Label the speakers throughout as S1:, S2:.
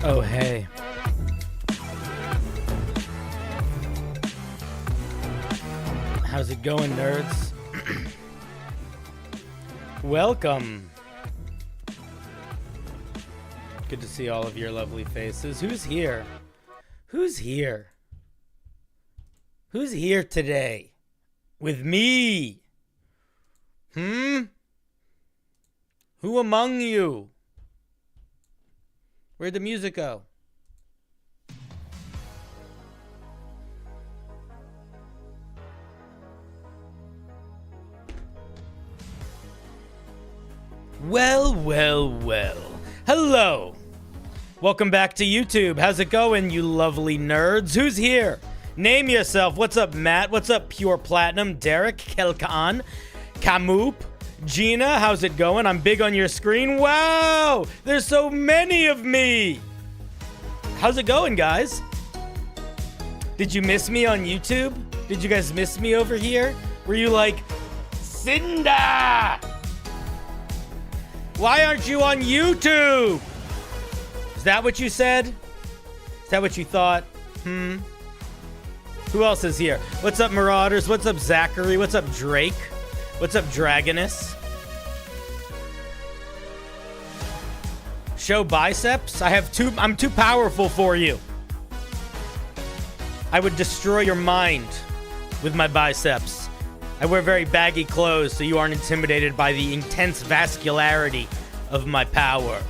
S1: Oh, hey. How's it going, nerds? Welcome. Good to see all of your lovely faces. Who's here? Who's here? Who's here today? With me? Who among you? Where'd the music go? Well, well, well. Hello. Welcome back to YouTube. How's it going, you lovely nerds? Who's here? Name yourself. What's up, Matt? What's up, Pure Platinum? Derek, Kelkan, Kamoop, Gina, how's it going? I'm big on your screen. Wow! There's so many of me! How's it going, guys? Did you miss me on YouTube? Did you guys miss me over here? Were you like, Cinder? Why aren't you on YouTube? Is that what you said? Is that what you thought? Who else is here? What's up, Marauders? What's up, Zachary? What's up, Drake? What's up, Dragoness? Show biceps? I'm too powerful for you. I would destroy your mind with my biceps. I wear very baggy clothes so you aren't intimidated by the intense vascularity of my power.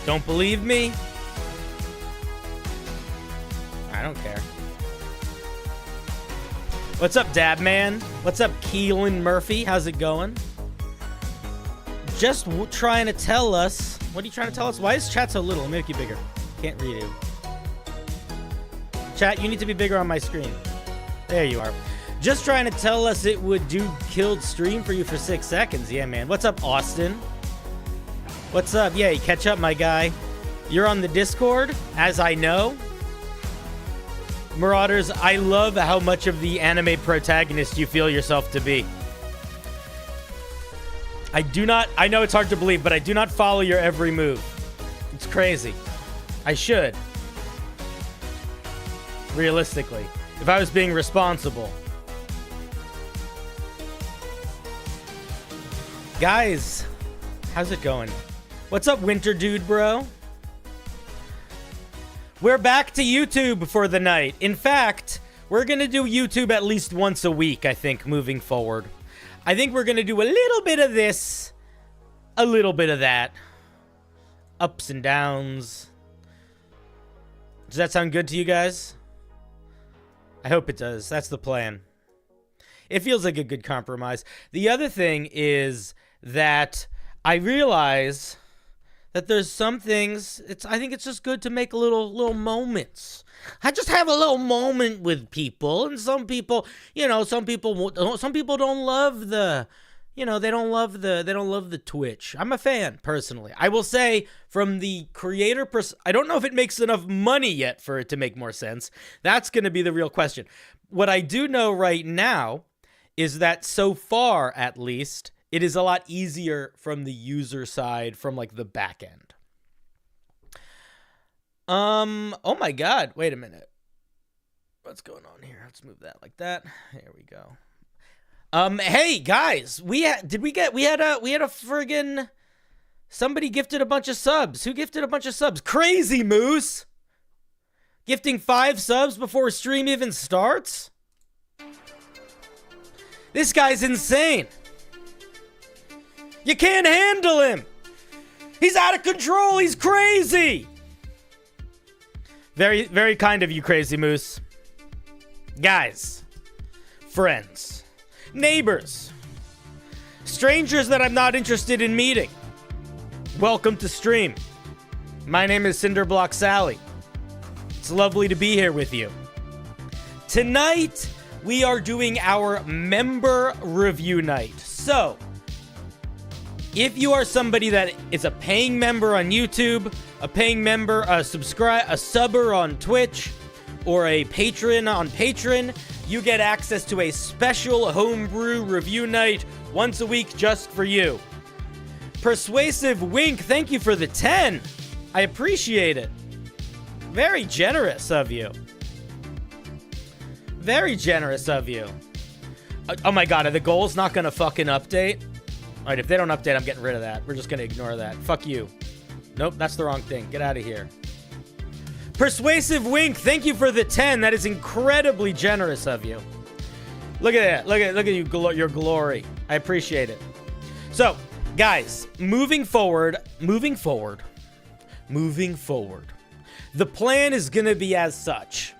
S1: Don't believe me? I don't care. What's up, Dabman? What's up, Keelan Murphy? How's it going? Just trying to tell us. What are you trying to tell us? Why is chat so little? Let me make you bigger. Can't read it. Chat, you need to be bigger on my screen. There you are. Just trying to tell us it would do killed stream for you for 6 seconds. Yeah, man. What's up, Austin? What's up? Yeah, catch up, my guy. You're on the Discord, as I know. Marauders, I love how much of the anime protagonist you feel yourself to be. I know it's hard to believe, but I do not follow your every move. It's crazy. I should. Realistically. If I was being responsible. Guys, how's it going? What's up, Winter Dude, bro? We're back to YouTube for the night. In fact, we're going to do YouTube at least once a week, I think, moving forward. I think we're going to do a little bit of this, a little bit of that. Ups and downs. Does that sound good to you guys? I hope it does. That's the plan. It feels like a good compromise. The other thing is that I realize that there's some things, I think it's just good to make little moments. I just have a little moment with people, and some people, some people don't love the, they don't love the Twitch. I'm a fan, personally. I will say, from the creator I don't know if it makes enough money yet for it to make more sense. That's going to be the real question. What I do know right now is that so far, at least, it is a lot easier from the user side, from like the back end. Oh my God, wait a minute. What's going on here? Let's move that like that. There we go. Hey guys, we had a friggin' somebody gifted a bunch of subs. Who gifted a bunch of subs? Crazy Moose. Gifting 5 subs before stream even starts? This guy's insane. You can't handle him. He's out of control. He's crazy. Very, very kind of you, Crazy Moose. Guys, friends, neighbors, strangers that I'm not interested in meeting, welcome to stream. My name is CinderBlocksally. It's lovely to be here with you. Tonight, we are doing our member review night. So, if you are somebody that is a paying member on YouTube, a paying member, a subber on Twitch, or a patron on Patreon, you get access to a special Homebrew review night once a week just for you. Persuasive Wink, thank you for the 10. I appreciate it. Very generous of you. Very generous of you. Oh my god, are the goals not gonna fucking update? Alright, if they don't update, I'm getting rid of that. We're just gonna ignore that. Fuck you. Nope, that's the wrong thing. Get out of here. Persuasive Wink, thank you for the 10. That is incredibly generous of you. Look at that. Look at you, your glory. I appreciate it. So, guys, moving forward. The plan is going to be as such.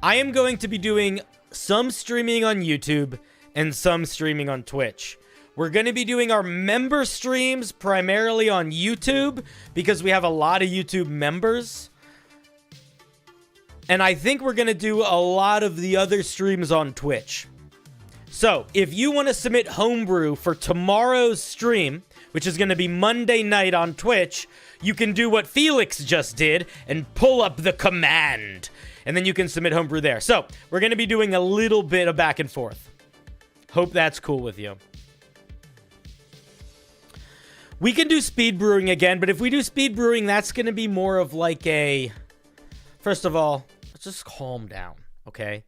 S1: I am going to be doing some streaming on YouTube and some streaming on Twitch. We're going to be doing our member streams primarily on YouTube because we have a lot of YouTube members. And I think we're going to do a lot of the other streams on Twitch. So, if you want to submit Homebrew for tomorrow's stream, which is going to be Monday night on Twitch, you can do what Felix just did and pull up the command. And then you can submit Homebrew there. So, we're going to be doing a little bit of back and forth. Hope that's cool with you. We can do speed brewing again, but if we do speed brewing, that's going to be more of like a... First of all, let's just calm down, okay?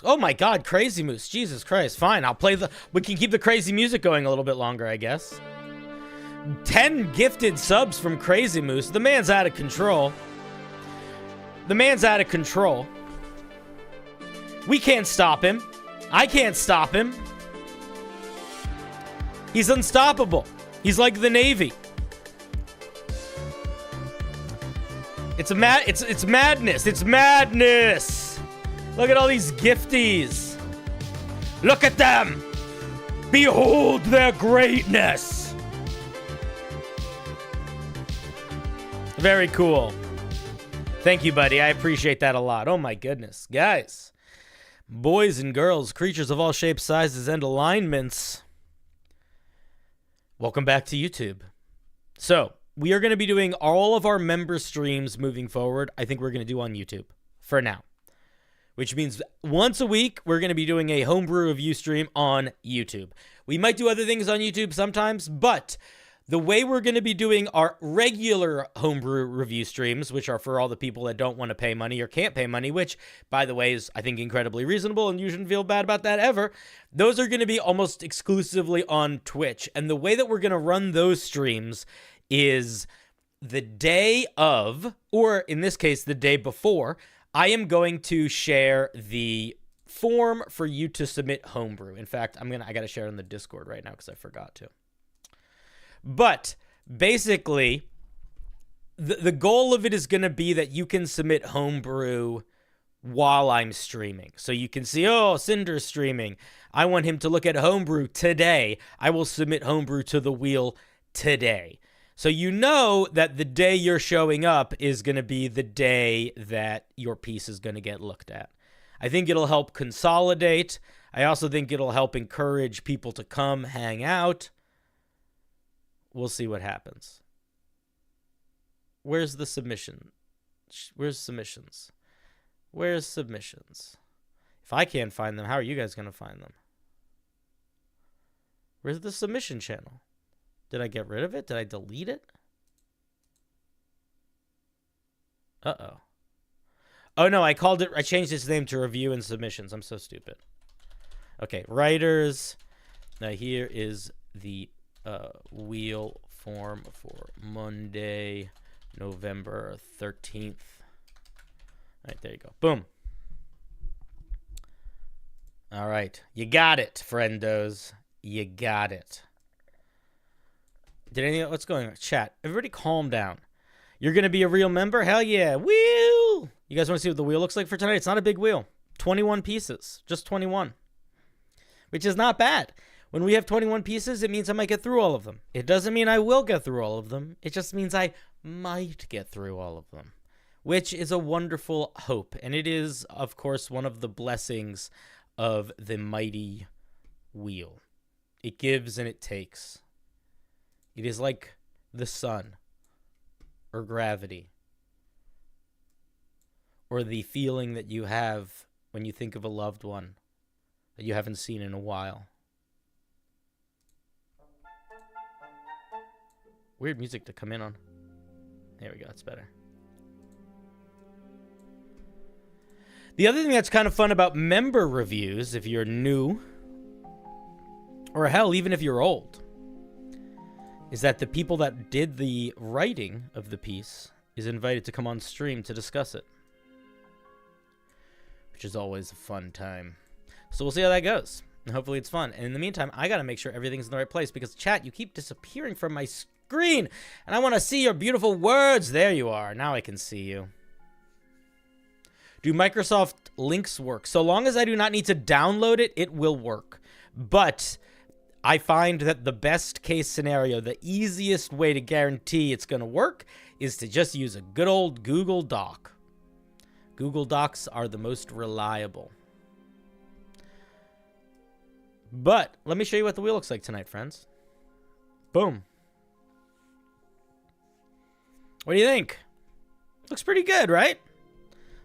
S1: Oh my god, Crazy Moose. Jesus Christ. Fine, I'll play the... We can keep the crazy music going a little bit longer, I guess. 10 gifted subs from Crazy Moose. The man's out of control. The man's out of control. We can't stop him. I can't stop him. He's unstoppable. He's like the Navy. It's madness. It's madness. Look at all these gifties. Look at them. Behold their greatness. Very cool. Thank you, buddy. I appreciate that a lot. Oh my goodness. Guys, boys and girls, creatures of all shapes, sizes, and alignments, welcome back to YouTube. So, we are going to be doing all of our member streams moving forward. I think we're going to do on YouTube for now. Which means once a week, we're going to be doing a homebrew review stream on YouTube. We might do other things on YouTube sometimes, but the way we're going to be doing our regular homebrew review streams, which are for all the people that don't want to pay money or can't pay money, which, by the way, is, I think, incredibly reasonable, and you shouldn't feel bad about that ever. Those are going to be almost exclusively on Twitch. And the way that we're going to run those streams is the day of, or in this case, the day before, I am going to share the form for you to submit Homebrew. In fact, I got to share it on the Discord right now because I forgot to. But basically, the goal of it is going to be that you can submit Homebrew while I'm streaming. So you can see, oh, Cinder's streaming. I want him to look at Homebrew today. I will submit Homebrew to the wheel today. So you know that the day you're showing up is going to be the day that your piece is going to get looked at. I think it'll help consolidate. I also think it'll help encourage people to come hang out. We'll see what happens. Where's the submission? Where's submissions? Where's submissions? If I can't find them, how are you guys going to find them? Where's the submission channel? Did I get rid of it? Did I delete it? Uh-oh. Oh, no, I changed its name to Review and Submissions. I'm so stupid. Okay, writers. Now, here is the wheel form for Monday, November 13th. All right, there you go. Boom. All right. You got it, friendos. You got it. What's going on? Chat. Everybody calm down. You're going to be a real member? Hell yeah. Wheel! You guys want to see what the wheel looks like for tonight? It's not a big wheel. 21 pieces. Just 21. Which is not bad. When we have 21 pieces, it means I might get through all of them. It doesn't mean I will get through all of them. It just means I might get through all of them. Which is a wonderful hope. And it is, of course, one of the blessings of the mighty wheel. It gives and it takes. It is like the sun, or gravity, or the feeling that you have when you think of a loved one that you haven't seen in a while. weird music to come in on. There we go. It's better. The other thing that's kind of fun about member reviews, if you're new, or hell, even if you're old, is that the people that did the writing of the piece is invited to come on stream to discuss it, which is always a fun time. So we'll see how that goes. And hopefully it's fun. And in the meantime, I got to make sure everything's in the right place because, chat, you keep disappearing from my screen. And I want to see your beautiful words. There you are. Now I can see you. Do Microsoft links work? So long as I do not need to download it, it will work. But I find that the best case scenario, the easiest way to guarantee it's going to work is to just use a good old Google Doc. Google Docs are the most reliable. But let me show you what the wheel looks like tonight, friends. Boom. What do you think? Looks pretty good, right?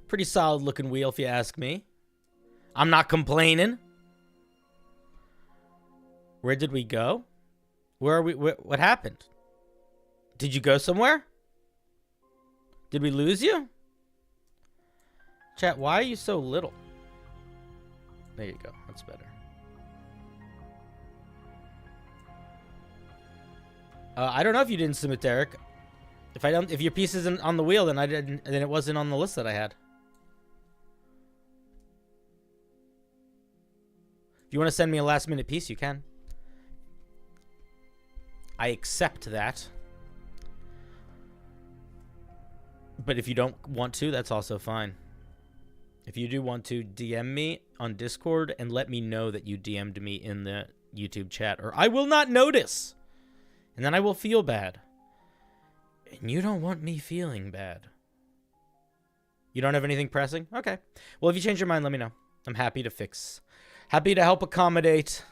S1: Pretty solid looking wheel, if you ask me. I'm not complaining. Where did we go? Where are we? What happened? Did you go somewhere? Did we lose you? Chat, why are you so little? There you go. That's better. I don't know if you didn't submit, Derek. If your piece isn't on the wheel, then it wasn't on the list that I had. If you want to send me a last minute piece, you can. I accept that. But if you don't want to, that's also fine. If you do want to, DM me on Discord and let me know that you DM'd me in the YouTube chat, or I will not notice. And then I will feel bad. And you don't want me feeling bad. You don't have anything pressing? Okay. Well, if you change your mind, let me know. I'm happy to fix. Happy to help accommodate.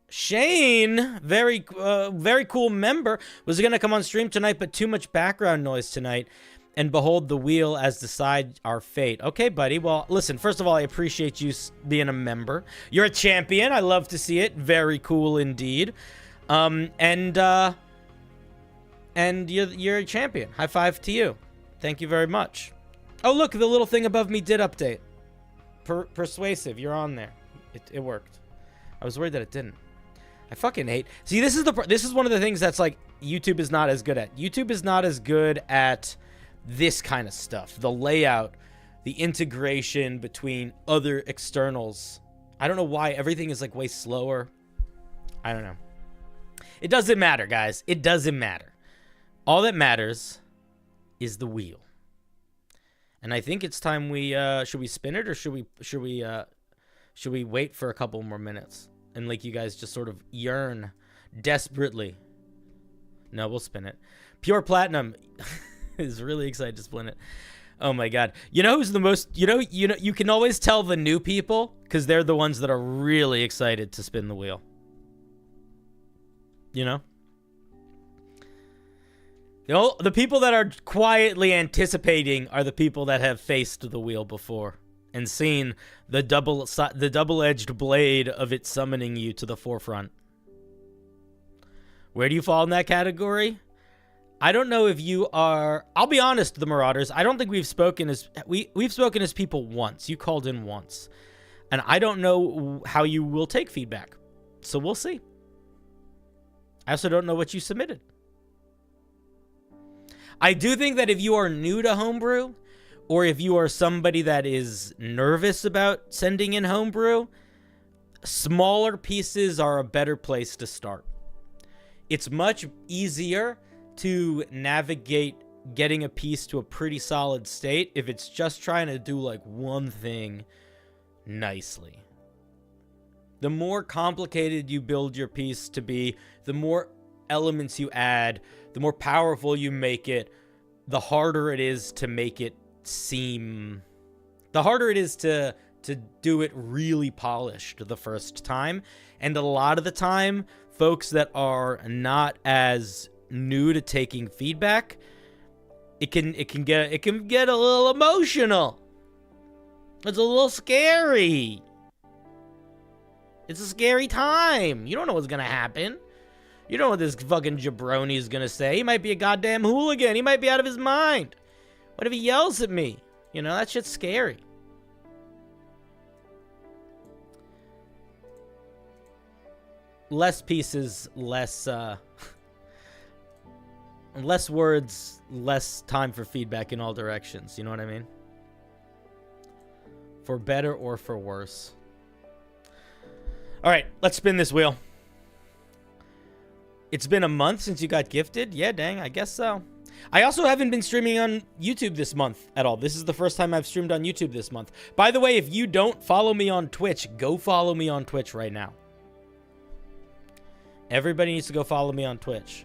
S1: Shane, very cool member, was going to come on stream tonight, but too much background noise tonight. And behold, the wheel as decide our fate. Okay, buddy. Well, listen, first of all, I appreciate you being a member. You're a champion. I love to see it. Very cool indeed. And you're a champion. High five to you. Thank you very much. Oh, look, the little thing above me did update. Persuasive. You're on there. It worked. I was worried that it didn't. I fucking hate. See, this is one of the things that's like YouTube is not as good at. YouTube is not as good at this kind of stuff. The layout, the integration between other externals. I don't know why everything is like way slower. I don't know. It doesn't matter, guys. It doesn't matter. All that matters is the wheel. And I think it's time we should we spin it, or should we wait for a couple more minutes and like you guys just sort of yearn desperately? No, we'll spin it. Pure Platinum is really excited to spin it. Oh my god. You know who's the most, you know, you can always tell the new people because they're the ones that are really excited to spin the wheel. You know? You know, the people that are quietly anticipating are the people that have faced the wheel before and seen the double-edged blade of it summoning you to the forefront. Where do you fall in that category? I don't know if you are. I'll be honest, the Marauders. I don't think we've spoken as we've spoken as people once. You called in once, and I don't know how you will take feedback. So we'll see. I also don't know what you submitted. I do think that if you are new to Homebrew, or if you are somebody that is nervous about sending in Homebrew, smaller pieces are a better place to start. It's much easier to navigate getting a piece to a pretty solid state if it's just trying to do like one thing nicely. The more complicated you build your piece to be, the more elements you add, the more powerful you make it, the harder it is to make it seem, the harder it is to do it really polished the first time. And a lot of the time, folks that are not as new to taking feedback, it can get a little emotional. It's a little scary. It's a scary time. You don't know what's gonna happen. You don't know what this fucking jabroni is gonna say. He might be a goddamn hooligan. He might be out of his mind. What if he yells at me? You know, that shit's scary. Less pieces, less less words, less time for feedback in all directions. You know what I mean? For better or for worse. All right, let's spin this wheel. It's been a month since you got gifted? Yeah, dang, I guess so. I also haven't been streaming on YouTube this month at all. This is the first time I've streamed on YouTube this month. By the way, if you don't follow me on Twitch, go follow me on Twitch right now. Everybody needs to go follow me on Twitch.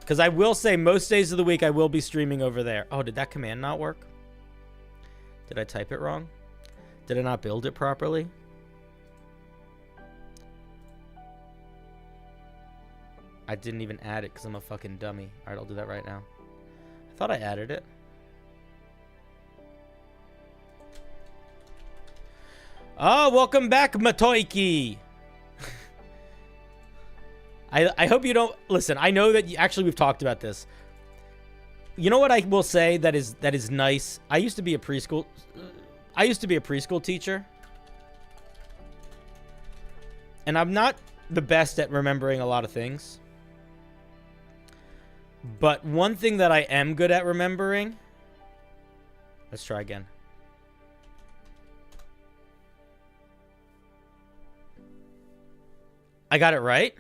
S1: Because I will say, most days of the week, I will be streaming over there. Oh, did that command not work? Did I type it wrong? Did I not build it properly? I didn't even add it because I'm a fucking dummy. All right, I'll do that right now. I thought I added it. Oh, welcome back, Matoiki. I hope you don't listen. I know that actually we've talked about this. You know what I will say that is nice. I used to be a preschool teacher, and I'm not the best at remembering a lot of things. But one thing that I am good at remembering. Let's try again. I got it right.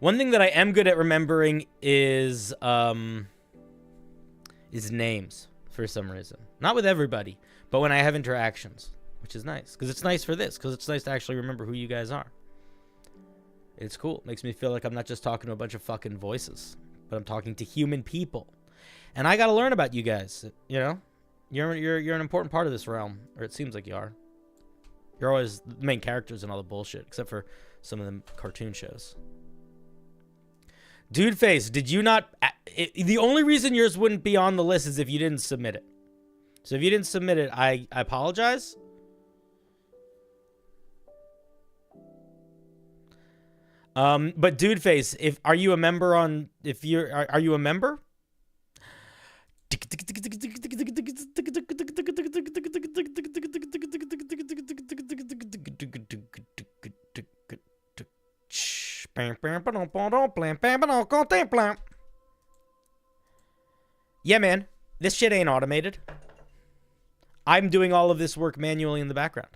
S1: One thing that I am good at remembering is names for some reason. Not with everybody, but when I have interactions, which is nice. Because it's nice for this. Because it's nice to actually remember who you guys are. It's cool. It makes me feel like I'm not just talking to a bunch of fucking voices, but I'm talking to human people. And I got to learn about you guys. You know? You're an important part of this realm. Or it seems like you are. You're always the main characters in all the bullshit. Except for some of the cartoon shows. Dude Face, did you not... the only reason yours wouldn't be on the list is if you didn't submit it. So if you didn't submit it, I apologize. But Dude Face, are you a member on... Are you a member? Yeah, man. This shit ain't automated. I'm doing all of this work manually in the background.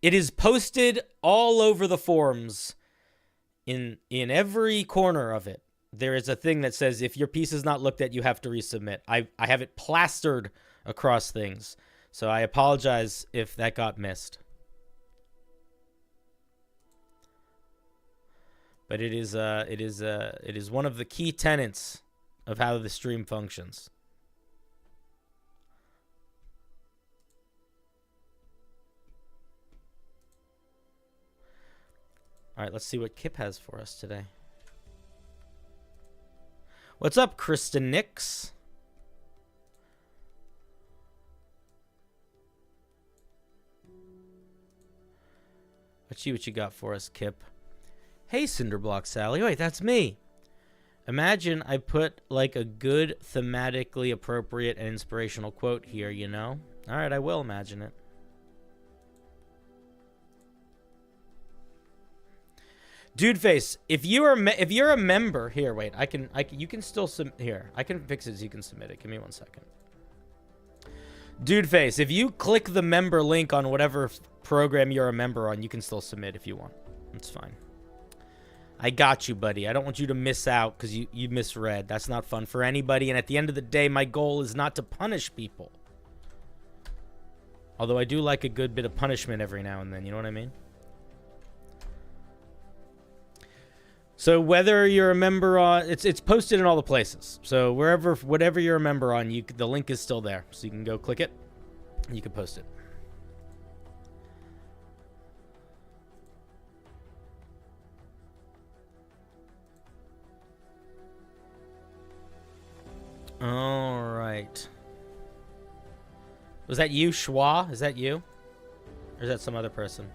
S1: It is posted all over the forums. In every corner of it, there is a thing that says if your piece is not looked at, you have to resubmit. I have it plastered across things. So I apologize if that got missed. But it is one of the key tenets of how the stream functions. All right, let's see what Kip has for us today. What's up, Kristen Nix? Let's see what you got for us, Kip. Hey, CinderBlocksally. Wait, that's me. Imagine I put like a good thematically appropriate and inspirational quote here, you know? All right, I will imagine it. Dude Face, if you're a member here, wait, you can still here. I can fix it so you can submit it. Give me 1 second. Dude Face, if you click the member link on whatever program you're a member on, you can still submit if you want. It's fine. I got you, buddy. I don't want you to miss out because you misread. That's not fun for anybody. And at the end of the day, my goal is not to punish people. Although I do like a good bit of punishment every now and then. You know what I mean? So whether you're a member on... It's posted in all the places. So whatever you're a member on, the link is still there. So you can go click it. And you can post it. All right. Was that you, Schwa? Is that you? Or is that some other person?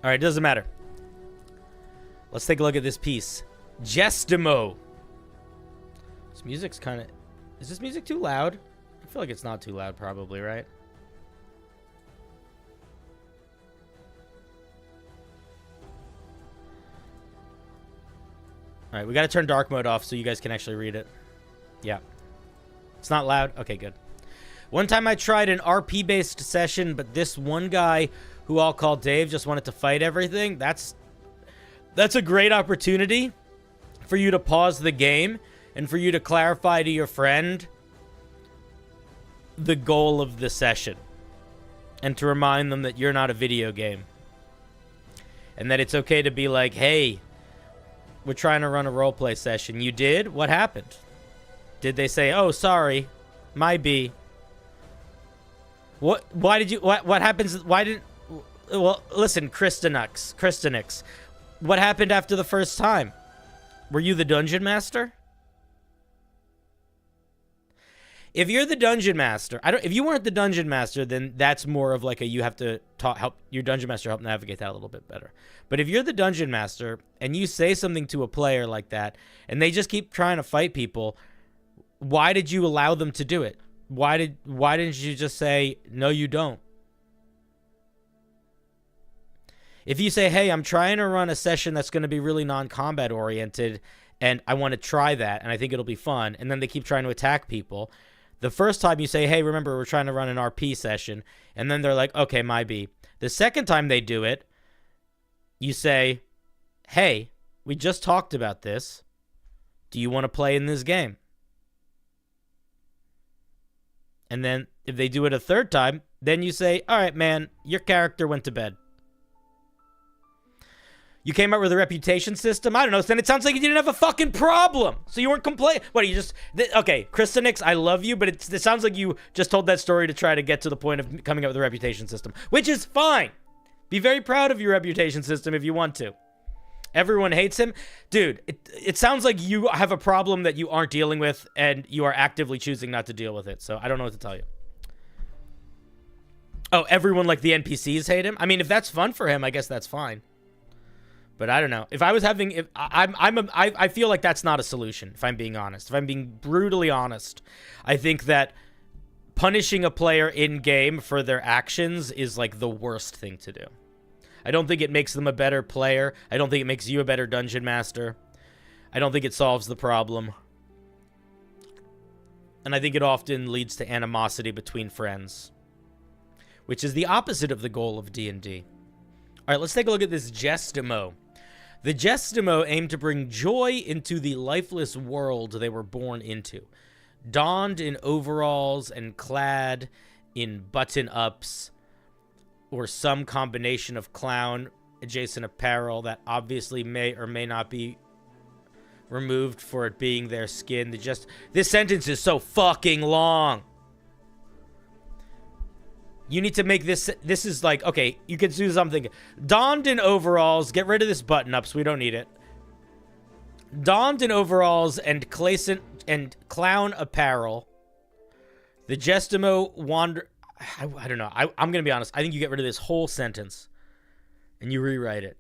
S1: All right, doesn't matter. Let's take a look at this piece. Jestimo. This music's kind of... Is this music too loud? I feel like it's not too loud, probably, right? All right, we got to turn dark mode off so you guys can actually read it. Yeah. It's not loud? Okay, good. One time I tried an RP-based session, but this one guy who I'll call Dave just wanted to fight everything. That's a great opportunity for you to pause the game and for you to clarify to your friend the goal of the session and to remind them that you're not a video game and that it's okay to be like, hey, we're trying to run a roleplay session. You did? What happened? Did they say, oh, sorry, my B? Why did you, what happens, why didn't, well, listen, Christinix, what happened after the first time? Were you the dungeon master? If you're the dungeon master, if you weren't the dungeon master, then that's more of like a, you have to help your dungeon master help navigate that a little bit better. But if you're the dungeon master and you say something to a player like that and they just keep trying to fight people, why did you allow them to do it? Why didn't you just say, no, you don't? If you say, hey, I'm trying to run a session that's going to be really non-combat oriented and I want to try that and I think it'll be fun, and then they keep trying to attack people, the first time you say, hey, remember, we're trying to run an RP session, and then they're like, okay, my B. The second time they do it, you say, hey, we just talked about this. Do you want to play in this game? And then if they do it a third time, then you say, all right, man, your character went to bed. You came up with a reputation system? I don't know. Then it sounds like you didn't have a fucking problem. So you weren't complaining. What, you just... Okay, Christinix, I love you, but it sounds like you just told that story to try to get to the point of coming up with a reputation system, which is fine. Be very proud of your reputation system if you want to. Everyone hates him. Dude, it sounds like you have a problem that you aren't dealing with and you are actively choosing not to deal with it. So I don't know what to tell you. Oh, everyone, like the NPCs hate him? I mean, if that's fun for him, I guess that's fine. But I don't know. If I was having, I feel like that's not a solution, if I'm being honest. If I'm being brutally honest, I think that punishing a player in-game for their actions is like the worst thing to do. I don't think it makes them a better player. I don't think it makes you a better dungeon master. I don't think it solves the problem. And I think it often leads to animosity between friends, which is the opposite of the goal of D&D. All right, let's take a look at this Jestimo. The Jestimo aim to bring joy into the lifeless world they were born into. Donned in overalls and clad in button-ups or some combination of clown-adjacent apparel that obviously may or may not be removed for it being their skin. This sentence is so fucking long. You need to make this is like, okay, you could do something. Donned in overalls, get rid of this button-ups, we don't need it. Donned in overalls and clown apparel, the Jestimo wander... I don't know. I'm going to be honest. I think you get rid of this whole sentence and you rewrite it.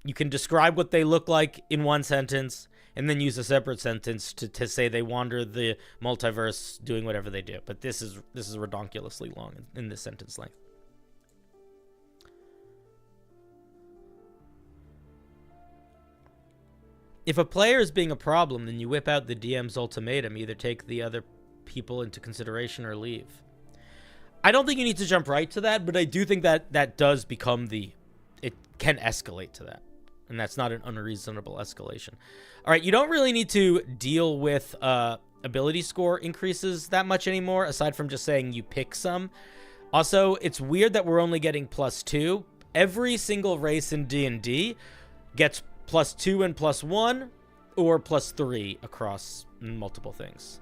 S1: You can describe what they look like in one sentence and then use a separate sentence to say they wander the multiverse doing whatever they do. But this is redonkulously long in this sentence length. If a player is being a problem, then you whip out the DM's ultimatum. Either take the other people into consideration or leave. I don't think you need to jump right to that, but I do think that that does become it can escalate to that. And that's not an unreasonable escalation. All right, you don't really need to deal with ability score increases that much anymore, aside from just saying you pick some. Also, it's weird that we're only getting +2. Every single race in D&D gets +2 and +1, or +3 across multiple things.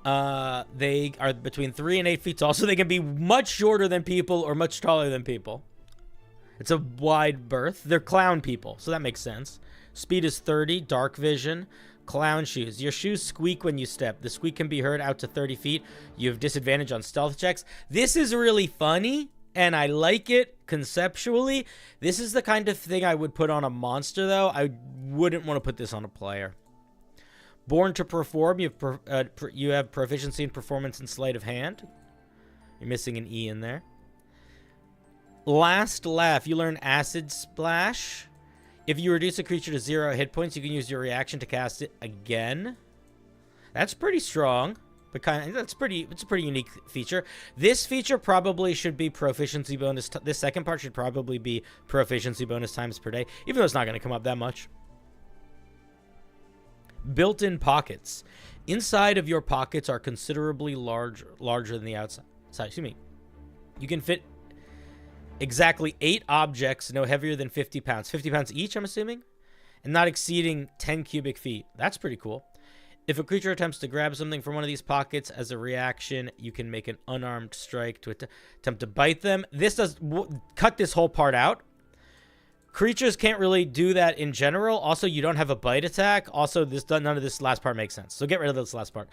S1: They are between 3 and 8 feet tall, so they can be much shorter than people or much taller than people. It's a wide berth. They're clown people, so that makes sense. Speed is 30, dark vision, Clown shoes. Your shoes squeak when you step. The squeak can be heard out to 30 feet. You have disadvantage on stealth checks. This is really funny, and I like it conceptually. This is the kind of thing I would put on a monster, though. I wouldn't want to put this on a player. Born to perform. You have proficiency in performance and sleight of hand. You're missing an E in there. Last laugh. You learn Acid Splash. If you reduce a creature to 0 hit points, you can use your reaction to cast it again. That's pretty strong, but it's a pretty unique feature. This feature probably should be proficiency bonus. This second part should probably be proficiency bonus times per day, even though it's not going to come up that much. Built-in pockets. Inside of your pockets are considerably larger than the outside. Excuse me. You can fit exactly 8 objects, no heavier than 50 pounds. 50 pounds each, I'm assuming? And not exceeding 10 cubic feet. That's pretty cool. If a creature attempts to grab something from one of these pockets as a reaction, you can make an unarmed strike to attempt to bite them. This does... cut this whole part out. Creatures can't really do that in general. Also, you don't have a bite attack. Also, none of this last part makes sense. So get rid of this last part.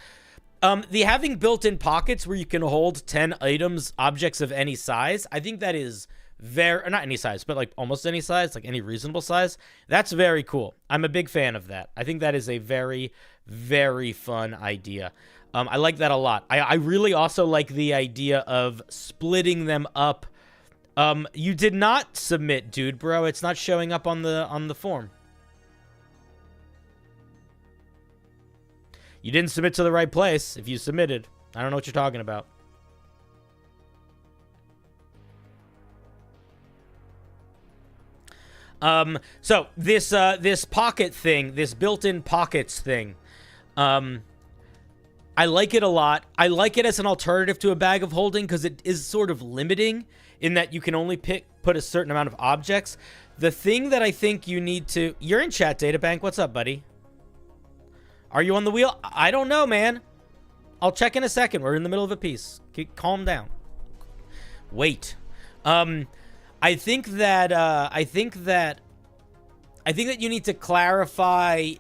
S1: The having built-in pockets where you can hold 10 items, objects of any size, I think that is very, not any size, but like almost any size, like any reasonable size. That's very cool. I'm a big fan of that. I think that is a very, very fun idea. I like that a lot. I really also like the idea of splitting them up. You did not submit, dude, bro. It's not showing up on the form. You didn't submit to the right place if you submitted. I don't know what you're talking about. So this pocket thing, this built-in pockets thing, I like it a lot. I like it as an alternative to a bag of holding because it is sort of limiting in that you can only put a certain amount of objects. The thing that I think you need to... You're in chat, Databank. What's up, buddy? Are you on the wheel? I don't know, man. I'll check in a second. We're in the middle of a piece. Calm down. Wait. I think that you need to clarify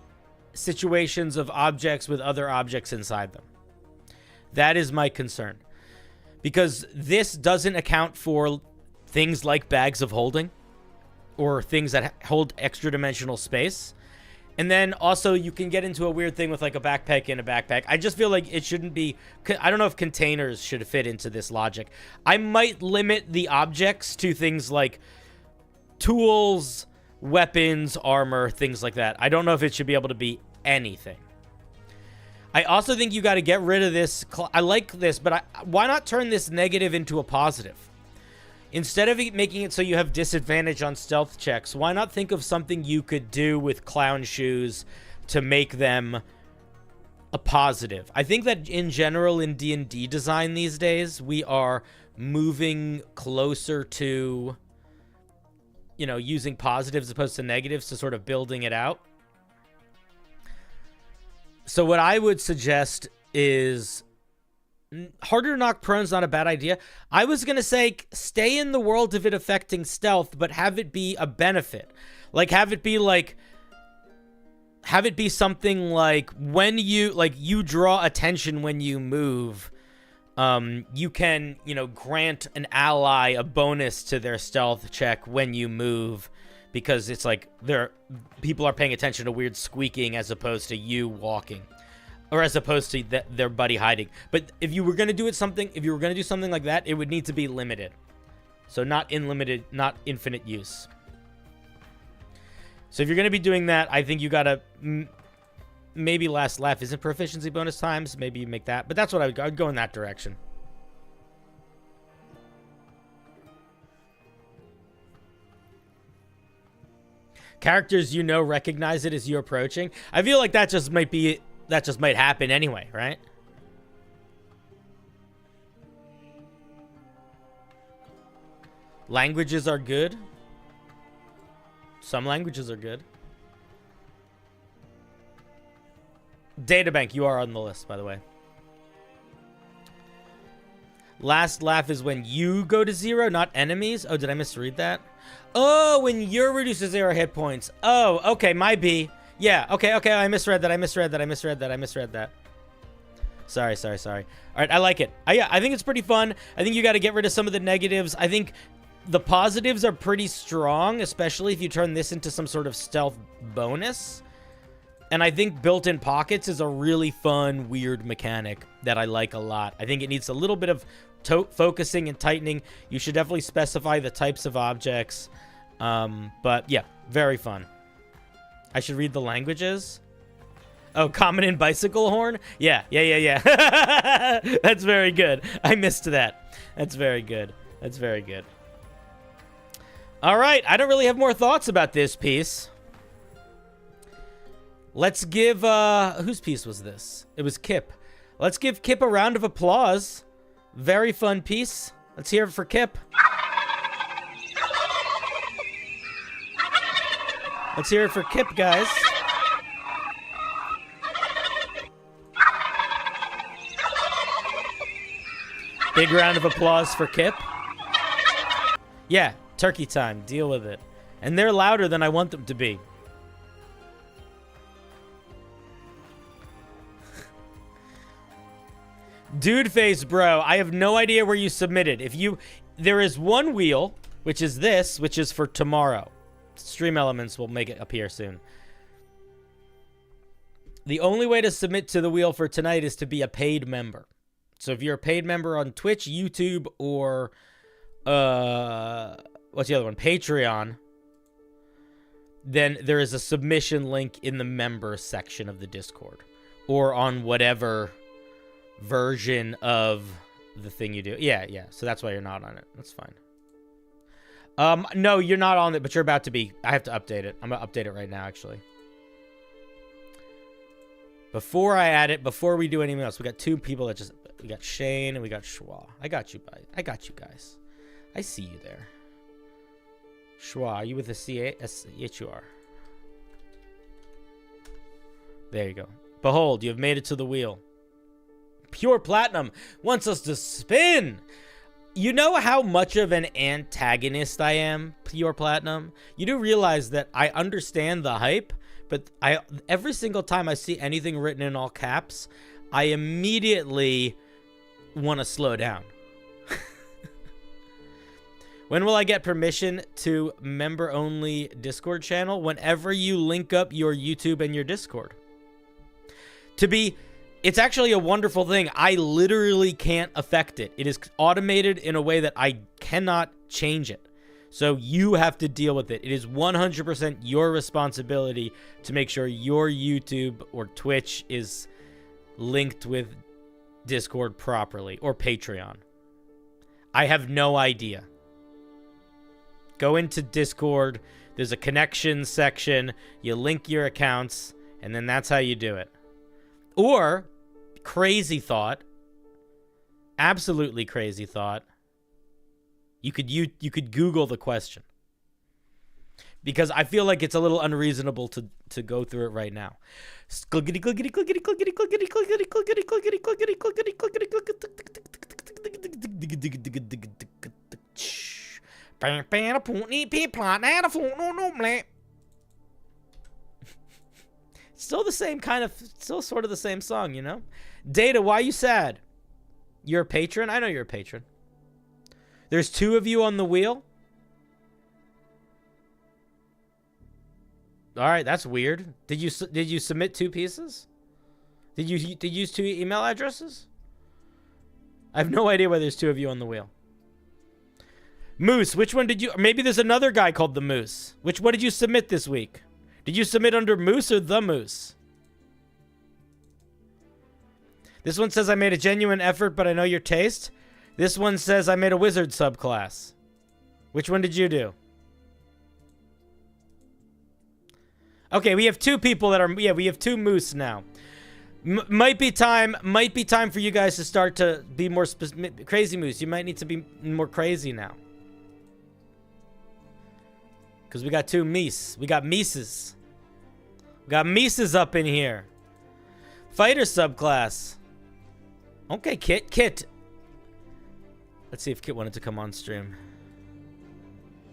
S1: situations of objects with other objects inside them. That is my concern. Because this doesn't account for things like bags of holding or things that hold extra dimensional space. And then also you can get into a weird thing with like a backpack in a backpack. I just feel like it shouldn't be... I don't know if containers should fit into this logic. I might limit the objects to things like tools, weapons, armor, things like that. I don't know if it should be able to be anything. I also think you got to get rid of this. I like this, but why not turn this negative into a positive? Instead of making it so you have disadvantage on stealth checks, why not think of something you could do with clown shoes to make them a positive? I think that in general in D&D design these days, we are moving closer to, you know, using positives as opposed to negatives to sort of building it out. So what I would suggest is... Harder to knock prone is not a bad idea. I was going to say stay in the world of it affecting stealth, but have it be a benefit. Like have it be something like when you draw attention when you move, you can, you know, grant an ally a bonus to their stealth check when you move because it's like people are paying attention to weird squeaking as opposed to you walking. Or as opposed to their buddy hiding. But if you were going to do something like that, it would need to be limited. So not infinite use. So if you're going to be doing that, I think you got to maybe last laugh isn't proficiency bonus times. Maybe you make that. But that's what I'd go in that direction. Characters you know recognize it as you approaching. I feel like that just might happen anyway, right? Languages are good. Some languages are good. Databank, you are on the list, by the way. Last laugh is when you go to 0, not enemies. Oh, did I misread that? Oh, when you're reduced to 0 hit points. Oh, okay, my B. Yeah, okay, I misread that. Sorry. All right, I like it. Yeah, I think it's pretty fun. I think you got to get rid of some of the negatives. I think the positives are pretty strong, especially if you turn this into some sort of stealth bonus. And I think built-in pockets is a really fun, weird mechanic that I like a lot. I think it needs a little bit of focusing and tightening. You should definitely specify the types of objects. But yeah, very fun. I should read the languages. Oh, common and bicycle horn? Yeah. That's very good. I missed that. That's very good. All right, I don't really have more thoughts about this piece. Let's give, whose piece was this? It was Kip. Let's give Kip a round of applause. Very fun piece. Let's hear it for Kip. Let's hear it for Kip, guys. Big round of applause for Kip. Yeah, turkey time. Deal with it. And they're louder than I want them to be. Dude face, bro. I have no idea where you submitted. There is one wheel, which is this, which is for tomorrow. Stream Elements will make it appear soon. The only way to submit to the wheel for tonight is to be a paid member. So if you're a paid member on Twitch, YouTube, or what's the other one? Patreon, then there is a submission link in the member section of the Discord, or on whatever version of the thing you do. Yeah. So that's why you're not on it. That's fine. No, you're not on it, but you're about to be. I have to update it. I'm gonna update it right now, actually. Before I add it, before we do anything else, we got two people that just. We got Shane and we got Schwa. I got you guys. I see you there. Schwa, are you with a C-A-S-H-U-R? There you go. Behold, you have made it to the wheel. Pure Platinum wants us to spin. You know how much of an antagonist I am, Pure Platinum? You do realize that I understand the hype, but every single time I see anything written in all caps, I immediately want to slow down. When will I get permission to member-only Discord channel? Whenever you link up your YouTube and your Discord. It's actually a wonderful thing. I literally can't affect it. It is automated in a way that I cannot change it. So you have to deal with it. It is 100% your responsibility to make sure your YouTube or Twitch is linked with Discord properly, or Patreon. I have no idea. Go into Discord. There's a connections section. You link your accounts, and then that's how you do it. Or, crazy thought, absolutely crazy thought, you could Google the question. Because I feel like it's a little unreasonable to go through it right now. Clickety clickety clickety clickety clickety clickety clickety clickety clickety clickety clickety clickety. Still the same kind of, still sort of the same song, you know? Data, why are you sad? You're a patron? I know you're a patron. There's two of you on the wheel? All right, that's weird. Did you submit two pieces? Did you use two email addresses? I have no idea why there's two of you on the wheel. Moose, which one did you... Maybe there's another guy called the Moose. What did you submit this week? Did you submit under Moose or the Moose? This one says I made a genuine effort, but I know your taste. This one says I made a wizard subclass. Which one did you do? Okay, we have two people that are... Yeah, we have two Moose now. Might be time for you guys to start to be more specific. Crazy Moose, you might need to be more crazy now. Because we got two Meese. We got Meeses. We got Meeses up in here. Fighter subclass. Okay, Kit. Let's see if Kit wanted to come on stream.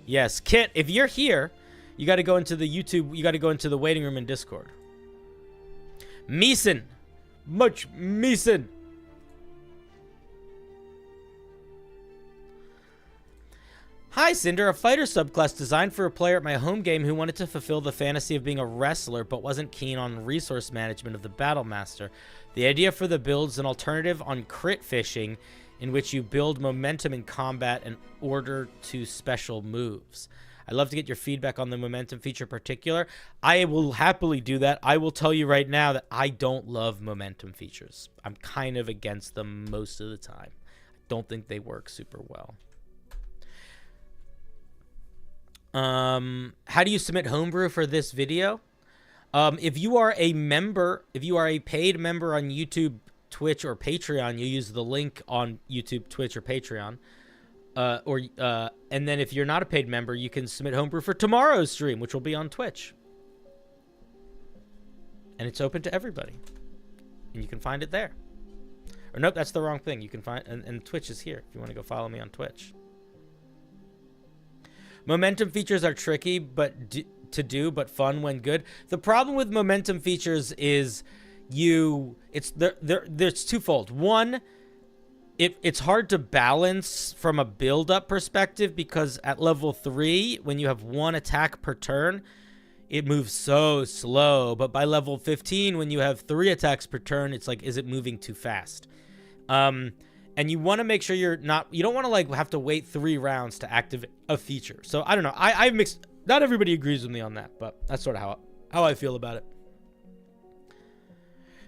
S1: Yes, Kit, if you're here, you got to go into the YouTube. You got to go into the waiting room in Discord. Meeson. Much Meeson. Hi, Cinder, a fighter subclass designed for a player at my home game who wanted to fulfill the fantasy of being a wrestler but wasn't keen on resource management of the Battle Master. The idea for the build is an alternative on crit fishing in which you build momentum in combat in order to special moves. I'd love to get your feedback on the momentum feature in particular. I will happily do that. I will tell you right now that I don't love momentum features. I'm kind of against them most of the time. I don't think they work super well. How do you submit Homebrew for this video? If you are a member, if you are a paid member on YouTube, Twitch, or Patreon, you use the link on YouTube, Twitch, or Patreon. And then if you're not a paid member, you can submit Homebrew for tomorrow's stream, which will be on Twitch. And it's open to everybody. And you can find it there. Or nope, that's the wrong thing. You can find, and Twitch is here if you want to go follow me on Twitch. Momentum features are tricky to do, but fun when good. The problem with momentum features is there's twofold. One, it's hard to balance from a build-up perspective because at level 3, when you have 1 attack per turn, it moves so slow. But by level 15, when you have 3 attacks per turn, it's like, is it moving too fast? And you want to make sure you don't want to like have to wait 3 rounds to activate a feature. So I don't know. I mixed. Not everybody agrees with me on that, but that's sort of how I feel about it.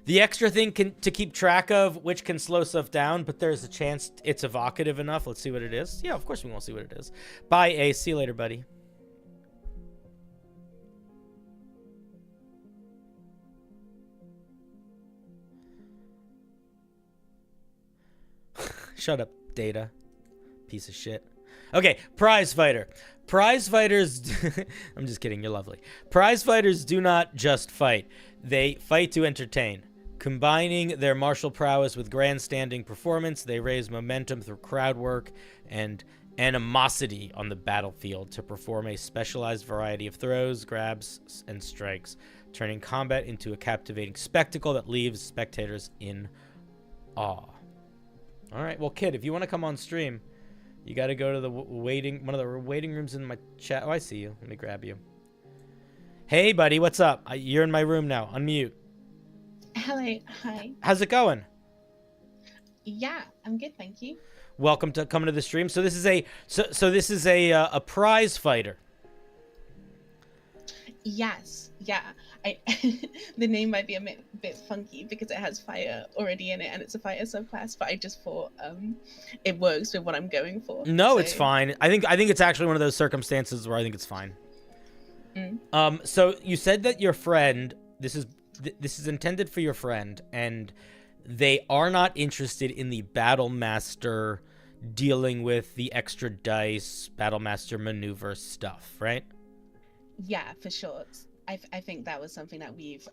S1: The extra thing to keep track of, which can slow stuff down, but there's a chance it's evocative enough. Let's see what it is. Yeah, of course we won't see what it is. Bye, Ace. See you later, buddy. Shut up, Data. Piece of shit. Okay, prize fighter. Prize fighters... I'm just kidding, you're lovely. Prize fighters do not just fight. They fight to entertain. Combining their martial prowess with grandstanding performance, they raise momentum through crowd work and animosity on the battlefield to perform a specialized variety of throws, grabs, and strikes, turning combat into a captivating spectacle that leaves spectators in awe. All right, well, kid, if you want to come on stream, you got to go to the one of the waiting rooms in my chat. Oh, I see you. Let me grab you. Hey, buddy, what's up? You're in my room now. Unmute.
S2: Hello, hi.
S1: How's it going?
S2: Yeah, I'm good, thank you.
S1: Welcome to coming to the stream. So this is a prize fighter.
S2: Yes, yeah. The name might be a bit funky because it has fire already in it and it's a fighter subclass, but I just thought it works with what I'm going for.
S1: No, so. It's fine. I think it's actually one of those circumstances where I think it's fine. So you said that your friend, this is intended for your friend, and they are not interested in the Battle Master dealing with the extra dice, Battle Master maneuver stuff, right? Yeah,
S2: for sure. I think that was something that we've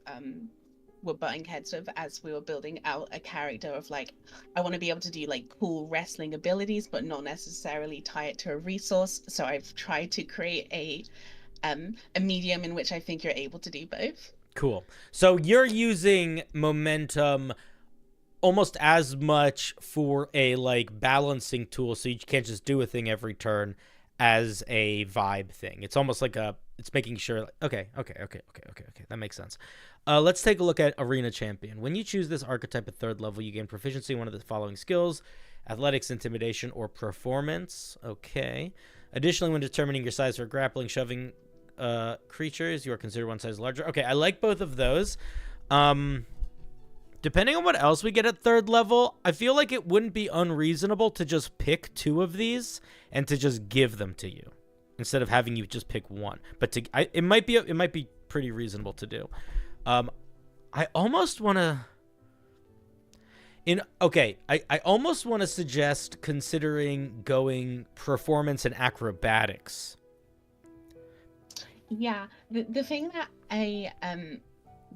S2: were butting heads with as we were building out a character of like, I want to be able to do like cool wrestling abilities, but not necessarily tie it to a resource. So I've tried to create a medium in which I think you're able to do both.
S1: Cool. So you're using momentum almost as much for a like balancing tool, so you can't just do a thing every turn, as a vibe thing. It's almost like it's making sure, like, okay. That makes sense. Let's take a look at Arena Champion. When you choose this archetype at 3rd level, you gain proficiency in one of the following skills: Athletics, Intimidation, or Performance. Okay. Additionally, when determining your size for grappling, shoving creatures, you are considered one size larger. Okay, I like both of those. Depending on what else we get at 3rd level, I feel like it wouldn't be unreasonable to just pick 2 of these and to just give them to you instead of having you just pick 1. But it might be pretty reasonable to do. I almost want to I almost want to suggest considering going performance and acrobatics.
S2: Yeah, the thing that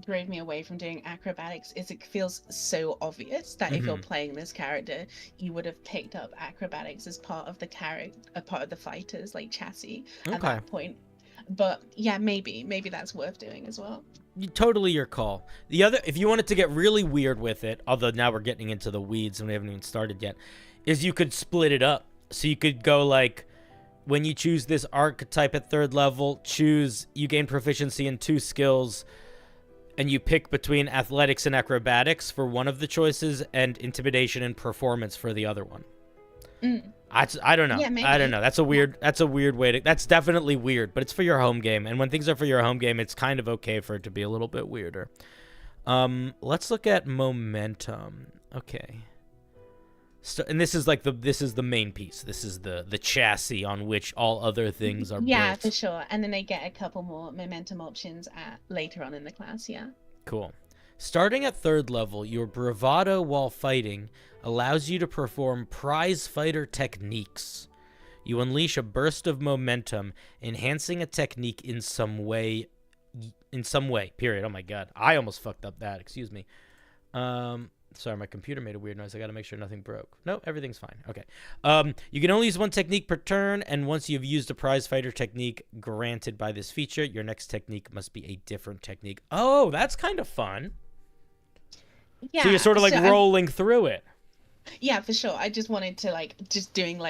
S2: drove me away from doing acrobatics is it feels so obvious that if you're playing this character, you would have picked up acrobatics as part of the part of the fighter's like chassis at that point. But yeah, maybe that's worth doing as well.
S1: Totally your call. The other, if you wanted to get really weird with it, although now we're getting into the weeds and we haven't even started yet, is you could split it up. So you could go like, when you choose this archetype at 3rd level, you gain proficiency in 2 skills, and you pick between athletics and acrobatics for one of the choices and intimidation and performance for the other one. I don't know.
S2: Yeah, maybe.
S1: I don't know. That's a weird way to. That's definitely weird, but it's for your home game, and when things are for your home game, it's kind of okay for it to be a little bit weirder. Let's look at momentum. Okay. So, and this is like the main piece. This is the chassis on which all other things are
S2: Yeah,
S1: built.
S2: for sure. And then they get a couple more momentum options later on in the class. Yeah.
S1: Cool. Starting at 3rd level, your bravado while fighting allows you to perform prize fighter techniques. You unleash a burst of momentum, enhancing a technique in some way. Period. Oh my god. I almost fucked up that. Excuse me. Sorry, my computer made a weird noise. I gotta make sure nothing broke. No, everything's fine. Okay. You can only use one technique per turn, and once you've used a prize fighter technique granted by this feature, your next technique must be a different technique. Oh, that's kind of fun.
S2: Yeah.
S1: So you're sort of like rolling through it.
S2: Yeah, for sure. I just wanted to just doing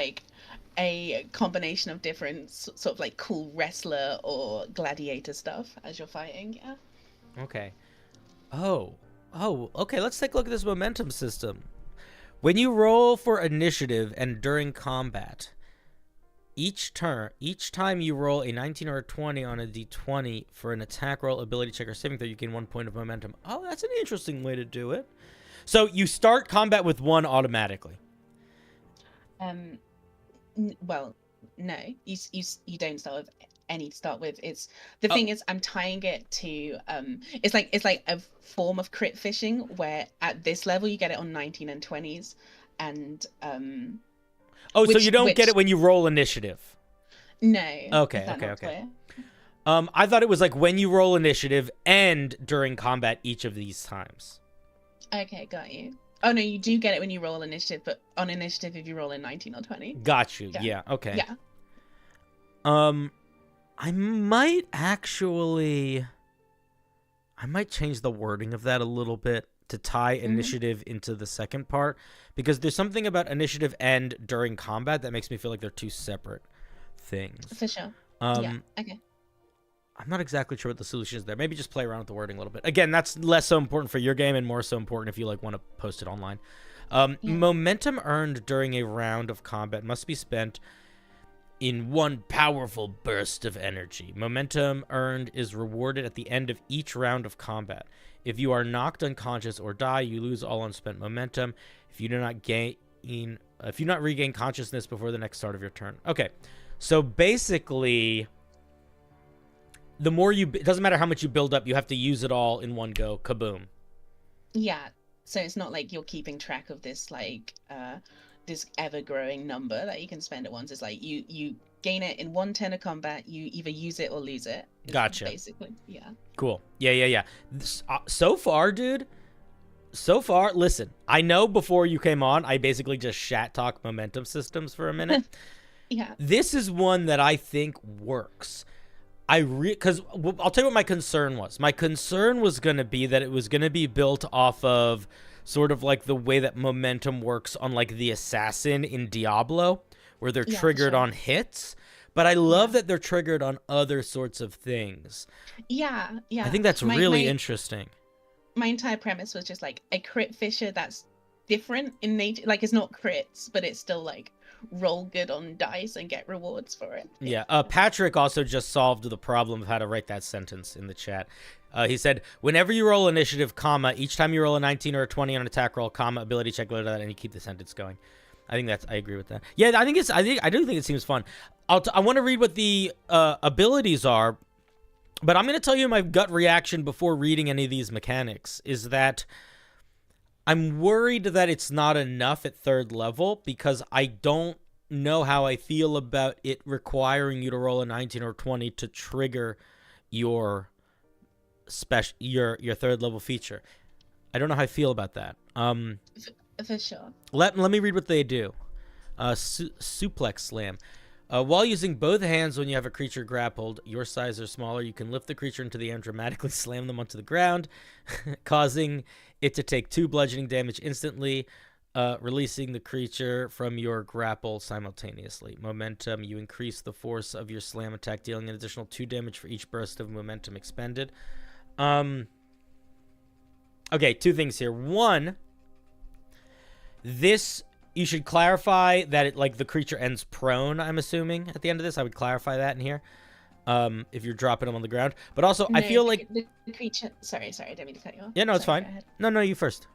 S2: a combination of different sort of like cool wrestler or gladiator stuff as you're fighting. Yeah.
S1: Okay. Oh, okay. Let's take a look at this momentum system. When you roll for initiative and during combat, each time you roll a 19 or a 20 on a d20 for an attack roll, ability check, or saving throw, you gain 1 point of momentum. Oh, that's an interesting way to do it. So you start combat with 1 automatically.
S2: Well, no, you don't start with any to start with. It's the thing is I'm tying it to it's like a form of crit fishing where at this level you get it on 19 and 20s, and
S1: so you don't get it when you roll initiative.
S2: No.
S1: Okay. I thought it was like when you roll initiative and during combat each of these times.
S2: Okay, got you. Oh no, you do get it when you roll initiative, but on initiative if you roll in 19 or 20.
S1: Got you. Yeah. Okay.
S2: Yeah.
S1: I might change the wording of that a little bit to tie initiative into the second part, because there's something about initiative and during combat that makes me feel like they're 2 separate things.
S2: For sure.
S1: Yeah.
S2: Okay.
S1: I'm not exactly sure what the solution is there. Maybe just play around with the wording a little bit. Again, that's less so important for your game and more so important if you want to post it online. Momentum earned during a round of combat must be spent in 1 powerful burst of energy. Momentum earned is rewarded at the end of each round of combat. If you are knocked unconscious or die, you lose all unspent momentum. If you do not regain consciousness before the next start of your turn. Okay, so basically, the more it doesn't matter how much you build up, you have to use it all in one go. Kaboom.
S2: Yeah. So it's not like you're keeping track of this this ever-growing number that you can spend at once. It's like you gain it in 1 turn of combat. You either use it or lose it.
S1: Gotcha.
S2: Basically, yeah.
S1: Cool. Yeah. So far, dude. Listen. I know before you came on, I basically just shat talk momentum systems for a minute.
S2: Yeah.
S1: This is one that I think works. Because I'll tell you what my concern was. My concern was going to be that it was going to be built off of sort of like the way that momentum works on like the assassin in Diablo, where they're triggered on hits. But I love that they're triggered on other sorts of things.
S2: Yeah.
S1: I think that's really interesting.
S2: My entire premise was just like a crit fisher that's different in nature. Like it's not crits, but it's still like roll good on dice and get rewards for it.
S1: Yeah. Patrick also just solved the problem of how to write that sentence in the chat. He said, whenever you roll initiative, comma, each time you roll a 19 or a 20 on an attack roll, comma, ability check, and you keep the sentence going. I agree with that. Yeah, I do think it seems fun. I want to read what the abilities are, but I'm going to tell you my gut reaction before reading any of these mechanics is that I'm worried that it's not enough at 3rd level, because I don't know how I feel about it requiring you to roll a 19 or 20 to trigger your your 3rd level feature. I don't know how I feel about that.
S2: For sure.
S1: Let me read what they do. Suplex slam. While using both hands when you have a creature grappled, your size or smaller, you can lift the creature into the air and dramatically slam them onto the ground, causing it to take 2 bludgeoning damage instantly, releasing the creature from your grapple simultaneously. Momentum, you increase the force of your slam attack, dealing an additional 2 damage for each burst of momentum expended. Okay, 2 things here. 1, this... You should clarify that it, like, the creature ends prone, I'm assuming, at the end of this. I would clarify that in here, if you're dropping them on the ground. But also,
S2: No,
S1: I feel like...
S2: the creature... Sorry, I didn't mean to cut you off.
S1: Yeah, no, it's
S2: Sorry,
S1: fine. No, you first.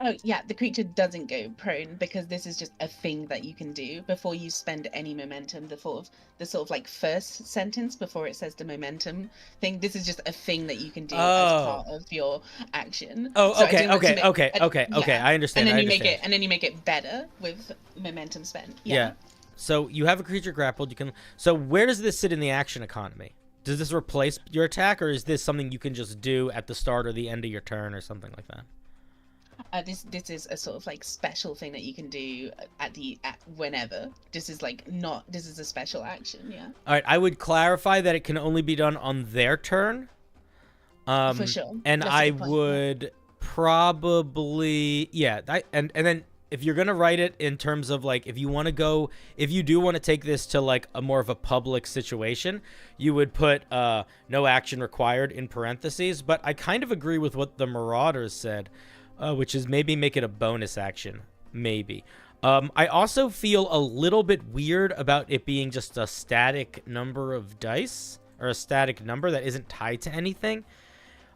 S2: Oh, yeah, the creature doesn't go prone because this is just a thing that you can do before you spend any momentum. The sort of like first sentence before it says the momentum thing. This is just a thing that you can do as part of your action.
S1: Oh,
S2: So
S1: okay.
S2: yeah.
S1: I understand.
S2: And then
S1: you
S2: make it better with momentum spent.
S1: Yeah. So you have a creature grappled. You can. So where does this sit in the action economy? Does this replace your attack, or is this something you can just do at the start or the end of your turn, or something like that?
S2: This is a sort of like special thing that you can do at whenever. This is a special action. Yeah.
S1: All right. I would clarify that it can only be done on their turn.
S2: For sure.
S1: And I would probably and then if you're gonna write it in terms of like if you do want to take this to like a more of a public situation, you would put no action required in parentheses. But I kind of agree with what the Marauders said. Which is maybe make it a bonus action. Maybe. I also feel a little bit weird about it being just a static number of dice, or a static number that isn't tied to anything.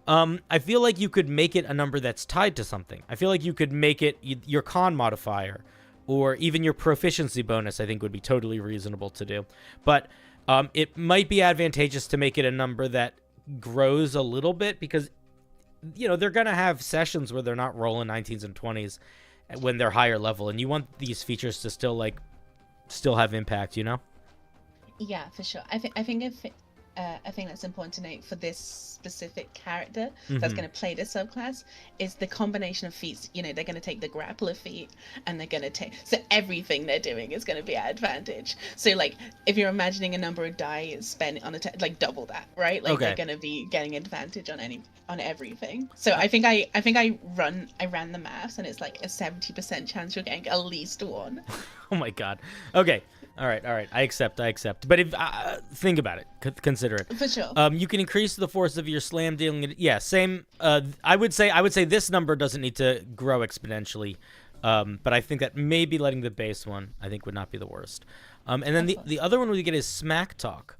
S1: I feel like you could make it a number that's tied to something. I feel like you could make it your con modifier, or even your proficiency bonus, I think would be totally reasonable to do. But it might be advantageous to make it a number that grows a little bit, because they're going to have sessions where they're not rolling 19s and 20s when they're higher level, and you want these features to still have impact,
S2: Yeah, for sure. I think that's important to note for this specific character that's going to play this subclass is the combination of feats. They're going to take the grappler feat, and they're going to take... So everything they're doing is going to be at advantage. So, like, if you're imagining a number of die spent on like double that, right? Like, they're going to be getting advantage on everything. So I think I ran the maths, and it's like a 70% chance you're getting at least one.
S1: Oh my god. Okay. All right. I accept. But if think about it, consider it.
S2: For sure.
S1: You can increase the force of your slam dealing. Yeah, same. I would say this number doesn't need to grow exponentially. But I think that maybe letting the base one, I think, would not be the worst. And then the other one we get is Smack Talk,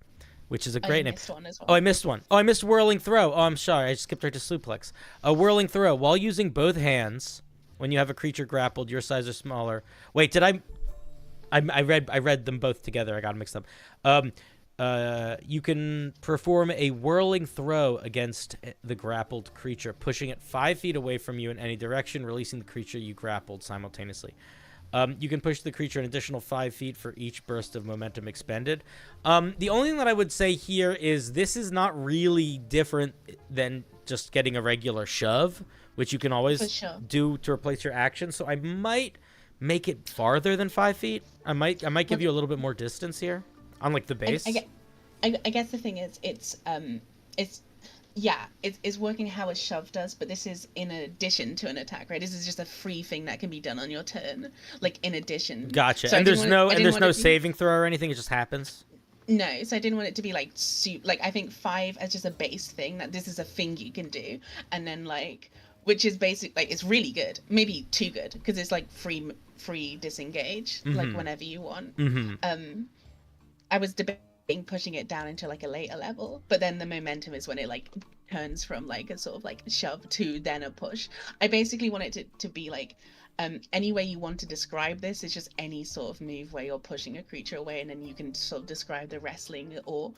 S1: which is a great name.
S2: One as well.
S1: Oh, I missed one. Oh, I missed Whirling Throw. Oh, I'm sorry. I skipped right to Suplex. Whirling Throw. While using both hands, when you have a creature grappled, your size or smaller. Wait, did I read them both together. I got them mixed up. You can perform a whirling throw against the grappled creature, pushing it 5 feet away from you in any direction, releasing the creature you grappled simultaneously. You can push the creature an additional 5 feet for each burst of momentum expended. The only thing that I would say here is this is not really different than just getting a regular shove, which you can always do to replace your action. So I might make it farther than 5 feet. I might give you a little bit more distance here on like the base.
S2: I guess the thing is it's working how a shove does, but this is in addition to an attack, right? This is just a free thing that can be done on your turn, like in addition.
S1: Gotcha. So and there's no saving throw or anything. It just happens.
S2: No, so I didn't want it to be like I think 5 as just a base thing, that this is a thing you can do, and then like, which is basic, like it's really good, maybe too good, because it's like free disengage, like whenever you want. I was debating pushing it down into like a later level, but then the momentum is when it like turns from like a sort of like shove to then a push. I basically want it to be like any way you want to describe this is just any sort of move where you're pushing a creature away, and then you can sort of describe the wrestling or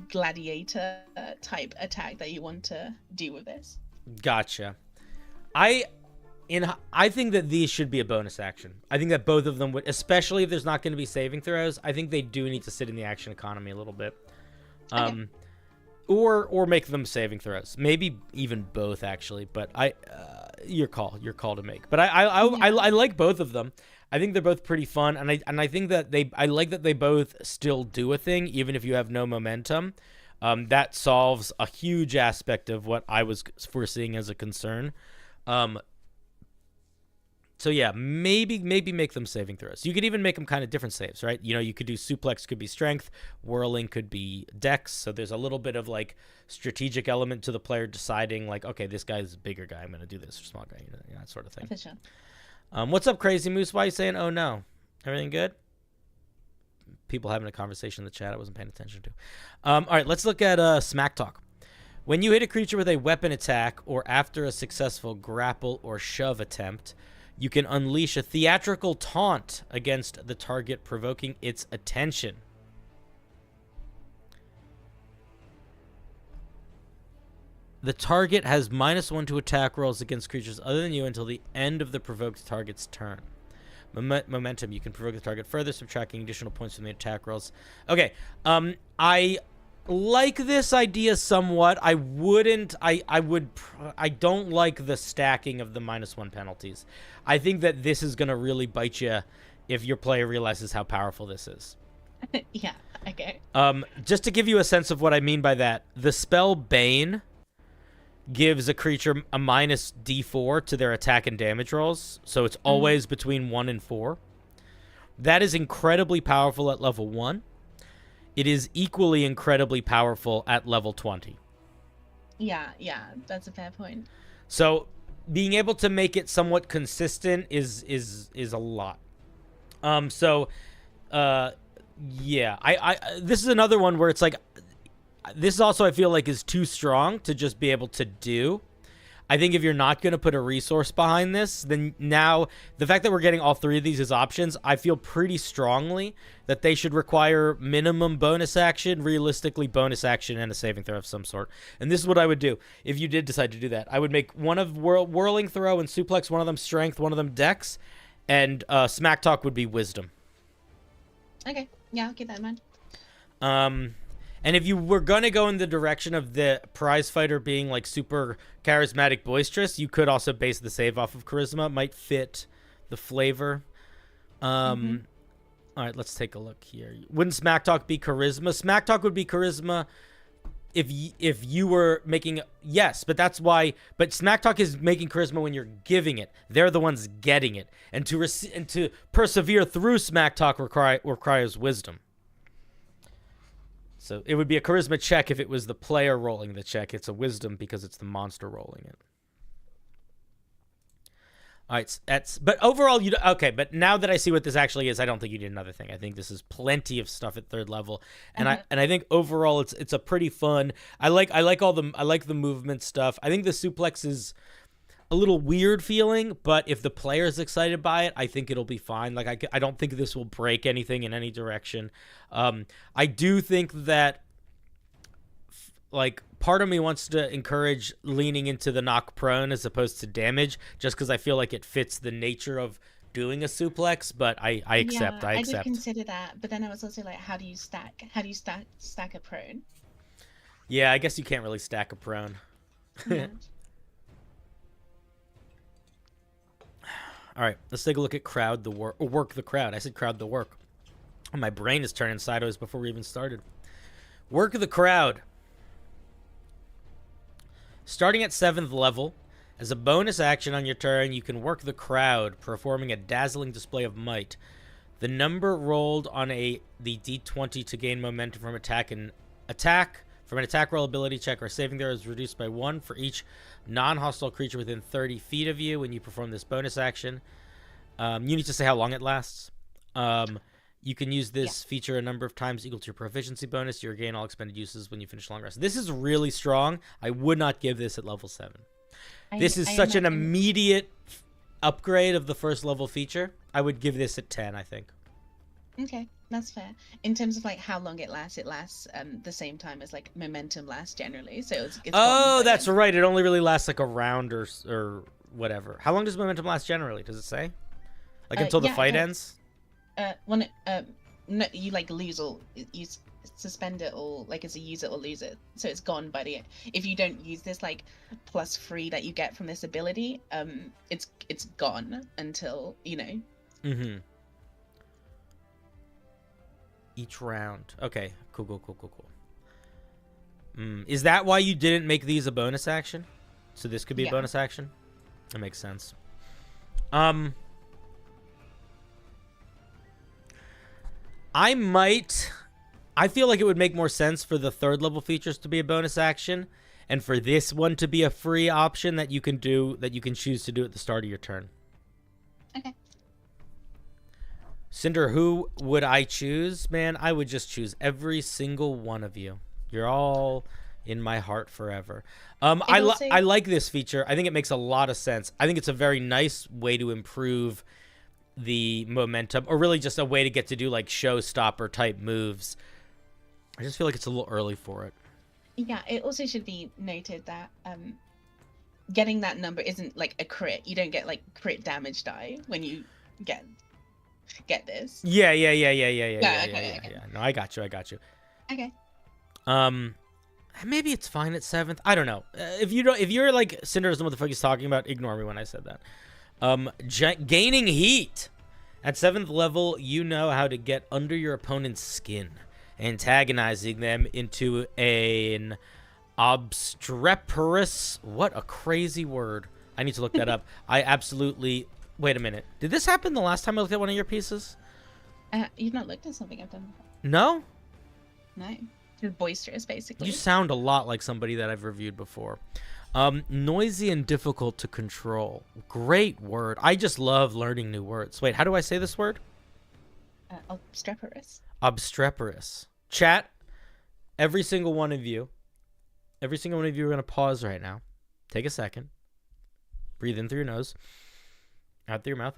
S2: gladiator type attack that you want to do with this.
S1: Gotcha. I think that these should be a bonus action. I think that both of them would, especially if there's not going to be saving throws. I think they do need to sit in the action economy a little bit, or make them saving throws. Maybe even both, actually. But your call to make. But I like both of them. I think they're both pretty fun, and I think that I like that they both still do a thing, even if you have no momentum. That solves a huge aspect of what I was foreseeing as a concern. So yeah, maybe make them saving throws. You could even make them kind of different saves, right? You know, you could do suplex could be strength, whirling could be dex. So there's a little bit of like strategic element to the player deciding like, okay, this guy's a bigger guy, I'm going to do this, or small guy, you know, that sort of thing.
S2: For sure.
S1: What's up, Crazy Moose? Why are you saying, oh no? Everything good? People having a conversation in the chat I wasn't paying attention to. All right, let's look at Smack Talk. When you hit a creature with a weapon attack or after a successful grapple or shove attempt, you can unleash a theatrical taunt against the target, provoking its attention. The target has -1 to attack rolls against creatures other than you until the end of the provoked target's turn. Momentum. You can provoke the target further, subtracting additional points from the attack rolls. Okay. I like this idea somewhat. I don't like the stacking of the -1 penalties. I think that this is going to really bite you if your player realizes how powerful this is.
S2: Yeah, okay.
S1: Just to give you a sense of what I mean by that, the spell Bane gives a creature a -d4 to their attack and damage rolls, so it's always between 1 and 4. That is incredibly powerful at level 1. It is equally incredibly powerful at level 20.
S2: Yeah, that's a fair point.
S1: So being able to make it somewhat consistent is a lot. Yeah, this is another one where it's like, this also I feel like is too strong to just be able to do. I think if you're not going to put a resource behind this, then now the fact that we're getting all three of these as options, I feel pretty strongly that they should require minimum bonus action, realistically bonus action, and a saving throw of some sort. And this is what I would do if you did decide to do that. I would make one of whirling throw and suplex, one of them strength, one of them dex, and Smack Talk would be wisdom.
S2: Okay, yeah, I'll keep that in mind.
S1: And if you were going to go in the direction of the prize fighter being like super charismatic boisterous, you could also base the save off of charisma. Might fit the flavor. All right, let's take a look here. Wouldn't Smack Talk be charisma? Smack Talk would be charisma if you were making... Yes, but that's why... But Smack Talk is making charisma when you're giving it. They're the ones getting it. And to persevere through Smack Talk requires wisdom. So it would be a charisma check if it was the player rolling the check. It's a wisdom because it's the monster rolling it. All right, but overall, okay. But now that I see what this actually is, I don't think you need another thing. I think this is plenty of stuff at third level, and I think overall it's a pretty fun. I like the movement stuff. I think the suplex is a little weird feeling, but if the player's excited by it, I think it'll be fine. Like I don't think this will break anything in any direction. I do think that like part of me wants to encourage leaning into the knock prone as opposed to damage, just because I feel like it fits the nature of doing a suplex. But I accept. I accept.
S2: I did consider that, but then I was also like, how do you stack a prone?
S1: Yeah, I guess you can't really stack a prone.
S2: Yeah.
S1: All right, let's take a look at crowd the work, or work the crowd. I said crowd the work. My brain is turning sideways before we even started. Work the crowd. Starting at 7th level, as a bonus action on your turn, you can work the crowd, performing a dazzling display of might. The number rolled on the d20 to gain momentum from from an attack roll, ability check, or saving throw is reduced by 1 for each non-hostile creature within 30 feet of you when you perform this bonus action. You need to say how long it lasts. You can use this feature a number of times equal to your proficiency bonus. You regain all expended uses when you finish a long rest. This is really strong. I would not give this at level 7. This is such an immediate upgrade of the first level feature. I would give this at 10, I think.
S2: Okay, that's fair. In terms of like how long it lasts the same time as like momentum lasts generally. So it's
S1: that's right. It only really lasts like a round or whatever. How long does momentum last generally? Does it say? Like until the fight ends?
S2: No, you like lose all. suspend it or like as a use it or lose it. So it's gone by the if you don't use this like +3 that you get from this ability, it's gone until, you know.
S1: Mm-hmm. Each round. Okay. Cool. Is that why you didn't make these a bonus action? So this could be a bonus action? That makes sense. I feel like it would make more sense for the 3rd level features to be a bonus action and for this one to be a free option that you can choose to do at the start of your turn.
S2: Okay.
S1: Cinder, who would I choose? Man, I would just choose every single one of you. You're all in my heart forever. I like this feature. I think it makes a lot of sense. I think it's a very nice way to improve the momentum, or really just a way to get to do like showstopper type moves. I just feel like it's a little early for it.
S2: Yeah, it also should be noted that getting that number isn't like a crit. You don't get like crit damage die when you get this.
S1: Yeah.
S2: Okay.
S1: No, I got you.
S2: Okay.
S1: Maybe it's fine at 7th. I don't know. If you're like Cinder doesn't know what the fuck he's talking about, ignore me when I said that. Gaining heat. At 7th level, you know how to get under your opponent's skin, antagonizing them into an obstreperous. What a crazy word. I need to look that up. I absolutely. Wait a minute. Did this happen the last time I looked at one of your pieces?
S2: You've not looked at something I've done before.
S1: No?
S2: No. Just boisterous, basically.
S1: You sound a lot like somebody that I've reviewed before. Noisy and difficult to control. Great word. I just love learning new words. Wait, how do I say this word?
S2: Obstreperous.
S1: Obstreperous. Chat, every single one of you are going to pause right now. Take a second. Breathe in through your nose. Out through your mouth.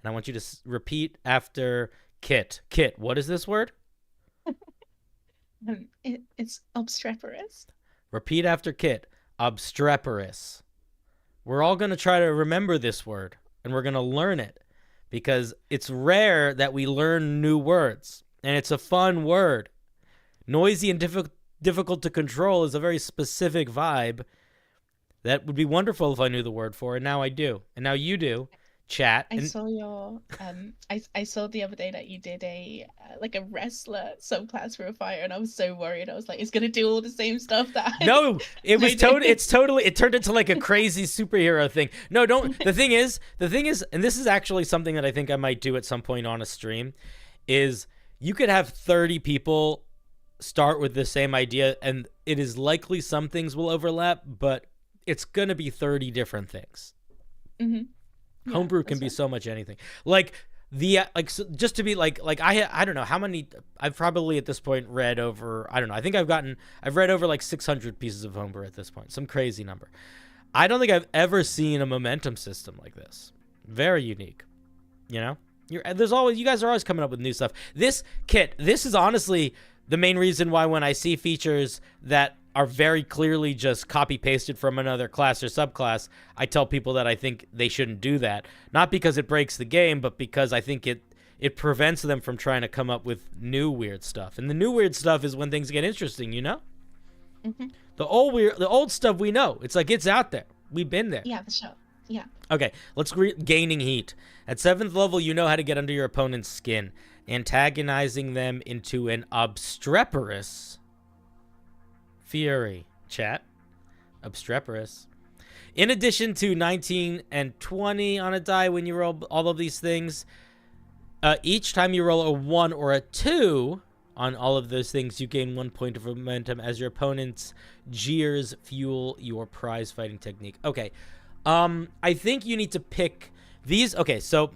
S1: And I want you to repeat after Kit. Kit, what is this word?
S2: It's obstreperous.
S1: Repeat after Kit. Obstreperous. We're all going to try to remember this word, and we're going to learn it, because it's rare that we learn new words, and it's a fun word. Noisy and difficult to control is a very specific vibe that would be wonderful if I knew the word for, and now I do. And now you do. Chat.
S2: I saw your I saw the other day that you did a like a wrestler subclass for a fighter, and I was so worried. I was like, it's gonna do all the same stuff that
S1: No, it was it turned into like a crazy superhero thing. No, don't. The thing is, and this is actually something that I think I might do at some point on a stream, is you could have 30 people start with the same idea, and it is likely some things will overlap, but it's gonna be 30 different things.
S2: Mm-hmm. Yeah,
S1: Homebrew can be so much anything. Like so just to be like I don't know how many I've probably at this point read over. I don't know. I think I've read over like 600 pieces of Homebrew at this point. Some crazy number. I don't think I've ever seen a momentum system like this. Very unique. You know? You guys are always coming up with new stuff. This is honestly the main reason why when I see features that are very clearly just copy-pasted from another class or subclass, I tell people that I think they shouldn't do that. Not because it breaks the game, but because I think it prevents them from trying to come up with new weird stuff. And the new weird stuff is when things get interesting, you know?
S2: Mm-hmm.
S1: The old stuff we know. It's like it's out there. We've been there.
S2: Yeah, for sure. Yeah.
S1: Okay, let's gaining heat. At 7th level, you know how to get under your opponent's skin, antagonizing them into an obstreperous fury. Chat. Obstreperous. In addition to 19 and 20 on a die when you roll all of these things, each time you roll a 1 or a 2 on all of those things, you gain 1 point of momentum as your opponent's jeers fuel your prize fighting technique. Okay. I think you need to pick these. Okay, so,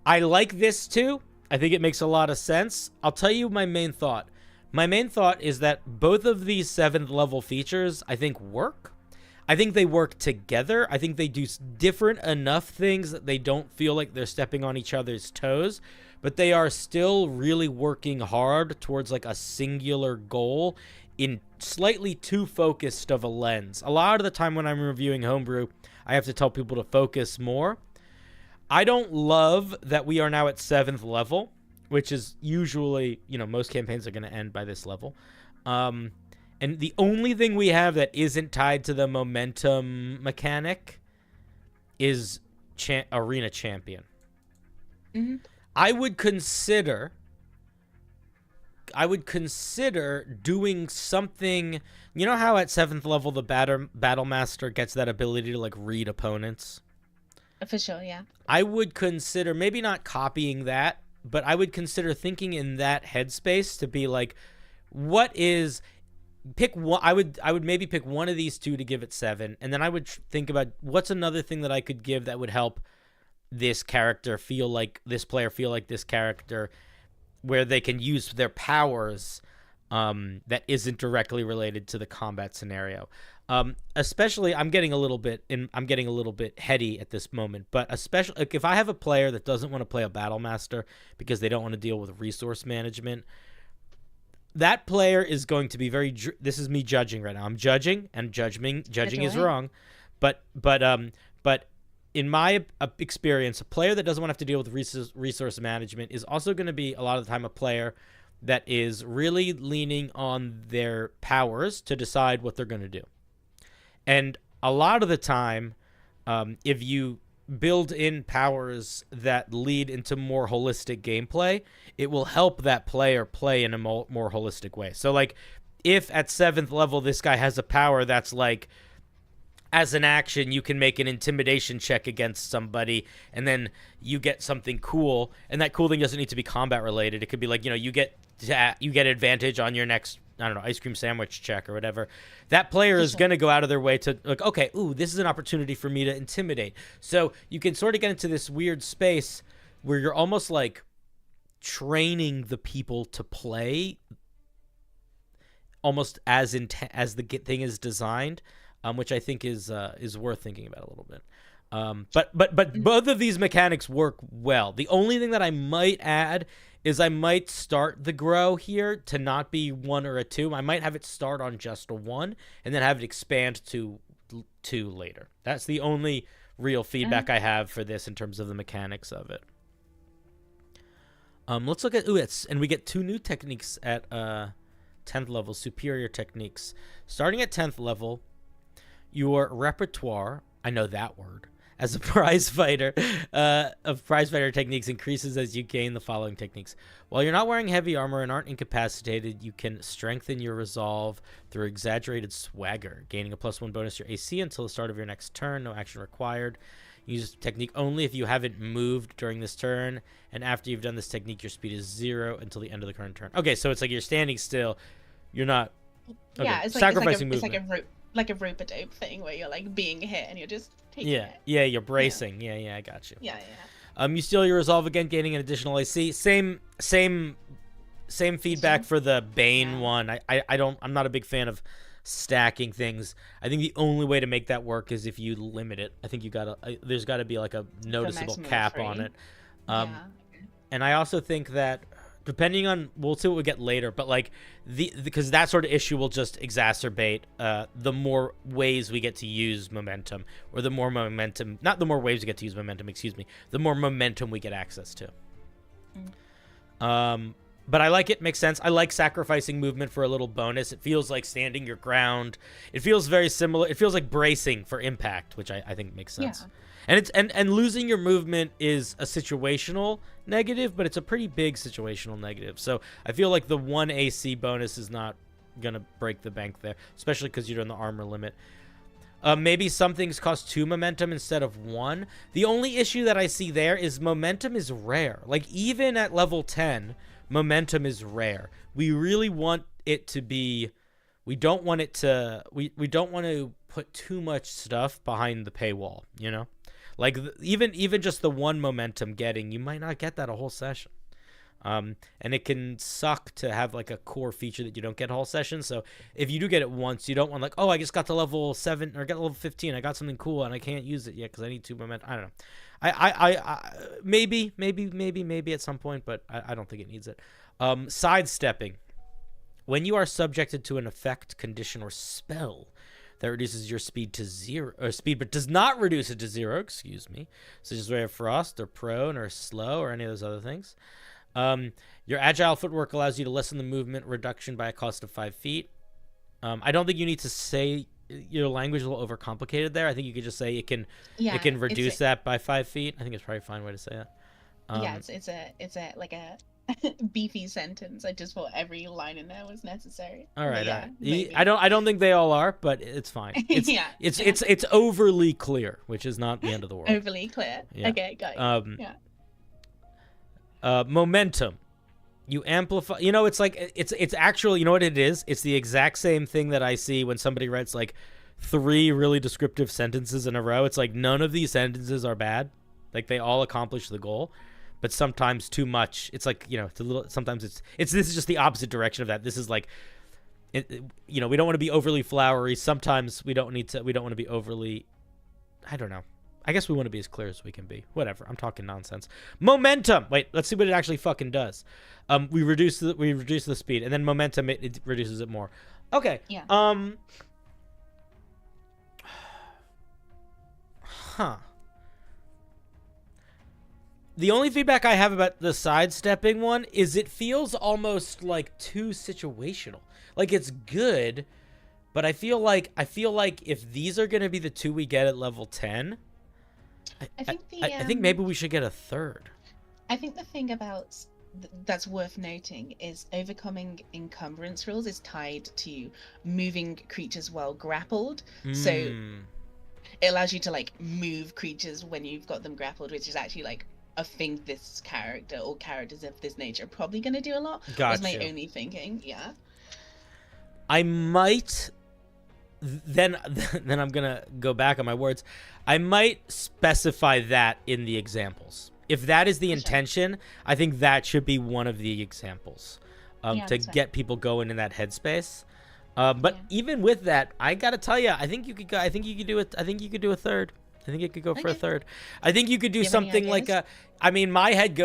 S1: I like this too. I think it makes a lot of sense. I'll tell you my main thought. My main thought is that both of these 7th level features, I think, work. I think they work together. I think they do different enough things that they don't feel like they're stepping on each other's toes, but they are still really working hard towards like a singular goal in slightly too focused of a lens. A lot of the time when I'm reviewing Homebrew, I have to tell people to focus more. I don't love that we are now at 7th level, which is usually, most campaigns are going to end by this level. And the only thing we have that isn't tied to the momentum mechanic is Arena Champion.
S2: Mm-hmm.
S1: I would consider doing something. You know how at 7th level the battle master gets that ability to like read opponents?
S2: For sure, yeah.
S1: I would consider maybe not copying that, but I would consider thinking in that headspace to be like, pick one. I would maybe pick one of these two to give it 7, and then I would think about what's another thing that I could give that would help this character feel like this character, where they can use their powers that isn't directly related to the combat scenario. Especially, I'm getting a little bit heady at this moment, but especially like if I have a player that doesn't want to play a battle master because they don't want to deal with resource management, that player is going to be this is me judging right now. I'm judging, and judging is wrong, but in my experience, a player that doesn't want to have to deal with resource management is also going to be a lot of the time a player that is really leaning on their powers to decide what they're going to do. And a lot of the time, if you build in powers that lead into more holistic gameplay, it will help that player play in a more holistic way. So, like, if at 7th level this guy has a power that's like, as an action, you can make an intimidation check against somebody, and then you get something cool, and that cool thing doesn't need to be combat related. It could be like, you get advantage on your next, I don't know, ice cream sandwich check or whatever. That player is going to go out of their way to like, okay, this is an opportunity for me to intimidate. So you can sort of get into this weird space where you're almost like training the people to play almost as the thing is designed. Which I think is worth thinking about a little bit. But both of these mechanics work well. The only thing that I might add is I might start the grow here to not be 1 or a 2. I might have it start on just a 1 and then have it expand to 2 later. That's the only real feedback I have for this in terms of the mechanics of it. Let's look at and we get 2 new techniques at 10th level, superior techniques. Starting at 10th level, your repertoire, I know that word, as a prize fighter, of prize fighter techniques increases as you gain the following techniques. While you're not wearing heavy armor and aren't incapacitated, you can strengthen your resolve through exaggerated swagger, gaining a +1 bonus to your AC until the start of your next turn. No action required. Use technique only if you haven't moved during this turn, and after you've done this technique, your speed is 0 until the end of the current turn. Okay, so it's like you're standing still. You're not... Okay.
S2: Yeah, it's
S1: sacrificing movement.
S2: It's like a rope-a-dope thing where you're like being hit and you're just taking it.
S1: Yeah, you're bracing. Yeah, I got you.
S2: Yeah.
S1: You steal your resolve again, gaining an additional AC. Same feedback for the Bane one. I'm not a big fan of stacking things. I think the only way to make that work is if you limit it. I think there's got to be like a noticeable cap on it. And I also think that depending on, we'll see what we get later, but like because that sort of issue will just exacerbate the more ways we get to use momentum, or the more momentum, not the more ways we get to use momentum, the more momentum we get access to. But I like it. Makes sense. I like sacrificing movement for a little bonus. It feels like standing your ground. It feels very similar. It feels like bracing for impact, which I think makes sense. Yeah. And losing your movement is a situational negative, but it's a pretty big situational negative. So I feel like the 1 AC bonus is not gonna break the bank there, especially because you're in the armor limit. Maybe some things cost 2 momentum instead of 1. The only issue that I see there is momentum is rare. Like even at level 10, momentum is rare. We really want it to be. We don't want to put too much stuff behind the paywall. You know. Like even just the 1 momentum getting, you might not get that a whole session. And it can suck to have like a core feature that you don't get a whole session. So if you do get it once, you don't want like, oh, I just got to level 7 or got level 15. I got something cool and I can't use it yet because I need 2 momentum. I don't know. I maybe at some point, but I don't think it needs it. Sidestepping. When you are subjected to an effect, condition, or spell that reduces your speed to 0, or speed but does not reduce it to 0, excuse me, such as Ray of Frost or Prone or Slow or any of those other things. Your agile footwork allows you to lessen the movement reduction by a cost of 5 feet. I don't think you need to say your language is a little overcomplicated there. I think you could just say it can reduce that by 5 feet. I think it's probably a fine way to say it.
S2: It's a like a beefy sentence. I just thought every line in there was necessary.
S1: All right, all right. I don't think they all are, but it's fine. It's overly clear, which is not the end of the world.
S2: Overly clear. Yeah. Okay, got it.
S1: Momentum. You amplify. You know, it's like it's actually. You know what it is? It's the exact same thing that I see when somebody writes like 3 really descriptive sentences in a row. It's like none of these sentences are bad. Like they all accomplish the goal. But sometimes too much. It's like, you know, it's a little. Sometimes it's this is just the opposite direction of that. This is like, you know, we don't want to be overly flowery. Sometimes we don't want to be overly. I don't know. I guess we want to be as clear as we can be. Whatever. I'm talking nonsense. Momentum. Wait. Let's see what it actually fucking does. We reduce the speed, and then momentum it reduces it more. Okay.
S2: Yeah.
S1: Huh. The only feedback I have about the sidestepping one is it feels almost like too situational. Like it's good, but I feel like if these are going to be the 2 we get at level 10, I think maybe we should get a 3rd.
S2: I think the thing about that's worth noting is overcoming encumbrance rules is tied to moving creatures while grappled. So it allows you to like move creatures when you've got them grappled, which is actually like a thing this character or characters of this nature are probably going to do a lot.
S1: Gotcha.
S2: Was my only thinking. Yeah.
S1: I might then I'm going to go back on my words. I might specify that in the examples. If that is the intention, I think that should be one of the examples to get people going in that headspace. But even with that, I got to tell you, I think you could do it. I think you could do a 3rd. I think you could go for a 3rd. I think you could do something like my head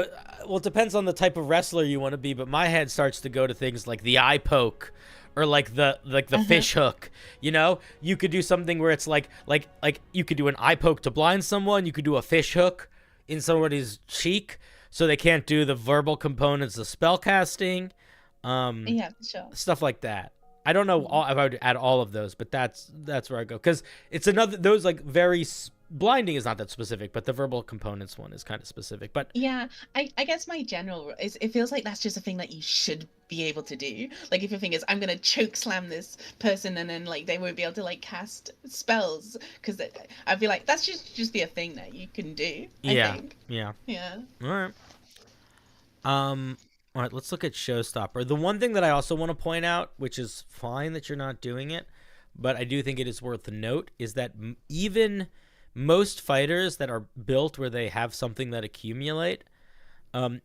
S1: well, it depends on the type of wrestler you want to be, but my head starts to go to things like the eye poke or like the fish hook. You know, you could do something where it's like you could do an eye poke to blind someone. You could do a fish hook in somebody's cheek so they can't do the verbal components of spell casting.
S2: Yeah, sure.
S1: Stuff like that. I don't know if I would add all of those, but that's where I go, because it's another those like very blinding is not that specific, but the verbal components one is kind of specific. But
S2: yeah, I guess my general is it feels like that's just a thing that you should be able to do. Like if your thing is I'm gonna choke slam this person and then like they won't be able to like cast spells, because I feel like that's just be a thing that you can do. I think.
S1: Yeah.
S2: All
S1: right, let's look at Showstopper. The one thing that I also want to point out, which is fine that you're not doing it, but I do think it is worth a note, is that even most fighters that are built where they have something that accumulate,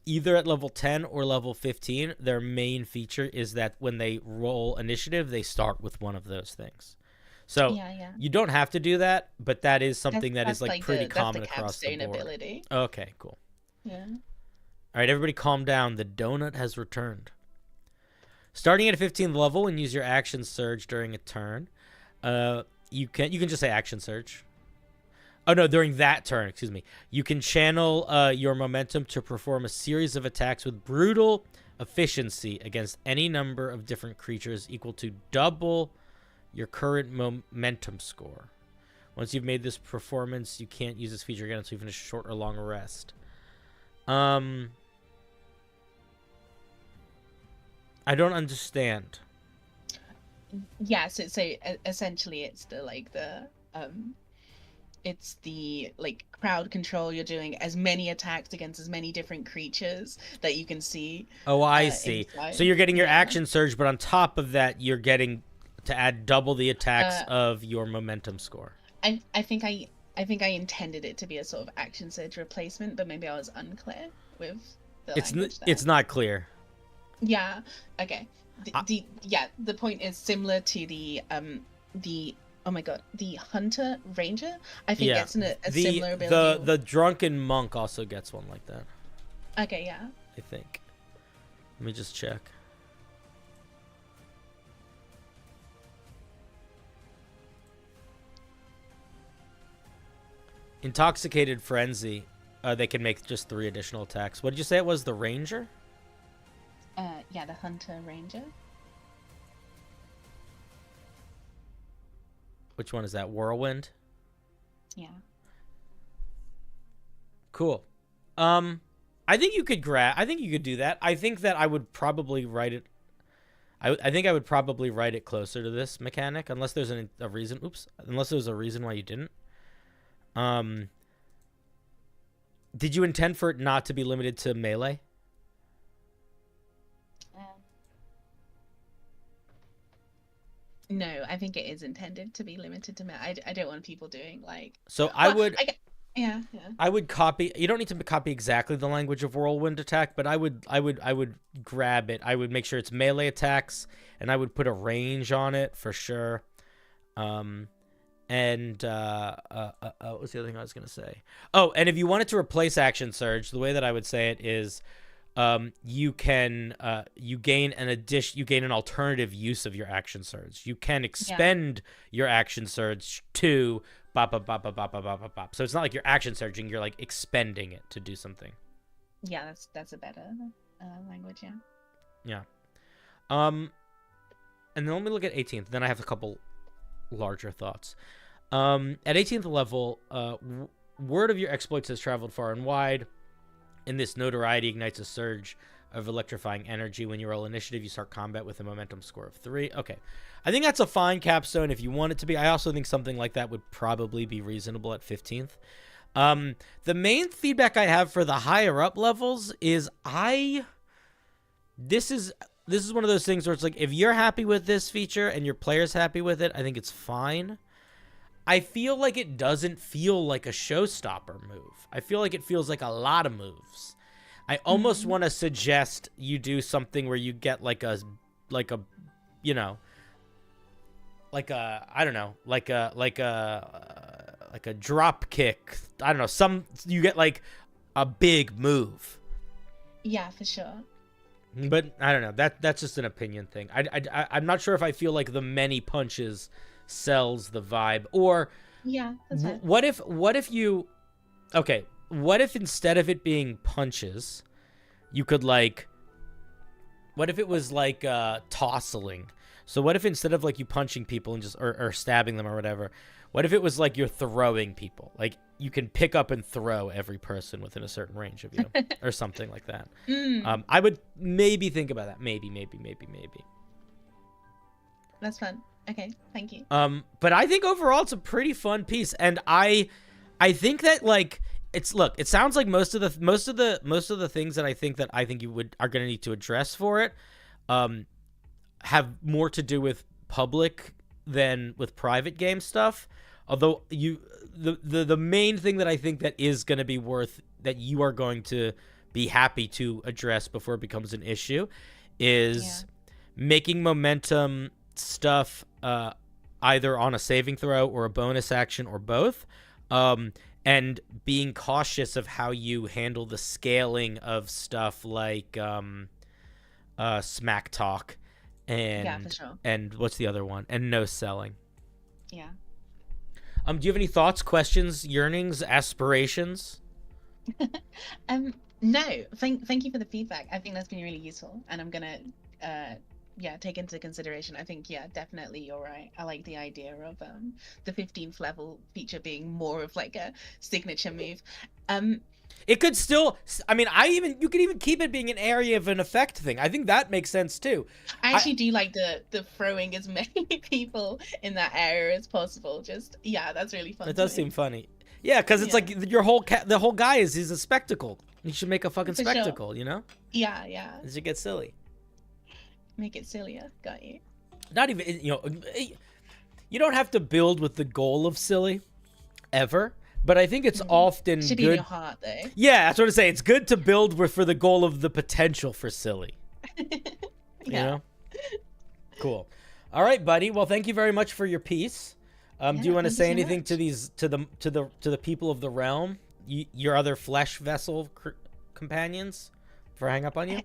S1: either at level 10 or level 15, their main feature is that when they roll initiative, they start with one of those things. So you don't have to do that, but that is something that is like pretty common across the board.
S2: Ability.
S1: Okay, cool.
S2: Yeah.
S1: All right, everybody calm down. The donut has returned. Starting at a 15th level and use your action surge during a turn. You can just say action surge. Oh, no, during that turn, excuse me. You can channel your momentum to perform a series of attacks with brutal efficiency against any number of different creatures equal to double your current momentum score. Once you've made this performance, you can't use this feature again until you finish a short or long rest. I don't understand.
S2: Yeah, so essentially it's the like crowd control. You're doing as many attacks against as many different creatures that you can see.
S1: Oh, I see.
S2: Inside.
S1: So you're getting your action surge, but on top of that, you're getting to add double the attacks of your momentum score.
S2: I think I intended it to be a sort of action surge replacement, but maybe I was unclear with the language there.
S1: It's not clear.
S2: Yeah. Okay. The point is similar to the oh my god, the Hunter Ranger, I think gets a similar ability.
S1: The Drunken Monk also gets one like that.
S2: Okay, yeah.
S1: I think. Let me just check. Intoxicated Frenzy. They can make just 3 additional attacks. What did you say it was? The Ranger?
S2: Yeah, the Hunter Ranger.
S1: Which one is that? Whirlwind?
S2: Yeah.
S1: Cool. I think you could do that. I think that I would probably write it. I think I would probably write it closer to this mechanic, unless there's a reason. Oops. Unless there's a reason why you didn't. Did you intend for it not to be limited to melee?
S2: No, I think it is intended to be limited to melee. I don't want people doing like.
S1: So
S2: Yeah.
S1: I would copy. You don't need to copy exactly the language of Whirlwind attack, but I would grab it. I would make sure it's melee attacks, and I would put a range on it for sure. What was the other thing I was gonna say? Oh, and if you wanted to replace Action Surge, the way that I would say it is, you gain an alternative use of your Action Surge. You can expend your Action Surge to bop, bop, bop, bop, bop, bop, bop, bop. So it's not like you're action surging, you're like expending it to do something.
S2: Yeah, that's a better language, yeah.
S1: Yeah. And then let me look at 18th. Then I have a couple larger thoughts. At 18th level, word of your exploits has traveled far and wide. In this, notoriety ignites a surge of electrifying energy. When you roll initiative, you start combat with a momentum score of 3. Okay. I think that's a fine capstone if you want it to be. I also think something like that would probably be reasonable at 15th. The main feedback I have for the higher up levels is this is one of those things where it's like, if you're happy with this feature and your player's happy with it, I think it's fine. I feel like it doesn't feel like a showstopper move. I feel like it feels like a lot of moves. I almost want to suggest you do something where you get like a drop kick. I don't know. You get like a big move.
S2: Yeah, for sure.
S1: But I don't know. That's just an opinion thing. I'm not sure if I feel like the many punches sells the vibe, or
S2: yeah, that's right.
S1: What if instead of it being punches, you could what if it was like tossling? So what if instead of like you punching people and just or stabbing them or whatever, what if it was like you're throwing people? Like you can pick up and throw every person within a certain range of you or something like that. I would maybe think about that. Maybe.
S2: That's fun. Okay, thank you.
S1: But I think overall it's a pretty fun piece, and I think that like it sounds like most of the things that I think you are going to need to address for it have more to do with public than with private game stuff. Although the main thing that I think that is going to be that you are going to be happy to address before it becomes an issue is making momentum stuff either on a saving throw or a bonus action or both, and being cautious of how you handle the scaling of stuff like smack talk and
S2: for sure.
S1: And what's the other one? And no selling.
S2: Yeah.
S1: Do you have any thoughts, questions, yearnings, aspirations?
S2: No. Thank you for the feedback. I think that's been really useful, and I'm gonna take into consideration. I think definitely you're right. I like the idea of the 15th level feature being more of like a signature move.
S1: It could still, I mean, you could even keep it being an area of an effect thing. I think that makes sense too.
S2: I actually do like the throwing as many people in that area as possible. That's really fun.
S1: It does seem funny. Yeah, because it's like the whole guy he's a spectacle. You should make a fucking spectacle, you know?
S2: Yeah.
S1: It should get silly.
S2: Make it sillier. Got you.
S1: Not even, you don't have to build with the goal of silly ever, but I think it's often
S2: should
S1: good.
S2: Be in your heart, though.
S1: Yeah, that's what I say. It's good to build for the goal of the potential for silly. You know? Cool. All right, buddy. Well, thank you very much for your piece. Do you want to say anything to the people of the realm, your other flesh vessel companions, before I hang up on you?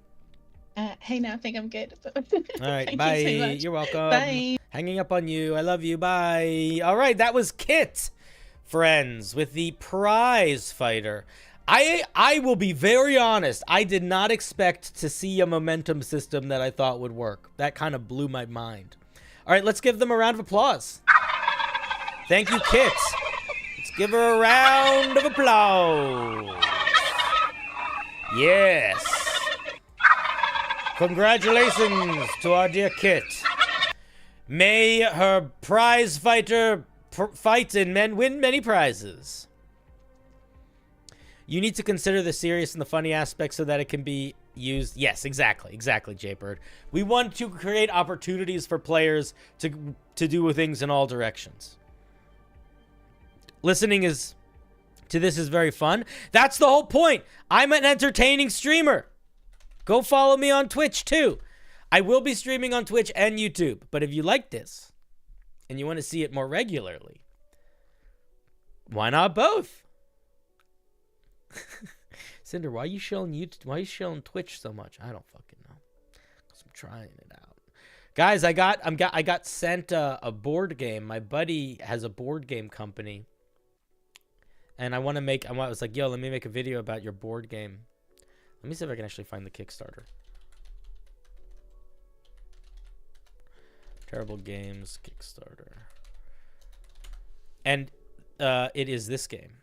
S2: Hey, now I think I'm good.
S1: All right, bye. You're welcome.
S2: Bye.
S1: Hanging up on you. I love you. Bye. All right, that was Kit friends with the prize fighter. I will be very honest. I did not expect to see a momentum system that I thought would work. That kind of blew my mind. All right, let's give them a round of applause. Thank you, Kit. Let's give her a round of applause. Yes. Congratulations to our dear Kit. May her prize fighter fight and win many prizes. You need to consider the serious and the funny aspects so that it can be used. Yes, exactly, Jaybird. We want to create opportunities for players to do things in all directions. Listening to this is very fun. That's the whole point. I'm an entertaining streamer. Go follow me on Twitch too. I will be streaming on Twitch and YouTube. But if you like this and you want to see it more regularly, why not both? Cinder, why are you shilling YouTube? Why are you shilling Twitch so much? I don't fucking know. 'Cause I'm trying it out. Guys, I got sent a board game. My buddy has a board game company. And I was like, yo, let me make a video about your board game. Let me see if I can actually find the Kickstarter. Terrible Games Kickstarter. And it is this game.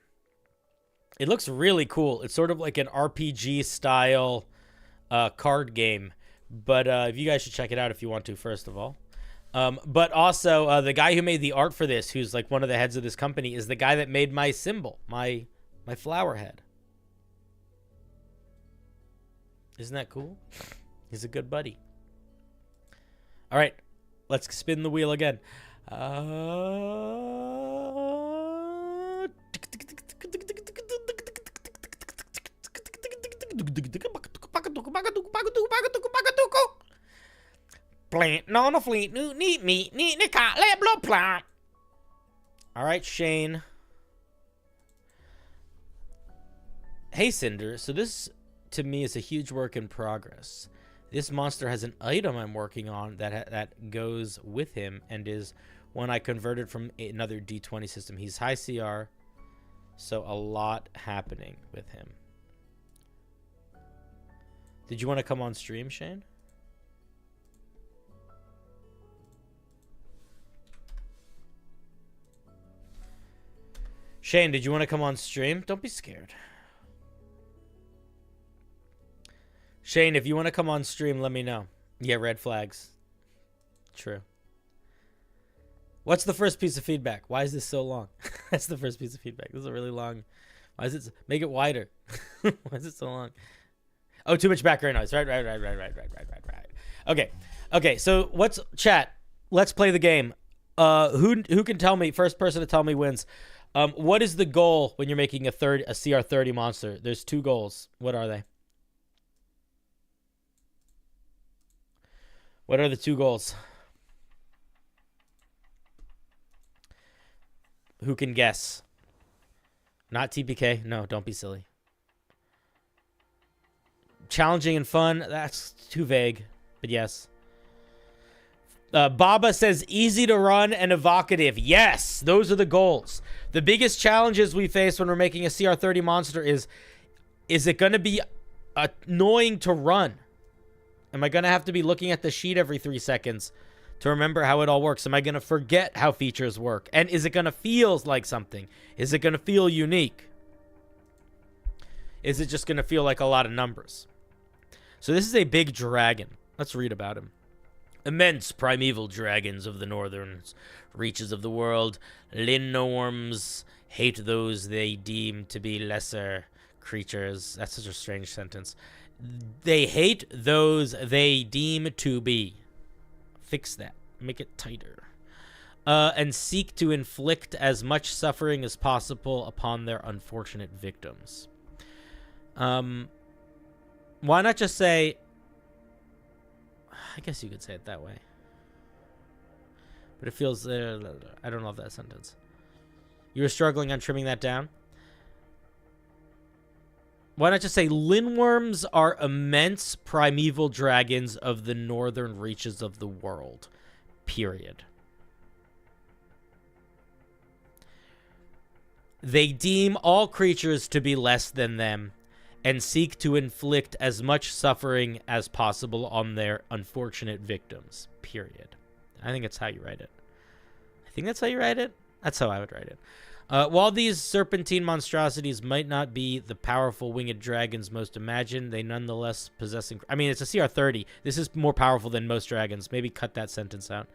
S1: It looks really cool. It's sort of like an RPG style card game. But if you guys should check it out if you want to, first of all. But also, the guy who made the art for this, who's like one of the heads of this company, is the guy that made my symbol, my flower head. Isn't that cool? He's a good buddy. All right, let's spin the wheel again. Plant on a fleet, neat meat, neat let blow plant. All right, Shane. Hey, Cinder. So this, to me, is a huge work in progress. This monster has an item I'm working on that goes with him and is one I converted from another D20 system. He's high CR, so a lot happening with him. Did you want to come on stream, Shane? Shane, did you want to come on stream? Don't be scared. Shane, if you want to come on stream, let me know. Yeah, red flags. True. What's the first piece of feedback? Why is this so long? That's the first piece of feedback. This is a really long. Why is it? Make it wider. Why is it so long? Oh, too much background noise. Right. Okay. So what's chat? Let's play the game. Who can tell me? First person to tell me wins. What is the goal when you're making a CR30 monster? There's two goals. What are they? What are the two goals? Who can guess? Not TPK? No, don't be silly. Challenging and fun? That's too vague, but yes. Baba says easy to run and evocative. Yes, those are the goals. The biggest challenges we face when we're making a CR30 monster is it going to be annoying to run? Am I going to have to be looking at the sheet every 3 seconds to remember how it all works? Am I going to forget how features work? And is it going to feel like something? Is it going to feel unique? Is it just going to feel like a lot of numbers? So this is a big dragon. Let's read about him. Immense primeval dragons of the northern reaches of the world. Linnorms hate those they deem to be lesser creatures. That's such a strange sentence. They hate those they deem to be. Fix that. Make it tighter. And seek to inflict as much suffering as possible upon their unfortunate victims. Why not just say... I guess you could say it that way. But it feels... I don't love that sentence. You were struggling on trimming that down? Why not just say, Linworms are immense primeval dragons of the northern reaches of the world. Period. They deem all creatures to be less than them and seek to inflict as much suffering as possible on their unfortunate victims, period. I think that's how you write it. I think that's how you write it. That's how I would write it. While these serpentine monstrosities might not be the powerful winged dragons most imagined, they nonetheless possess... I mean, it's a CR30. This is more powerful than most dragons. Maybe cut that sentence out.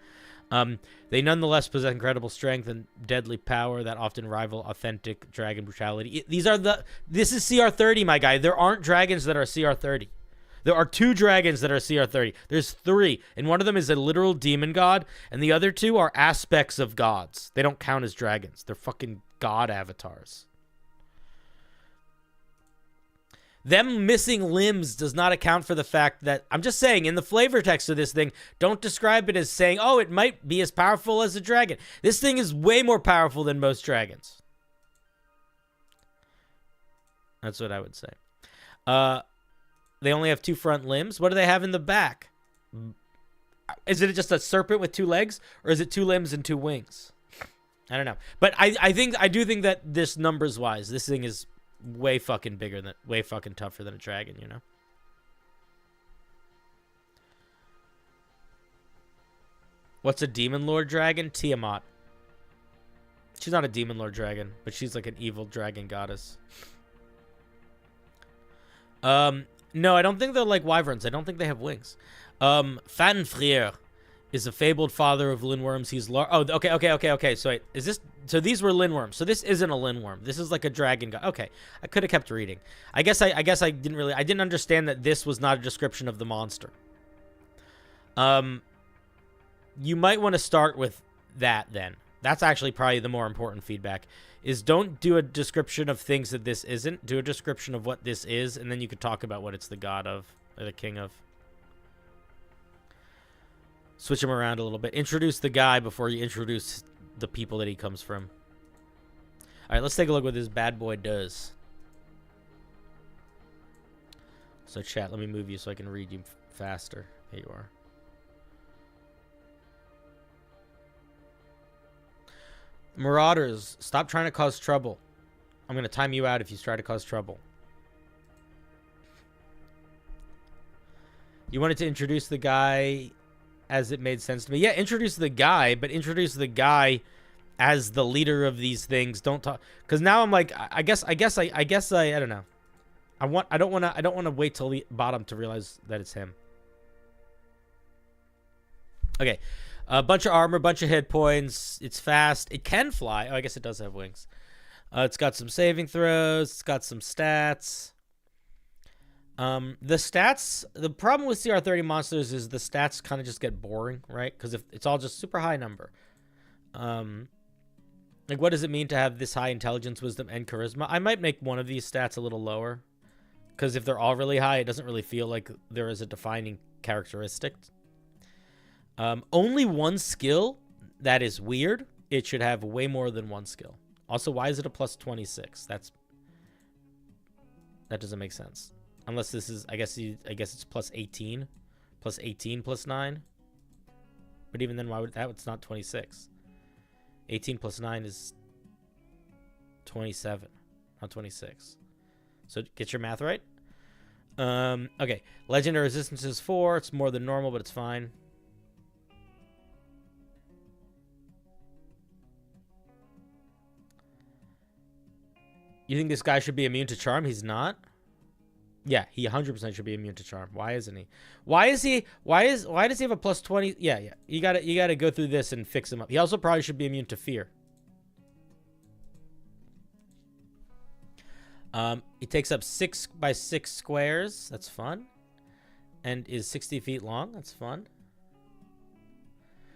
S1: They nonetheless possess incredible strength and deadly power that often rival authentic dragon brutality. This is CR30, my guy. There aren't dragons that are CR30. There are 2 dragons that are CR30. There's 3, and one of them is a literal demon god, and the other 2 are aspects of gods. They don't count as dragons. They're fucking god avatars. Them missing limbs does not account for the fact that, I'm just saying, in the flavor text of this thing, don't describe it as saying, oh, it might be as powerful as a dragon. This thing is way more powerful than most dragons. That's what I would say. They only have 2 front limbs. What do they have in the back? Is it just a serpent with 2 legs, or is it 2 limbs and 2 wings? I don't know. But I do think that this numbers wise, this thing is way fucking bigger than, way fucking tougher than a dragon, you know? What's a demon lord dragon? Tiamat. She's not a demon lord dragon, but she's like an evil dragon goddess. No, I don't think they're like wyverns. I don't think they have wings. Fanfrier is a fabled father of lindworms. He's large. Oh, okay. So wait, is this? So these were lindworms. So this isn't a lindworm. This is like a dragon god. Okay, I could have kept reading. I guess I didn't really. I didn't understand that this was not a description of the monster. You might want to start with that then. That's actually probably the more important feedback. Is don't do a description of things that this isn't. Do a description of what this is, and then you could talk about what it's the god of, or the king of. Switch him around a little bit. Introduce the guy before you introduce the people that he comes from. All right, let's take a look what this bad boy does. So chat, let me move you so I can read you faster. There you are. Marauders, stop trying to cause trouble. I'm going to time you out if you try to cause trouble. You wanted to introduce the guy as it made sense to me. Yeah, introduce the guy, but introduce the guy as the leader of these things. Don't talk, because now I'm like, I guess I don't know. I don't want to wait till the bottom to realize that it's him. Okay. A bunch of armor, bunch of hit points. It's fast. It can fly. Oh, I guess it does have wings. It's got some saving throws. It's got some stats. The stats, the problem with CR30 monsters is the stats kind of just get boring, right? Because if it's all just super high number. Like, what does it mean to have this high intelligence, wisdom, and charisma? I might make one of these stats a little lower. Because if they're all really high, it doesn't really feel like there is a defining characteristic. Only one skill, that is weird. It should have way more than one skill. Also, why is it a plus 26? That doesn't make sense. Unless this is, I guess it's plus 18. Plus 18 plus 9. But even then, why would that? It's not 26. 18 plus 9 is 27, not 26. So get your math right. Okay. Legendary resistance is 4. It's more than normal, but it's fine. You think this guy should be immune to charm? He's not. Yeah, he 100% should be immune to charm. Why isn't he? Why does he have a plus 20? Yeah. You gotta go through this and fix him up. He also probably should be immune to fear. He takes up 6 by 6 squares. That's fun. And is 60 feet long. That's fun.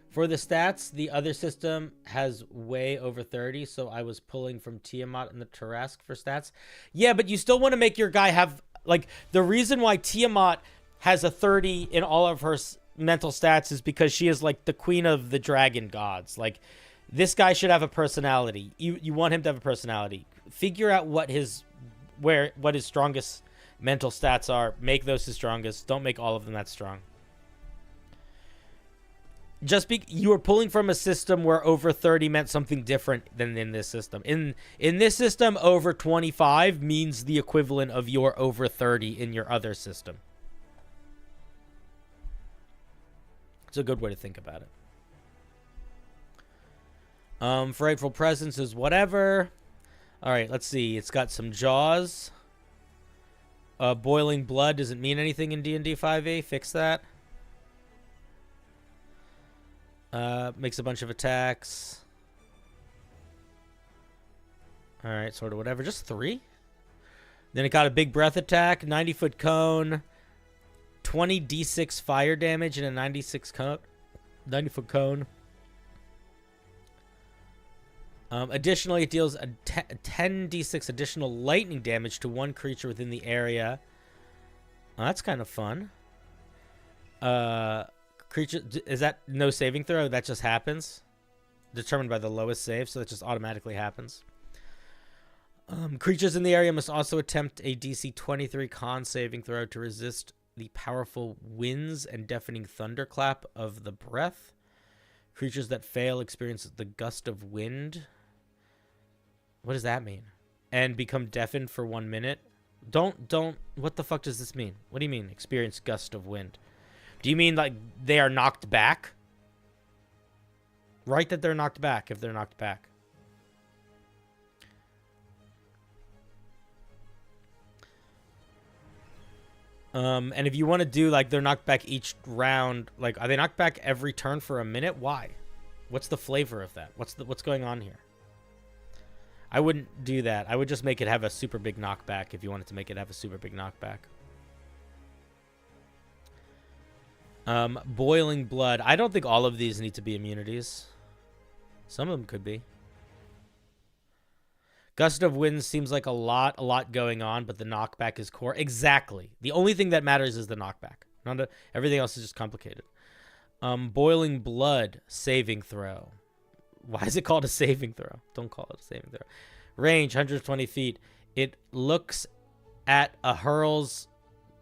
S1: For the stats, the other system has way over 30, so I was pulling from Tiamat and the Tarask for stats. Yeah, but you still want to make your guy have, like, the reason why Tiamat has a 30 in all of her mental stats is because she is, like, the queen of the dragon gods. Like, this guy should have a personality. You want him to have a personality. Figure out what his strongest mental stats are. Make those his strongest. Don't make all of them that strong. You were pulling from a system where over 30 meant something different than in this system. In this system, over 25 means the equivalent of your over 30 in your other system. It's a good way to think about it. Frightful presence is whatever. All right, let's see. It's got some jaws. Boiling blood doesn't mean anything in D&D 5e. Fix that. Makes a bunch of attacks. All right, sort of whatever. Just 3. Then it got a big breath attack, 90-foot cone, 20 d6 fire damage, and a 90-foot cone. Additionally, it deals a 10 d6 additional lightning damage to one creature within the area. Oh, that's kind of fun. Creature, is that no saving throw? That just happens? Determined by the lowest save, so that just automatically happens. Creatures in the area must also attempt a DC 23 con saving throw to resist the powerful winds and deafening thunderclap of the breath. Creatures that fail experience the gust of wind. What does that mean? And become deafened for 1 minute. Don't. What the fuck does this mean? What do you mean, experience gust of wind? Do you mean like they are knocked back? Write that they're knocked back if they're knocked back. And if you want to do like they're knocked back each round, like are they knocked back every turn for a minute? Why? What's the flavor of that? What's going on here? I wouldn't do that. I would just make it have a super big knockback if you wanted to make it have a super big knockback. Boiling blood. I don't think all of these need to be immunities. Some of them could be. Gust of wind seems like a lot going on, but the knockback is core. Exactly. The only thing that matters is the knockback. Everything else is just complicated. Boiling blood, saving throw. Why is it called a saving throw? Don't call it a saving throw. Range, 120 feet. It looks at a hurls...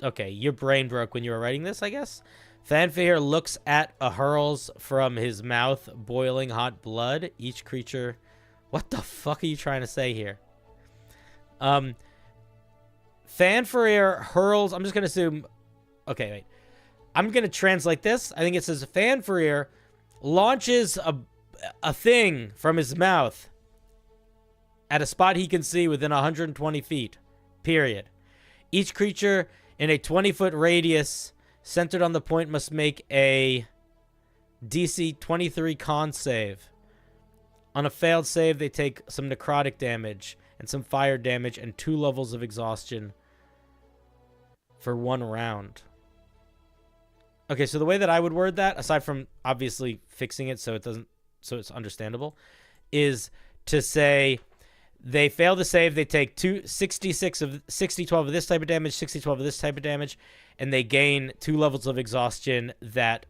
S1: Okay, your brain broke when you were writing this, I guess. Fanfare looks at a hurls from his mouth, boiling hot blood. Each creature... What the fuck are you trying to say here? Fanfare hurls... I'm just going to assume... Okay, wait. I'm going to translate this. I think it says Fanfare launches a thing from his mouth at a spot he can see within 120 feet. Period. Each creature in a 20-foot radius centered on the point must make a DC 23 con save. On a failed save, they take some necrotic damage and some fire damage and 2 levels of exhaustion for 1 round. Okay, so the way that I would word that, aside from obviously fixing it so it's understandable, is to say they fail to save, they take 60-12 of this type of damage, 60-12 of this type of damage, and they gain 2 levels of exhaustion that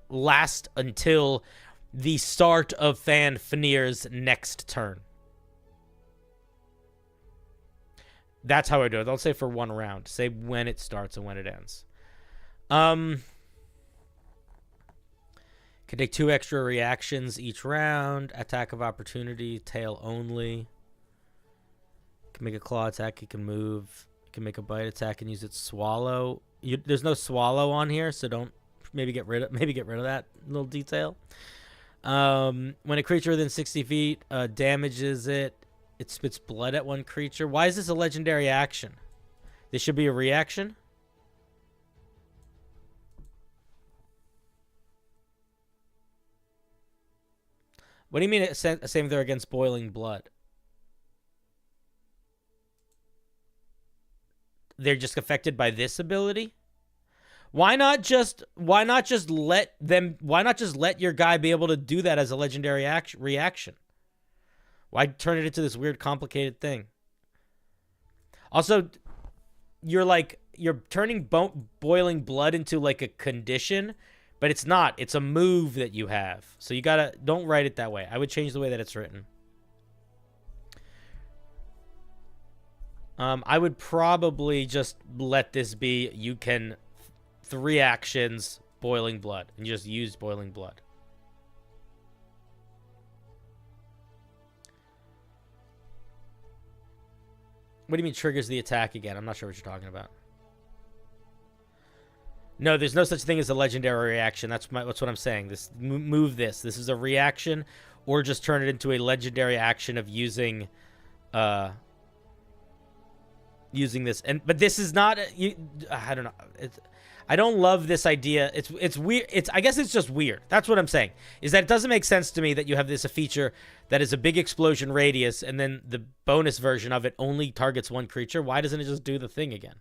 S1: last until the start of Fanfare's next turn. That's how I do it. Don't say for 1 round. Say when it starts and when it ends. Can take 2 extra reactions each round. Attack of opportunity, tail only. Can make a claw attack. He can move. Can make a bite attack and use its swallow. There's no swallow on here, so don't get rid of that little detail. When a creature within 60 feet damages it, it spits blood at one creature. Why is this a legendary action? This should be a reaction. What do you mean a saving throw against boiling blood? They're just affected by this ability? Why not just let your guy be able to do that as a legendary reaction? Why turn it into this weird complicated thing? Also, you're turning boiling blood into like a condition, but it's not. It's a move that you have. So don't write it that way. I would change the way that it's written. I would probably just let this be, you can 3 actions, Boiling Blood, and you just use Boiling Blood. What do you mean triggers the attack again? I'm not sure what you're talking about. No, there's no such thing as a legendary reaction. That's what I'm saying. This move this. This is a reaction, or just turn it into a legendary action of using this. But this is not. I don't know. I don't love this idea. It's weird. I guess it's just weird. That's what I'm saying. Is that it doesn't make sense to me that you have a feature that is a big explosion radius, and then the bonus version of it only targets one creature. Why doesn't it just do the thing again?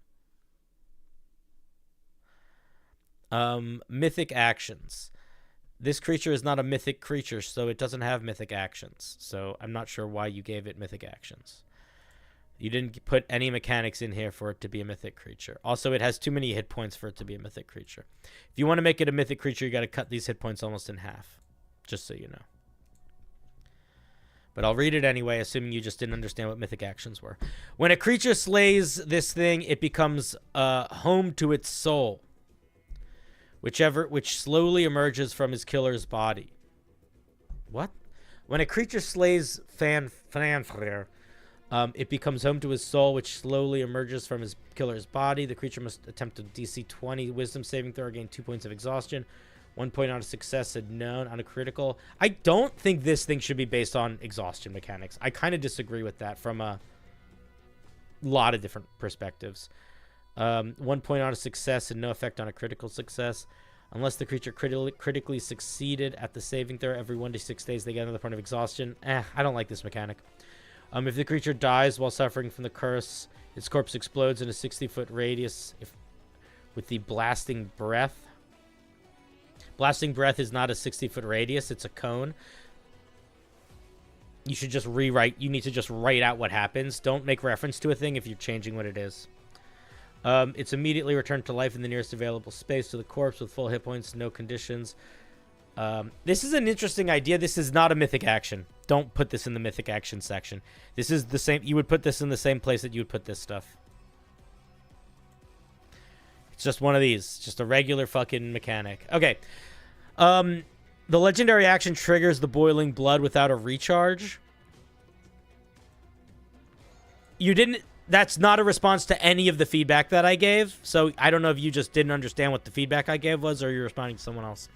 S1: Mythic actions. This creature is not a mythic creature, so it doesn't have mythic actions. So I'm not sure why you gave it mythic actions. You didn't put any mechanics in here for it to be a mythic creature. Also, it has too many hit points for it to be a mythic creature. If you want to make it a mythic creature, you got to cut these hit points almost in half. Just so you know. But I'll read it anyway, assuming you just didn't understand what mythic actions were. When a creature slays this thing, it becomes home to its soul, which slowly emerges from his killer's body. What? When a creature slays Fanfare, it becomes home to his soul, which slowly emerges from his killer's body. The creature must attempt a DC 20 Wisdom saving throw, gain 2 points of exhaustion. 1 point on a success and known on a critical. I don't think this thing should be based on exhaustion mechanics. I kind of disagree with that from a lot of different perspectives. 1 point on a success and no effect on a critical success. Unless the creature critically succeeded at the saving throw, every 1d6 days they get another point of exhaustion. I don't like this mechanic. If the creature dies while suffering from the curse, its corpse explodes in a 60-foot radius with the Blasting Breath. Blasting Breath is not a 60-foot radius. It's a cone. You should just rewrite. You need to just write out what happens. Don't make reference to a thing if you're changing what it is. It's immediately returned to life in the nearest available space to the corpse with full hit points, no conditions. This is an interesting idea. This is not a mythic action. Don't put this in the mythic action section. This is the same. You would put this in the same place that you would put this stuff. It's just one of these. Just a regular fucking mechanic. Okay. The legendary action triggers the Boiling Blood without a recharge. You didn't... That's not a response to any of the feedback that I gave. So I don't know if you just didn't understand what the feedback I gave was or you're responding to someone else.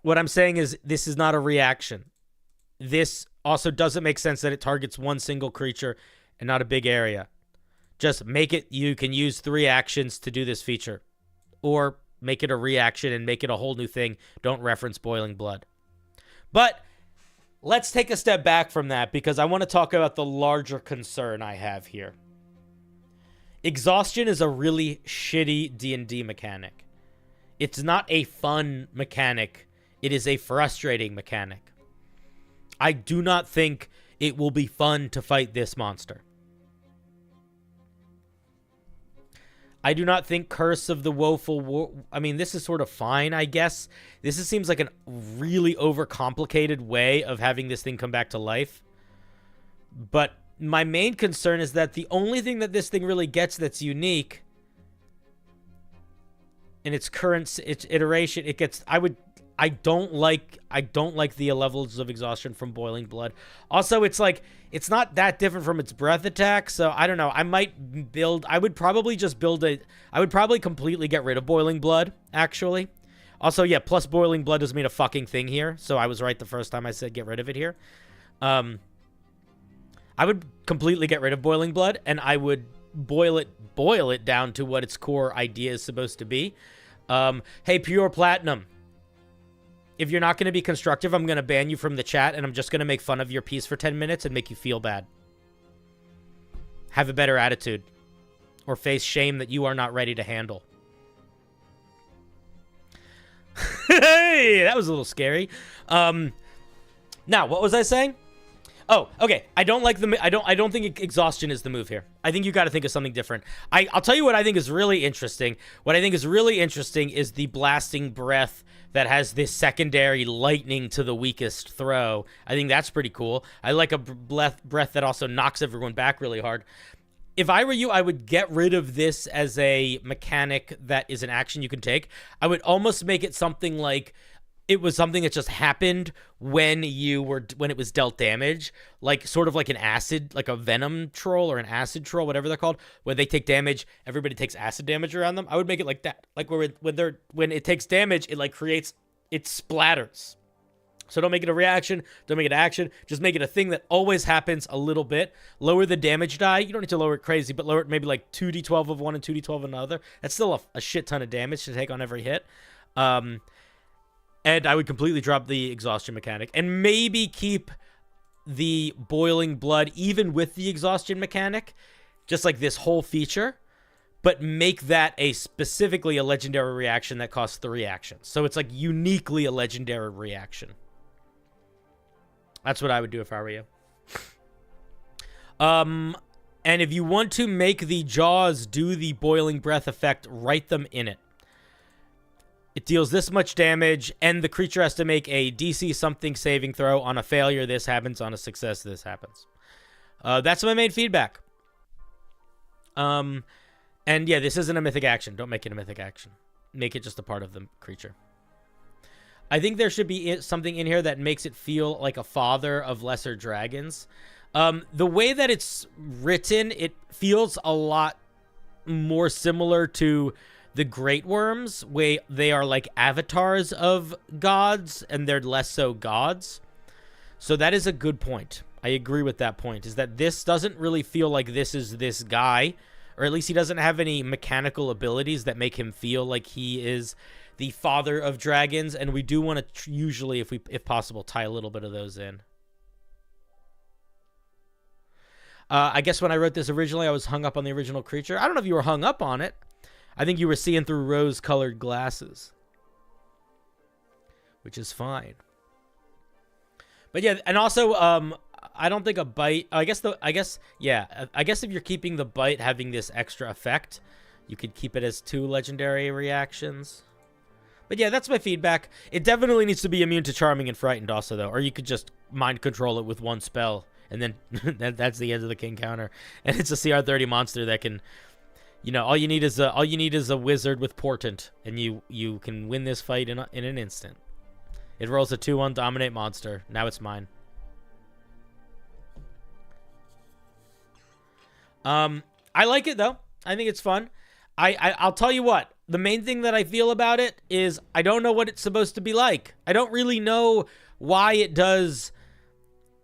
S1: What I'm saying is this is not a reaction. This also doesn't make sense that it targets one single creature and not a big area. Just make it, you can use 3 actions to do this feature. Or make it a reaction and make it a whole new thing. Don't reference Boiling Blood. But let's take a step back from that because I want to talk about the larger concern I have here. Exhaustion is a really shitty D&D mechanic. It's not a fun mechanic. It is a frustrating mechanic. I do not think it will be fun to fight this monster. I do not think Curse of the Woeful War... I mean, this is sort of fine, I guess. Seems like a really overcomplicated way of having this thing come back to life. But my main concern is that the only thing that this thing really gets that's unique in its current iteration, it gets... I don't like the levels of exhaustion from Boiling Blood. Also, it's like it's not that different from its breath attack, so I don't know. I would probably completely get rid of Boiling Blood, actually. Also, yeah, plus Boiling Blood doesn't mean a fucking thing here, so I was right the first time I said get rid of it here. I would completely get rid of Boiling Blood, and I would boil it down to what its core idea is supposed to be. Hey, Pure Platinum. If you're not going to be constructive, I'm going to ban you from the chat, and I'm just going to make fun of your piece for 10 minutes and make you feel bad. Have a better attitude. Or face shame that you are not ready to handle. Hey, that was a little scary. Now, what was I saying? Oh, okay. I don't think exhaustion is the move here. I think you got to think of something different. I'll tell you what I think is really interesting. What I think is really interesting is the Blasting Breath that has this secondary lightning to the weakest throw. I think that's pretty cool. I like a breath that also knocks everyone back really hard. if I were you, I would get rid of this as a mechanic that is an action you can take. I would almost make it something like it was something that just happened when it was dealt damage, like sort of like an acid, like a venom troll or an acid troll, whatever they're called, where they take damage, everybody takes acid damage around them. I would make it like that, like when it takes damage, it like creates, it splatters. So don't make it a reaction, don't make it an action, just make it a thing that always happens a little bit. Lower the damage die. You don't need to lower it crazy, but lower it maybe like 2d12 of one and 2d12 of another. That's still a shit ton of damage to take on every hit. And I would completely drop the exhaustion mechanic and maybe keep the boiling blood even with the exhaustion mechanic, just like this whole feature, but make that specifically a legendary reaction that costs 3 actions. So it's like uniquely a legendary reaction. That's what I would do if I were you. And if you want to make the jaws do the boiling breath effect, write them in it. It deals this much damage, and the creature has to make a DC something saving throw. On a failure, this happens. On a success, this happens. That's my main feedback. And yeah, this isn't a mythic action. Don't make it a mythic action. Make it just a part of the creature. I think there should be something in here that makes it feel like a father of lesser dragons. The way that it's written, it feels a lot more similar to the Great Worms, where they are like avatars of gods, and they're less so gods. So that is a good point. I agree with that point, is that this doesn't really feel like this is this guy, or at least he doesn't have any mechanical abilities that make him feel like he is the father of dragons, and we do want to usually, if possible, tie a little bit of those in. I guess when I wrote this originally, I was hung up on the original creature. I don't know if you were hung up on it. I think you were seeing through rose-colored glasses, which is fine. But yeah, and also, I don't think a bite. I guess if you're keeping the bite having this extra effect, you could keep it as 2 legendary reactions. But yeah, that's my feedback. It definitely needs to be immune to Charming and Frightened also, though. Or you could just mind control it with 1 spell, and then that's the end of the king counter. And it's a CR30 monster that can, you know, all you need is a wizard with Portent, and you can win this fight in an instant. It rolls a 2/1 dominate monster. Now it's mine. I like it though. I think it's fun. I'll tell you what. The main thing that I feel about it is I don't know what it's supposed to be like. I don't really know why it does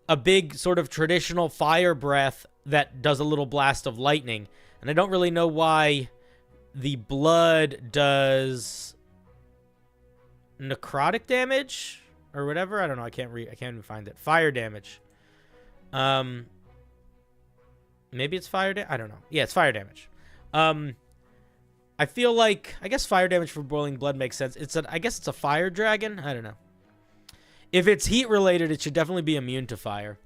S1: a big sort of traditional fire breath that does a little blast of lightning. And I don't really know why the blood does necrotic damage or whatever. I don't know. I can't even find it. Fire damage. Maybe it's fire damage. I don't know. Yeah, it's fire damage. I feel like, I guess fire damage for boiling blood makes sense. I guess it's a fire dragon. I don't know. If it's heat related, it should definitely be immune to fire.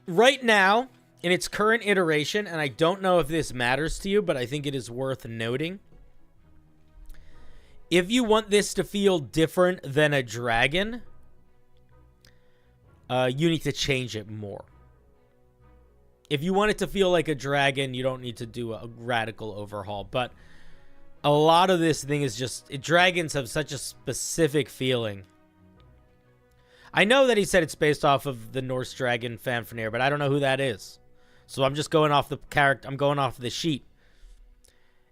S1: Right now, in its current iteration, and I don't know if this matters to you, but I think it is worth noting. If you want this to feel different than a dragon, you need to change it more. If you want it to feel like a dragon, you don't need to do a radical overhaul. But a lot of this thing is just... dragons have such a specific feeling. I know that he said it's based off of the Norse dragon Fafnir, but I don't know who that is. So I'm just going off the character. I'm going off the sheet.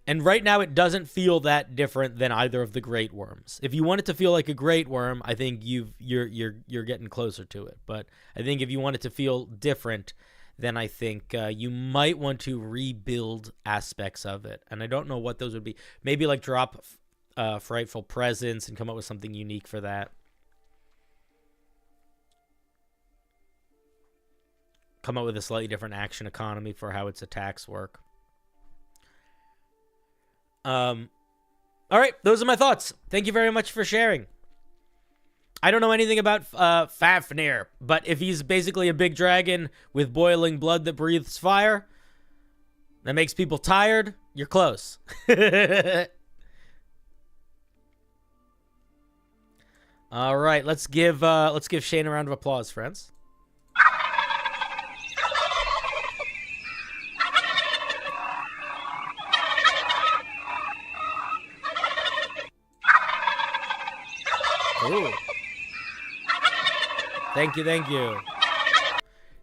S1: And right now, it doesn't feel that different than either of the Great Worms. If you want it to feel like a Great Worm, I think you're getting closer to it. But I think if you want it to feel different, then I think you might want to rebuild aspects of it. And I don't know what those would be. Maybe like drop Frightful Presence and come up with something unique for that. Come up with a slightly different action economy for how its attacks work. All right, those are my thoughts. Thank you very much for sharing. I don't know anything about Fafnir, but if he's basically a big dragon with boiling blood that breathes fire, that makes people tired, you're close. All right, let's give Shane a round of applause, friends. Ooh. Thank you, thank you.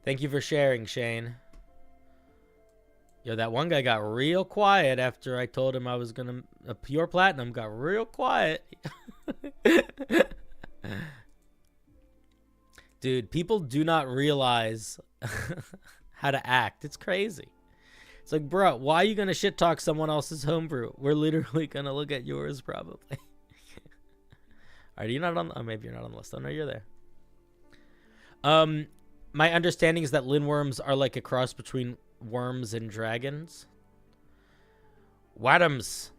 S1: Thank you for sharing, Shane. Yo, that one guy got real quiet after I told him I was gonna a pure platinum. Got real quiet. Dude, people do not realize how to act. It's crazy. It's like, bro, why are you gonna shit talk someone else's homebrew? We're literally gonna look at yours probably. Are you not on? Oh, maybe you're not on the list. Oh no, you're there. My understanding is that linworms are like a cross between worms and dragons. Wadums.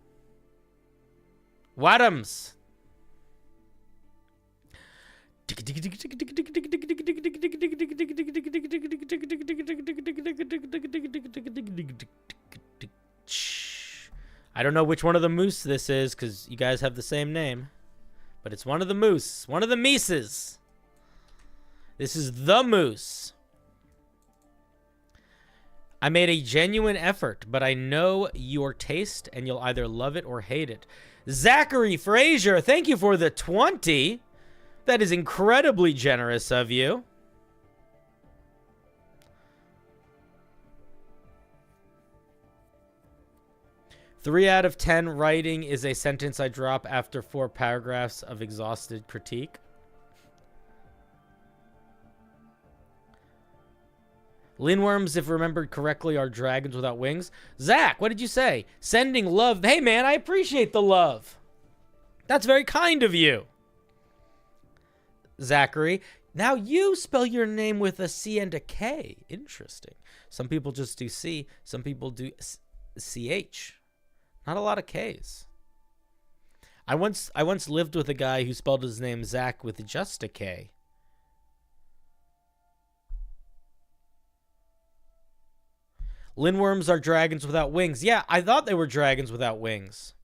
S1: Wadums. I don't know which one of the moose this is because you guys have the same name, but it's one of the moose, one of the Mises. This is the moose. I made a genuine effort, but I know your taste, and you'll either love it or hate it. Zachary Frazier, thank you for the 20. That is incredibly generous of you. Three out of 10 writing is a sentence I drop after 4 paragraphs of exhausted critique. Linworms, if remembered correctly, are dragons without wings. Zach, what did you say? Sending love. Hey, man, I appreciate the love. That's very kind of you. Zachary. Now you spell your name with a C and a K. Interesting. Some people just do C. Some people do CH. Not a lot of Ks. I once lived with a guy who spelled his name Zach with just a K. Linworms are dragons without wings. Yeah, I thought they were dragons without wings.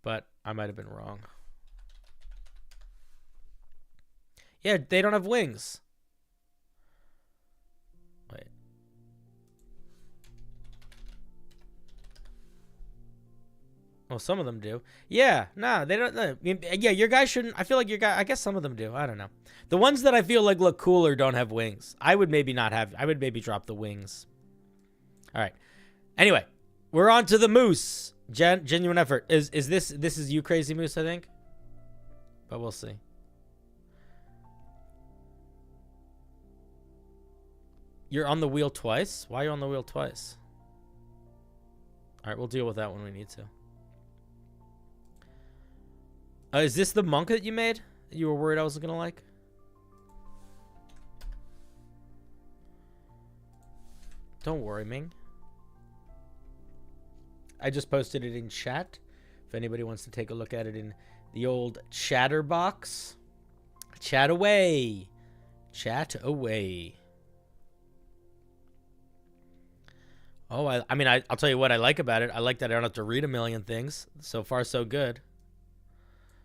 S1: But I might have been wrong. Yeah, they don't have wings. Wait. Well, some of them do. Yeah, nah, they don't. Yeah, your guy shouldn't. I feel like your guy. I guess some of them do. I don't know. The ones that I feel like look cooler don't have wings. I would maybe not have. I would maybe drop the wings. All right. Anyway, we're on to the moose. Genuine effort. Is this is you, Crazy Moose? I think. But we'll see. You're on the wheel twice? Why are you on the wheel twice? All right, we'll deal with that when we need to. Is this the monk that you made? That you were worried I wasn't going to like? Don't worry, Ming. I just posted it in chat. If anybody wants to take a look at it in the old chatter box. Chat away. Chat away. Oh, I mean, I'll tell you what I like about it. I like that I don't have to read a million things. So far, so good.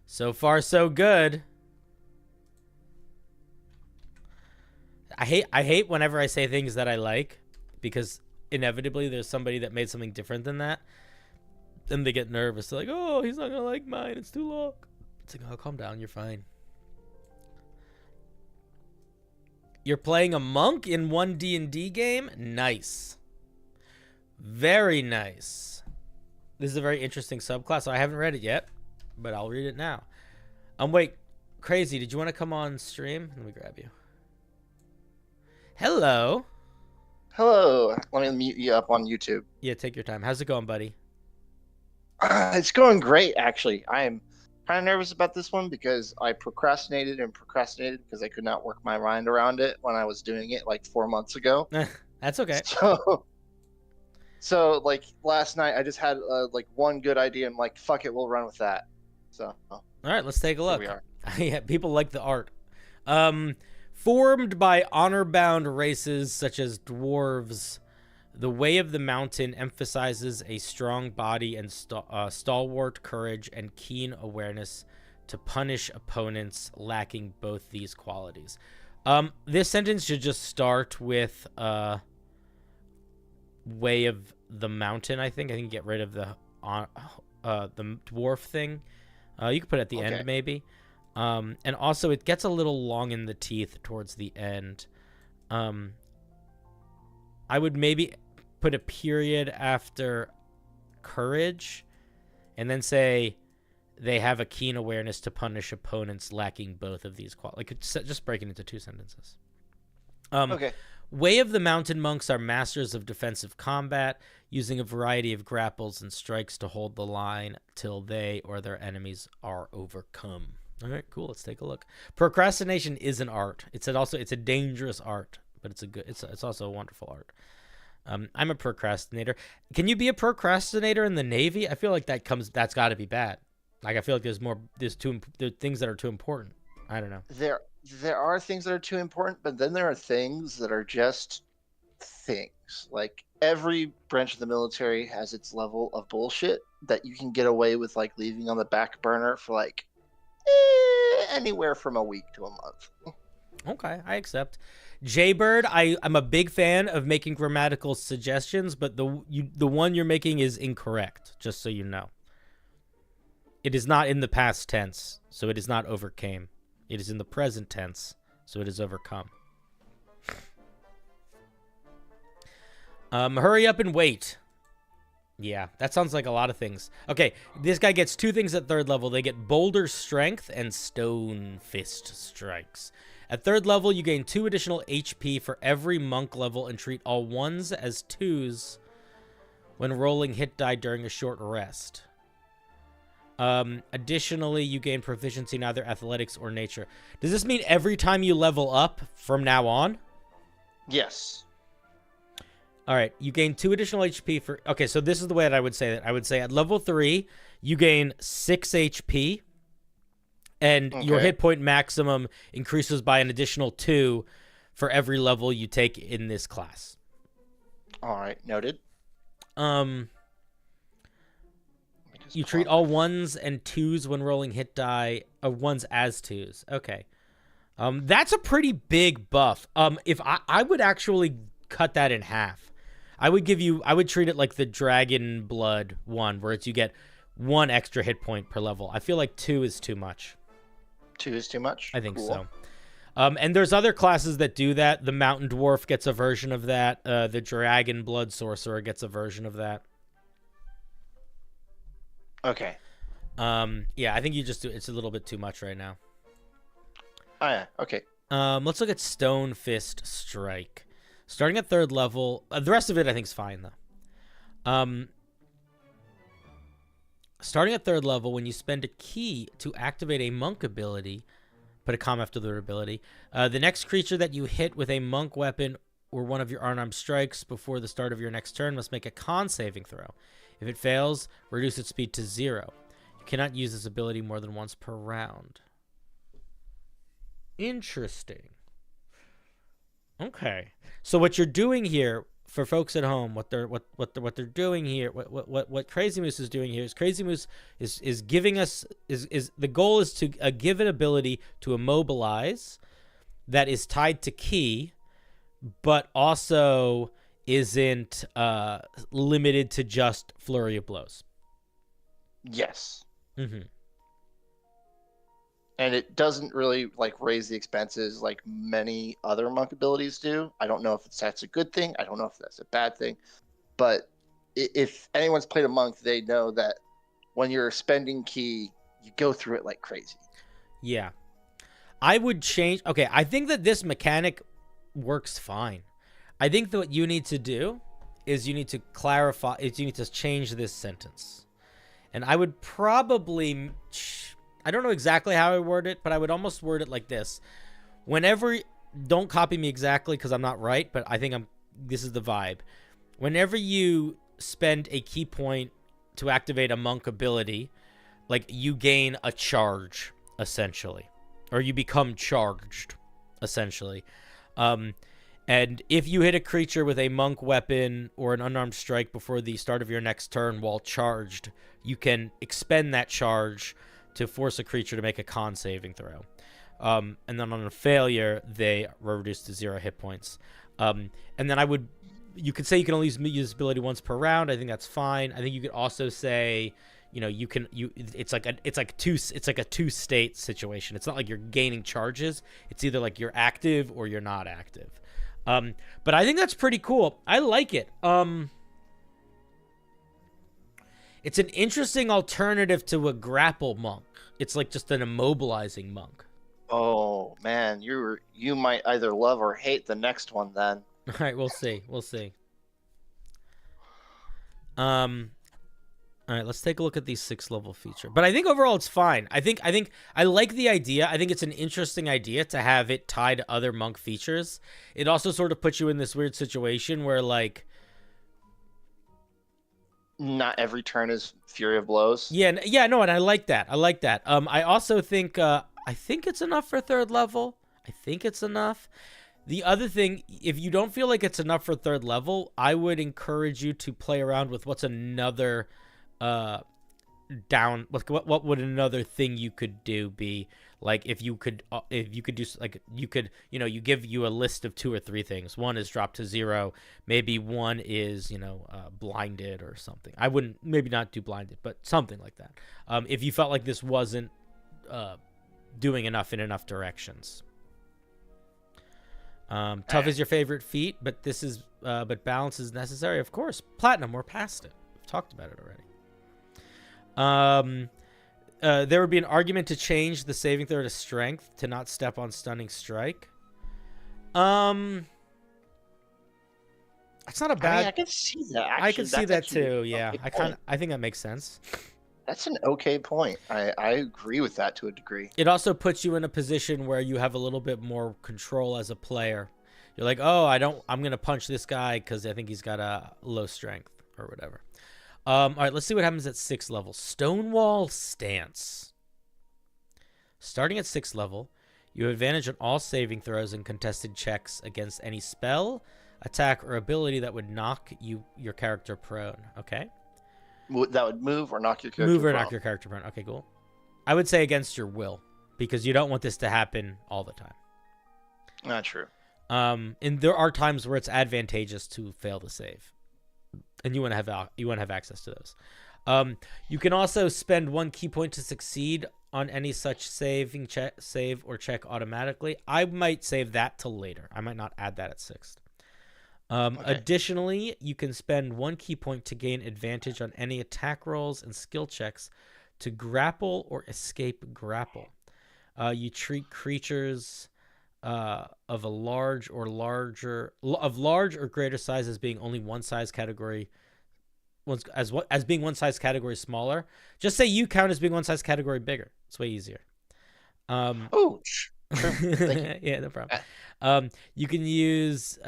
S1: So far, so good. I hate whenever I say things that I like, because inevitably there's somebody that made something different than that. Then they get nervous. They're like, oh, he's not going to like mine. It's too long. It's like, oh, calm down. You're fine. You're playing a monk in one D&D game? Nice. Very nice. This is a very interesting subclass. I haven't read it yet, but I'll read it now. Wait, Crazy, did you want to come on stream? Let me grab you. Hello.
S3: Hello. Let me mute you up on YouTube.
S1: Yeah, take your time. How's it going, buddy?
S3: It's going great, actually. I am kind of nervous about this one because I procrastinated because I could not work my mind around it when I was doing it like 4 months ago.
S1: That's okay.
S3: So like last night, I just had like one good idea. I'm like, fuck it, we'll run with that. So.
S1: All right, let's take a look.
S3: Here we are.
S1: Yeah, people like the art. Formed by honor-bound races such as dwarves, the Way of the Mountain emphasizes a strong body and stalwart courage and keen awareness to punish opponents lacking both these qualities. This sentence should just start with Way of the Mountain, I think. I think get rid of the dwarf thing. You could put it at the
S3: Okay.
S1: end, maybe. And also, it gets a little long in the teeth towards the end. I would maybe put a period after courage, and then say they have a keen awareness to punish opponents lacking both of these qualities. Like, just break it into 2 sentences.
S3: Okay.
S1: Way of the Mountain Monks are masters of defensive combat, using a variety of grapples and strikes to hold the line till they or their enemies are overcome. All right, cool. Let's take a look. Procrastination is an art. It's a dangerous art, but it's also a wonderful art. I'm a procrastinator. Can you be a procrastinator in the Navy? I feel like that's got to be bad. Like, I feel like there are things that are too important. I don't know.
S3: There are things that are too important, but then there are things that are just things. Like, every branch of the military has its level of bullshit that you can get away with, like, leaving on the back burner for, like, anywhere from a week to a month.
S1: Okay, I accept. Jaybird, I'm a big fan of making grammatical suggestions, but the one you're making is incorrect, just so you know. It is not in the past tense, so it is not overcame. It is in the present tense, so it is overcome. Hurry up and wait. Yeah, that sounds like a lot of things. Okay, this guy gets 2 things at 3rd level. They get Boulder Strength and Stone Fist Strikes. At 3rd level, you gain 2 additional HP for every monk level and treat all 1s as 2s when rolling hit die during a short rest. Additionally, you gain proficiency in either athletics or nature. Does this mean every time you level up from now on?
S3: Yes.
S1: All right, you gain 2 additional HP for... Okay, so this is the way that I would say that. I would say at level 3, you gain 6 HP, and your hit point maximum increases by an additional 2 for every level you take in this class.
S3: All right, noted.
S1: You treat all 1s and 2s when rolling hit die, 1s as 2s. Okay. That's a pretty big buff. If I would actually cut that in half. I would treat it like the Dragon Blood one, where you get 1 extra hit point per level. I feel like 2 is too much.
S3: 2 is too much?
S1: I think
S3: cool.
S1: so. And there's other classes that do that. The Mountain Dwarf gets a version of that. The Dragon Blood Sorcerer gets a version of that.
S3: Okay.
S1: Yeah, I think you just do. It's a little bit too much right now.
S3: Oh, yeah. Okay.
S1: Let's look at Stone Fist Strike. Starting at 3rd level, the rest of it I think is fine though. Starting at 3rd level, when you spend a key to activate a monk ability, put a comma after the ability. The next creature that you hit with a monk weapon or one of your unarmed strikes before the start of your next turn must make a con saving throw. If it fails, reduce its speed to 0. You cannot use this ability more than once per round. Interesting. Okay. So what you're doing here, for folks at home, what they're doing here, what Crazy Moose is doing here is Crazy Moose is giving us is the goal is to give an ability to immobilize that is tied to key, but also isn't limited to just flurry of blows.
S3: Yes.
S1: Mm-hmm.
S3: And it doesn't really like raise the expenses like many other monk abilities do. I don't know if that's a good thing. I don't know if that's a bad thing. But if anyone's played a monk, they know that when you're spending key, you go through it like crazy. Yeah.
S1: I would change. Okay, I think that this mechanic works fine. I think that what you need to do is you need to clarify, is you need to change this sentence. And I would probably... I don't know exactly how I word it, but I would almost word it like this. Whenever, don't copy me exactly because I'm not right, but I think this is the vibe. Whenever you spend a key point to activate a monk ability, like you gain a charge, essentially. Or you become charged, essentially. And if you hit a creature with a monk weapon or an unarmed strike before the start of your next turn while charged, you can expend that charge to force a creature to make a con saving throw. And then on a failure, they are reduced to 0 hit points. And then you could say you can only use this ability once per round. I think that's fine. I think you could also say it's like a two-state situation. It's not like you're gaining charges. It's either like you're active or you're not active. But I think that's pretty cool. I like it. It's an interesting alternative to a grapple monk. It's like just an immobilizing monk.
S3: Oh man, you might either love or hate the next one then.
S1: All right, we'll see. All right, let's take a look at the 6th level feature. But I think overall it's fine. I think I like the idea. I think it's an interesting idea to have it tied to other monk features. It also sort of puts you in this weird situation where like
S3: not every turn is Fury of Blows.
S1: Yeah, no, and I like that. I also think it's enough for 3rd level. I think it's enough. The other thing, if you don't feel like it's enough for 3rd level, I would encourage you to play around with what's another what would another thing you could do be, like if you could do, like you could, you give you a list of 2 or 3 things. One is dropped to 0, maybe one is blinded or something. I wouldn't, maybe not do blinded, but something like that. If you felt like this wasn't doing enough in enough directions. Tough is your favorite feat, but but balance is necessary. Of course, platinum, we're past it. We've talked about it already. There would be an argument to change the saving throw to strength to not step on stunning strike. That's not a bad.
S3: I can see that. Actually,
S1: I can see that too. Yeah, I think that makes sense.
S3: That's an okay point. I agree with that to a degree.
S1: It also puts you in a position where you have a little bit more control as a player. You're like, oh, I'm gonna punch this guy because I think he's got a low strength or whatever. All right, let's see what happens at 6th level. Stonewall Stance. Starting at 6th level, you have advantage on all saving throws and contested checks against any spell, attack, or ability that would knock your character prone. Okay.
S3: That would move or knock your character prone.
S1: Knock your character prone. Okay, cool. I would say against your will, because you don't want this to happen all the time.
S3: Not true.
S1: And there are times where it's advantageous to fail the save, and you want to have access to those. You can also spend 1 key point to succeed on any such save or check automatically. I might save that till later. I might not add that at 6th. Okay. Additionally, you can spend 1 key point to gain advantage on any attack rolls and skill checks to grapple or escape grapple. You treat creatures of large or greater size as being only one size category, as being one size category smaller. Just say you count as being one size category bigger. It's way easier.
S3: Oh, sure.
S1: Yeah, no problem. You can use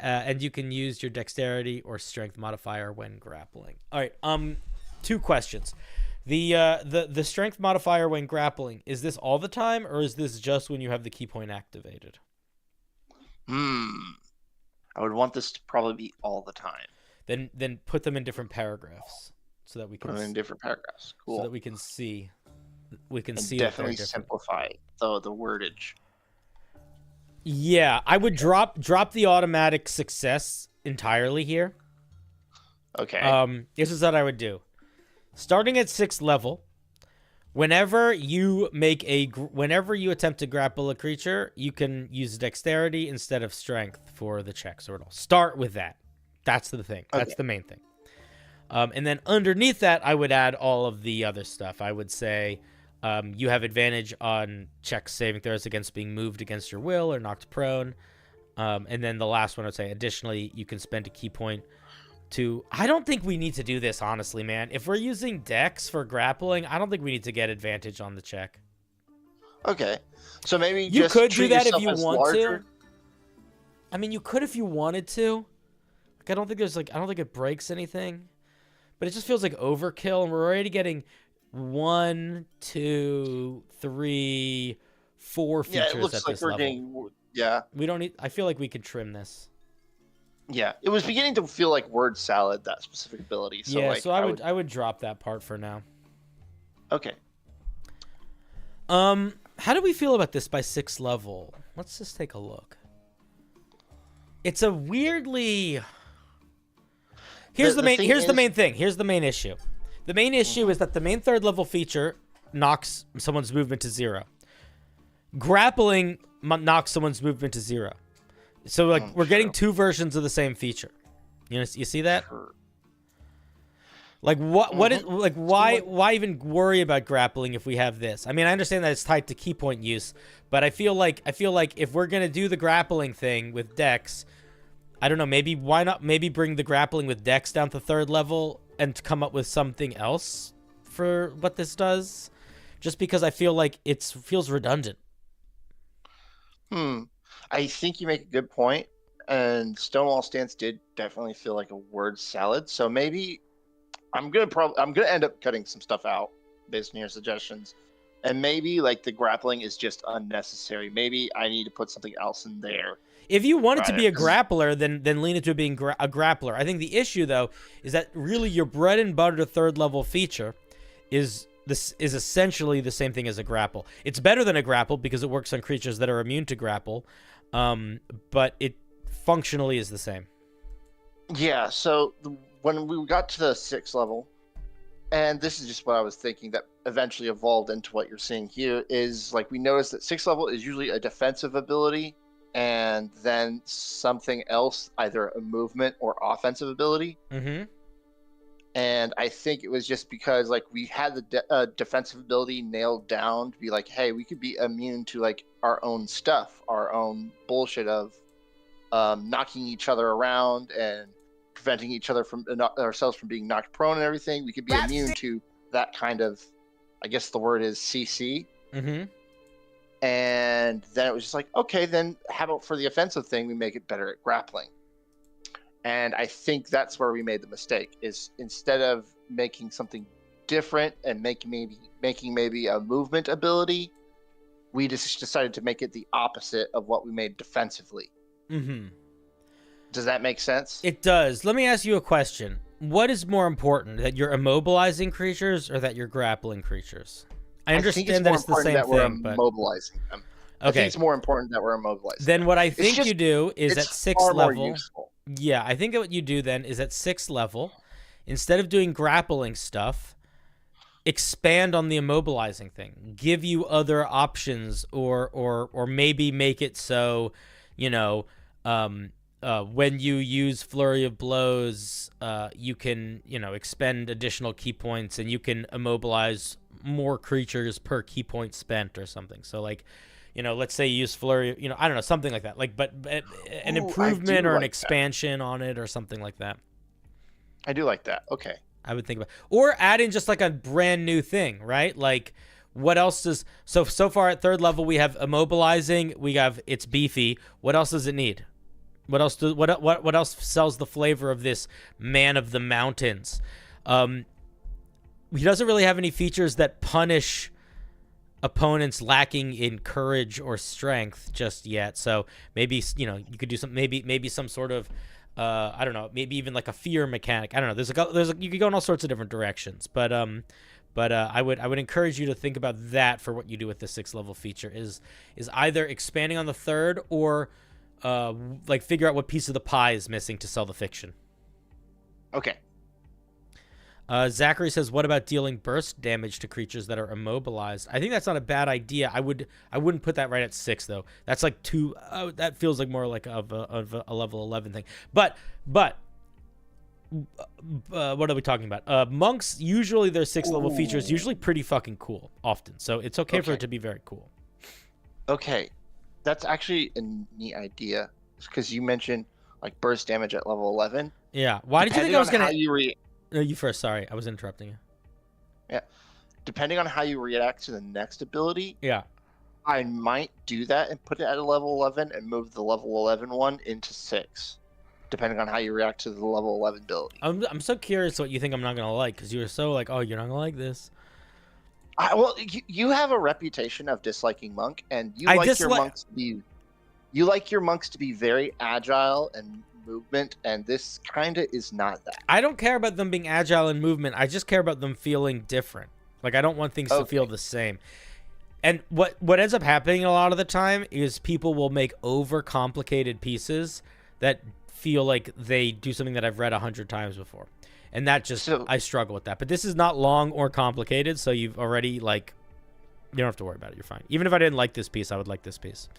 S1: and you can use your dexterity or strength modifier when grappling. All right. 2 questions. The strength modifier when grappling, is this all the time, or is this just when you have the key point activated?
S3: I would want this to probably be all the time.
S1: Then put them in different paragraphs so that we can
S3: put them in different paragraphs. Cool.
S1: So that we can see.
S3: Definitely simplify the wordage.
S1: Yeah, I would drop the automatic success entirely here.
S3: Okay.
S1: This is what I would do. Starting at 6th level, whenever you attempt to grapple a creature, you can use dexterity instead of strength for the checks, or it'll start with that. That's the thing. That's the main thing. And then underneath that, I would add all of the other stuff. I would say you have advantage on checks, saving throws against being moved against your will or knocked prone. And then the last one, I would say, additionally, you can spend a key point to... I don't think we need to do this, honestly, man. If we're using dex for grappling, I don't think we need to get advantage on the check.
S3: Okay. So maybe
S1: you
S3: just
S1: could do that if you want
S3: larger.
S1: to. I mean, you could if you wanted to. Like, I don't think it breaks anything. But it just feels like overkill, and we're already getting 1, 2, 3, 4 features at this level. We don't need... I feel like we could trim this.
S3: Yeah, it was beginning to feel like word salad, that specific ability. So
S1: yeah, so I would drop that part for now.
S3: Okay.
S1: How do we feel about this by 6th level? Let's just take a look. It's a weirdly... Here's the main issue. The main issue is that the main third level feature knocks someone's movement to 0. Grappling knocks someone's movement to 0. So like we're getting 2 versions of the same feature. You see that?
S3: Sure.
S1: Like what is like why even worry about grappling if we have this? I mean, I understand that it's tied to key point use, but I feel like if we're gonna do the grappling thing with Dex, I don't know, maybe why not bring the grappling with Dex down to 3rd level and come up with something else for what this does? Just because I feel like it feels redundant.
S3: I think you make a good point, and Stonewall Stance did definitely feel like a word salad. So maybe I'm gonna end up cutting some stuff out based on your suggestions, and maybe like the grappling is just unnecessary. Maybe I need to put something else in there.
S1: If you want it to be a grappler, then lean into it being a grappler. I think the issue though is that really your bread and butter 3rd level feature is essentially the same thing as a grapple. It's better than a grapple because it works on creatures that are immune to grapple, but it functionally is the same.
S3: Yeah. So when we got to the 6th level, and this is just what I was thinking that eventually evolved into what you're seeing here, is like we noticed that 6th level is usually a defensive ability, and then something else, either a movement or offensive ability.
S1: Mm-hmm.
S3: And I think it was just because like we had the defensive ability nailed down to be like, hey, we could be immune to like our own stuff, our own bullshit of knocking each other around and preventing ourselves from being knocked prone and everything. We could be immune to that kind of, I guess the word is CC.
S1: Mm-hmm.
S3: And then it was just like, okay, then how about for the offensive thing, we make it better at grappling. And I think that's where we made the mistake, is instead of making something different and making maybe a movement ability, we just decided to make it the opposite of what we made defensively.
S1: Mm-hmm.
S3: Does that make sense?
S1: It does. Let me ask you a question. What is more important, that you're immobilizing creatures or that you're grappling creatures? I understand that it's the same thing, but
S3: immobilizing them.
S1: Okay.
S3: I think it's more important that we're immobilizing
S1: then
S3: them.
S1: what I think you do is at 6th level. Yeah, I think what you do then is at 6th level, instead of doing grappling stuff, expand on the immobilizing thing. Give you other options, or maybe make it so, when you use Flurry of Blows, you can, expend additional key points, and you can immobilize more creatures per key point spent or something. So like, let's say you use Flurry, I don't know, something like that. Like, but an improvement or an expansion on it or something like that.
S3: I do like that. Okay.
S1: I would think about, or add in just like a brand new thing, right? Like, what else does, so far at 3rd level, we have immobilizing, we have it's beefy. What else does it need? What else sells the flavor of this man of the mountains? He doesn't really have any features that punish opponents lacking in courage or strength just yet. So maybe, you could do some, maybe some sort of, I don't know, maybe even like a fear mechanic. I don't know. You could go in all sorts of different directions, but I would encourage you to think about that for what you do with the 6th level feature is either expanding on the 3rd or like figure out what piece of the pie is missing to sell the fiction.
S3: Okay.
S1: Zachary says, what about dealing burst damage to creatures that are immobilized? I think that's not a bad idea. I wouldn't put that right at 6 though. That's like too, that feels like more like of a level 11 thing. But what are we talking about? Monks, usually their 6th level feature is usually pretty fucking cool often. So it's okay for it to be very cool.
S3: Okay. That's actually a neat idea, because you mentioned like burst damage at level 11.
S1: Yeah. Why did you think I was going
S3: to...
S1: No, you first. Sorry, I was interrupting you.
S3: Yeah. Depending on how you react to the next ability,
S1: yeah,
S3: I might do that and put it at a level 11 and move the level 11 one into 6, depending on how you react to the level 11 ability.
S1: I'm so curious what you think I'm not going to like, because you were so like, oh, you're not going to like this.
S3: Well, you have a reputation of disliking monk, and you like your monks to be very agile and movement, and this kind of is not that.
S1: I don't care about them being agile in movement. I just care about them feeling different. Like, I don't want things to feel the same. And what ends up happening a lot of the time is people will make overcomplicated pieces that feel like they do something that I've read 100 times before. And that just,
S3: So-
S1: I struggle with that. But this is not long or complicated, so you've already, like, you don't have to worry about it. You're fine. Even if I didn't like this piece, I would like this piece.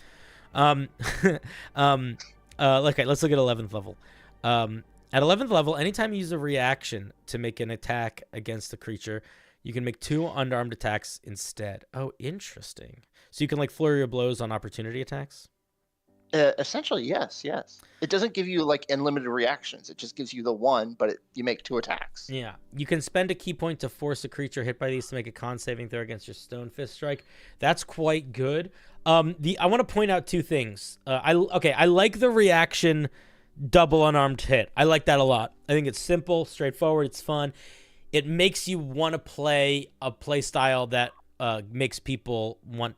S1: Okay, let's look at 11th level. At 11th level, anytime you use a reaction to make an attack against a creature, you can make 2 unarmed attacks instead. Oh, interesting. So you can, like, flurry of blows on opportunity attacks?
S3: Essentially, yes. It doesn't give you like unlimited reactions. It just gives you the one, but you make 2 attacks.
S1: Yeah. You can spend a key point to force a creature hit by these to make a con saving throw against your Stone Fist strike. That's quite good. I want to point out 2 things. I like the reaction double unarmed hit. I like that a lot. I think it's simple, straightforward, it's fun. It makes you want to play a play style that makes people want.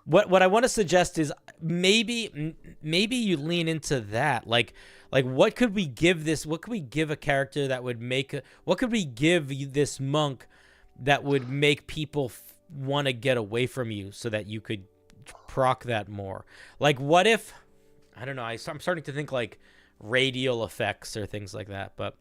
S1: What I want to suggest is maybe you lean into that. Like what could we give this? What could we give a character that would make? What could we give this monk that would make people want to get away from you so that you could proc that more? Like what if? I don't know. I'm starting to think like radial effects or things like that. But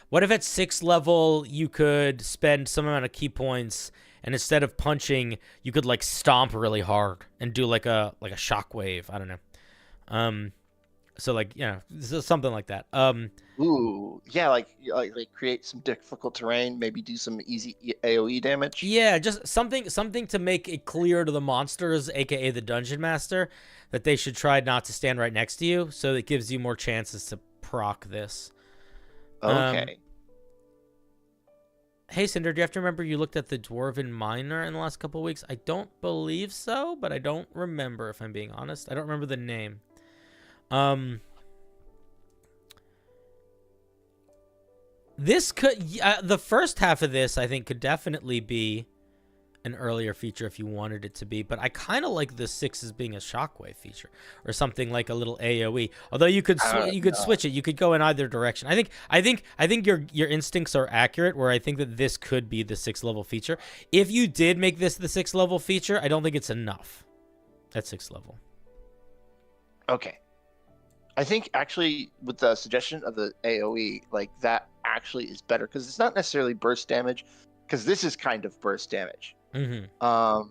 S1: what if at 6th level you could spend some amount of key points? And instead of punching, you could like stomp really hard and do like a shockwave. I don't know. So like something like that.
S3: Ooh, yeah, like create some difficult terrain, maybe do some easy AOE damage.
S1: Yeah, just something to make it clear to the monsters, aka the dungeon master, that they should try not to stand right next to you, so it gives you more chances to proc this.
S3: Okay.
S1: Hey, Cinder, do you have to remember you looked at the Dwarven Miner in the last couple of weeks? I don't believe so, but I don't remember, if I'm being honest. I don't remember the name. This could... the first half of this, I think, could definitely be an earlier feature if you wanted it to be, but I kind of like the 6 as being a shockwave feature or something like a little AoE. Although you could switch it, you could go in either direction. I think your instincts are accurate. Where I think that this could be the 6th level feature. If you did make this the 6th level feature, I don't think it's enough at 6th level.
S3: Okay. I think actually with the suggestion of the AoE, like that actually is better because it's not necessarily burst damage, because this is kind of burst damage.
S1: Mm-hmm.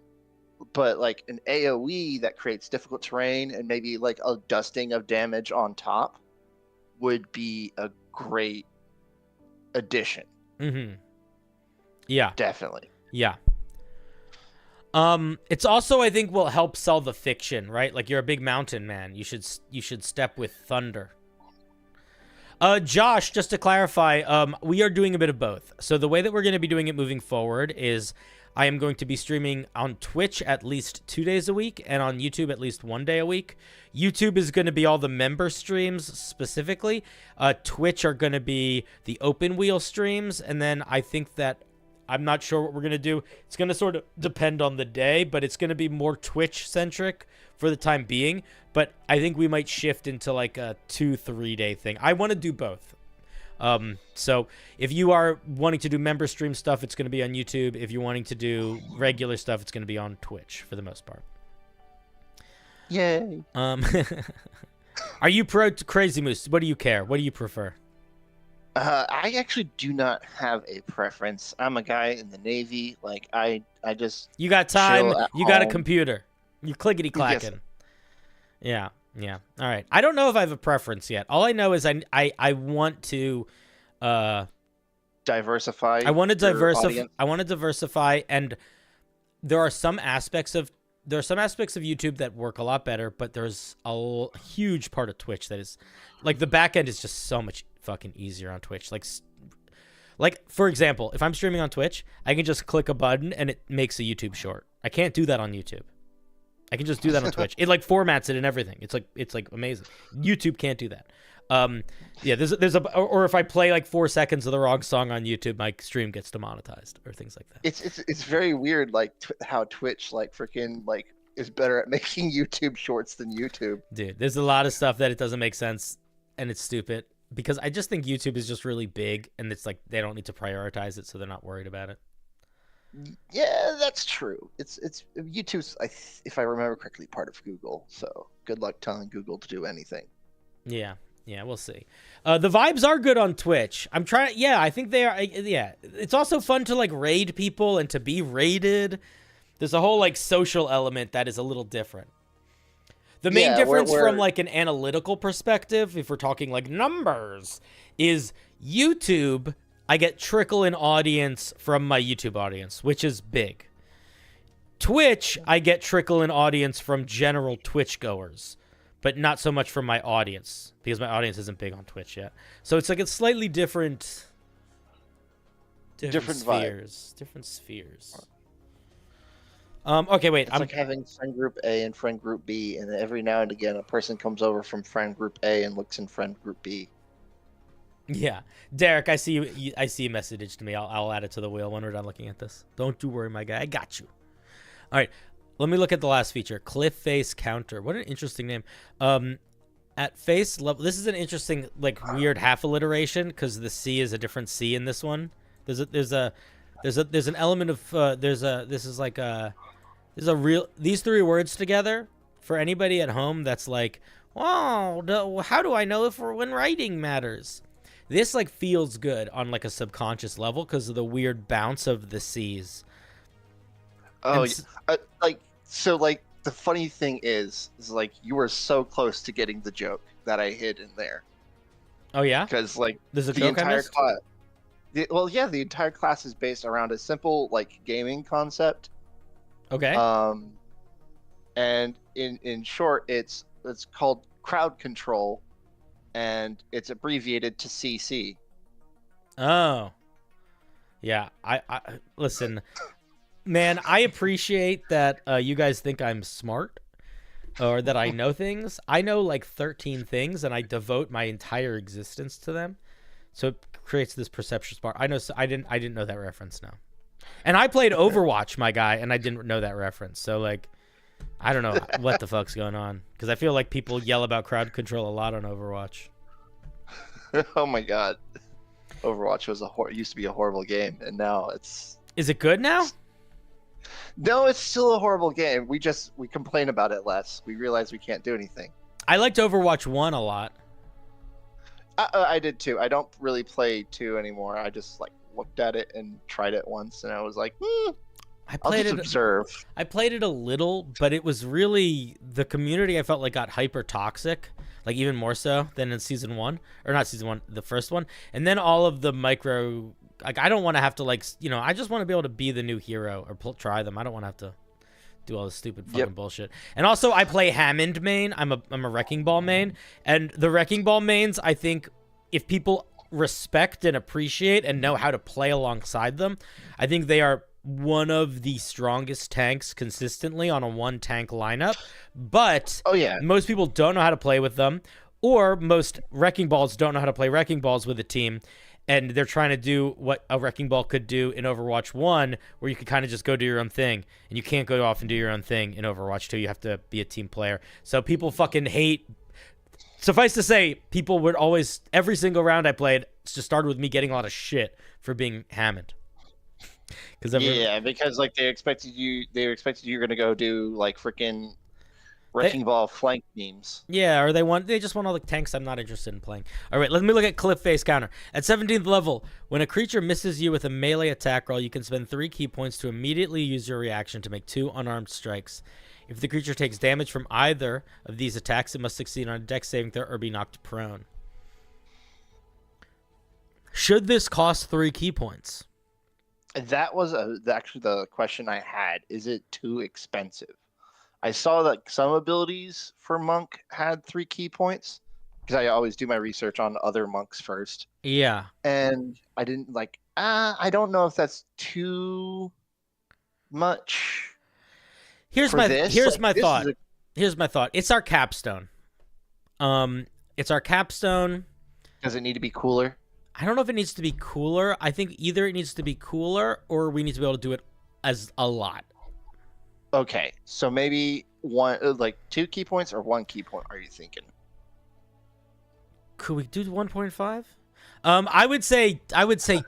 S3: But like an AoE that creates difficult terrain and maybe like a dusting of damage on top would be a great addition.
S1: Mm-hmm. Yeah.
S3: Definitely.
S1: Yeah. It's also, I think, will help sell the fiction, right? Like you're a big mountain man. You should step with thunder. Josh, just to clarify, we are doing a bit of both. So the way that we're going to be doing it moving forward is I am going to be streaming on Twitch at least 2 days a week and on YouTube at least 1 day a week. YouTube is going to be all the member streams specifically. Twitch are going to be the open wheel streams. And then I think that I'm not sure what we're going to do. It's going to sort of depend on the day, but it's going to be more Twitch-centric for the time being. But I think we might shift into like a 2-3 day thing. I want to do both. So if you are wanting to do member stream stuff, it's going to be on YouTube. If you're wanting to do regular stuff, it's going to be on Twitch for the most part.
S3: Yay.
S1: Are you pro Crazy Moose? What do you care? What do you prefer?
S3: I actually do not have a preference. I'm a guy in the Navy. Like I just
S1: You got time. You got a
S3: home.
S1: computer. You clickety clacking. Yes. Yeah. All right. I don't know if I have a preference yet. All I know is I want to
S3: diversify.
S1: I want to diversify.
S3: Audience.
S1: I want to diversify, and there are some aspects of YouTube that work a lot better, but there's a huge part of Twitch that is like the back end is just so much fucking easier on Twitch. Like for example, if I'm streaming on Twitch, I can just click a button and it makes a YouTube short. I can't do that on YouTube. I can just do that on Twitch. It like formats it and everything. It's like amazing. YouTube can't do that. Yeah, there's or if I play like 4 seconds of the wrong song on YouTube, my stream gets demonetized or things like that.
S3: It's very weird, like how Twitch like freaking like is better at making YouTube shorts than YouTube.
S1: Dude, there's a lot of stuff that it doesn't make sense and it's stupid because I just think YouTube is just really big and it's like they don't need to prioritize it, so they're not worried about it.
S3: Yeah, that's true. It's YouTube's, if I remember correctly, part of Google. So good luck telling Google to do anything.
S1: Yeah. Yeah, we'll see. The vibes are good on Twitch. I'm trying. Yeah, I think they are. Yeah, it's also fun to like raid people and to be raided. There's a whole like social element that is a little different. The main difference from like an analytical perspective, if we're talking like numbers, is YouTube. I get trickle in audience from my YouTube audience, which is big. Twitch, I get trickle in audience from general Twitch goers, but not so much from my audience because my audience isn't big on Twitch yet. So it's like it's slightly different spheres.
S3: Vibe.
S1: Different spheres. Okay, wait.
S3: It's like having friend group A and friend group B, and every now and again a person comes over from friend group A and looks in friend group B.
S1: Yeah, Derek, I see you. I see a message to me. I'll add it to the wheel when we're done looking at this. Don't you worry, my guy. I got you. All right, let me look at the last feature. Cliff face counter. What an interesting name. At face level, this is an interesting, like, weird half alliteration because the C is a different C in this one. There's an element of these three words together for anybody at home that's like, wow, how do I know if when writing matters? This like feels good on like a subconscious level because of the weird bounce of the C's.
S3: Oh, the funny thing is like you were so close to getting the joke that I hid in there.
S1: Oh yeah,
S3: because like
S1: there's a
S3: the
S1: joke
S3: entire class. The entire class is based around a simple like gaming concept.
S1: Okay.
S3: And in short, it's called crowd control, and it's abbreviated to CC.
S1: Oh. Yeah, I listen, man, I appreciate that you guys think I'm smart or that I know things. I know like 13 things and I devote my entire existence to them. So it creates this perception spark. I know I didn't know that reference now. And I played Overwatch, my guy, and I didn't know that reference. So like I don't know what the fuck's going on because I feel like people yell about crowd control a lot on Overwatch.
S3: Oh my god. Overwatch used to be a horrible game, and now it's...
S1: Is it good now?
S3: No, it's still a horrible game. We complain about it less. We realize we can't do anything.
S1: I liked Overwatch 1 a lot.
S3: I did too. I don't really play 2 anymore. I just like looked at it and tried it once, and I was like, I'll just observe.
S1: I played it a little, but it was really... The community I felt like got hyper toxic. Like even more so than in season 1, or not season 1, the first one. And then all of the micro, like I don't want to have to like, I just want to be able to be the new hero or try them. I don't want to have to do all this stupid fucking bullshit. And also I play Hammond main. I'm a Wrecking Ball main, and the Wrecking Ball mains, I think if people respect and appreciate and know how to play alongside them, I think they are one of the strongest tanks consistently on a one tank lineup. But most people don't know how to play with them, or most Wrecking Balls don't know how to play Wrecking Balls with a team, and they're trying to do what a Wrecking Ball could do in Overwatch 1, where you could kind of just go do your own thing, and you can't go off and do your own thing in Overwatch 2. You have to be a team player. So people fucking hate... Suffice to say, people would always... Every single round I played just started with me getting a lot of shit for being Hammond.
S3: Because like they expected you were gonna go do like freaking Wrecking Ball flank beams.
S1: Yeah, or they just want all the tanks I'm not interested in playing. All right, let me look at Cliff Face Counter. At 17th level, when a creature misses you with a melee attack roll, you can spend 3 key points to immediately use your reaction to make 2 unarmed strikes. If the creature takes damage from either of these attacks, it must succeed on a dex saving throw or be knocked prone. Should this cost 3 key points?
S3: That was actually the question I had. Is it too expensive? I saw that some abilities for Monk had 3 key points, because I always do my research on other monks first.
S1: Yeah.
S3: And I didn't I don't know if that's too much.
S1: Here's my thought. Here's my thought. It's our capstone. It's our capstone.
S3: Does it need to be cooler?
S1: I don't know if it needs to be cooler. I think either it needs to be cooler or we need to be able to do it as a lot.
S3: Okay, so maybe 2 key points or 1 key point, are you thinking?
S1: Could we do 1.5? I would say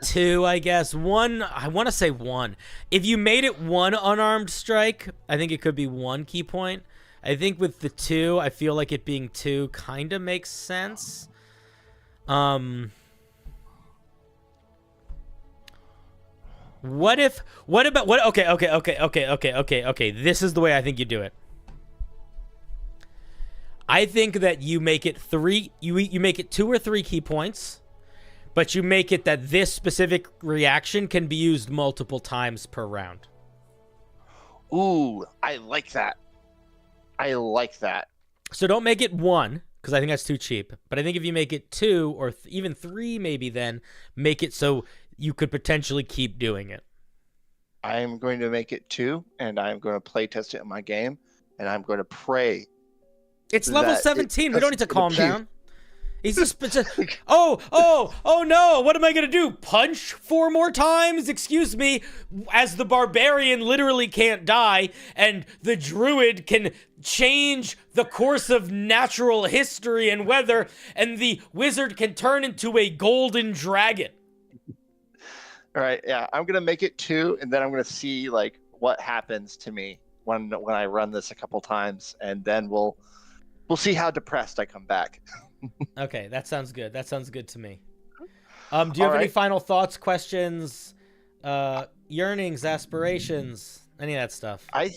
S1: 2, I guess. 1, I want to say 1. If you made it 1 unarmed strike, I think it could be 1 key point. I think with the 2, I feel like it being 2 kind of makes sense. Okay. This is the way I think you do it. I think that you make it you make it 2 or 3 key points, but you make it that this specific reaction can be used multiple times per round.
S3: Ooh, I like that. I like that.
S1: So don't make it 1, because I think that's too cheap. But I think if you make it 2 or even 3, maybe then make it so you could potentially keep doing it.
S3: I'm going to make it 2, and I'm going to play test it in my game, and I'm going to pray.
S1: It's level 17. We don't need to calm down. He's just oh no, what am I gonna do? Punch 4 more times? Excuse me, as the barbarian literally can't die, and the druid can change the course of natural history and weather, and the wizard can turn into a golden dragon.
S3: All right, yeah, I'm gonna make it 2, and then I'm gonna see like what happens to me when I run this a couple times, and then we'll see how depressed I come back.
S1: Okay, that sounds good. That sounds good to me. Do you have any final thoughts, questions, yearnings, aspirations, any of that stuff?
S3: I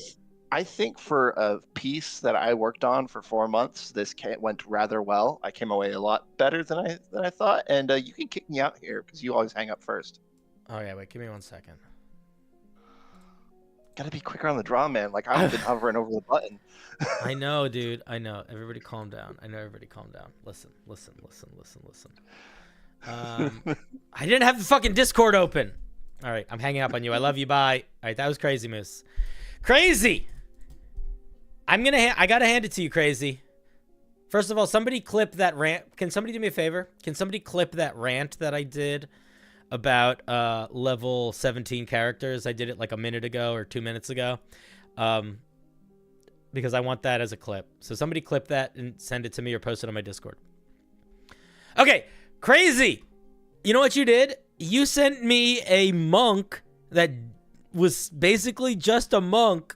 S3: think for a piece that I worked on for 4 months, this went rather well. I came away a lot better than I thought, and you can kick me out here because you always hang up first.
S1: Oh yeah, wait, give me 1 second.
S3: Gotta be quicker on the draw, man. Like I've been hovering over the button.
S1: I know, dude. I know. Everybody calm down. Everybody calm down. Listen. I didn't have the fucking Discord open. All right, I'm hanging up on you. I love you. Bye. All right, that was Crazy Moose. Crazy. I gotta hand it to you, Crazy. First of all, somebody clip that rant. Can somebody do me a favor? Can somebody clip that rant that I did about level 17 characters? I did it like a minute ago or 2 minutes ago. Because I want that as a clip. So somebody clip that and send it to me or post it on my Discord. Okay, Crazy. You know what you did? You sent me a monk that was basically just a monk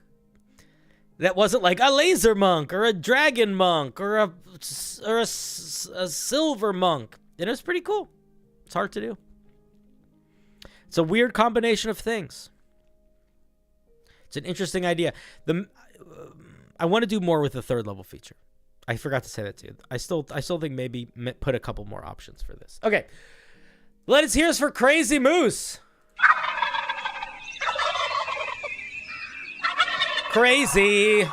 S1: that wasn't like a laser monk or a dragon monk or a silver monk. And it was pretty cool. It's hard to do. It's a weird combination of things. It's an interesting idea. I want to do more with the 3rd level feature. I forgot to say that to you. I still think maybe put a couple more options for this. Okay. Let's hear us for Crazy Moose. Crazy.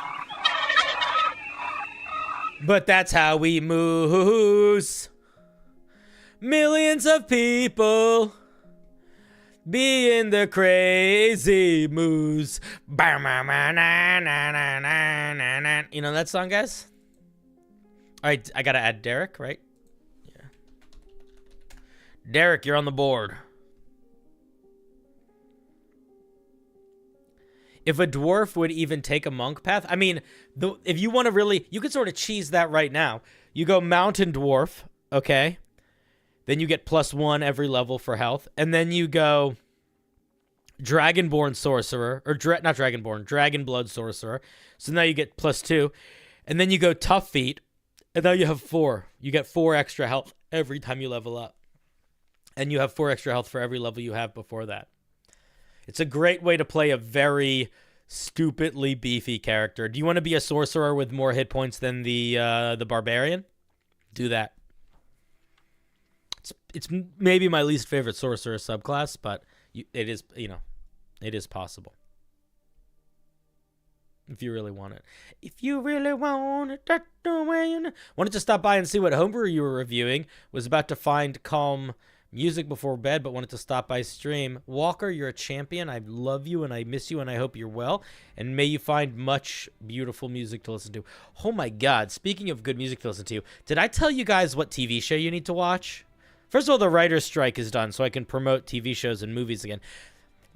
S1: But that's how we moose. Millions of people be in the crazy moose. You know that song, guys? All right, I gotta add Derek, right? Yeah. Derek, you're on the board. If a dwarf would even take a monk path, I mean, if you want to really, you could sort of cheese that right now. You go mountain dwarf, okay? Then you get +1 every level for health. And then you go Dragonborn Sorcerer. Or not Dragonborn, Dragonblood Sorcerer. So now you get +2. And then you go Tough Feet. And now you have 4. You get 4 extra health every time you level up. And you have 4 extra health for every level you have before that. It's a great way to play a very stupidly beefy character. Do you want to be a sorcerer with more hit points than the barbarian? Do that. It's maybe my least favorite sorcerer subclass, but it is, it is possible. If you really want it. If you really want it, that's the way you know. Wanted to stop by and see what Homebrew you were reviewing. Was about to find calm music before bed, but wanted to stop by stream. Walker, you're a champion. I love you and I miss you and I hope you're well. And may you find much beautiful music to listen to. Oh my God. Speaking of good music to listen to, did I tell you guys what TV show you need to watch? First of all, the writer's strike is done, so I can promote TV shows and movies again.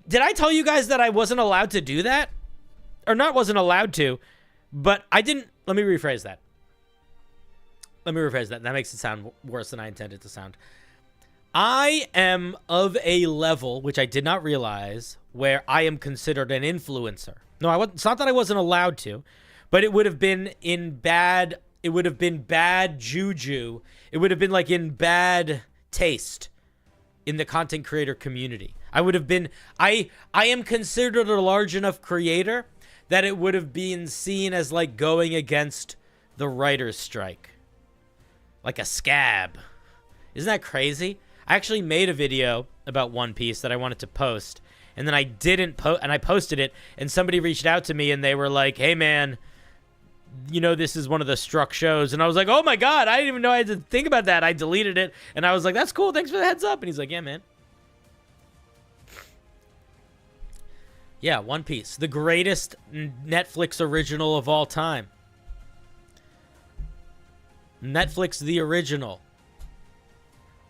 S1: Did I tell you guys that I wasn't allowed to do that? Or not wasn't allowed to, but I didn't. Let me rephrase that. That makes it sound worse than I intended to sound. I am of a level, which I did not realize, where I am considered an influencer. No, it's not that I wasn't allowed to, but it would have been in bad it would have been bad juju. It would have been like in bad taste in the content creator community. I would have been, I am considered a large enough creator that it would have been seen as like going against the writer's strike. Like a scab. Isn't that crazy? I actually made a video about One Piece that I wanted to post, and then I didn't post, and I posted it, and somebody reached out to me and they were like, hey man, you know, this is one of the struck shows. And I was like, oh my God, I didn't even know I had to think about that. I deleted it. And I was like, that's cool. Thanks for the heads up. And he's like, yeah, man. Yeah, One Piece. The greatest Netflix original of all time. Netflix, the original.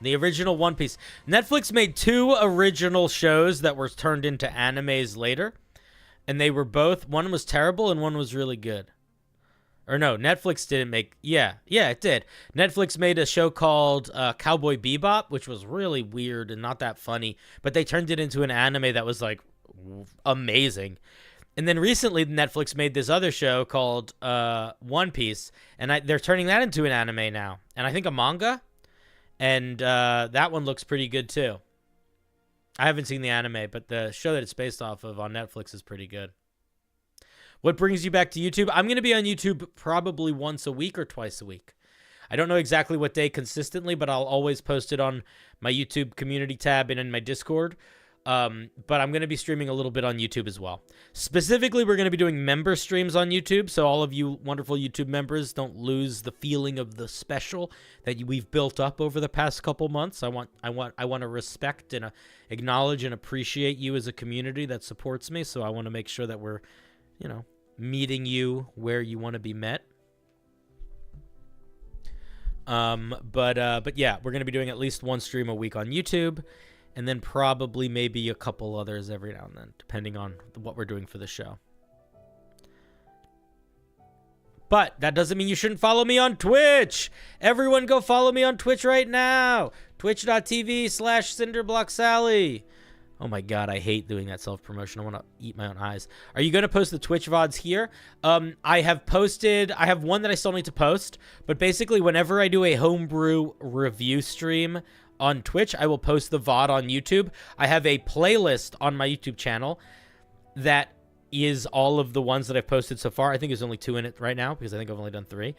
S1: The original One Piece. Netflix made 2 original shows that were turned into animes later. And they were both, one was terrible and one was really good. Or no, Netflix didn't make... Yeah, it did. Netflix made a show called Cowboy Bebop, which was really weird and not that funny. But they turned it into an anime that was, like, amazing. And then recently, Netflix made this other show called One Piece. And they're turning that into an anime now. And I think a manga. And that one looks pretty good, too. I haven't seen the anime, but the show that it's based off of on Netflix is pretty good. What brings you back to YouTube? I'm going to be on YouTube probably once a week or twice a week. I don't know exactly what day consistently, but I'll always post it on my YouTube community tab and in my Discord. But I'm going to be streaming a little bit on YouTube as well. Specifically, we're going to be doing member streams on YouTube, so all of you wonderful YouTube members don't lose the feeling of the special that we've built up over the past couple months. I want to respect and acknowledge and appreciate you as a community that supports me, so I want to make sure that we're, you know, meeting you where you want to be met. But yeah, we're going to be doing at least one stream a week on YouTube, and then probably maybe a couple others every now and then, depending on what we're doing for the show. But that doesn't mean you shouldn't follow me on Twitch. Everyone go follow me on Twitch right now. Twitch.tv/CinderBlocksally. Oh my God, I hate doing that self-promotion. I want to eat my own eyes. Are you going to post the Twitch VODs here? I have one that I still need to post, but basically whenever I do a Homebrew review stream on Twitch, I will post the VOD on YouTube. I have a playlist on my YouTube channel that is all of the ones that I've posted so far. I think there's only 2 in it right now because I think I've only done 3.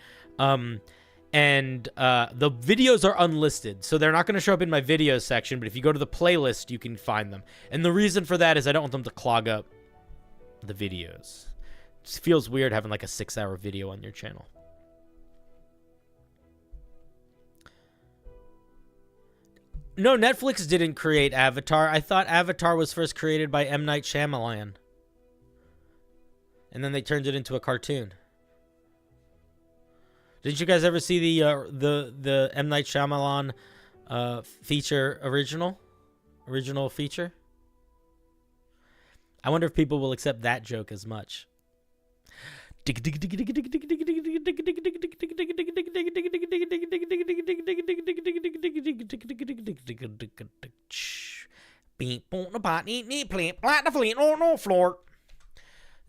S1: And the videos are unlisted, so they're not going to show up in my videos section, but if you go to the playlist, you can find them. And the reason for that is I don't want them to clog up the videos. It just feels weird having like a 6-hour video on your channel. No, Netflix didn't create Avatar. I thought Avatar was first created by M. Night Shyamalan. And then they turned it into a cartoon. Didn't you guys ever see the M. Night Shyamalan feature original feature? I wonder if people will accept that joke as much.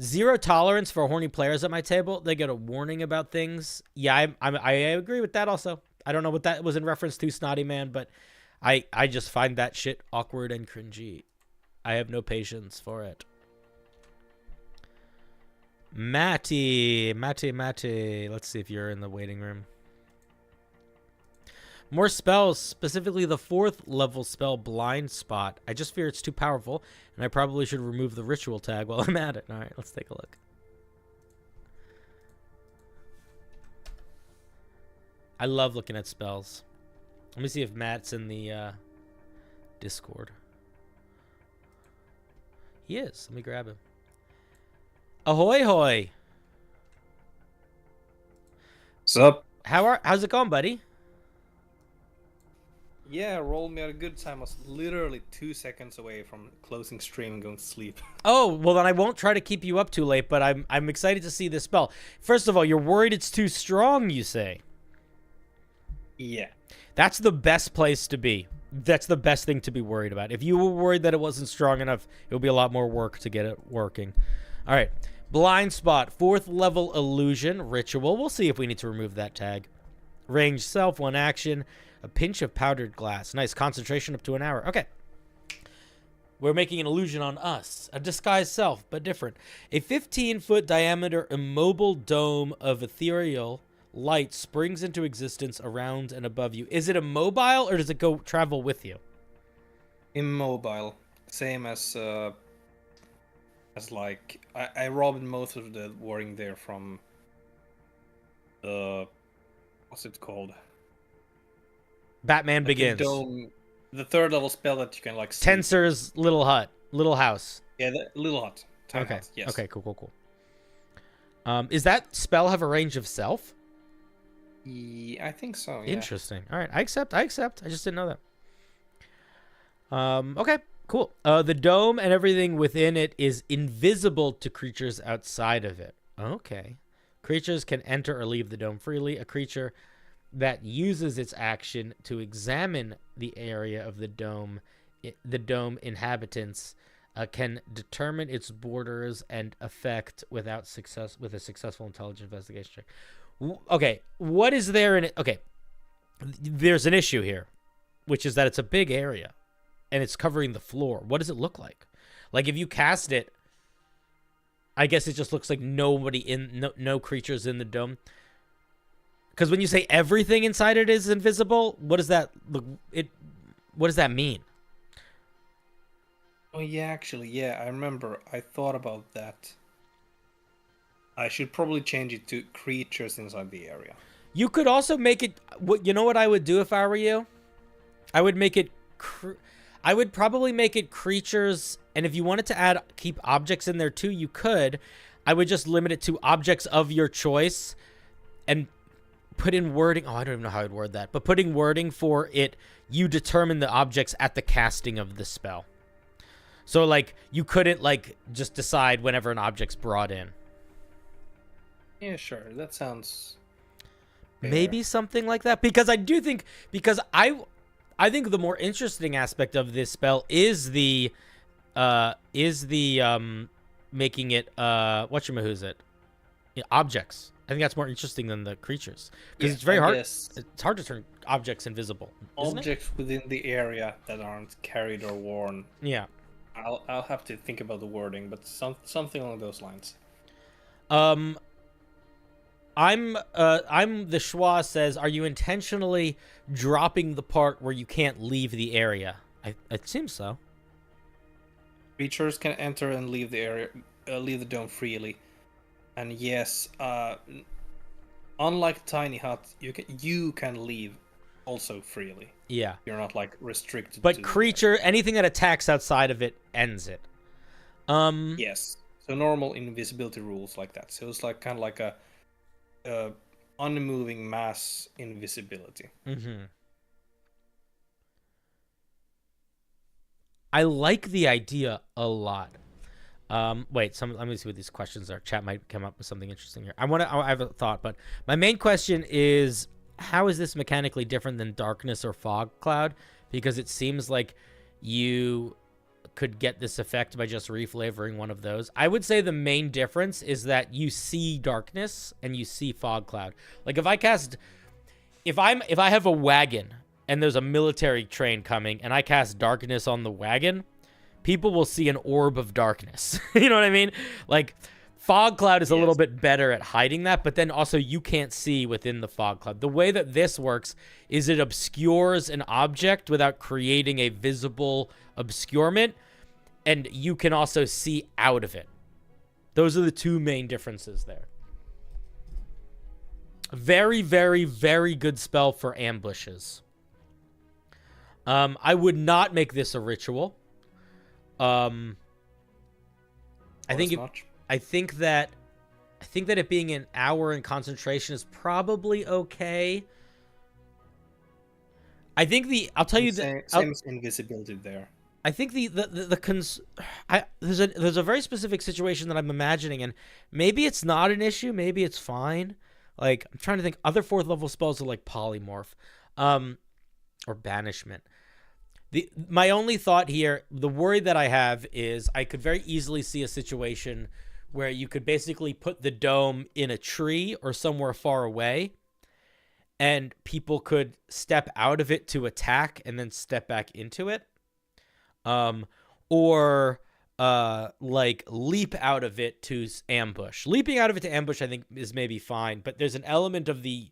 S1: Zero tolerance for horny players at my table. They get a warning about things. Yeah, I agree with that also. I don't know what that was in reference to, Snotty Man, but I just find that shit awkward and cringy. I have no patience for it. Matty. Let's see if you're in the waiting room. More spells, specifically the 4th level spell Blind Spot. I just fear it's too powerful, and I probably should remove the ritual tag while I'm at it. All right, let's take a look. I love looking at spells. Let me see if Matt's in the Discord. He is. Let me grab him. Ahoy hoy.
S4: Sup?
S1: How's it going, buddy?
S4: Yeah, rolled me at a good time. I was literally 2 seconds away from closing stream and going to sleep.
S1: Oh, well then I won't try to keep you up too late, but I'm excited to see this spell. First of all, you're worried it's too strong, you say?
S4: Yeah.
S1: That's the best place to be. That's the best thing to be worried about. If you were worried that it wasn't strong enough, it would be a lot more work to get it working. All right. Blind spot, 4th level illusion, ritual. We'll see if we need to remove that tag. Range self, 1 action. A pinch of powdered glass. Nice. Concentration up to an hour. Okay. We're making an illusion on us. A disguised self, but different. A 15-foot diameter immobile dome of ethereal light springs into existence around and above you. Is it immobile or does it go travel with you?
S4: Immobile. Same as like I robbed most of the wording there from the what's it called?
S1: Batman
S4: Like
S1: Begins.
S4: the dome, the 3rd level spell that you can like see.
S1: Tensor's little house.
S4: Yeah, the little hut. Tiny
S1: Okay.
S4: hut, yes.
S1: Okay, cool. Is that spell have a range of self?
S4: Yeah, I think so. Yeah.
S1: Interesting. All right, I accept. I just didn't know that. Okay, cool. The dome and everything within it is invisible to creatures outside of it. Okay. Creatures can enter or leave the dome freely. A creature that uses its action to examine the area of the dome inhabitants can determine its borders and effect with a successful intelligence investigation check. Okay, what is there in it? Okay, there's an issue here, which is that it's a big area, and it's covering the floor. What does it look like? Like, if you cast it, I guess it just looks like no creatures in the dome. Because when you say everything inside it is invisible, what does that look? What does that mean?
S4: Oh yeah, actually, yeah, I remember. I thought about that. I should probably change it to creatures inside the area.
S1: You could also make it. You know what I would do if I were you? I would make it. I would probably make it creatures, and if you wanted to keep objects in there too, you could. I would just limit it to objects of your choice, and put in wording. Oh, I don't even know how I'd word that, but putting wording for it. You determine the objects at the casting of the spell. So, like, you couldn't, like, just decide whenever an object's brought in.
S4: Yeah, sure. That sounds fair.
S1: Maybe something like that. Because I do think... Because I think the more interesting aspect of this spell is the... making it... whatchamahoo's objects. I think that's more interesting than the creatures. Because it's very hard... It's hard to turn objects invisible.
S4: Objects within the area that aren't carried or worn.
S1: Yeah.
S4: I'll have to think about the wording, but something along those lines.
S1: I'm the Schwa says, are you intentionally dropping the part where you can't leave the area? It seems so.
S4: Creatures can enter and leave the area, leave the dome freely, and yes, unlike Tiny Hut, you can leave also freely.
S1: Yeah.
S4: You're not like restricted.
S1: But anything that attacks outside of it ends it.
S4: Yes. So normal invisibility rules like that. So it's like kind of like a unmoving mass invisibility.
S1: Mm-hmm. I like the idea a lot. Wait, let me see what these questions are. Chat might come up with something interesting here. I have a thought, but my main question is, how is this mechanically different than darkness or fog cloud? Because it seems like you could get this effect by just reflavoring one of those. I would say the main difference is that you see darkness and you see fog cloud. Like if I have a wagon and there's a military train coming and I cast darkness on the wagon, people will see an orb of darkness. You know what I mean? Like fog cloud is a little bit better at hiding that, but then also you can't see within the fog cloud. The way that this works is it obscures an object without creating a visible obscurement, and you can also see out of it. Those are the two main differences there. Very, very, very good spell for ambushes. I would not make this a ritual. I think that it being an hour in concentration is probably okay. I think I'll tell you the
S4: same as invisibility there.
S1: I think there's a very specific situation that I'm imagining, and maybe it's not an issue, maybe it's fine. Like I'm trying to think, other 4th level spells are like polymorph, or banishment. My only thought here, the worry that I have is I could very easily see a situation where you could basically put the dome in a tree or somewhere far away, and people could step out of it to attack and then step back into it. Or like leap out of it to ambush. Leaping out of it to ambush, I think, is maybe fine, but there's an element of the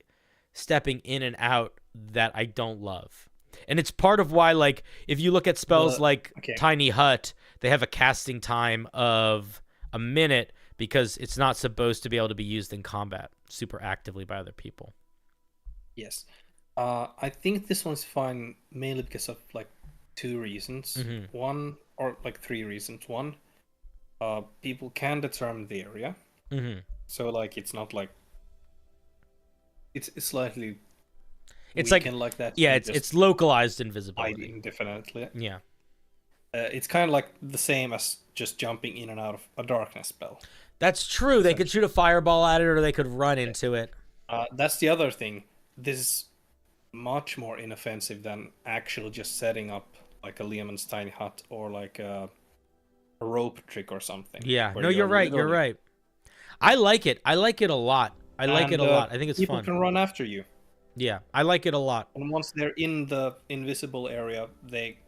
S1: stepping in and out that I don't love. And it's part of why, like, if you look at spells like Tiny Hut, they have a casting time of a minute because it's not supposed to be able to be used in combat super actively by other people.
S4: Yes. I think this one's fine mainly because of, like, 2 reasons.
S1: Mm-hmm.
S4: One, or like 3 reasons. One, people can determine the area.
S1: Mm-hmm.
S4: So, like, it's not like... It's slightly...
S1: It's like that. Yeah, it's localized invisibility.
S4: Indefinitely.
S1: Yeah.
S4: It's kind of like the same as just jumping in and out of a darkness spell.
S1: That's true. They could shoot a fireball at it, or they could run into it.
S4: That's the other thing. This is much more inoffensive than actually just setting up like a Lehman's Tiny Hut or like a rope trick or something.
S1: Yeah. No, you're right. You're right. I like it. I like it a lot. I like it a lot. I think it's
S4: people
S1: fun.
S4: People can run after you.
S1: Yeah, I like it a lot.
S4: And once they're in the invisible area, they...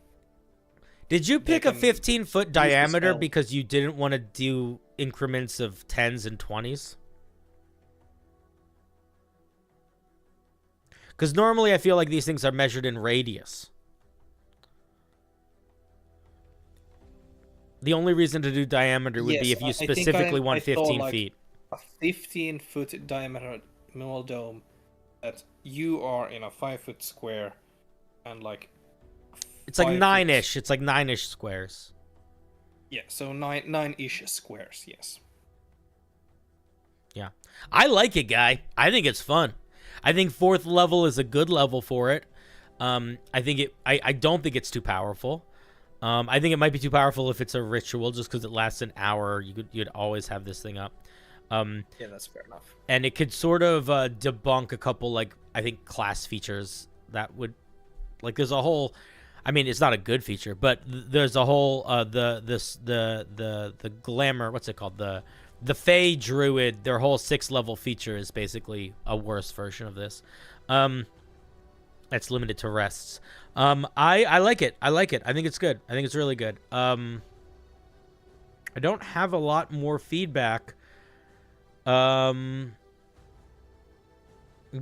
S1: Did you pick a 15-foot diameter because you didn't want to do increments of 10s and 20s? Because normally I feel like these things are measured in radius. The only reason to do diameter would be if you specifically want 15 feet.
S4: A 15-foot diameter mill dome that you are in a 5-foot square and like...
S1: It's like 9-ish. It's like 9-ish squares.
S4: Yeah, so 9-ish squares, yes.
S1: Yeah. I like it, guy. I think it's fun. I think 4th level is a good level for it. I don't think it's too powerful. I think it might be too powerful if it's a ritual, just because it lasts an hour. You'd always have this thing up.
S4: Yeah, that's fair enough.
S1: And it could sort of debunk a couple, like, I think, class features that would, like, there's a whole... I mean, it's not a good feature, but there's a whole the glamour. What's it called? The Fey Druid. Their whole 6th level feature is basically a worse version of this. That's limited to rests. I like it. I like it. I think it's good. I think it's really good. I don't have a lot more feedback.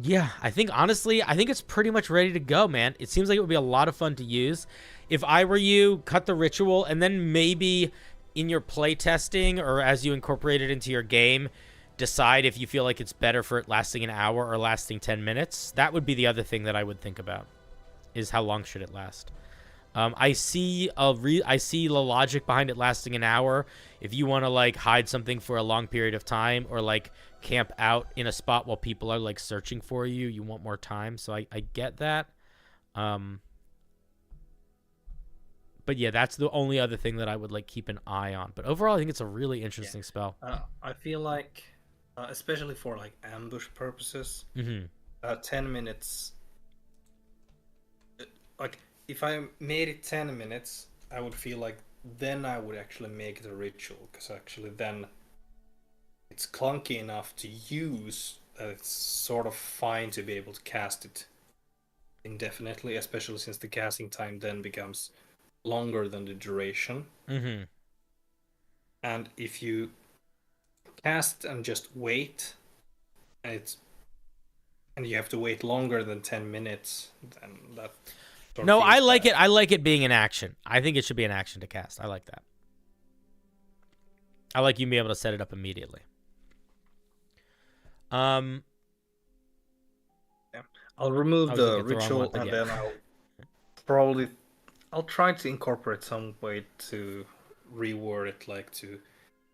S1: Yeah, I think, honestly, I think it's pretty much ready to go, man. It seems like it would be a lot of fun to use. If I were you, cut the ritual, and then maybe in your play testing or as you incorporate it into your game, decide if you feel like it's better for it lasting an hour or lasting 10 minutes. That would be the other thing that I would think about, is how long should it last. I see the logic behind it lasting an hour. If you want to, like, hide something for a long period of time, or, like, camp out in a spot while people are, like, searching for you, you want more time. So I get that. But yeah, that's the only other thing that I would, like, keep an eye on. But overall, I think it's a really interesting spell.
S4: I feel like, especially for, like, ambush purposes, 10 minutes, like, if I made it 10 minutes, I would feel like then I would actually make it a ritual, because actually then it's clunky enough to use that it's sort of fine to be able to cast it indefinitely, especially since the casting time then becomes longer than the duration.
S1: Mm-hmm.
S4: And if you cast and just wait, and you have to wait longer than 10 minutes, then that...
S1: No, I like it. I like it being an action. I think it should be an action to cast. I like that. I like you being able to set it up immediately.
S4: Yeah. I'll remove the ritual, and then I'll try to incorporate some way to reword it, like to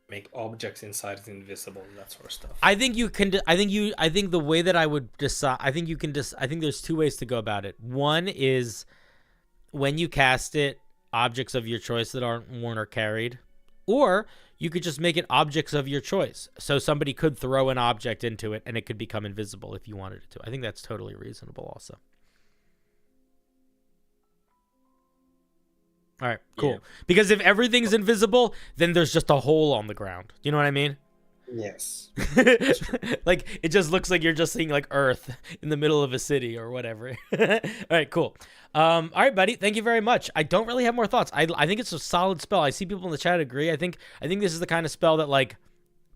S4: make objects inside it invisible, that sort of stuff.
S1: I think you can. I think the way that I would decide. I think you can. I think there's 2 ways to go about it. One is when you cast it, objects of your choice that aren't worn or carried, or you could just make it objects of your choice. So somebody could throw an object into it, and it could become invisible if you wanted it to. I think that's totally reasonable, also. All right, cool. Yeah. Because if everything's invisible, then there's just a hole on the ground. You know what I mean?
S4: Yes.
S1: Like, it just looks like you're just seeing like Earth in the middle of a city or whatever. All right, cool. All right, buddy. Thank you very much. I don't really have more thoughts. I think it's a solid spell. I see people in the chat agree. I think this is the kind of spell that like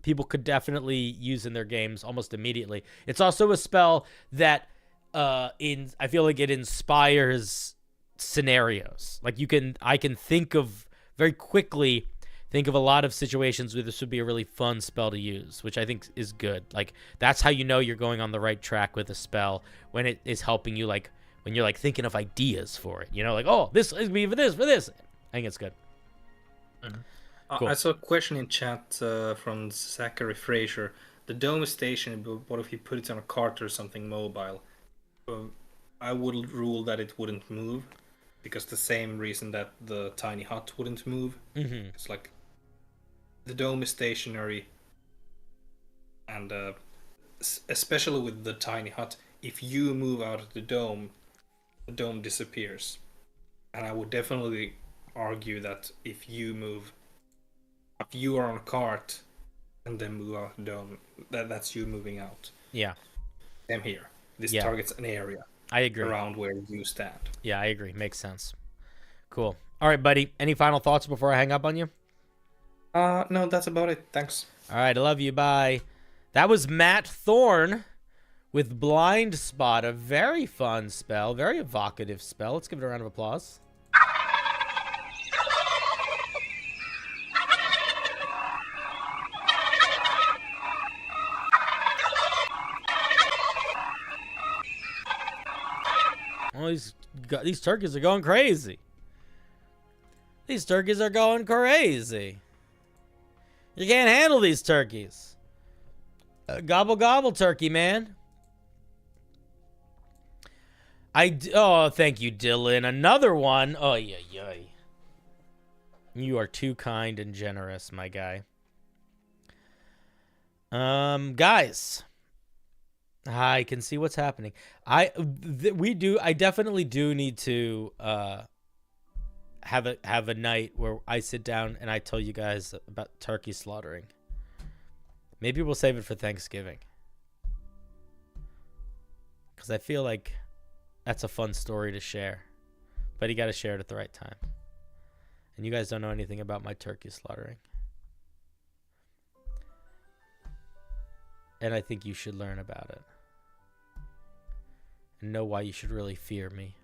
S1: people could definitely use in their games almost immediately. It's also a spell that I feel like it inspires scenarios. Like I can think of very quickly think of a lot of situations where this would be a really fun spell to use, which I think is good. Like, that's how you know you're going on the right track with a spell, when it is helping you, like, when you're, like, thinking of ideas for it. You know, like, oh, this is me for this. I think it's good. Cool.
S4: I saw a question in chat from Zachary Fraser. The dome station, what if you put it on a cart or something mobile? I would rule that it wouldn't move, because the same reason that the tiny hut wouldn't move.
S1: Mm-hmm.
S4: It's like, the dome is stationary, and especially with the tiny hut, if you move out of the dome disappears. And I would definitely argue that if you are on a cart and then move out the dome, that's you moving out.
S1: Yeah.
S4: Same here. This
S1: Yeah.
S4: targets an area
S1: I agree.
S4: around where you stand.
S1: Yeah, I agree. Makes sense. Cool. All right, buddy. Any final thoughts before I hang up on you?
S4: No, that's about it. Thanks.
S1: All right, I love you. Bye. That was Matt Thorne with Blind Spot, a very fun spell, very evocative spell. Let's give it a round of applause. Oh, these turkeys are going crazy. These turkeys are going crazy. You can't handle these turkeys. Gobble, gobble, turkey, man. Oh, thank you, Dylan. Another one. Oh, yeah. You are too kind and generous, my guy. Guys. I can see what's happening. I definitely do need to have a night where I sit down and I tell you guys about turkey slaughtering. Maybe we'll save it for Thanksgiving, because I feel like that's a fun story to share, but you got to share it at the right time. And you guys don't know anything about my turkey slaughtering, and I think you should learn about it and know why you should really fear me.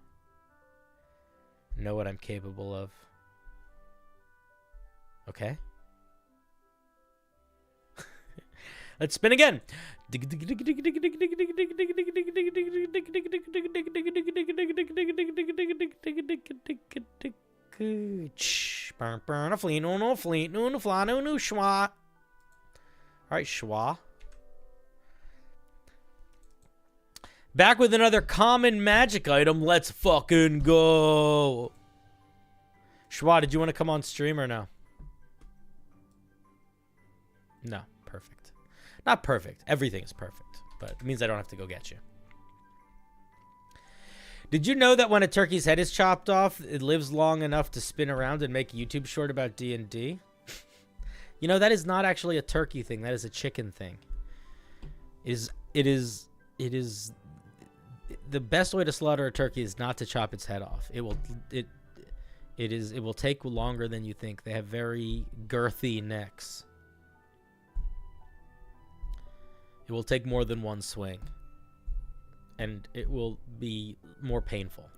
S1: Know what I'm capable of. Okay? Let's spin again. Alright, schwa. Back with another common magic item. Let's fucking go. Schwa, did you want to come on stream or no? No. Perfect. Not perfect. Everything is perfect. But it means I don't have to go get you. Did you know that when a turkey's head is chopped off, it lives long enough to spin around and make a YouTube short about D&D? You know, that is not actually a turkey thing. That is a chicken thing. It is the best way to slaughter a turkey is not to chop its head off. It will take longer than you think. They have very girthy necks. It will take more than one swing, and it will be more painful.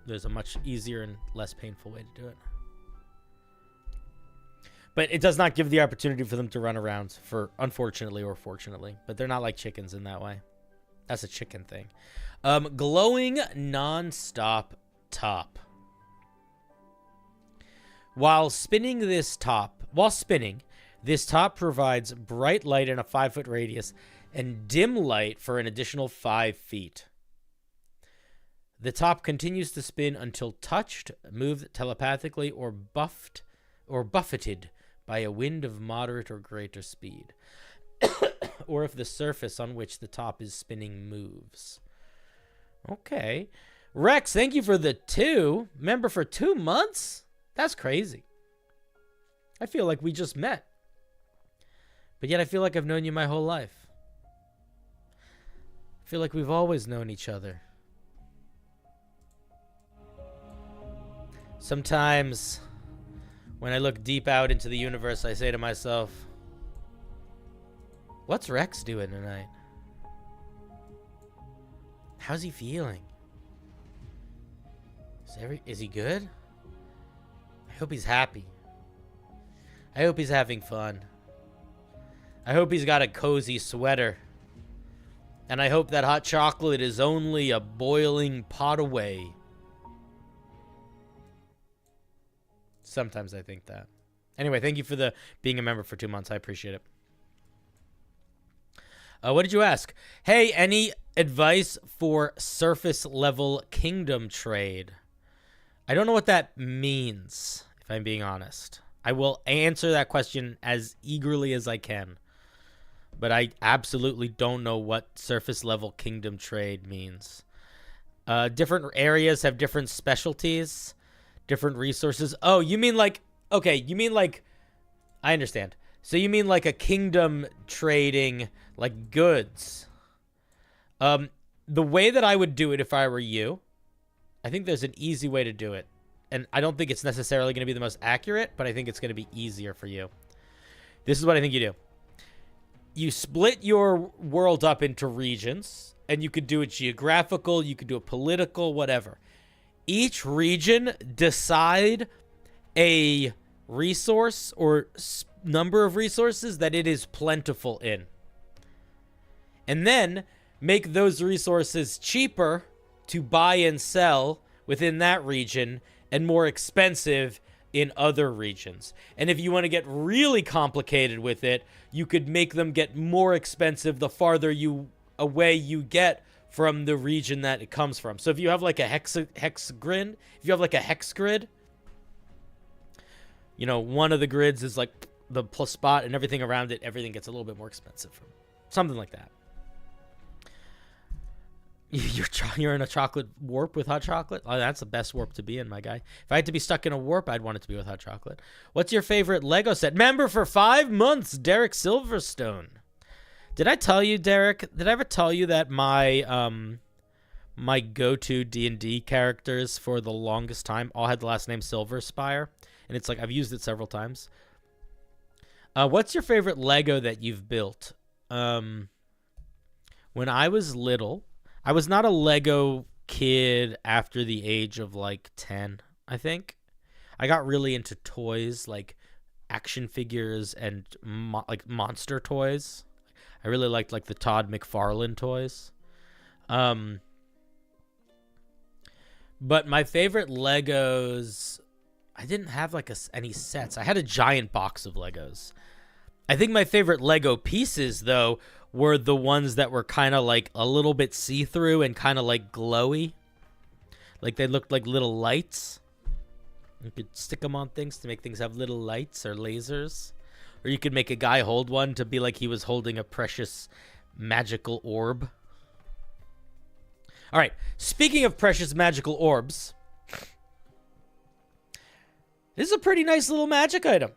S1: There's a much easier and less painful way to do it. But it does not give the opportunity for them to run around, unfortunately or fortunately. But they're not like chickens in that way. That's a chicken thing. Glowing non-stop top. While spinning, this top provides bright light in a 5-foot radius and dim light for an additional 5 feet. The top continues to spin until touched, moved telepathically, or buffeted by a wind of moderate or greater speed, or if the surface on which the top is spinning moves. Okay. Rex, thank you for the 2. Member for 2 months? That's crazy. I feel like we just met. But yet I feel like I've known you my whole life. I feel like we've always known each other. Sometimes, when I look deep out into the universe, I say to myself, what's Rex doing tonight? How's he feeling? Is he good? I hope he's happy. I hope he's having fun. I hope he's got a cozy sweater. And I hope that hot chocolate is only a boiling pot away. Sometimes I think that. Anyway, thank you for being a member for 2 months. I appreciate it. What did you ask? Hey, any advice for surface level kingdom trade? I don't know what that means, if I'm being honest. I will answer that question as eagerly as I can. But I absolutely don't know what surface level kingdom trade means. Different areas have different specialties, different resources. Oh, you mean like, okay, you mean like, I understand. So you mean like a kingdom trading like goods. The way that I would do it if I were you, I think there's an easy way to do it. And I don't think it's necessarily going to be the most accurate, but I think it's going to be easier for you. This is what I think you do. You split your world up into regions, and you could do it geographical, you could do it political, whatever. Each region decide a resource or number of resources that it is plentiful in. And then make those resources cheaper to buy and sell within that region and more expensive in other regions. And if you want to get really complicated with it, you could make them get more expensive the farther away you get from the region that it comes from. So if you have like a hex grid, if you have like a hex grid, you know, one of the grids is like the plus spot and everything around it, everything gets a little bit more expensive. Something like that. You're in a chocolate warp with hot chocolate? Oh, that's the best warp to be in, my guy. If I had to be stuck in a warp, I'd want it to be with hot chocolate. What's your favorite Lego set? Member for 5 months, Derek Silverstone. Did I tell you, Derek? Did I ever tell you that my my go-to D&D characters for the longest time all had the last name Silverspire? And it's like I've used it several times. What's your favorite Lego that you've built? When I was little, I was not a Lego kid after the age of like 10, I think. I got really into toys like action figures and like monster toys. I really liked like the Todd McFarlane toys. But my favorite Legos, I didn't have like any sets. I had a giant box of Legos. I think my favorite Lego pieces, though, were the ones that were kind of like a little bit see-through and kind of like glowy. Like they looked like little lights. You could stick them on things to make things have little lights or lasers. Or you could make a guy hold one to be like he was holding a precious magical orb. All right, speaking of precious magical orbs, this is a pretty nice little magic item.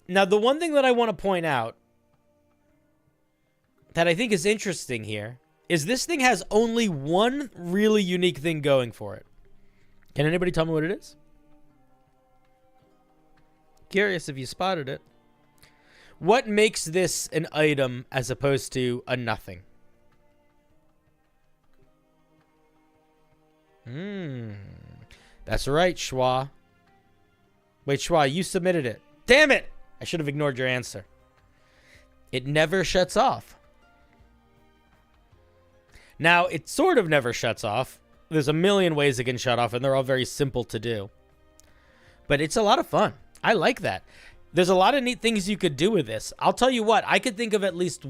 S1: Now, the one thing that I want to point out that I think is interesting here is this thing has only one really unique thing going for it. Can anybody tell me what it is? Curious if you spotted it. What makes this an item as opposed to a nothing? That's right, Schwa. Wait, Schwa, you submitted it. Damn it! I should have ignored your answer. It never shuts off. Now, it sort of never shuts off. There's a million ways it can shut off, and they're all very simple to do. But it's a lot of fun. I like that. There's a lot of neat things you could do with this. I'll tell you what, I could think of at least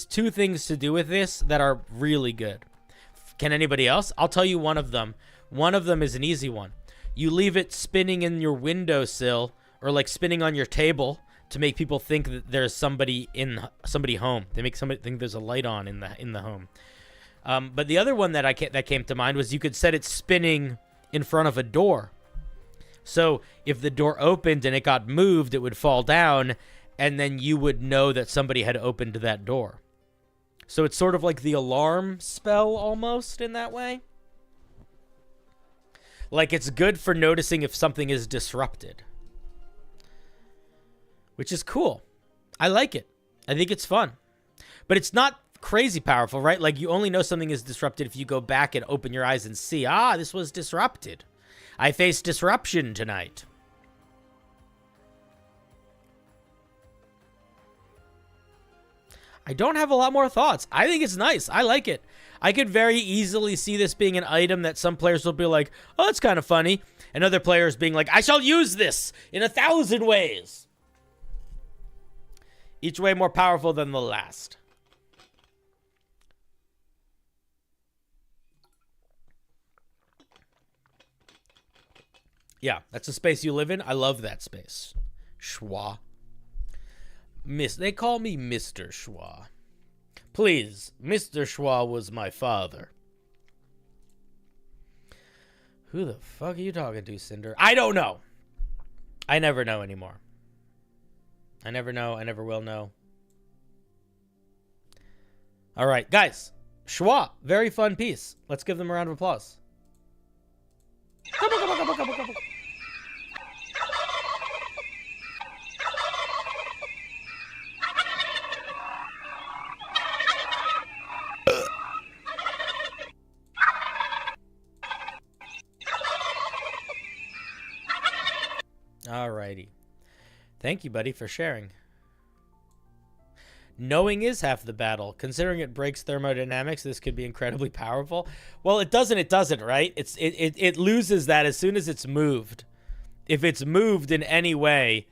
S1: two things to do with this that are really good. Can anybody else? I'll tell you one of them. One of them is an easy one. You leave it spinning in your windowsill or like spinning on your table to make people think that there's somebody home. They make somebody think there's a light on in the home. But the other one that came to mind was you could set it spinning in front of a door. So if the door opened and it got moved, it would fall down, and then you would know that somebody had opened that door. So it's sort of like the alarm spell almost in that way. Like, it's good for noticing if something is disrupted. Which is cool. I like it. I think it's fun. But it's not crazy powerful, right? Like, you only know something is disrupted if you go back and open your eyes and see, this was disrupted. I faced disruption tonight. I don't have a lot more thoughts. I think it's nice. I like it. I could very easily see this being an item that some players will be like, oh, it's kind of funny. And other players being like, I shall use this in 1,000 ways. Each way more powerful than the last. Yeah, that's a space you live in. I love that space. Schwa. They call me Mr. Schwa. Please, Mr. Schwa was my father. Who the fuck are you talking to, Cinder? I don't know. I never know anymore. I never know. I never will know. All right, guys. Schwa, very fun piece. Let's give them a round of applause. Alrighty. Thank you, buddy, for sharing. Knowing is half the battle. Considering it breaks thermodynamics, this could be incredibly powerful. Well, it doesn't, right? It loses that as soon as it's moved. If it's moved in any way,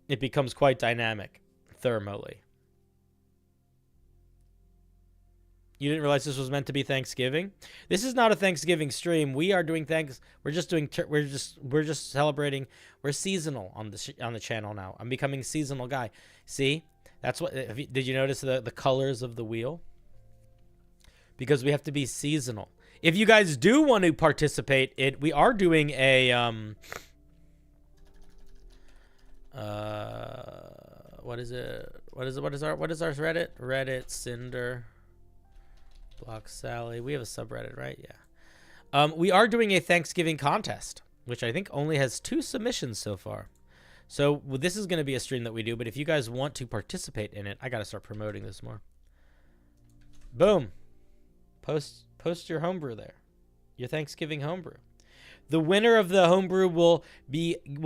S1: it becomes quite dynamic thermally. You didn't realize this was meant to be Thanksgiving? This is not a Thanksgiving stream. We are doing we're just celebrating. We're seasonal on the channel now. I'm becoming a seasonal guy. See? That's what did you notice the colors of the wheel? Because we have to be seasonal. If you guys do want to participate, we are doing a what is our Reddit? Reddit Cinder Blocksally. We have a subreddit, right? Yeah. We are doing a Thanksgiving contest, which I think only has 2 submissions so far. So this is going to be a stream that we do, but if you guys want to participate in it, I got to start promoting this more. Boom. Post your homebrew there. Your Thanksgiving homebrew. The winner of the homebrew will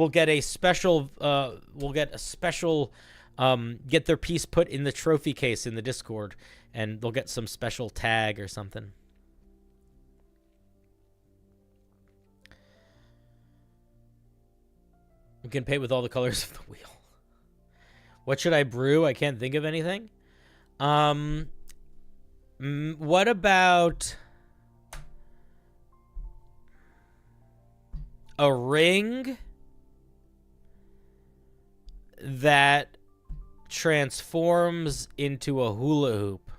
S1: get a special get their piece put in the trophy case in the Discord, and they'll get some special tag or something. We can paint with all the colors of the wheel. What should I brew? I can't think of anything. What about a ring that transforms into a hula hoop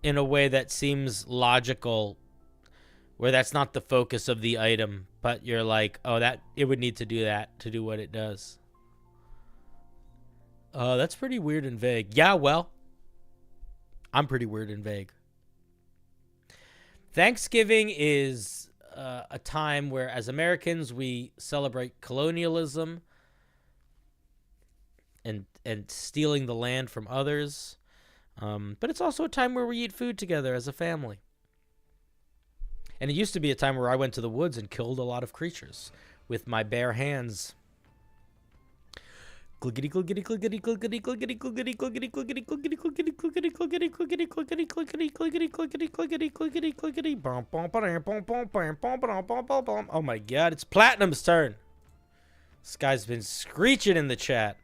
S1: in a way that seems logical, where that's not the focus of the item, but you're like, oh, that it would need to do that to do what it does. That's pretty weird and vague. Yeah, well, I'm pretty weird and vague. Thanksgiving is a time where, as Americans, we celebrate colonialism and stealing the land from others. But it's also a time where we eat food together as a family. And it used to be a time where I went to the woods and killed a lot of creatures with my bare hands. Clickety clickety clickety clickety clickety clickety clickety clickety clickety clickety clickety clickety clickety clickety clickety clickety clickety clickety clickety clickety bum bum bum bum bum bum bum bum bum. Oh my god, it's Platinum's turn. This guy's been screeching in the chat.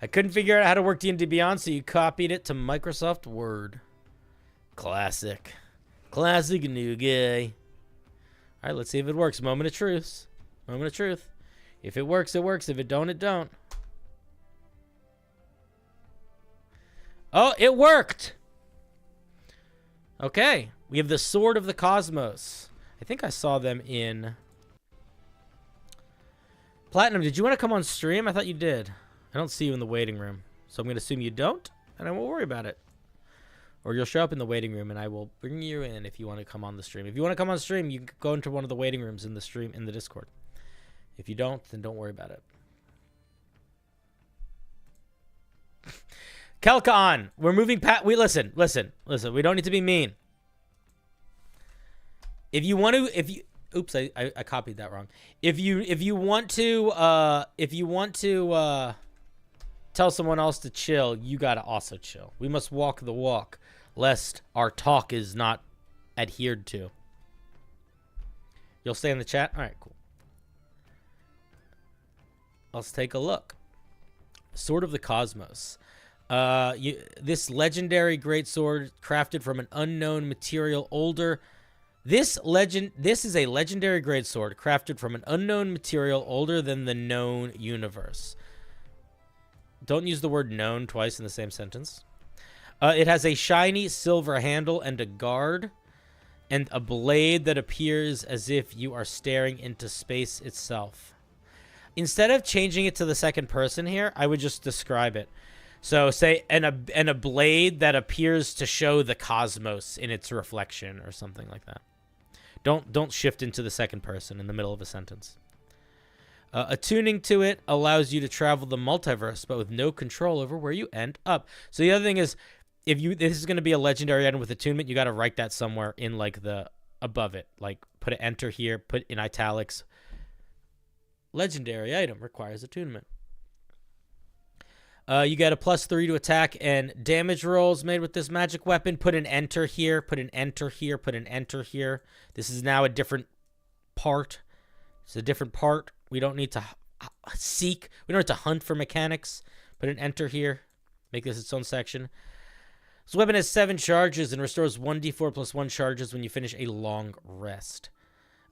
S1: I couldn't figure out how to work D&D Beyond, so you copied it to Microsoft Word. Classic. Classic new guy. All right, let's see if it works. Moment of truth. Moment of truth. If it works, it works. If it don't, it don't. Oh, it worked. Okay. We have the Sword of the Cosmos. I think I saw them in... Platinum, did you want to come on stream? I thought you did. I don't see you in the waiting room. So I'm going to assume you don't, and I won't worry about it. Or you'll show up in the waiting room, and I will bring you in if you want to come on the stream. If you want to come on stream, you can go into one of the waiting rooms in the stream, in the Discord. If you don't, then don't worry about it. Kelka on. We're moving past... Listen. We don't need to be mean. If you want to... Oops, I copied that wrong. If you want to tell someone else to chill, you gotta also chill. We must walk the walk, lest our talk is not adhered to. You'll stay in the chat? All right, cool. Let's take a look. Sword of the Cosmos. This legendary greatsword crafted from an unknown material older... This is a legendary greatsword crafted from an unknown material older than the known universe. Don't use the word known twice in the same sentence. It has a shiny silver handle and a guard, and a blade that appears as if you are staring into space itself. Instead of changing it to the second person here, I would just describe it. So say, and a blade that appears to show the cosmos in its reflection or something like that. Don't shift into the second person in the middle of a sentence. Attuning to it allows you to travel the multiverse, but with no control over where you end up. So the other thing is, this is going to be a legendary item with attunement, you got to write that somewhere in like the above it. Like put an enter here, put in italics. Legendary item requires attunement. You get a +3 to attack and damage rolls made with this magic weapon. Put an enter here, put an enter here, put an enter here. This is now a different part. It's a different part. We don't need to seek. We don't need to hunt for mechanics. Put an enter here. Make this its own section. This weapon has 7 charges and restores 1d4 plus 1 charges when you finish a long rest.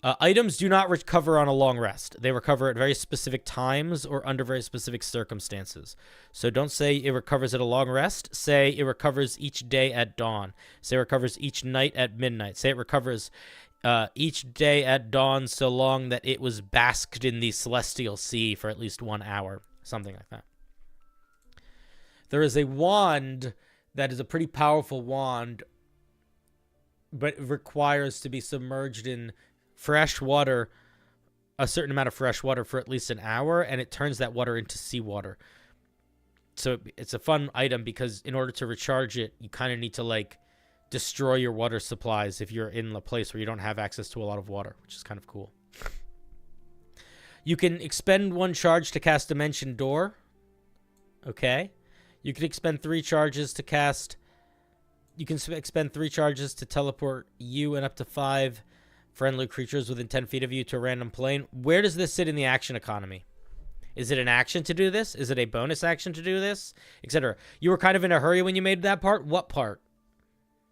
S1: Items do not recover on a long rest. They recover at very specific times or under very specific circumstances. So don't say it recovers at a long rest. Say it recovers each day at dawn. Say it recovers each night at midnight. Say it recovers each day at dawn so long that it was basked in the celestial sea for at least 1 hour. Something like that. There is a wand that is a pretty powerful wand, but it requires to be submerged in fresh water, a certain amount of fresh water for at least an hour, and it turns that water into seawater. So it's a fun item because in order to recharge it, you kind of need to like destroy your water supplies if you're in a place where you don't have access to a lot of water, which is kind of cool. You can expend 1 charge to cast Dimension Door. Okay. You can expend 3 charges to cast... You can expend 3 charges to teleport you and up to 5 friendly creatures within 10 feet of you to a random plane. Where does this sit in the action economy? Is it an action to do this? Is it a bonus action to do this? Etc. You were kind of in a hurry when you made that part? What part?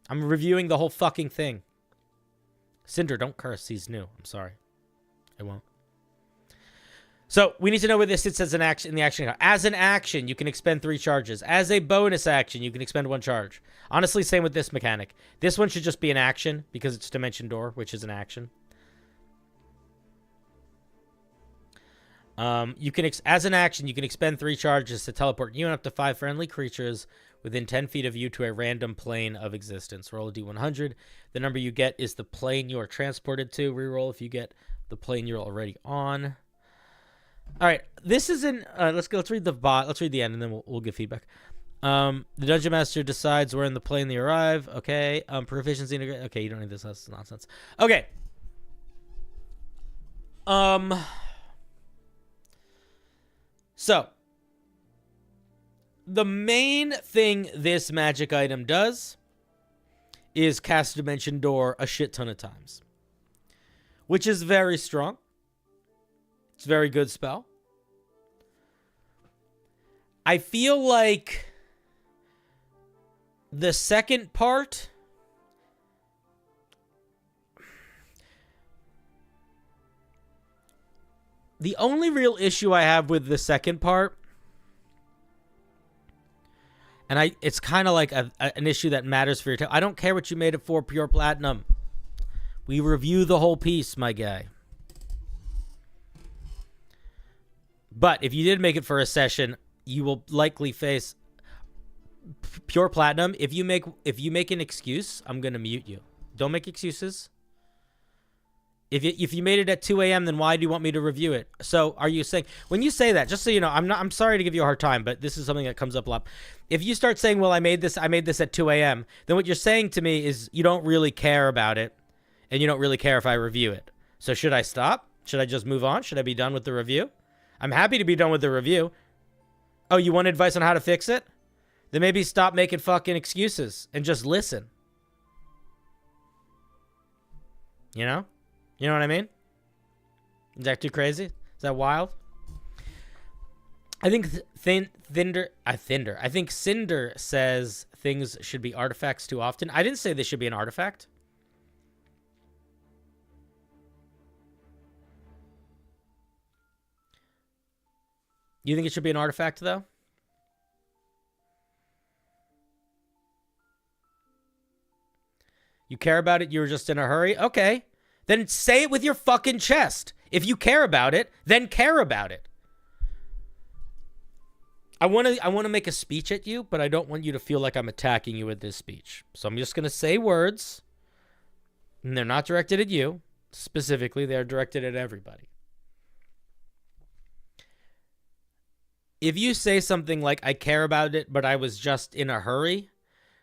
S1: I'm reviewing the whole fucking thing. Cinder, don't curse. He's new. I'm sorry. I won't. So we need to know where this sits as an action in the action. As an action, you can expend 3 charges. As a bonus action, you can expend 1 charge. Honestly, same with this mechanic. This one should just be an action because it's Dimension Door, which is an action. You can as an action, you can expend 3 charges to teleport you and up to 5 friendly creatures within 10 feet of you to a random plane of existence. Roll a d100. The number you get is the plane you are transported to. Reroll if you get the plane you're already on. All right, this is in. Let's read the bot. Let's read the end, and then we'll give feedback. The dungeon master decides where in the plane they arrive. Okay. Proficiency integrate. Okay, you don't need this. That's nonsense. Okay. So the main thing this magic item does is cast Dimension Door a shit ton of times, which is very strong. It's a very good spell. I feel like the second part the only real issue I have with the second part And it's kind of like an issue that matters for your time. I don't care what you made it for pure platinum. We review the whole piece, my guy. But if you did make it for a session, you will likely face pure platinum. If you make an excuse, I'm gonna mute you. Don't make excuses. If you made it at 2 a.m., then why do you want me to review it? So are you saying, when you say that, just so you know, I'm sorry to give you a hard time, but this is something that comes up a lot. If you start saying, well, I made this at 2 a.m., then what you're saying to me is you don't really care about it, and you don't really care if I review it. So should I stop? Should I just move on? Should I be done with the review? I'm happy to be done with the review. Oh, you want advice on how to fix it? Then maybe stop making fucking excuses and just listen. You know? You know what I mean? Is that too crazy? Is that wild? I think I think Cinder says things should be artifacts too often. I didn't say this should be an artifact. You think it should be an artifact, though? You care about it? You were just in a hurry? Okay. Then say it with your fucking chest. If you care about it, then care about it. I want to make a speech at you, but I don't want you to feel like I'm attacking you with this speech. So I'm just going to say words, and they're not directed at you specifically. They're directed at everybody. If you say something like, I care about it, but I was just in a hurry,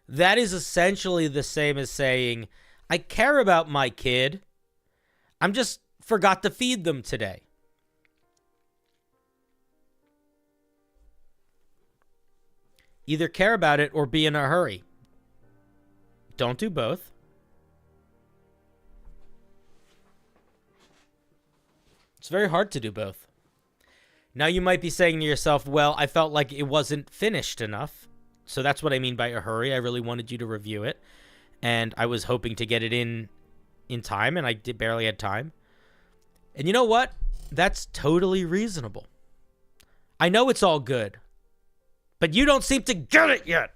S1: that is essentially the same as saying, I care about my kid. I'm just forgot to feed them today. Either care about it or be in a hurry. Don't do both. It's very hard to do both. Now you might be saying to yourself, well, I felt like it wasn't finished enough. So that's what I mean by a hurry. I really wanted you to review it. And I was hoping to get it in time, and I barely had time. And you know what? That's totally reasonable. I know it's all good, but you don't seem to get it yet.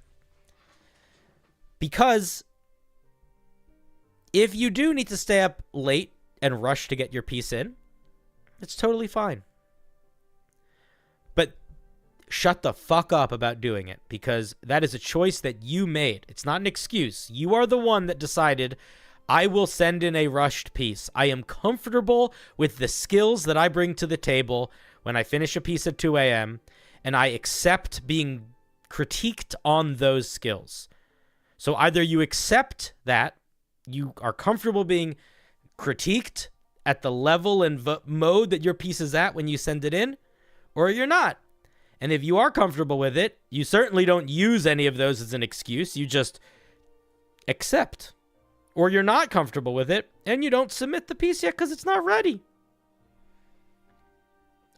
S1: Because if you do need to stay up late and rush to get your piece in, it's totally fine. But shut the fuck up about doing it, because that is a choice that you made. It's not an excuse. You are the one that decided, I will send in a rushed piece. I am comfortable with the skills that I bring to the table when I finish a piece at 2 a.m., and I accept being critiqued on those skills. So either you accept that, you are comfortable being critiqued at the level and mode that your piece is at when you send it in, or you're not. And if you are comfortable with it, you certainly don't use any of those as an excuse. You just accept. Or you're not comfortable with it, and you don't submit the piece yet because it's not ready.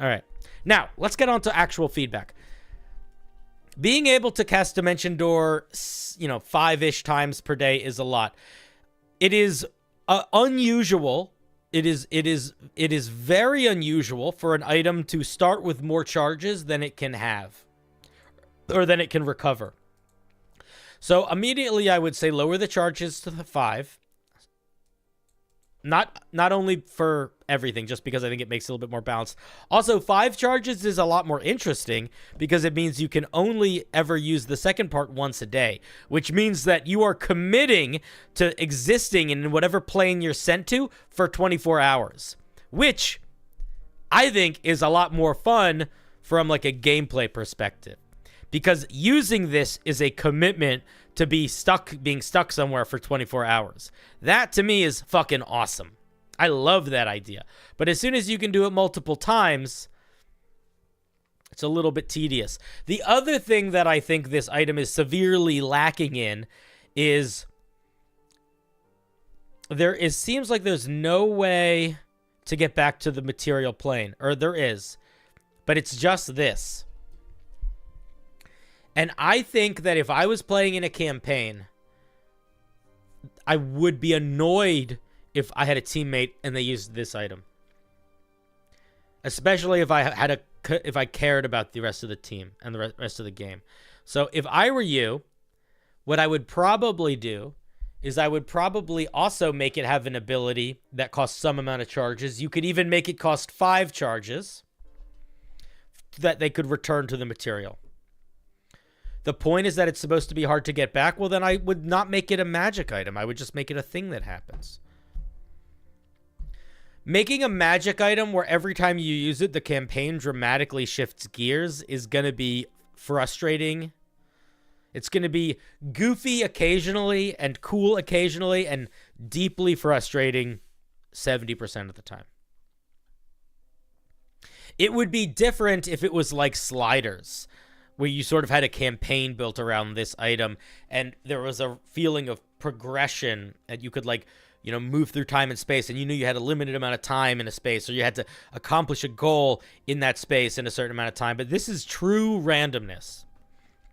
S1: All right. Now, let's get on to actual feedback. Being able to cast Dimension Door, 5-ish times per day is a lot. It is unusual. It is very unusual for an item to start with more charges than it can have, or than it can recover. So immediately I would say lower the charges to the 5. Not only for everything, just because I think it makes it a little bit more balanced. Also, 5 charges is a lot more interesting because it means you can only ever use the second part once a day, which means that you are committing to existing in whatever plane you're sent to for 24 hours, which I think is a lot more fun from like a gameplay perspective, because using this is a commitment to being stuck somewhere for 24 hours. That to me is fucking awesome. I love that idea. But as soon as you can do it multiple times, it's a little bit tedious. The other thing that I think this item is severely lacking in is seems like there's no way to get back to the material plane, or there is, but it's just this. And I think that if I was playing in a campaign, I would be annoyed if I had a teammate and they used this item. Especially if I cared about the rest of the team and the rest of the game. So if I were you, what I would probably do is I would probably also make it have an ability that costs some amount of charges. You could even make it cost 5 charges that they could return to the material. The point is that it's supposed to be hard to get back. Well, then I would not make it a magic item. I would just make it a thing that happens. Making a magic item where every time you use it, the campaign dramatically shifts gears is going to be frustrating. It's going to be goofy occasionally and cool occasionally and deeply frustrating 70% of the time. It would be different if it was like Sliders, where you sort of had a campaign built around this item and there was a feeling of progression that you could like, you know, move through time and space, and you knew you had a limited amount of time in a space, or you had to accomplish a goal in that space in a certain amount of time. But this is true randomness.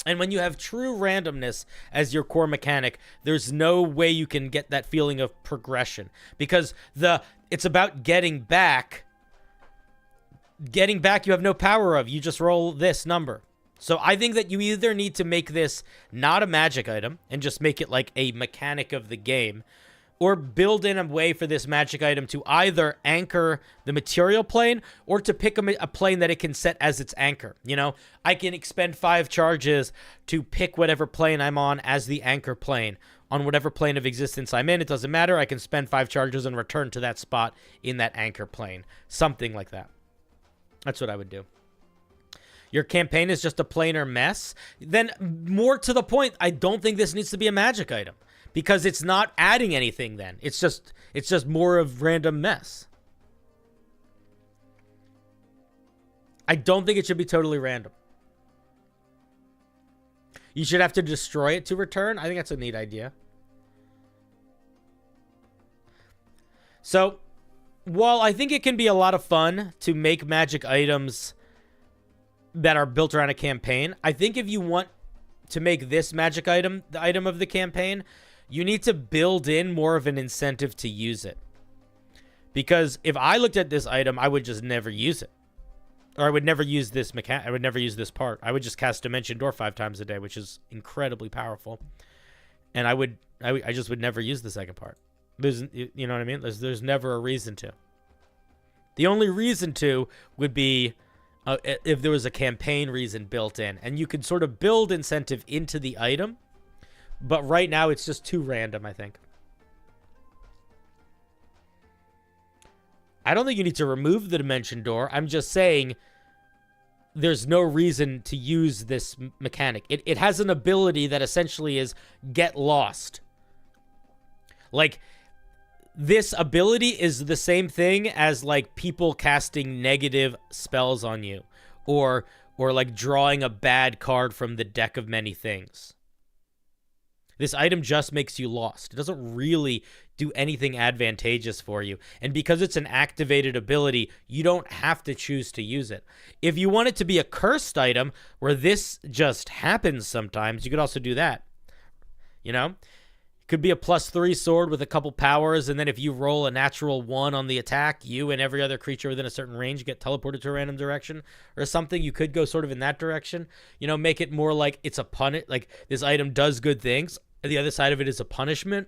S1: And when you have true randomness as your core mechanic, there's no way you can get that feeling of progression, because it's about getting back. Getting back you have no power of. You just roll this number. So I think that you either need to make this not a magic item and just make it like a mechanic of the game, or build in a way for this magic item to either anchor the material plane or to pick a plane that it can set as its anchor. You know, I can expend 5 charges to pick whatever plane I'm on as the anchor plane. On whatever plane of existence I'm in, it doesn't matter. I can spend 5 charges and return to that spot in that anchor plane. Something like that. That's what I would do. Your campaign is just a planar mess. Then more to the point, I don't think this needs to be a magic item. Because it's not adding anything then. It's just more of random mess. I don't think it should be totally random. You should have to destroy it to return. I think that's a neat idea. So, while I think it can be a lot of fun to make magic items that are built around a campaign, I think if you want to make this magic item the item of the campaign, you need to build in more of an incentive to use it. Because if I looked at this item, I would just never use it. Or I would never use this I would never use this part. I would just cast Dimension Door 5 times a day, which is incredibly powerful. And I just would never use the second part. You know what I mean? There's never a reason to. The only reason to would be if there was a campaign reason built in. And you could sort of build incentive into the item. But right now, it's just too random, I think. I don't think you need to remove the Dimension Door. I'm just saying there's no reason to use this mechanic. It has an ability that essentially is get lost. Like, this ability is the same thing as, like, people casting negative spells on you. Or like, drawing a bad card from the deck of many things. This item just makes you lost. It doesn't really do anything advantageous for you. And because it's an activated ability, you don't have to choose to use it. If you want it to be a cursed item where this just happens sometimes, you could also do that. You know? It could be a +3 sword with a couple powers, and then if you roll a natural 1 on the attack, you and every other creature within a certain range get teleported to a random direction or something. You could go sort of in that direction. You know, make it more like it's a like this item does good things. The other side of it is a punishment.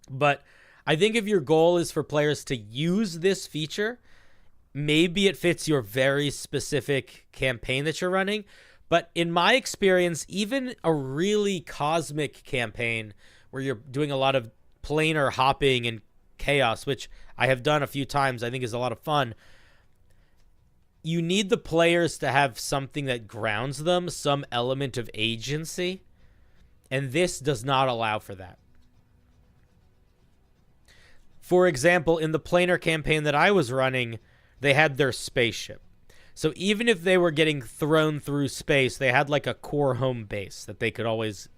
S1: But I think if your goal is for players to use this feature, maybe it fits your very specific campaign that you're running. But in my experience, even a really cosmic campaign where you're doing a lot of planar hopping and chaos, which I have done a few times, I think is a lot of fun. You need the players to have something that grounds them, some element of agency. And this does not allow for that. For example, in the planar campaign that I was running, they had their spaceship. So even if they were getting thrown through space, they had like a core home base that they could always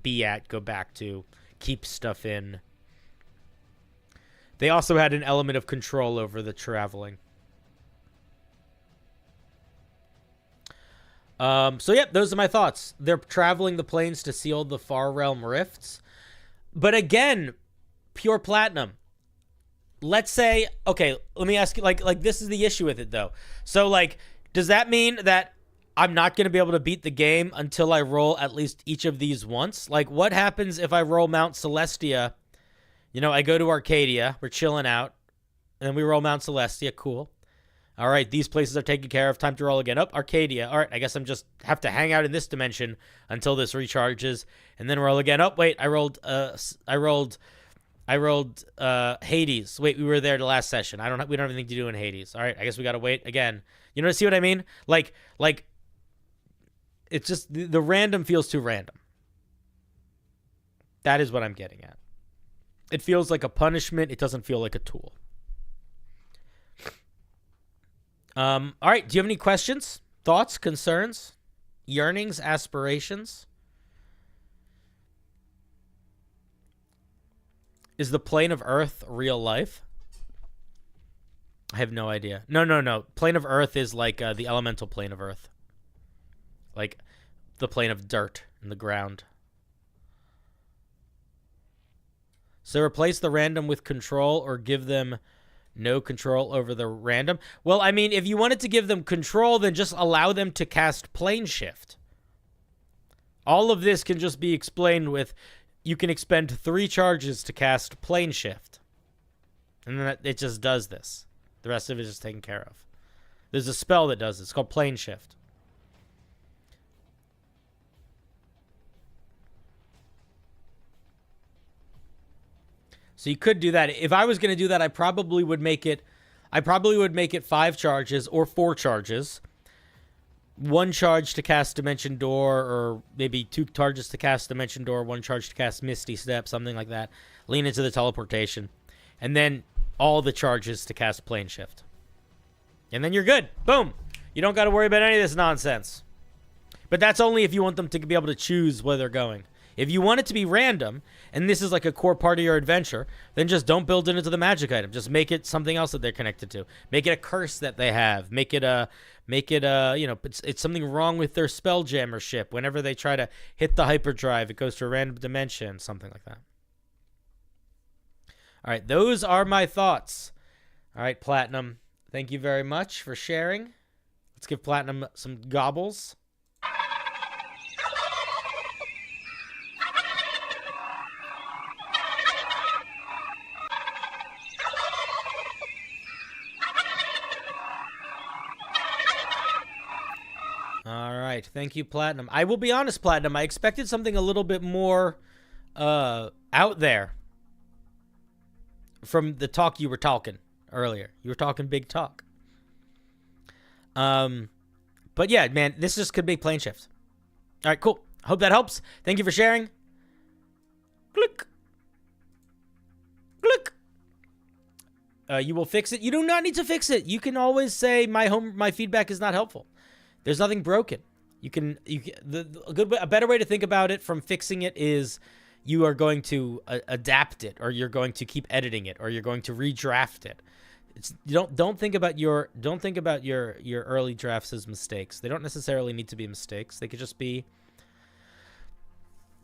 S1: be at, go back to, keep stuff in. They also had an element of control over the traveling. So yeah, those are my thoughts. They're traveling the planes to seal the Far Realm rifts. But again, pure platinum. Let's say, okay, let me ask you, like this is the issue with it though. So like, does that mean that I'm not going to be able to beat the game until I roll at least each of these once. Like, what happens if I roll Mount Celestia? You know, I go to Arcadia. We're chilling out. And then we roll Mount Celestia. Cool. All right, these places are taken care of. Time to roll again. Arcadia. All right, I guess I'm just have to hang out in this dimension until this recharges. And then roll again. Wait, I rolled Hades. Wait, we were there the last session. We don't have anything to do in Hades. All right, I guess we got to wait again. You know, see what I mean? Like it's just the random feels too random. That is what I'm getting at. It feels like a punishment. It doesn't feel like a tool. All right. Do you have any questions, thoughts, concerns, yearnings, aspirations? Is the plane of Earth real life? I have no idea. No. Plane of Earth is like the elemental plane of Earth. Like the plane of dirt in the ground. So replace the random with control or give them no control over the random. Well, I mean, if you wanted to give them control, then just allow them to cast plane shift. All of this can just be explained with you can expend 3 charges to cast plane shift. And then it just does this. The rest of it is just taken care of. There's a spell that does this. It's called plane shift. So you could do that. If I was going to do that, I probably would make it 5 charges or 4 charges. 1 charge to cast Dimension Door, or maybe 2 charges to cast Dimension Door, 1 charge to cast Misty Step, something like that. Lean into the teleportation. And then all the charges to cast Plane Shift. And then you're good. Boom. You don't got to worry about any of this nonsense. But that's only if you want them to be able to choose where they're going. If you want it to be random, and this is like a core part of your adventure, then just don't build it into the magic item. Just make it something else that they're connected to. Make it a curse that they have. Make it it's something wrong with their spelljammer ship. Whenever they try to hit the hyperdrive, it goes to a random dimension, something like that. All right, those are my thoughts. All right, Platinum, thank you very much for sharing. Let's give Platinum some gobbles. All right. Thank you, Platinum. I will be honest, Platinum. I expected something a little bit more out there from the talk you were talking earlier. You were talking big talk. But yeah, man, this just could be plane shift. All right, cool. Hope that helps. Thank you for sharing. Click. Click. You will fix it. You do not need to fix it. You can always say my feedback is not helpful. There's nothing broken. A better way to think about it from fixing it is you are going to adapt it, or you're going to keep editing it, or you're going to redraft it. Don't think about your early drafts as mistakes. They don't necessarily need to be mistakes. They could just be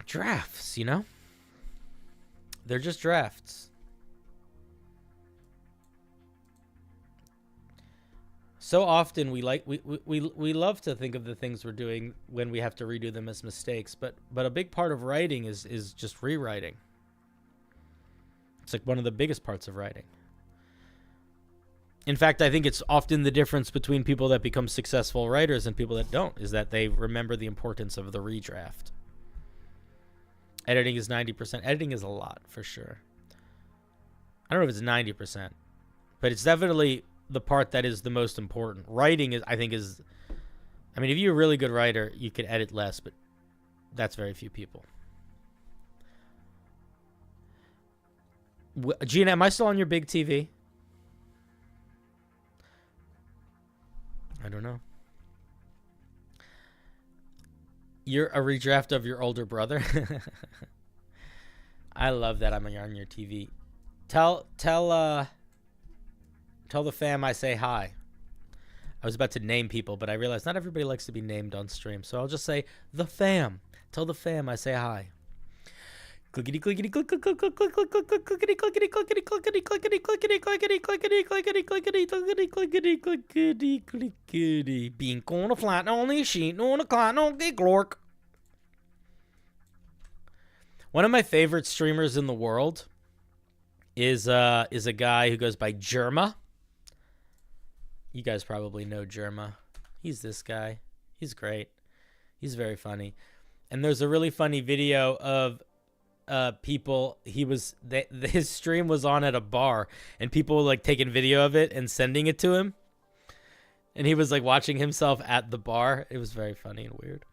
S1: drafts, you know? They're just drafts. So often we love to think of the things we're doing when we have to redo them as mistakes, but a big part of writing is just rewriting. It's like one of the biggest parts of writing. In fact, I think it's often the difference between people that become successful writers and people that don't, is that they remember the importance of the redraft. Editing is 90%. Editing is a lot, for sure. I don't know if it's 90%, but it's definitely the part that is the most important. Writing is, I mean, if you're a really good writer, you can edit less, but that's very few people. Gina, am I still on your big TV? I don't know. You're a redraft of your older brother. I love that I'm on your TV. Tell the fam I say hi. I was about to name people, but I realized not everybody likes to be named on stream, so I'll just say the fam. Tell the fam I say hi. Clickety clickety click click click click click click click click clickety clickety clickety clickety clickety clickety clickety clickety clickety clickety clickety clickety clickety clickety. Bink on a flat on a sheet on a cotton on a glork. One of my favorite streamers in the world is a guy who goes by Germa. You guys probably know Germa. He's this guy. He's great. He's very funny. And there's a really funny video of people. His stream was on at a bar, and people were like taking video of it and sending it to him. And he was like watching himself at the bar. It was very funny and weird.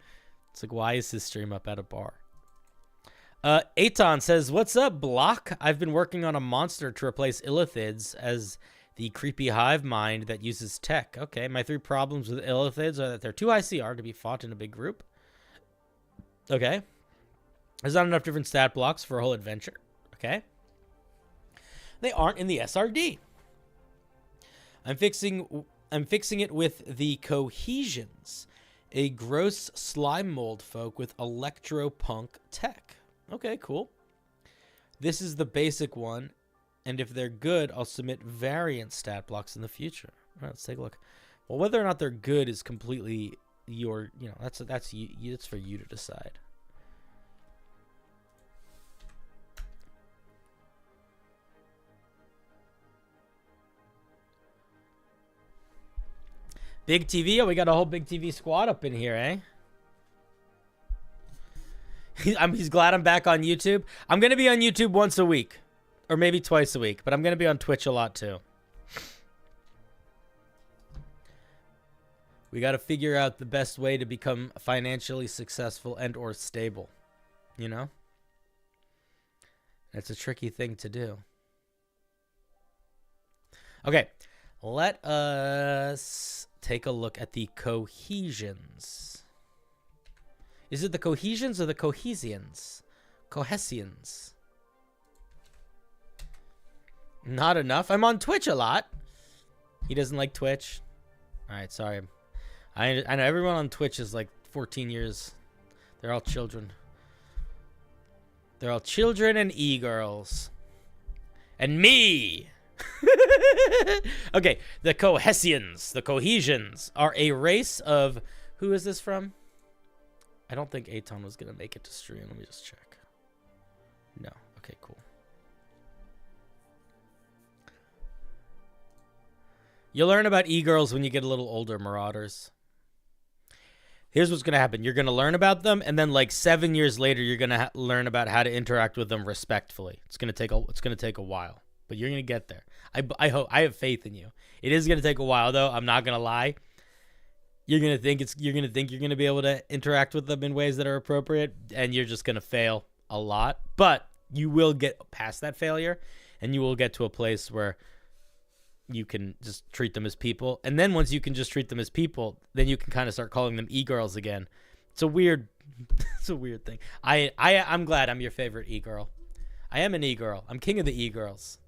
S1: It's like, why is his stream up at a bar? Aton says, "What's up, Block? I've been working on a monster to replace Illithids as the creepy hive mind that uses tech. Okay, my 3 problems with Illithids are that they're too high CR to be fought in a big group. Okay. There's not enough different stat blocks for a whole adventure. Okay. They aren't in the SRD. I'm fixing it with the Cohesions, a gross slime mold folk with electropunk tech. Okay, cool. This is the basic one, and if they're good, I'll submit variant stat blocks in the future. All right, let's take a look. Well, whether or not they're good is completely your, that's for you to decide. Big TV. Oh, we got a whole Big TV squad up in here, eh? He's glad I'm back on YouTube. I'm going to be on YouTube once a week. Or maybe twice a week. But I'm going to be on Twitch a lot too. We got to figure out the best way to become financially successful and or stable. You know? That's a tricky thing to do. Okay. Let us take a look at the cohesions. Is it the cohesions or the cohesions? Cohesions. Not enough. I'm on Twitch a lot. He doesn't like Twitch. All right, sorry. I know everyone on Twitch is like 14 years. They're all children. They're all children and e-girls. And me. Okay, the Cohesions, the Cohesions are a race of... Who is this from? I don't think Aton was going to make it to stream. Let me just check. No. Okay, cool. You'll learn about e-girls when you get a little older, Marauders. Here's what's going to happen. You're going to learn about them, and then like 7 years later, you're going to learn about how to interact with them respectfully. It's going to take a while, but you're going to get there. I hope. I have faith in you. It is going to take a while, though. I'm not going to lie. You're gonna think you're gonna be able to interact with them in ways that are appropriate, and you're just gonna fail a lot. But you will get past that failure, and you will get to a place where you can just treat them as people. And then once you can just treat them as people, then you can kind of start calling them e-girls again. It's a weird thing. I'm glad I'm your favorite e-girl. I am an e-girl. I'm king of the e-girls,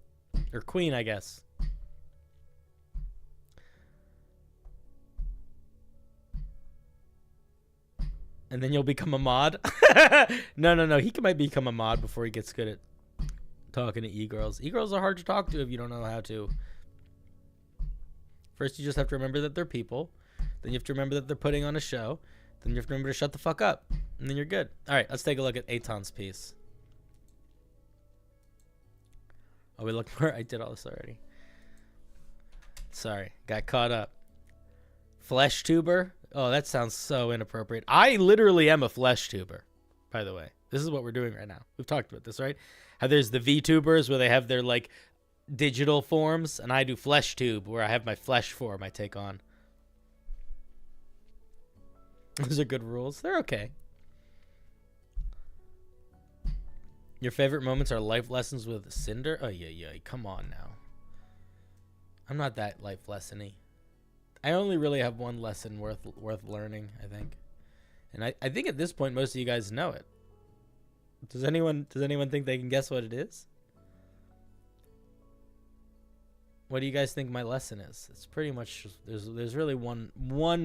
S1: or queen, I guess. And then you'll become a mod? No. He might become a mod before he gets good at talking to e-girls. E-girls are hard to talk to if you don't know how to. First, you just have to remember that they're people. Then you have to remember that they're putting on a show. Then you have to remember to shut the fuck up. And then you're good. All right, let's take a look at Aton's piece. Oh, we look for... I did all this already. Sorry, got caught up. Flesh tuber? Oh, that sounds so inappropriate. I literally am a flesh tuber, by the way. This is what we're doing right now. We've talked about this, right? How there's the VTubers where they have their, like, digital forms, and I do flesh tube where I have my flesh form I take on. Those are good rules. They're okay. Your favorite moments are life lessons with Cinder? Oh, yeah. Come on now. I'm not that life lesson-y. I only really have one lesson worth learning, I think. And I think at this point most of you guys know it. Does anyone think they can guess what it is? What do you guys think my lesson is? It's pretty much there's really one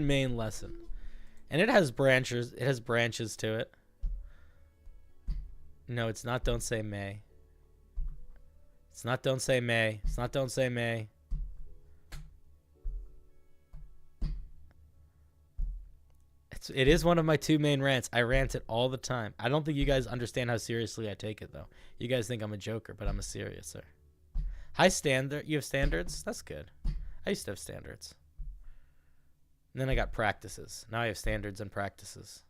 S1: main lesson. And it has branches to it. No, it's not Don't Say May. It's not Don't Say May. It's not Don't Say May. It is one of my 2 main rants. I rant it all the time. I don't think you guys understand how seriously I take it, though. You guys think I'm a joker, but I'm a serious sir. High standard. You have standards? That's good. I used to have standards. And then I got practices. Now I have standards and practices.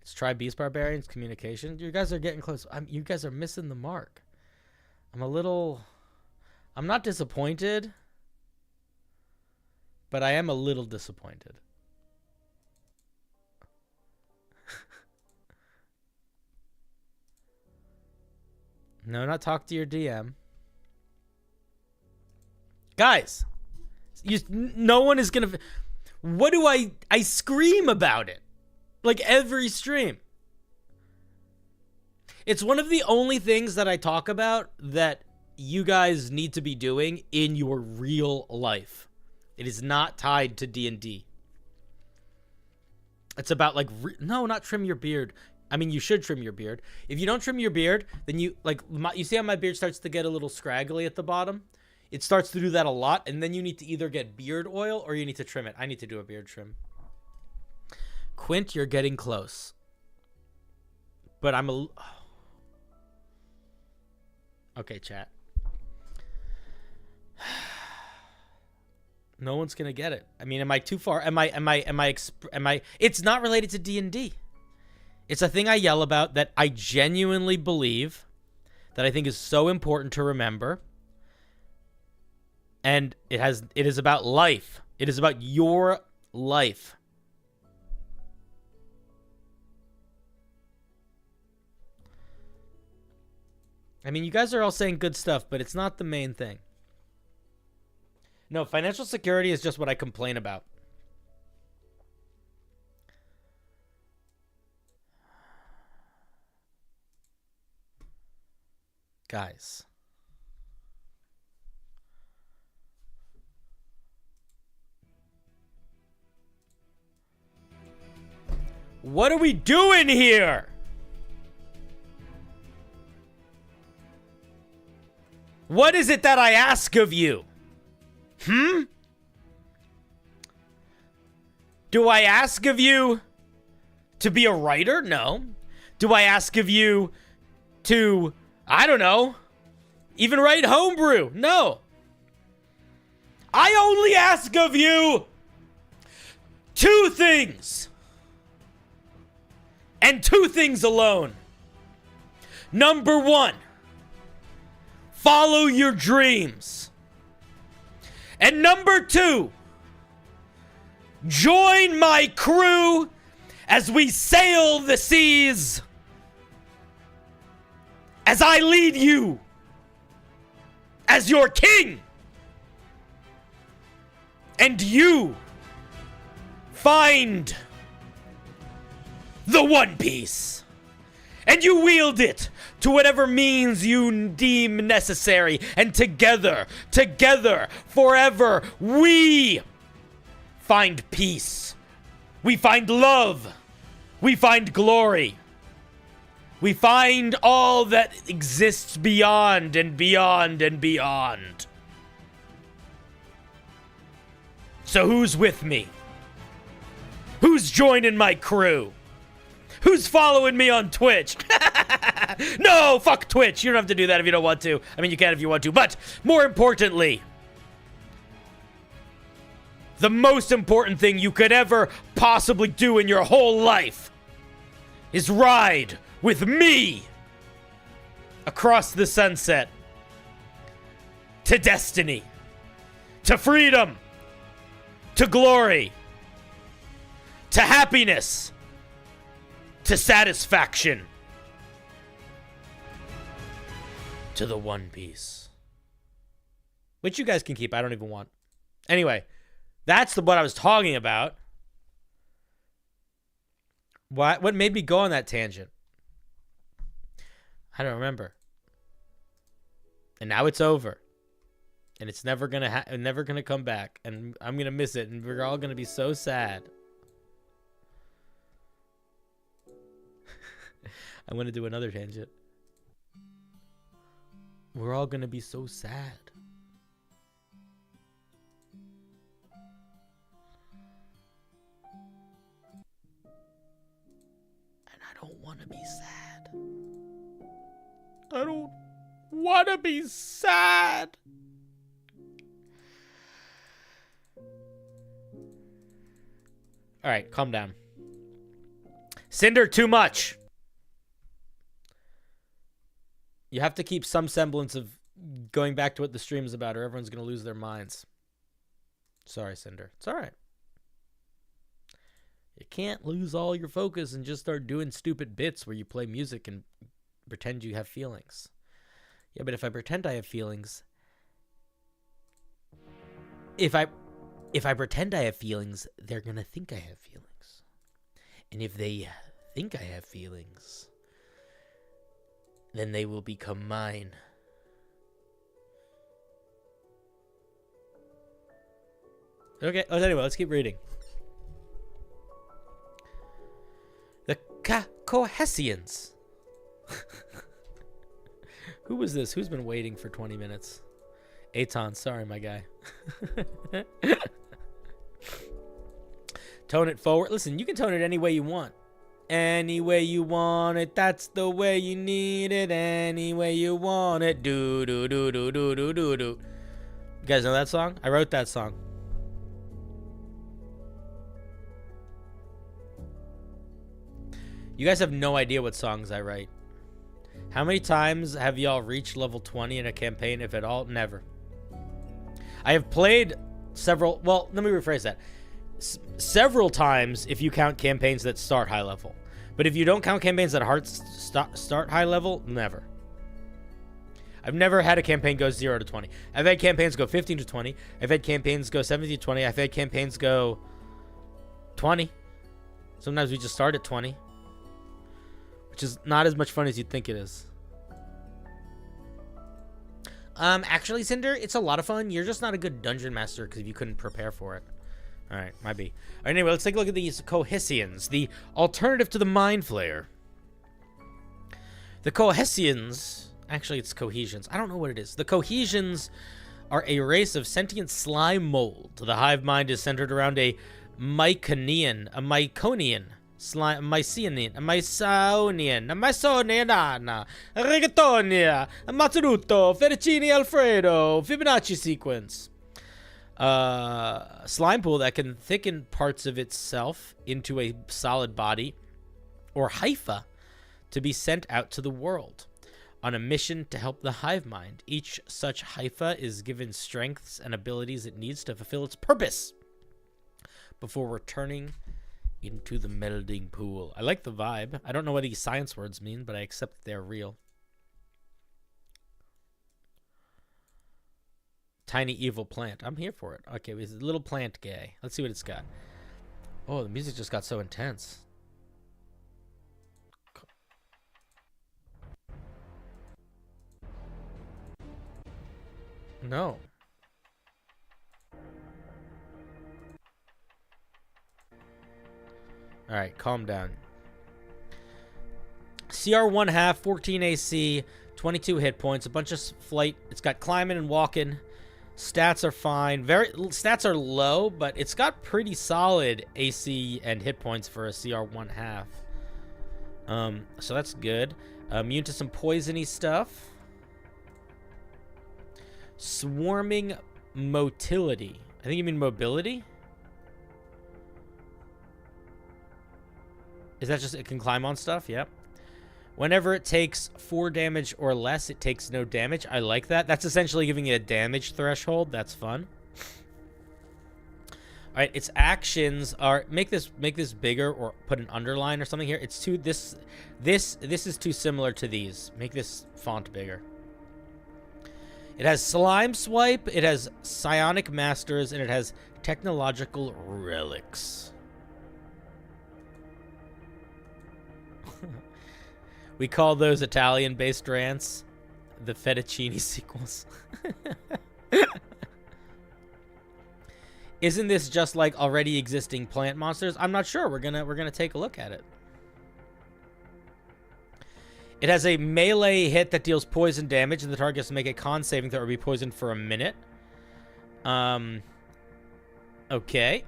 S1: Let's try Beast Barbarians communication. You guys are getting close. You guys are missing the mark. I'm not disappointed, but I am a little disappointed. No, not talk to your DM. Guys, no one is going to... What do I scream about it? Like every stream. It's one of the only things that I talk about that you guys need to be doing in your real life. It is not tied to D&D. It's about like... No, not trim your beard. I mean, you should trim your beard. If you don't trim your beard, then you see how my beard starts to get a little scraggly at the bottom? It starts to do that a lot, and then you need to either get beard oil or you need to trim it. I need to do a beard trim. Quint, you're getting close. But I'm a... Okay, chat. No one's gonna get it. I mean, am I too far? Am I? It's not related to D&D. It's a thing I yell about that I genuinely believe that I think is so important to remember. And it is about life. It is about your life. I mean, you guys are all saying good stuff, but it's not the main thing. No, financial security is just what I complain about. Guys. What are we doing here? What is it that I ask of you? Do I ask of you to be a writer? No. Do I ask of you to, I don't know, even write Homebrew? No. I only ask of you 2 things. And 2 things alone. Number 1, follow your dreams. And number 2, join my crew as we sail the seas. As I lead you as your king. And you find the One Piece. And you wield it to whatever means you deem necessary. And together, forever, we find peace. We find love. We find glory. We find all that exists beyond and beyond and beyond. So who's with me? Who's joining my crew? Who's following me on Twitch? No, fuck Twitch. You don't have to do that if you don't want to. I mean, you can if you want to. But more importantly, the most important thing you could ever possibly do in your whole life is ride with me across the sunset to destiny, to freedom, to glory, to happiness, to satisfaction, to the One Piece. Which you guys can keep. I don't even want. Anyway, that's what I was talking about. What made me go on that tangent? I don't remember. And now it's over. And it's never gonna come back. And I'm gonna miss it. And we're all gonna be so sad. I'm going to do another tangent. We're all going to be so sad. And I don't want to be sad. I don't want to be sad. All right, calm down. Cinder, too much. You have to keep some semblance of going back to what the stream is about, or everyone's going to lose their minds. Sorry, Cinder. It's all right. You can't lose all your focus and just start doing stupid bits where you play music and pretend you have feelings. Yeah, but if I pretend I have feelings... If I pretend I have feelings, they're going to think I have feelings. And if they think I have feelings, then they will become mine. Okay, anyway, let's keep reading. The Cohesians. Who was this? Who's been waiting for 20 minutes? Aton, sorry, my guy. Tone it forward. Listen, you can tone it any way you want. Any way you want it, that's the way you need it. Any way you want it. Do, do, do, do, do, do, do, do. You guys know that song? I wrote that song. You guys have no idea what songs I write. How many times have y'all reached level 20 in a campaign, if at all? Never. I have played several... Well, let me rephrase that. Several times if you count campaigns that start high level. But if you don't count campaigns that start high level, never. I've never had a campaign go 0 to 20. I've had campaigns go 15 to 20. I've had campaigns go 17 to 20. I've had campaigns go 20. Sometimes we just start at 20. Which is not as much fun as you'd think it is. Actually, Cinder, it's a lot of fun. You're just not a good dungeon master because you couldn't prepare for it. Alright, might be. Alright, anyway, let's take a look at these Cohesians, the alternative to the Mind Flayer. The Cohesians, actually it's Cohesians, I don't know what it is. The Cohesians are a race of sentient slime mold. The hive mind is centered around a Myconian, slime, Myconian, Rigatonia, Mazzaruto, Fettuccine Alfredo, Fibonacci sequence. Slime pool that can thicken parts of itself into a solid body, or hypha, to be sent out to the world on a mission to help the hive mind. Each such hypha is given strengths and abilities it needs to fulfill its purpose before returning into the melding pool. I like the vibe. I don't know what these science words mean, but I accept that they're real. Tiny evil plant. I'm here for it. Okay, it's a little plant gay. Let's see what it's got. Oh, the music just got so intense. No. Alright, calm down. CR 1/2, 14 AC, 22 hit points, a bunch of flight. It's got climbing and walking. Stats are fine. Stats are low, but it's got pretty solid AC and hit points for a CR 1/2. So that's good. Immune to some poisony stuff. Swarming motility. I think you mean mobility? Is that just it can climb on stuff? Yep. Whenever it takes 4 damage or less, it takes no damage. I like that. That's essentially giving it a damage threshold. That's fun. All right, its actions are make this bigger or put an underline or something here. It's too this is too similar to these. Make this font bigger. It has Slime Swipe, it has Psionic Masters, and it has Technological Relics. We call those Italian-based rants the fettuccine sequels. Isn't this just like already existing plant monsters? I'm not sure. We're gonna take a look at it. It has a melee hit that deals poison damage, and the target has to make a con saving throw or be poisoned for a minute. Okay.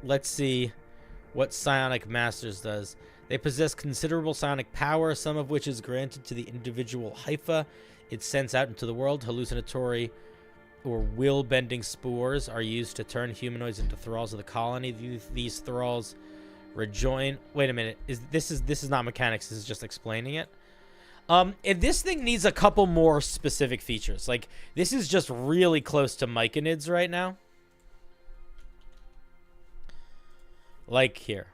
S1: Let's see what Psionic Masters does. They possess considerable psionic power, some of which is granted to the individual Haifa it sends out into the world. Hallucinatory or will-bending spores are used to turn humanoids into thralls of the colony. These thralls rejoin... Wait a minute. This is not mechanics. This is just explaining it. And this thing needs a couple more specific features. Like, this is just really close to Myconids right now. Like here.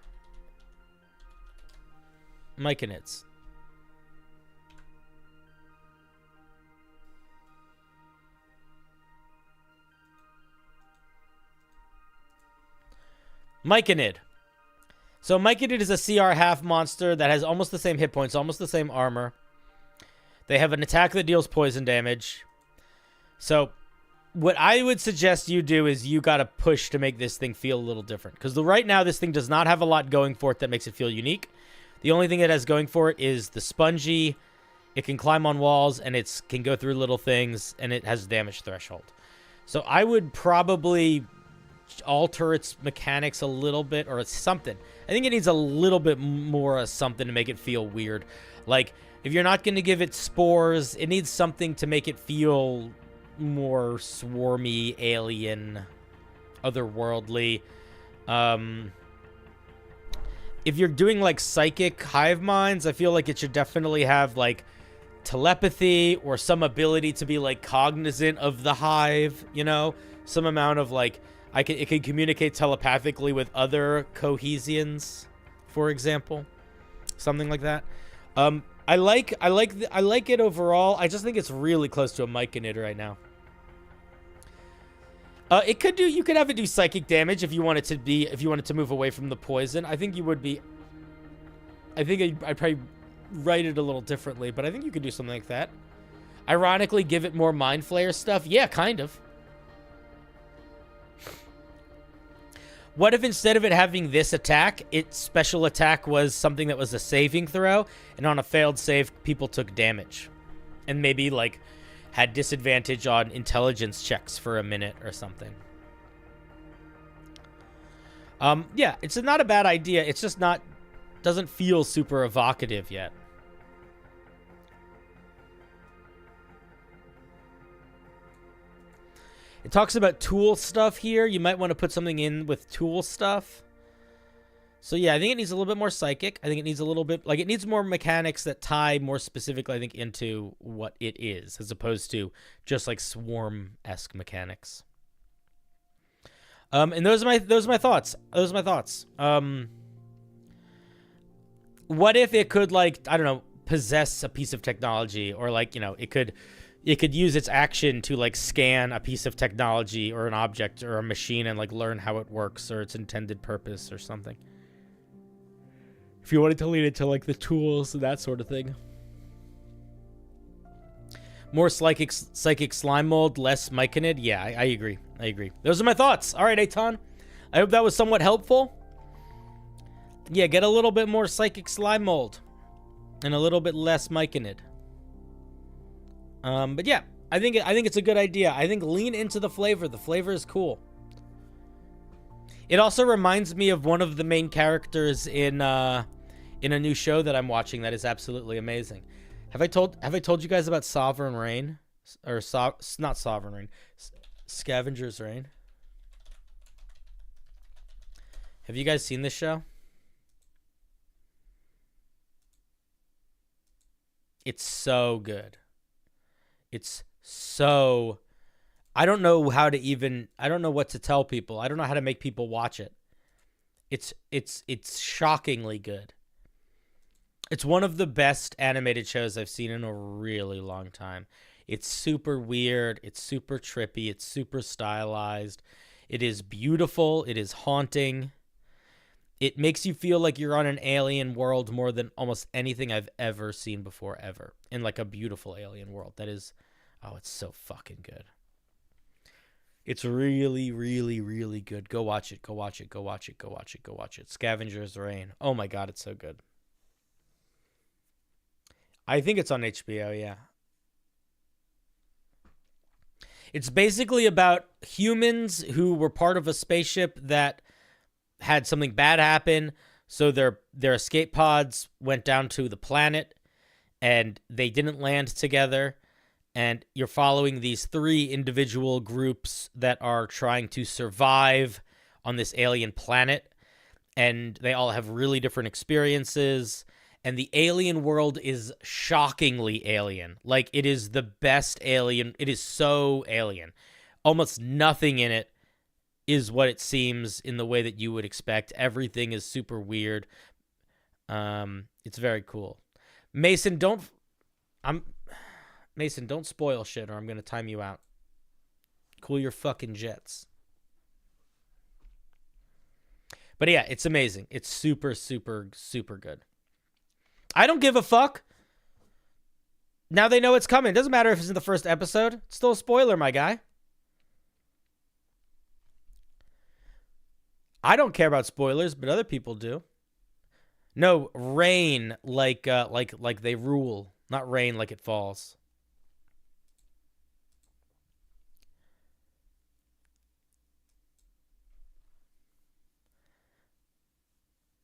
S1: Myconids. Myconid. So Myconid is a CR half monster that has almost the same hit points, almost the same armor. They have an attack that deals poison damage. So what I would suggest you do is you got to push to make this thing feel a little different. Because right now this thing does not have a lot going for it that makes it feel unique. The only thing it has going for it is the spongy. It can climb on walls and it can go through little things, and it has damage threshold. So I would probably alter its mechanics a little bit, or it's something. I think it needs a little bit more of something to make it feel weird. Like, if you're not going to give it spores, it needs something to make it feel more swarmy, alien, otherworldly. If you're doing, like, psychic hive minds, I feel like it should definitely have, like, telepathy or some ability to be, like, cognizant of the hive, you know? Some amount of, like, it can communicate telepathically with other cohesians, for example. Something like that. I like it overall. I just think it's really close to a Myconid right now. You could have it do psychic damage if you want it to move away from the poison. I think I'd probably write it a little differently, but I think you could do something like that. Ironically, give it more Mind Flayer stuff. Yeah, kind of. What if instead of it having this attack, its special attack was something that was a saving throw, and on a failed save, people took damage? And maybe, like, had disadvantage on intelligence checks for a minute or something. Yeah, it's not a bad idea. It's just doesn't feel super evocative yet. It talks about tool stuff here. You might want to put something in with tool stuff. So yeah, I think it needs a little bit more psychic. I think it needs a little bit, like, it needs more mechanics that tie more specifically, I think, into what it is, as opposed to just like swarm-esque mechanics. And those are my thoughts. Those are my thoughts. What if it could, like, I don't know, possess a piece of technology, or, like, you know, it could use its action to, like, scan a piece of technology or an object or a machine and, like, learn how it works or its intended purpose or something. If you wanted to lead it to, like, the tools and that sort of thing. More psychic slime mold, less Myconid. Yeah, I agree. I agree. Those are my thoughts. All right, Aton. I hope that was somewhat helpful. Yeah, get a little bit more psychic slime mold and a little bit less Myconid. But yeah, I think it's a good idea. I think lean into the flavor. The flavor is cool. It also reminds me of one of the main characters in a new show that I'm watching that is absolutely amazing. Have I told you guys about Sovereign Rain, or not Sovereign Rain, Scavenger's Reign? Have you guys seen this show? It's so good. It's so... I don't know what to tell people. I don't know how to make people watch it. It's shockingly good. It's one of the best animated shows I've seen in a really long time. It's super weird. It's super trippy. It's super stylized. It is beautiful. It is haunting. It makes you feel like you're on an alien world more than almost anything I've ever seen before, ever. In, like, a beautiful alien world. That is... Oh, it's so fucking good. It's really, really, really good. Go watch it. Go watch it. Go watch it. Go watch it. Go watch it. Scavenger's Reign. Oh my god, it's so good. I think it's on HBO, yeah. It's basically about humans who were part of a spaceship that had something bad happen, so their escape pods went down to the planet, and they didn't land together, and you're following these 3 individual groups that are trying to survive on this alien planet, and they all have really different experiences, and the alien world is shockingly alien. Like, it is the best alien. It is so alien. Almost nothing in it is what it seems in the way that you would expect. Everything is super weird. It's very cool. Mason, don't spoil shit or I'm going to time you out. Cool your fucking jets. But yeah, it's amazing. It's super, super, super good. I don't give a fuck. Now they know it's coming. It doesn't matter if it's in the first episode. It's still a spoiler, my guy. I don't care about spoilers, but other people do. No, rain like they rule, not rain like it falls.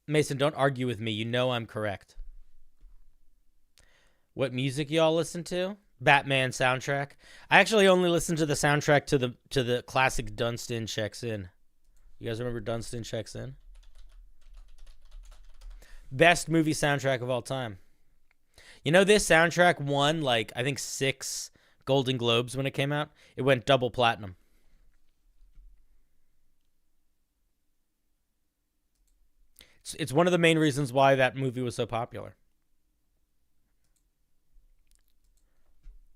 S1: Mason, don't argue with me. You know I'm correct. What music y'all listen to? Batman soundtrack. I actually only listen to the soundtrack to the classic Dunstan Checks In. You guys remember Dunstan Checks In? Best movie soundtrack of all time. You know, this soundtrack won, like, I think 6 Golden Globes when it came out. It went double platinum. It's one of the main reasons why that movie was so popular.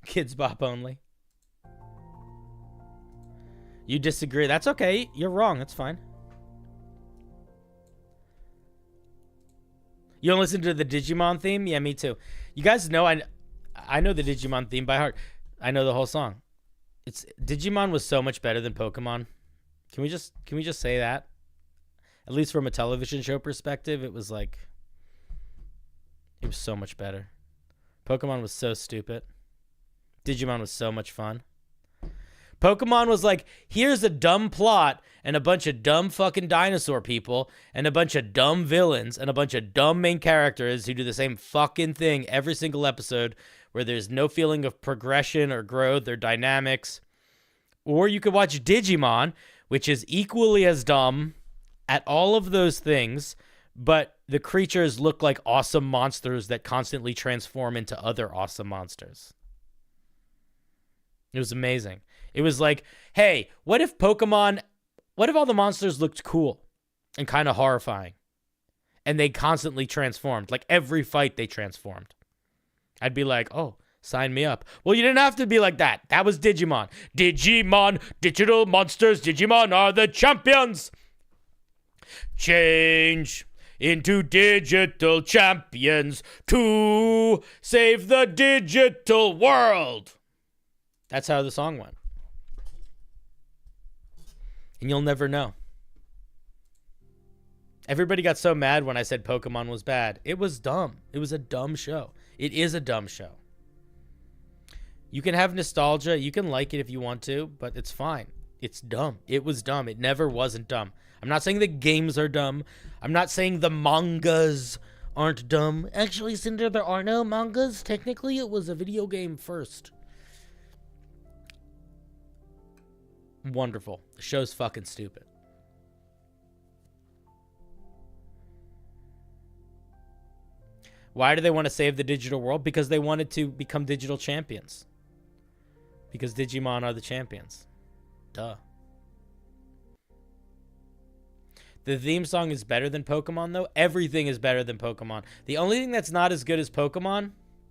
S1: Kids Bop only. You disagree. That's okay. You're wrong. That's fine. You don't listen to the Digimon theme? Yeah, me too. You guys know I know the Digimon theme by heart. I know the whole song. Digimon was so much better than Pokemon. Can we just say that? At least from a television show perspective, it was so much better. Pokemon was so stupid. Digimon was so much fun. Pokemon was like, here's a dumb plot and a bunch of dumb fucking dinosaur people and a bunch of dumb villains and a bunch of dumb main characters who do the same fucking thing every single episode where there's no feeling of progression or growth or dynamics. Or you could watch Digimon, which is equally as dumb at all of those things, but the creatures look like awesome monsters that constantly transform into other awesome monsters. It was amazing. It was like, hey, what if all the monsters looked cool and kind of horrifying and they constantly transformed? Like every fight they transformed. I'd be like, oh, sign me up. Well, you didn't have to be like that. That was Digimon. Digimon, digital monsters, Digimon are the champions. Change into digital champions to save the digital world. That's how the song went. And you'll never know. Everybody got so mad when I said Pokemon was bad. It was dumb. It was a dumb show. It is a dumb show. You can have nostalgia. You can like it if you want to, but it's fine. It's dumb. It was dumb. It never wasn't dumb. I'm not saying the games are dumb. I'm not saying the mangas aren't dumb. Actually, Cinder, there are no mangas. Technically, it was a video game first. Wonderful. The show's fucking stupid. Why do they want to save the digital world? Because they wanted to become digital champions. Because Digimon are the champions. Duh. The theme song is better than Pokemon, though. Everything is better than Pokemon. The only thing that's not as good as Pokemon,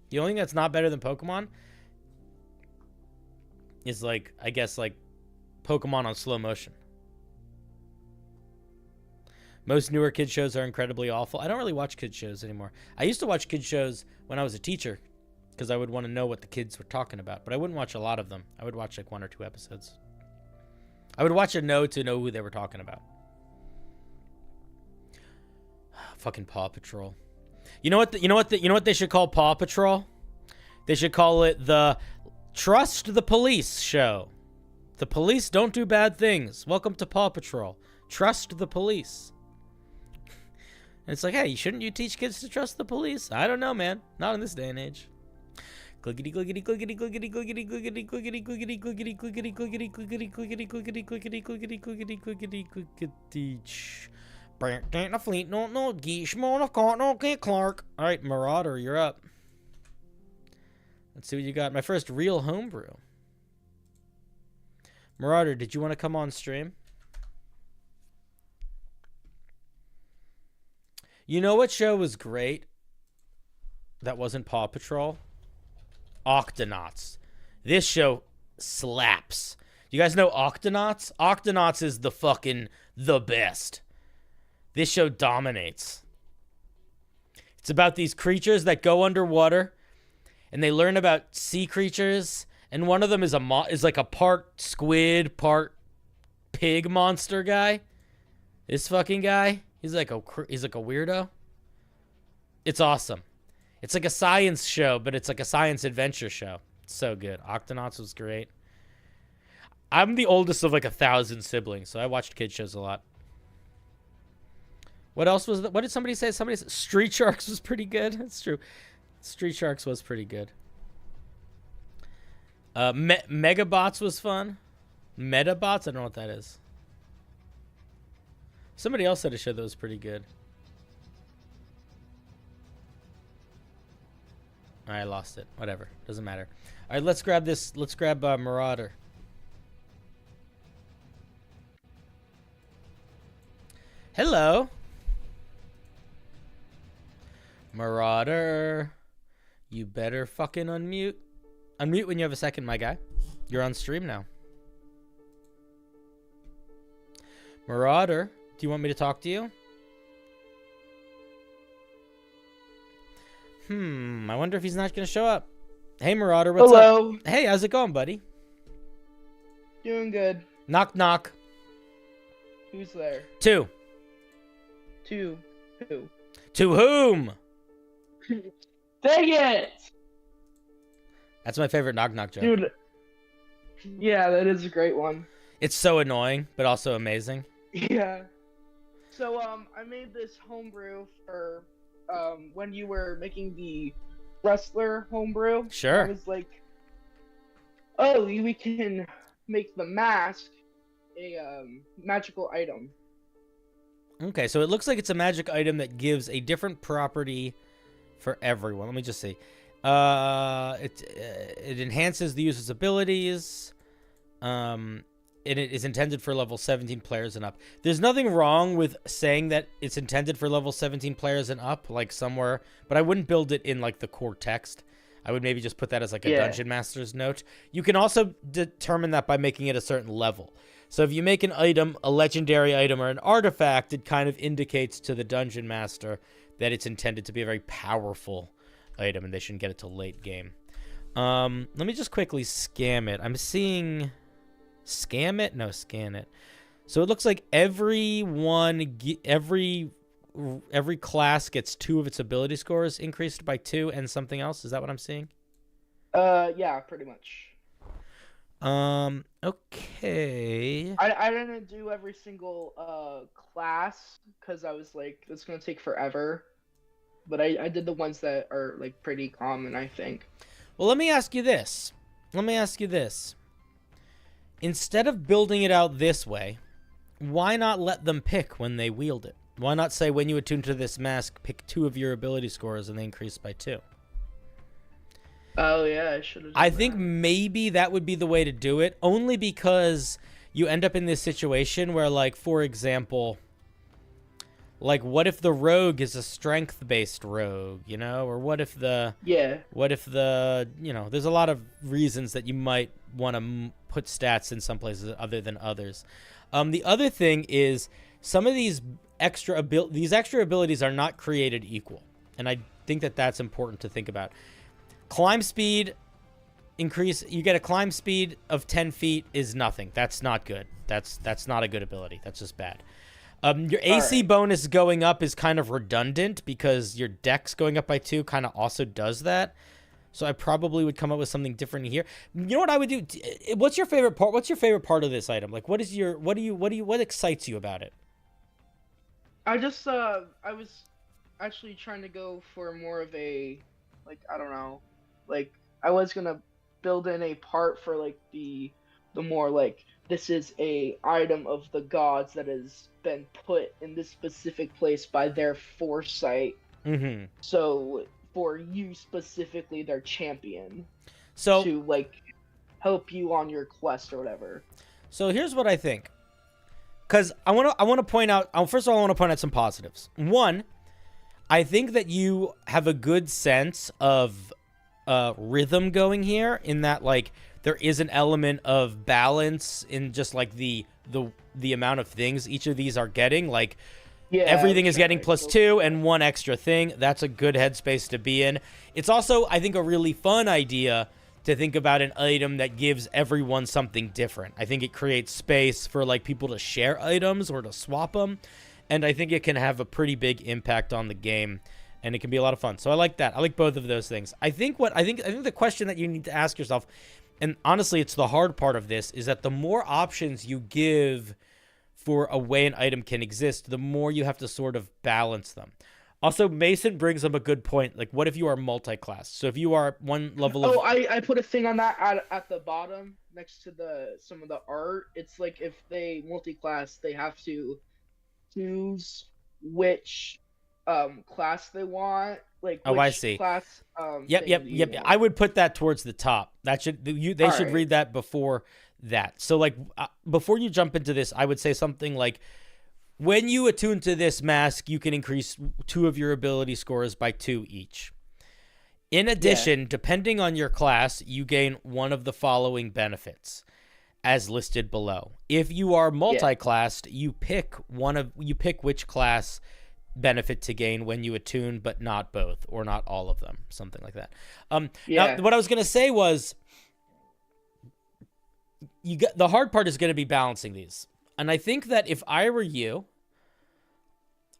S1: the only thing that's not better than Pokemon is, like, I guess, like, Pokemon on slow motion. Most newer kid shows are incredibly awful. I don't really watch kid shows anymore. I used to watch kid shows when I was a teacher because I would want to know what the kids were talking about, but I wouldn't watch a lot of them. I would watch like 1 or 2 episodes. I would watch to know who they were talking about. Fucking Paw Patrol. You know what they should call Paw Patrol? They should call it the Trust the Police show. The police don't do bad things. Welcome to Paw Patrol. Trust the police. And it's like, hey, shouldn't you teach kids to trust the police? I don't know, man. Not in this day and age. Clickety clickety clickety clickety clickety clickety clickety clickety clickety clickety clickety clickety clickety clickety clickety clickety clickety clickety clickety. Brant a fleet no geesh mon of caught no Clark. All right, Marauder, you're up. Let's see what you got. My first real homebrew. Marauder, did you want to come on stream? You know what show was great? That wasn't Paw Patrol? Octonauts. This show slaps. You guys know Octonauts? Octonauts is the best. This show dominates. It's about these creatures that go underwater and they learn about sea creatures, and one of them is like a part squid, part pig monster guy. This fucking guy, he's like a weirdo. It's awesome. It's like a science show, but it's like a science adventure show. It's so good. Octonauts was great. I'm the oldest of like 1,000 siblings, so I watched kid shows a lot. What else was that? What did somebody say? Somebody said Street Sharks was pretty good. That's true. Street Sharks was pretty good. Megabots was fun. Metabots? I don't know what that is. Somebody else had a show that was pretty good. I lost it. Whatever. Doesn't matter. All right, let's grab this. Let's grab Marauder. Hello. Marauder. You better fucking unmute. Unmute when you have a second, my guy. You're on stream now. Marauder, do you want me to talk to you? I wonder if he's not going to show up. Hey, Marauder, what's up?
S5: Hello.
S1: Hey, how's it going, buddy?
S5: Doing good.
S1: Knock, knock.
S5: Who's there?
S1: Two.
S5: Two. Who?
S1: To whom?
S5: Dang it!
S1: That's my favorite knock, knock joke.
S5: Dude. Yeah, that is a great one.
S1: It's so annoying, but also amazing.
S5: Yeah. So, I made this homebrew for, when you were making the wrestler homebrew.
S1: Sure.
S5: I was like, oh, we can make the mask a, magical item.
S1: Okay, so it looks like it's a magic item that gives a different property for everyone. Let me just see. It enhances the user's abilities. And it is intended for level 17 players and up. There's nothing wrong with saying that it's intended for level 17 players and up, like somewhere, but I wouldn't build it in like the core text. I would maybe just put that as like a Dungeon Master's note. You can also determine that by making it a certain level. So if you make an item, a legendary item, or an artifact, it kind of indicates to the Dungeon Master that it's intended to be a very powerful item, and they shouldn't get it till late game. Let me just quickly scam it. I'm seeing... Scam it? No, scan it. So it looks like every class gets 2 of its ability scores increased by 2 and something else. Is that what I'm seeing?
S5: Yeah, pretty much.
S1: Okay.
S5: I didn't do every single class because I was like, it's gonna take forever. But I did the ones that are like pretty common, I think.
S1: Well, let me ask you this. Instead of building it out this way, why not let them pick when they wield it? Why not say when you attune to this mask, pick 2 of your ability scores and they increase by 2?
S5: Oh yeah, I should have.
S1: I think maybe that would be the way to do it, only because you end up in this situation where, like, for example, like, what if the rogue is a strength-based rogue, you know? Or what if the...
S5: Yeah.
S1: What if the... You know, there's a lot of reasons that you might want to put stats in some places other than others. The other thing is some of these extra abilities are not created equal. And I think that that's important to think about. Climb speed increase... You get a climb speed of 10 feet is nothing. That's not good. That's not a good ability. That's just bad. Your AC bonus going up is kind of redundant because your dex going up by 2 kind of also does that. So I probably would come up with something different here. You know what I would do? What's your favorite part? What's your favorite part of this item? Like, what excites you about it?
S5: I was actually trying to go for more of a, like, I don't know, like, I was gonna build in a part for, like, the more, like, this is a item of the gods that has been put in this specific place by their foresight.
S1: Mm-hmm.
S5: So, for you specifically, their champion.
S1: So
S5: to, like, help you on your quest or whatever.
S1: So here's what I think. Because I want to point out, first of all, I want to point out some positives. One, I think that you have a good sense of rhythm going here, in that, like, there is an element of balance in just, like, the amount of things each of these are getting. Like, everything is getting +2 and one extra thing. That's a good headspace to be in. It's also, I think, a really fun idea to think about an item that gives everyone something different. I think it creates space for, like, people to share items or to swap them, and I think it can have a pretty big impact on the game, and it can be a lot of fun. So I like that. I like both of those things. I think the question that you need to ask yourself, and honestly, it's the hard part of this, is that the more options you give for a way an item can exist, the more you have to sort of balance them. Also, Mason brings up a good point. Like, what if you are multi-class? So if you are one level of...
S5: Oh, I put a thing on that at the bottom next to some of the art. It's like, if they multi-class, they have to choose which class they want. Like, which
S1: I see.
S5: Class,
S1: Yep. I would put that towards the top. They should read that before that. So, like, before you jump into this, I would say something like, when you attune to this mask, you can increase 2 of your ability scores by 2 each. In addition, depending on your class, you gain one of the following benefits, as listed below. If you are multi-classed, you pick which class benefit to gain when you attune, but not both, or not all of them, something like that. Now, what I was gonna say was, the hard part is gonna be balancing these. And I think that if I were you,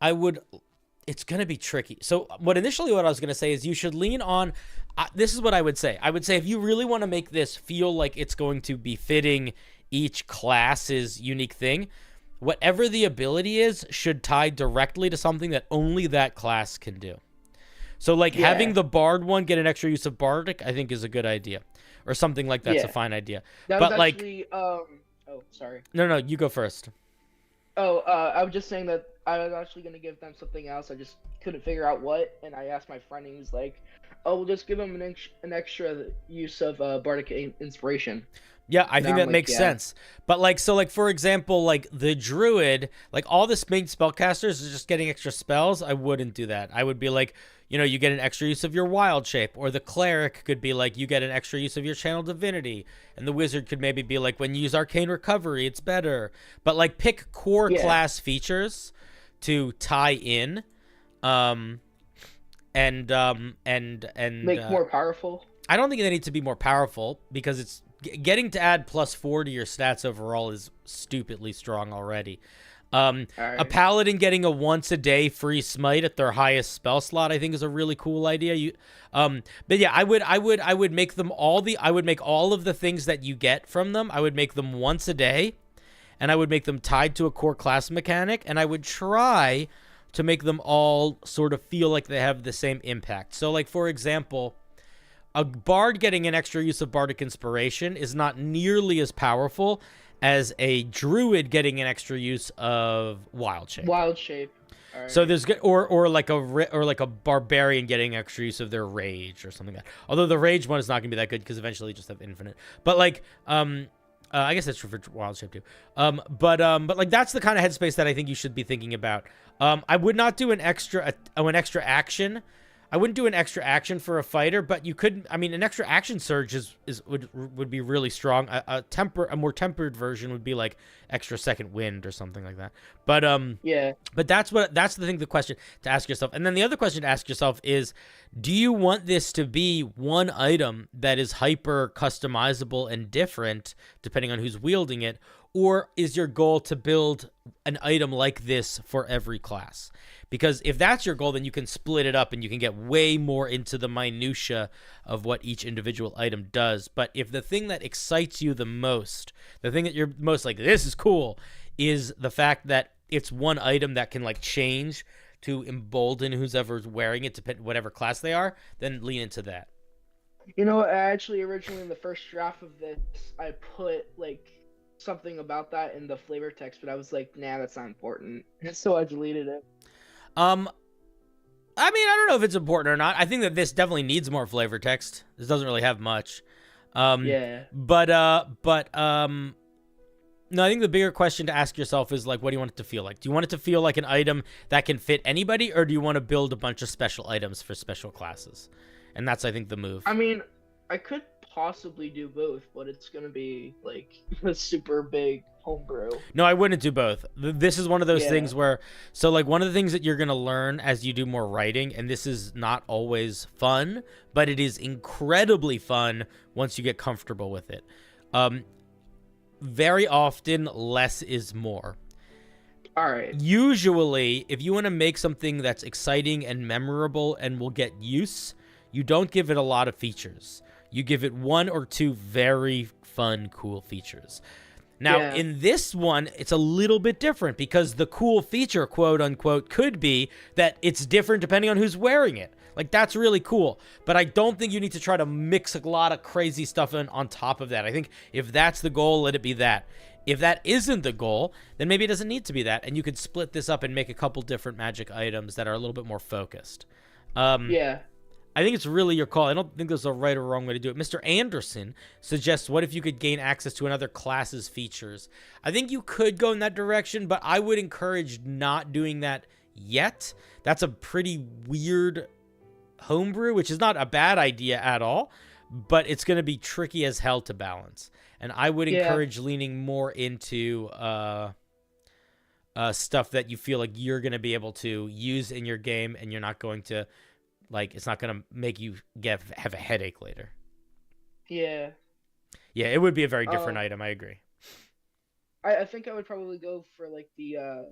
S1: it's going to be tricky. So what I was going to say is you should lean on, this is what I would say. I would say, if you really want to make this feel like it's going to be fitting each class's unique thing, whatever the ability is should tie directly to something that only that class can do. So, like, having the Bard one get an extra use of Bardic, I think, is a good idea. Or something like that's a fine idea.
S5: That
S1: but,
S5: was
S1: like...
S5: actually, oh, sorry.
S1: No, you go first.
S5: Oh, I was just saying that I was actually going to give them something else. I just couldn't figure out what, and I asked my friend, and he was like, oh, we'll just give them an extra use of Bardic Inspiration.
S1: Yeah, I think that makes sense. But, like, so, like, for example, like, the Druid, like, all the main spellcasters are just getting extra spells. I wouldn't do that. I would be like, you know, you get an extra use of your Wild Shape. Or the Cleric could be like, you get an extra use of your Channel Divinity. And the Wizard could maybe be like, when you use Arcane Recovery, it's better. But, like, pick core class features to tie in. And
S5: make more powerful.
S1: I don't think they need to be more powerful, because it's getting to add +4 to your stats overall is stupidly strong already. A paladin getting a once a day free smite at their highest spell slot, I think, is a really cool idea. But yeah, I would make them I would make all of the things that you get from them, I would make them once a day, and I would make them tied to a core class mechanic, and I would try to make them all sort of feel like they have the same impact. So, like, for example, a Bard getting an extra use of Bardic Inspiration is not nearly as powerful as a Druid getting an extra use of Wild Shape.
S5: Wild Shape. Right.
S1: So there's or like a Barbarian getting extra use of their Rage or something like that. Although the Rage one is not gonna be that good, because eventually you just have infinite. But, like, I guess that's true for Wild Shape too. But like, that's the kind of headspace that I think you should be thinking about. I would not do an extra action. I wouldn't do an extra action for a fighter, but you could. I mean, an extra action surge would be really strong. A more tempered version would be like extra second wind or something like that. But But that's the question to ask yourself. And then the other question to ask yourself is, do you want this to be one item that is hyper customizable and different depending on who's wielding it? Or is your goal to build an item like this for every class? Because if that's your goal, then you can split it up and you can get way more into the minutia of what each individual item does. But if the thing that excites you the most, the thing that you're most like, this is cool, is the fact that it's one item that can like change to embolden whoever's wearing it to whatever class they are, then lean into that.
S5: You know, actually, originally in the first draft of this, I put like something about that in the flavor text, but I was like, nah, that's not important, and so I deleted it.
S1: I mean, I don't know if it's important or not. I think that this definitely needs more flavor text. This doesn't really have much.
S5: Yeah.
S1: But no, I think the bigger question to ask yourself is like, what do you want it to feel like? Do you want it to feel like an item that can fit anybody, or do you want to build a bunch of special items for special classes? And that's, I think, the move.
S5: I mean, I could possibly do both, but it's gonna be like a super big homebrew.
S1: No, I wouldn't do both. This is one of those
S5: Yeah.
S1: things where, so like one of the things that you're going to learn as you do more writing, and this is not always fun, but it is incredibly fun once you get comfortable with it. Very often, less is more.
S5: All right.
S1: Usually, if you want to make something that's exciting and memorable and will get use, you don't give it a lot of features. You give it one or two very fun, cool features. Now,
S5: Yeah.
S1: in this one, it's a little bit different because the cool feature, quote unquote, could be that it's different depending on who's wearing it. Like, that's really cool. But I don't think you need to try to mix a lot of crazy stuff in on top of that. I think if that's the goal, let it be that. If that isn't the goal, then maybe it doesn't need to be that. And you could split this up and make a couple different magic items that are a little bit more focused.
S5: Yeah.
S1: I think it's really your call. I don't think there's a right or wrong way to do it. Mr. Anderson suggests, what if you could gain access to another class's features? I think you could go in that direction, but I would encourage not doing that yet. That's a pretty weird homebrew, which is not a bad idea at all, but it's going to be tricky as hell to balance. And I would encourage leaning more into stuff that you feel like you're going to be able to use in your game, and you're not going to, like, it's not going to make you have a headache later.
S5: Yeah.
S1: Yeah, it would be a very different item. I agree.
S5: I think I would probably go for like the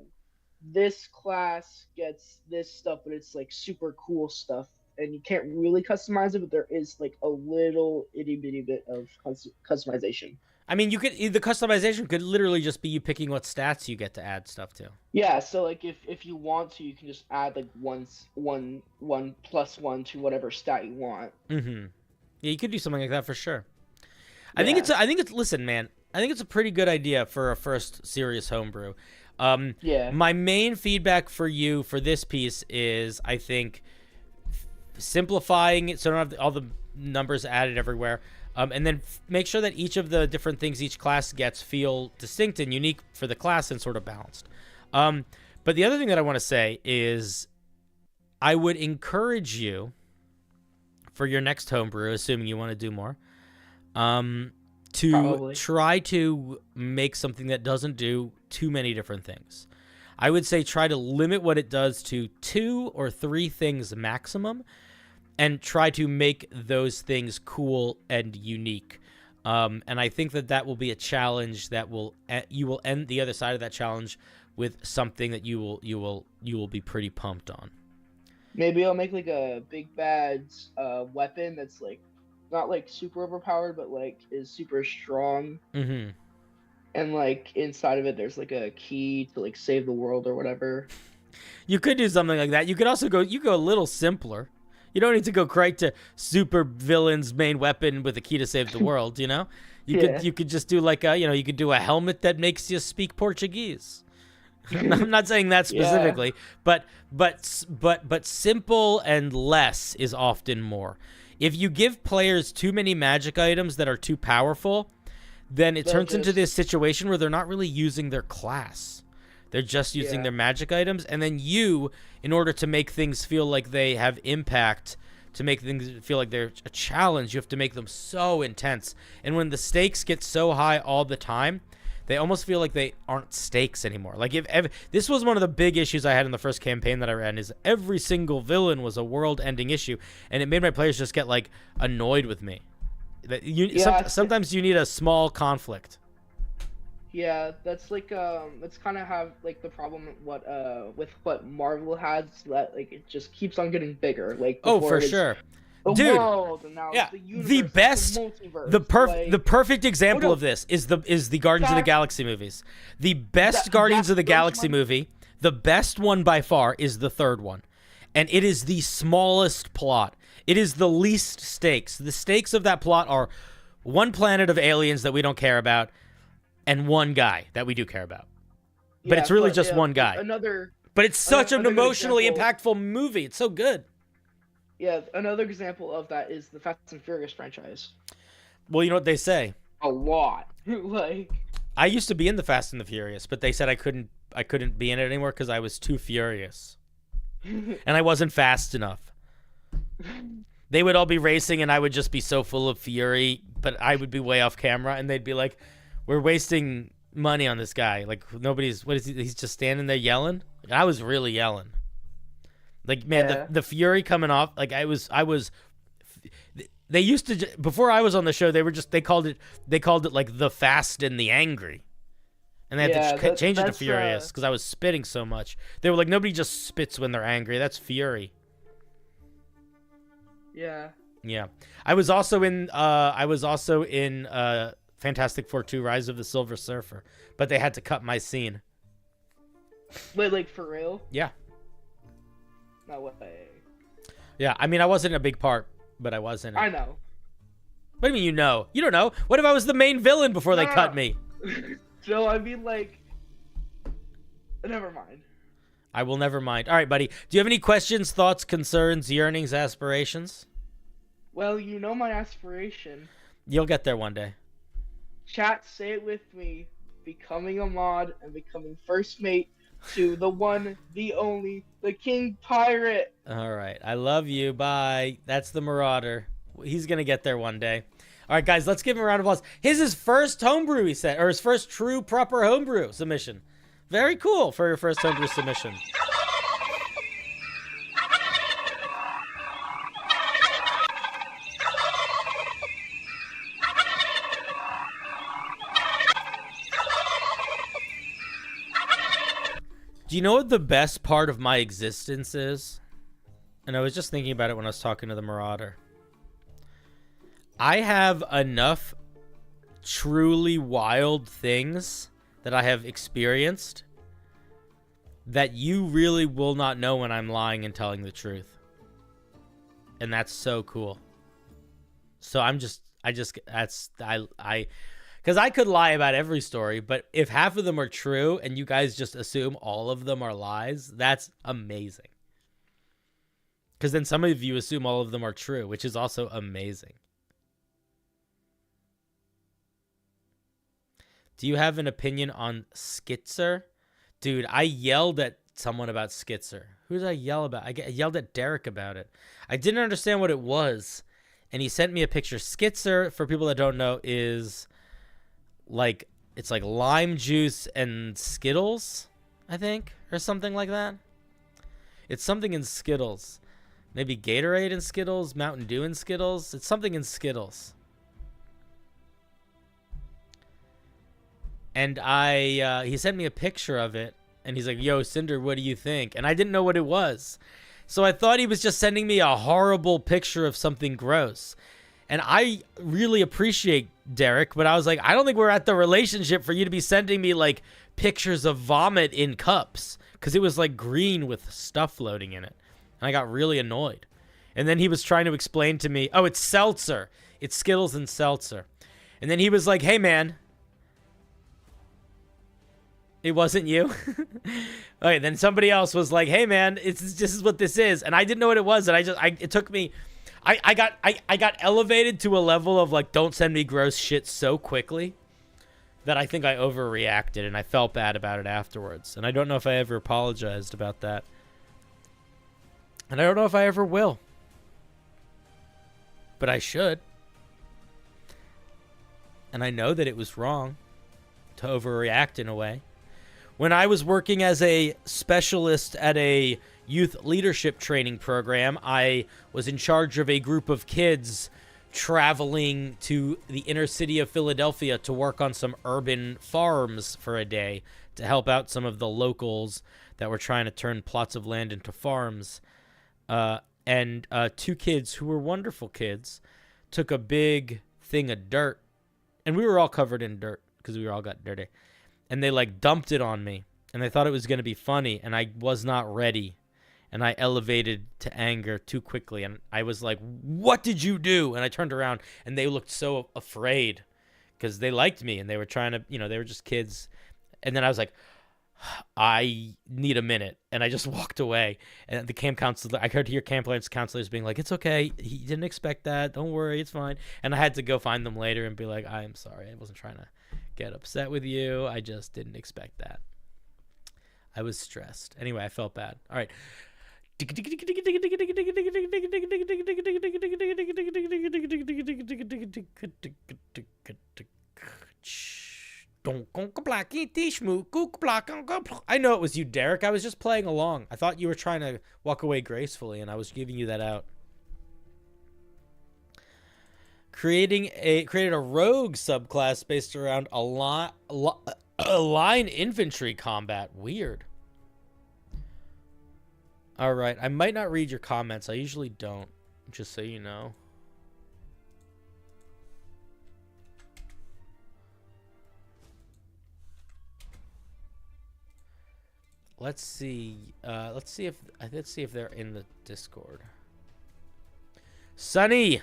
S5: this class gets this stuff, but it's like super cool stuff, and you can't really customize it, but there is like a little itty bitty bit of customization.
S1: I mean, the customization could literally just be you picking what stats you get to add stuff to.
S5: Yeah, so like if you want to, you can just add like one +1 to whatever stat you want.
S1: Mm-hmm. Yeah, you could do something like that for sure. I think it's listen, man. I think it's a pretty good idea for a first serious homebrew.
S5: Yeah.
S1: My main feedback for you for this piece is, I think, simplifying it so I don't have all the numbers added everywhere. And then make sure that each of the different things each class gets feel distinct and unique for the class and sort of balanced. But the other thing that I want to say is I would encourage you for your next homebrew, assuming you want to do more, to
S5: Probably.
S1: try to make something that doesn't do too many different things. I would say try to limit what it does to 2 or 3 things maximum, and try to make those things cool and unique. And I think that will be a challenge that you will end the other side of that challenge with something that you will be pretty pumped on.
S5: Maybe I'll make like a big bad weapon that's like not like super overpowered, but like is super strong.
S1: Mm-hmm.
S5: And like inside of it, there's like a key to like save the world or whatever.
S1: You could do something like that. You could also go a little simpler. You don't need to go right to super villain's main weapon with a key to save the world. You know, you could just do like you could do a helmet that makes you speak Portuguese. I'm not saying that specifically, but simple and less is often more. If you give players too many magic items that are too powerful, then it turns into this situation where they're not really using their class. They're just using their magic items. And then you, in order to make things feel like they have impact, to make things feel like they're a challenge, you have to make them so intense. And when the stakes get so high all the time, they almost feel like they aren't stakes anymore. Like if this was one of the big issues I had in the first campaign that I ran, is every single villain was a world-ending issue, and it made my players just get like annoyed with me. Sometimes you need a small conflict.
S5: Yeah, that's like it's kind of have like the problem with what Marvel has, that like it just keeps on getting bigger. Like
S1: Oh,
S5: before
S1: for
S5: it was
S1: sure.
S5: the
S1: Dude,
S5: world, and now
S1: yeah,
S5: it's the universe,
S1: the
S5: it's
S1: best,
S5: the multiverse.
S1: the perfect example
S5: no.
S1: of this is the Guardians of the
S5: That-
S1: Galaxy movies. The best
S5: That-
S1: Guardians
S5: that
S1: of the
S5: first
S1: Galaxy
S5: one-
S1: movie, the best one by far is the third one. And it is the smallest plot. It is the least stakes. The stakes of that plot are one planet of aliens that we don't care about and one guy that we do care about. But it's really just one guy. But it's such an
S5: another
S1: emotionally
S5: example-
S1: impactful movie. It's so good.
S5: Yeah, another example of that is the Fast and Furious franchise.
S1: Well, you know what they say?
S5: A lot. Like,
S1: I used to be in the Fast and the Furious, but they said I couldn't be in it anymore because I was too furious. And I wasn't fast enough. They would all be racing and I would just be so full of fury, but I would be way off camera and they'd be like, we're wasting money on this guy. Like what is he? He's just standing there yelling. Like, I was really yelling. Like, man,
S5: Yeah.
S1: the fury coming off, like I was, they used to, before I was on the show, they called it like the Fast and the Angry. And they had to change it to Furious because I was spitting so much. They were like, nobody just spits when they're angry. That's fury.
S5: yeah.
S1: Yeah. I was also in Fantastic Four 2 Rise of the Silver Surfer, but they had to cut my scene.
S5: Wait, like for real?
S1: Yeah.
S5: No way.
S1: Yeah. I mean, I wasn't a big part, but I was in it.
S5: I know.
S1: What do you mean you know? You don't know. What if I was the main villain before they cut me?
S5: So, I mean, like... Never mind.
S1: I will never mind. All right, buddy. Do you have any questions, thoughts, concerns, yearnings, aspirations?
S5: Well, you know my aspiration.
S1: You'll get there one day.
S5: Chat, say it with me. Becoming a mod and becoming first mate to the one, the only, the King Pirate.
S1: All right. I love you. Bye. That's the Marauder. He's going to get there one day. All right, guys, let's give him a round of applause. His first homebrew, he said, or his first true, proper homebrew submission. Very cool for your first homebrew submission. Do you know what the best part of my existence is? And I was just thinking about it when I was talking to the Marauder. I have enough truly wild things that I have experienced that you really will not know when I'm lying and telling the truth. And that's so cool. So because I could lie about every story, but if half of them are true and you guys just assume all of them are lies, that's amazing. Because then some of you assume all of them are true, which is also amazing. Do you have an opinion on Skitzer? Dude, I yelled at someone about Skitzer. Who did I yell about? I yelled at Derek about it. I didn't understand what it was. And he sent me a picture. Skitzer, for people that don't know, is like, it's like lime juice and Skittles, I think, or something like that. It's something in Skittles. Maybe Gatorade and Skittles, Mountain Dew and Skittles. It's something in Skittles. And he sent me a picture of it, and he's like, yo, Cinder, what do you think? And I didn't know what it was. So I thought he was just sending me a horrible picture of something gross. And I really appreciate Derek, but I was like, I don't think we're at the relationship for you to be sending me, like, pictures of vomit in cups. Because it was, like, green with stuff floating in it. And I got really annoyed. And then he was trying to explain to me, oh, it's seltzer. It's Skittles and seltzer. And then he was like, hey, man. It wasn't you? Okay, then somebody else was like, hey, man, this is what this is. And I didn't know what it was. And it took me, I got elevated to a level of like, don't send me gross shit so quickly that I think I overreacted and I felt bad about it afterwards. And I don't know if I ever apologized about that. And I don't know if I ever will. But I should. And I know that it was wrong to overreact in a way. When I was working as a specialist at a youth leadership training program, I was in charge of a group of kids traveling to the inner city of Philadelphia to work on some urban farms for a day to help out some of the locals that were trying to turn plots of land into farms. And 2 kids who were wonderful kids took a big thing of dirt, and we were all covered in dirt because we all got dirty, and they like dumped it on me, and they thought it was going to be funny, and I was not ready, and I elevated to anger too quickly, and I was like, what did you do? And I turned around, and they looked so afraid because they liked me, and they were trying to, they were just kids. And then I was like, I need a minute, and I just walked away. And the camp counselor, I heard camp counselors being like, it's okay, he didn't expect that, don't worry, it's fine. And I had to go find them later and be like, I'm sorry, I wasn't trying to get upset with you, I just didn't expect that. I was stressed. Anyway, I felt bad. All right. I know it was you, Derek. I was just playing along. I thought you were trying to walk away gracefully, and I was giving you that out. Created a rogue subclass based around a line infantry combat. Weird. All right, I might not read your comments. I usually don't, just so you know. Let's see if they're in the Discord. Sunny,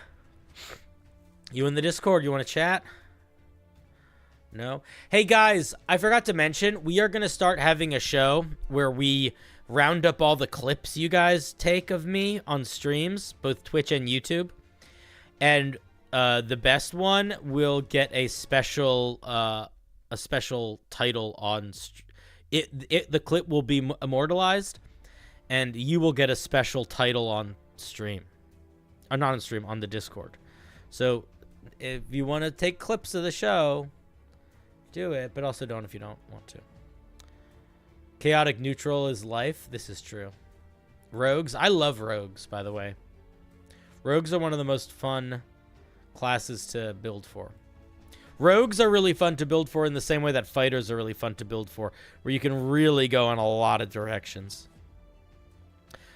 S1: you in the Discord? You want to chat? No? Hey guys, I forgot to mention, we are going to start having a show where we round up all the clips you guys take of me on streams, both Twitch and YouTube. And the best one will get a special title on the clip will be immortalized, and you will get a special title on stream. Or not on stream, on the Discord. So if you want to take clips of the show, do it, but also don't if you don't want to. Chaotic neutral is life. This is true. Rogues. I love rogues, by the way. Rogues are one of the most fun classes to build for. Rogues are really fun to build for in the same way that fighters are really fun to build for, where you can really go in a lot of directions.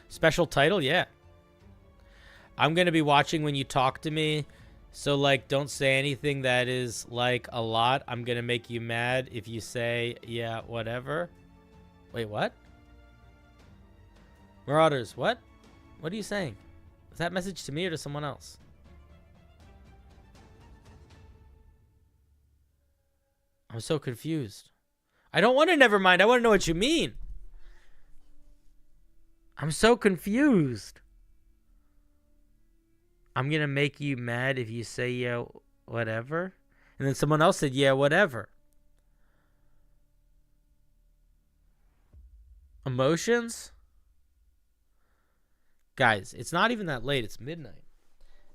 S1: Special title? Yeah. I'm going to be watching when you talk to me, so, like, don't say anything that is, like, a lot. I'm going to make you mad if you say, yeah, whatever. Wait, what? Marauders, what? What are you saying? Is that message to me or to someone else? I'm so confused. I don't want to never mind. I want to know what you mean. I'm so confused. I'm going to make you mad if you say, yeah, whatever. And then someone else said, yeah, whatever. Emotions? Guys, it's not even that late. It's midnight.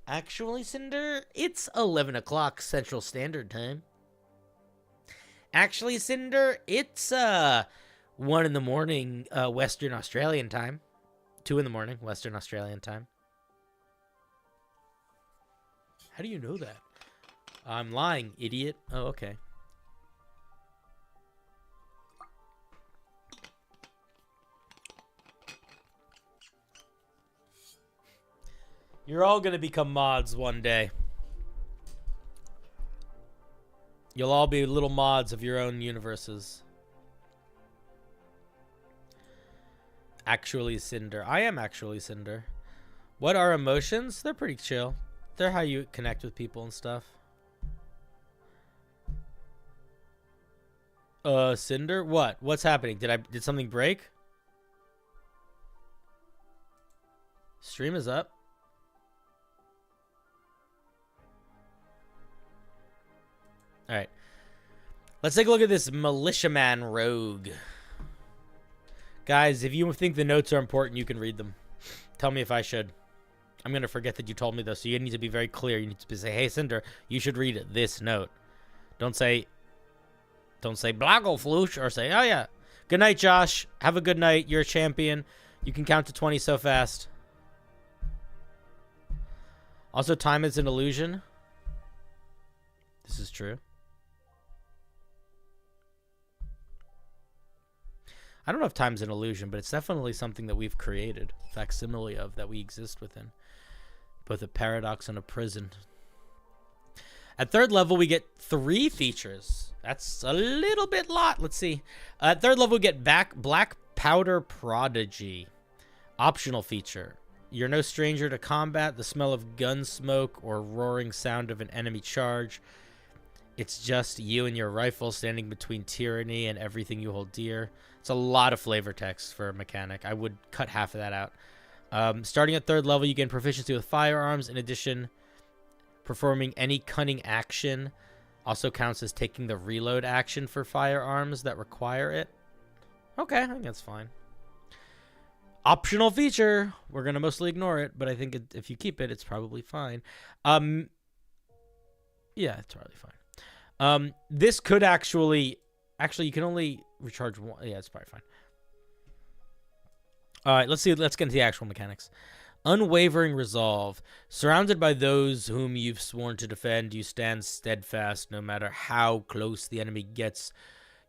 S1: Actually, Cinder, it's 11 o'clock Central Standard Time. Actually, Cinder, it's 1 in the morning Western Australian time. 2 in the morning Western Australian time. How do you know that? I'm lying, idiot. Oh, okay. You're all going to become mods one day. You'll all be little mods of your own universes. Actually, Cinder. I am actually Cinder. What are emotions? They're pretty chill. They're how you connect with people and stuff. Cinder? What? What's happening? Did something break? Stream is up. All right. Let's take a look at this militiaman rogue. Guys, if you think the notes are important, you can read them. Tell me if I should. I'm going to forget that you told me, though, so you need to be very clear. You need to say, hey, Cinder, you should read this note. Don't say Blagoflush, or say, oh, yeah. Good night, Josh. Have a good night. You're a champion. You can count to 20 so fast. Also, time is an illusion. This is true. I don't know if time's an illusion, but it's definitely something that we've created. Facsimile of, that we exist within. Both a paradox and a prison. At third level, we get 3 features. That's a little bit lot. Let's see. At third level, we get Black Powder Prodigy. Optional feature. You're no stranger to combat, the smell of gun smoke, or roaring sound of an enemy charge. It's just you and your rifle standing between tyranny and everything you hold dear. It's a lot of flavor text for a mechanic. I would cut half of that out. Starting at third level, you gain proficiency with firearms. In addition, performing any cunning action also counts as taking the reload action for firearms that require it. Okay, I think that's fine. Optional feature. We're going to mostly ignore it, but I think if you keep it, it's probably fine. Yeah, it's probably fine. This could actually, you can only recharge 1. Yeah, it's probably fine. All right, let's get into the actual mechanics. Unwavering resolve. Surrounded by those whom you've sworn to defend, you stand steadfast no matter how close the enemy gets.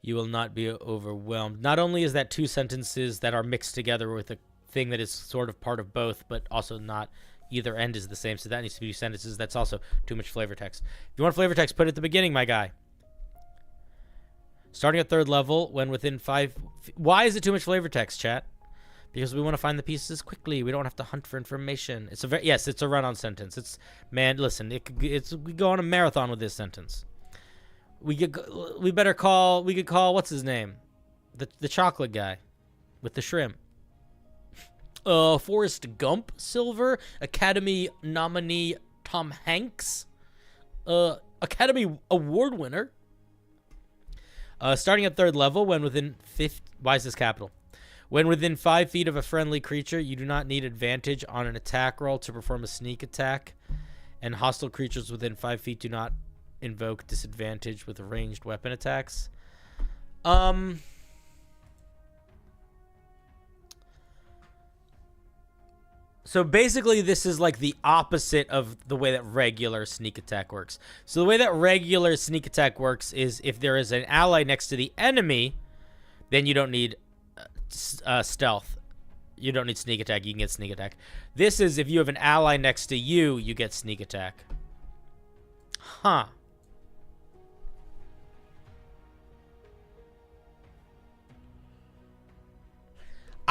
S1: You will not be overwhelmed. Not only is that 2 sentences that are mixed together with a thing that is sort of part of both, but also not either end is the same, so that needs to be 2 sentences. That's also too much flavor text. If you want flavor text, put it at the beginning, my guy. Starting at third level, when within 5... Why is it too much flavor text, chat? Because we want to find the pieces quickly. We don't have to hunt for information. It's a yes, it's a run-on sentence. It's, man, listen, we go on a marathon with this sentence. We could call what's his name, the chocolate guy, with the shrimp. Forrest Gump, Silver, Academy nominee Tom Hanks, Academy Award winner. Starting at third level, when within 5... Why is this capital? When within 5 feet of a friendly creature, you do not need advantage on an attack roll to perform a sneak attack, and hostile creatures within 5 feet do not invoke disadvantage with ranged weapon attacks. So basically, this is like the opposite of the way that regular sneak attack works. So the way that regular sneak attack works is if there is an ally next to the enemy, then you don't need stealth. You don't need sneak attack. You can get sneak attack. This is if you have an ally next to you, you get sneak attack. Huh.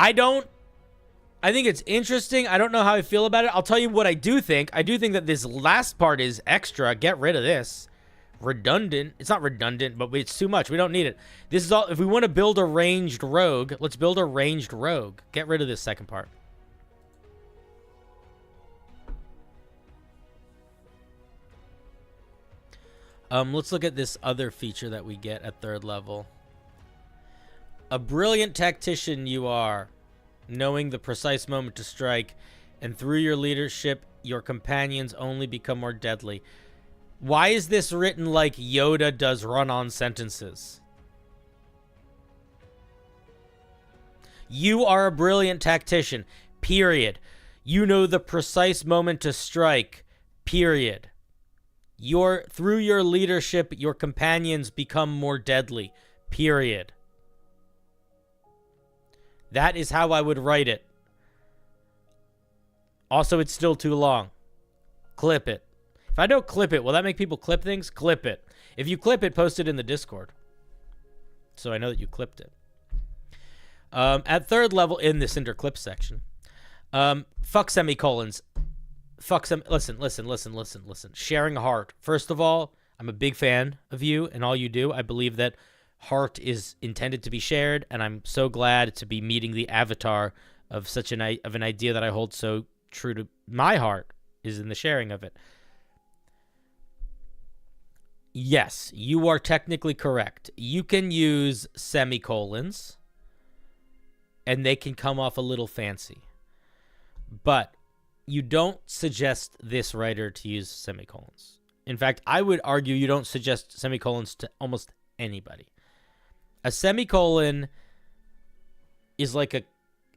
S1: I think it's interesting. I don't know how I feel about it. I'll tell you what I do think. I do think that this last part is extra. Get rid of this. Redundant. It's not redundant, but it's too much. We don't need it. This is all. If we want to build a ranged rogue, let's build a ranged rogue. Get rid of this second part. Let's look at this other feature that we get at third level. A brilliant tactician you are, knowing the precise moment to strike, and through your leadership, your companions only become more deadly. Why is this written like Yoda does run-on sentences? You are a brilliant tactician, period. You know the precise moment to strike, period. Through your leadership, your companions become more deadly, period. That is how I would write it. Also, it's still too long. Clip it. If I don't clip it, will that make people clip things? Clip it. If you clip it, post it in the Discord, so I know that you clipped it. At third level, in the Cinder clip section, fuck semicolons. Listen. Sharing a heart. First of all, I'm a big fan of you and all you do. I believe that heart is intended to be shared, and I'm so glad to be meeting the avatar of such an idea that I hold so true to my heart, is in the sharing of it. Yes, you are technically correct. You can use semicolons, and they can come off a little fancy. But you don't suggest this writer to use semicolons. In fact, I would argue you don't suggest semicolons to almost anybody. A semicolon is like a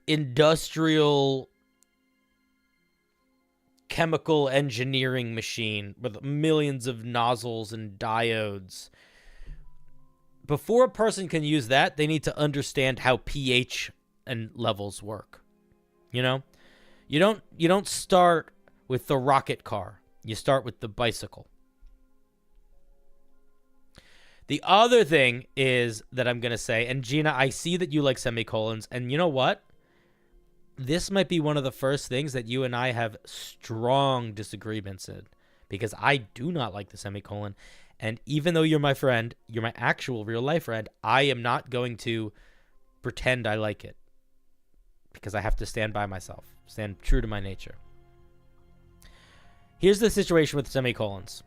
S1: industrial chemical engineering machine with millions of nozzles and diodes. Before a person can use that, they need to understand how pH and levels work. You know? You don't start with the rocket car. You start with the bicycle. The other thing is that I'm going to say, and Gina, I see that you like semicolons, and you know what? This might be one of the first things that you and I have strong disagreements in, because I do not like the semicolon. And even though you're my friend, you're my actual real life friend, I am not going to pretend I like it, because I have to stand by myself, stand true to my nature. Here's the situation with semicolons.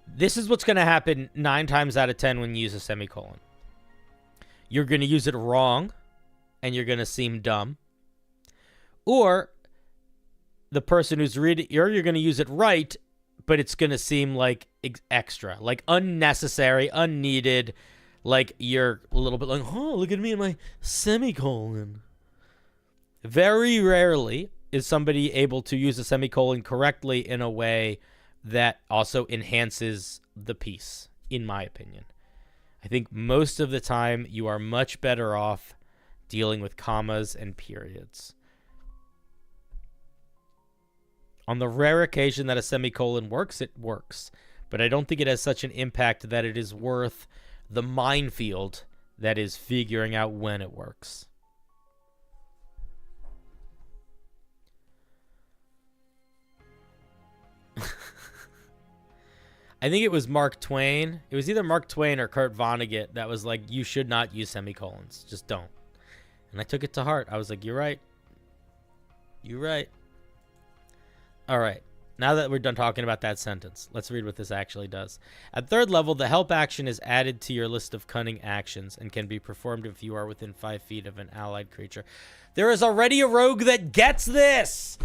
S1: This is what's going to happen 9 times out of 10 when you use a semicolon. You're going to use it wrong, and you're going to seem dumb. Or the person who's reading, or you're going to use it right, but it's going to seem like extra, like unnecessary, unneeded, like you're a little bit like, oh, look at me and my semicolon. Very rarely is somebody able to use a semicolon correctly in a way that also enhances the piece, in my opinion. I think most of the time you are much better off dealing with commas and periods. On the rare occasion that a semicolon works, it works. But I don't think it has such an impact that it is worth the minefield that is figuring out when it works. I think it was Mark Twain. It was either Mark Twain or Kurt Vonnegut that was like, you should not use semicolons. Just don't. And I took it to heart. I was like, you're right. You're right. All right. Now that we're done talking about that sentence, let's read what this actually does. At 3rd level, the help action is added to your list of cunning actions and can be performed if you are within 5 feet of an allied creature. There is already a rogue that gets this.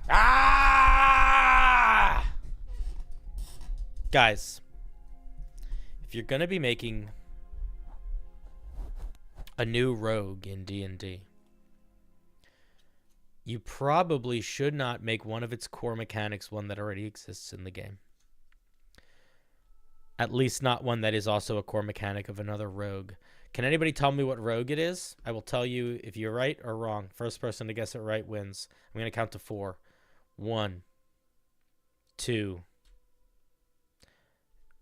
S1: Ah! Guys, if you're going to be making a new rogue in D&D, you probably should not make one of its core mechanics one that already exists in the game. At least not one that is also a core mechanic of another rogue. Can anybody tell me what rogue it is? I will tell you if you're right or wrong. First person to guess it right wins. I'm going to count to 4. 1, 2.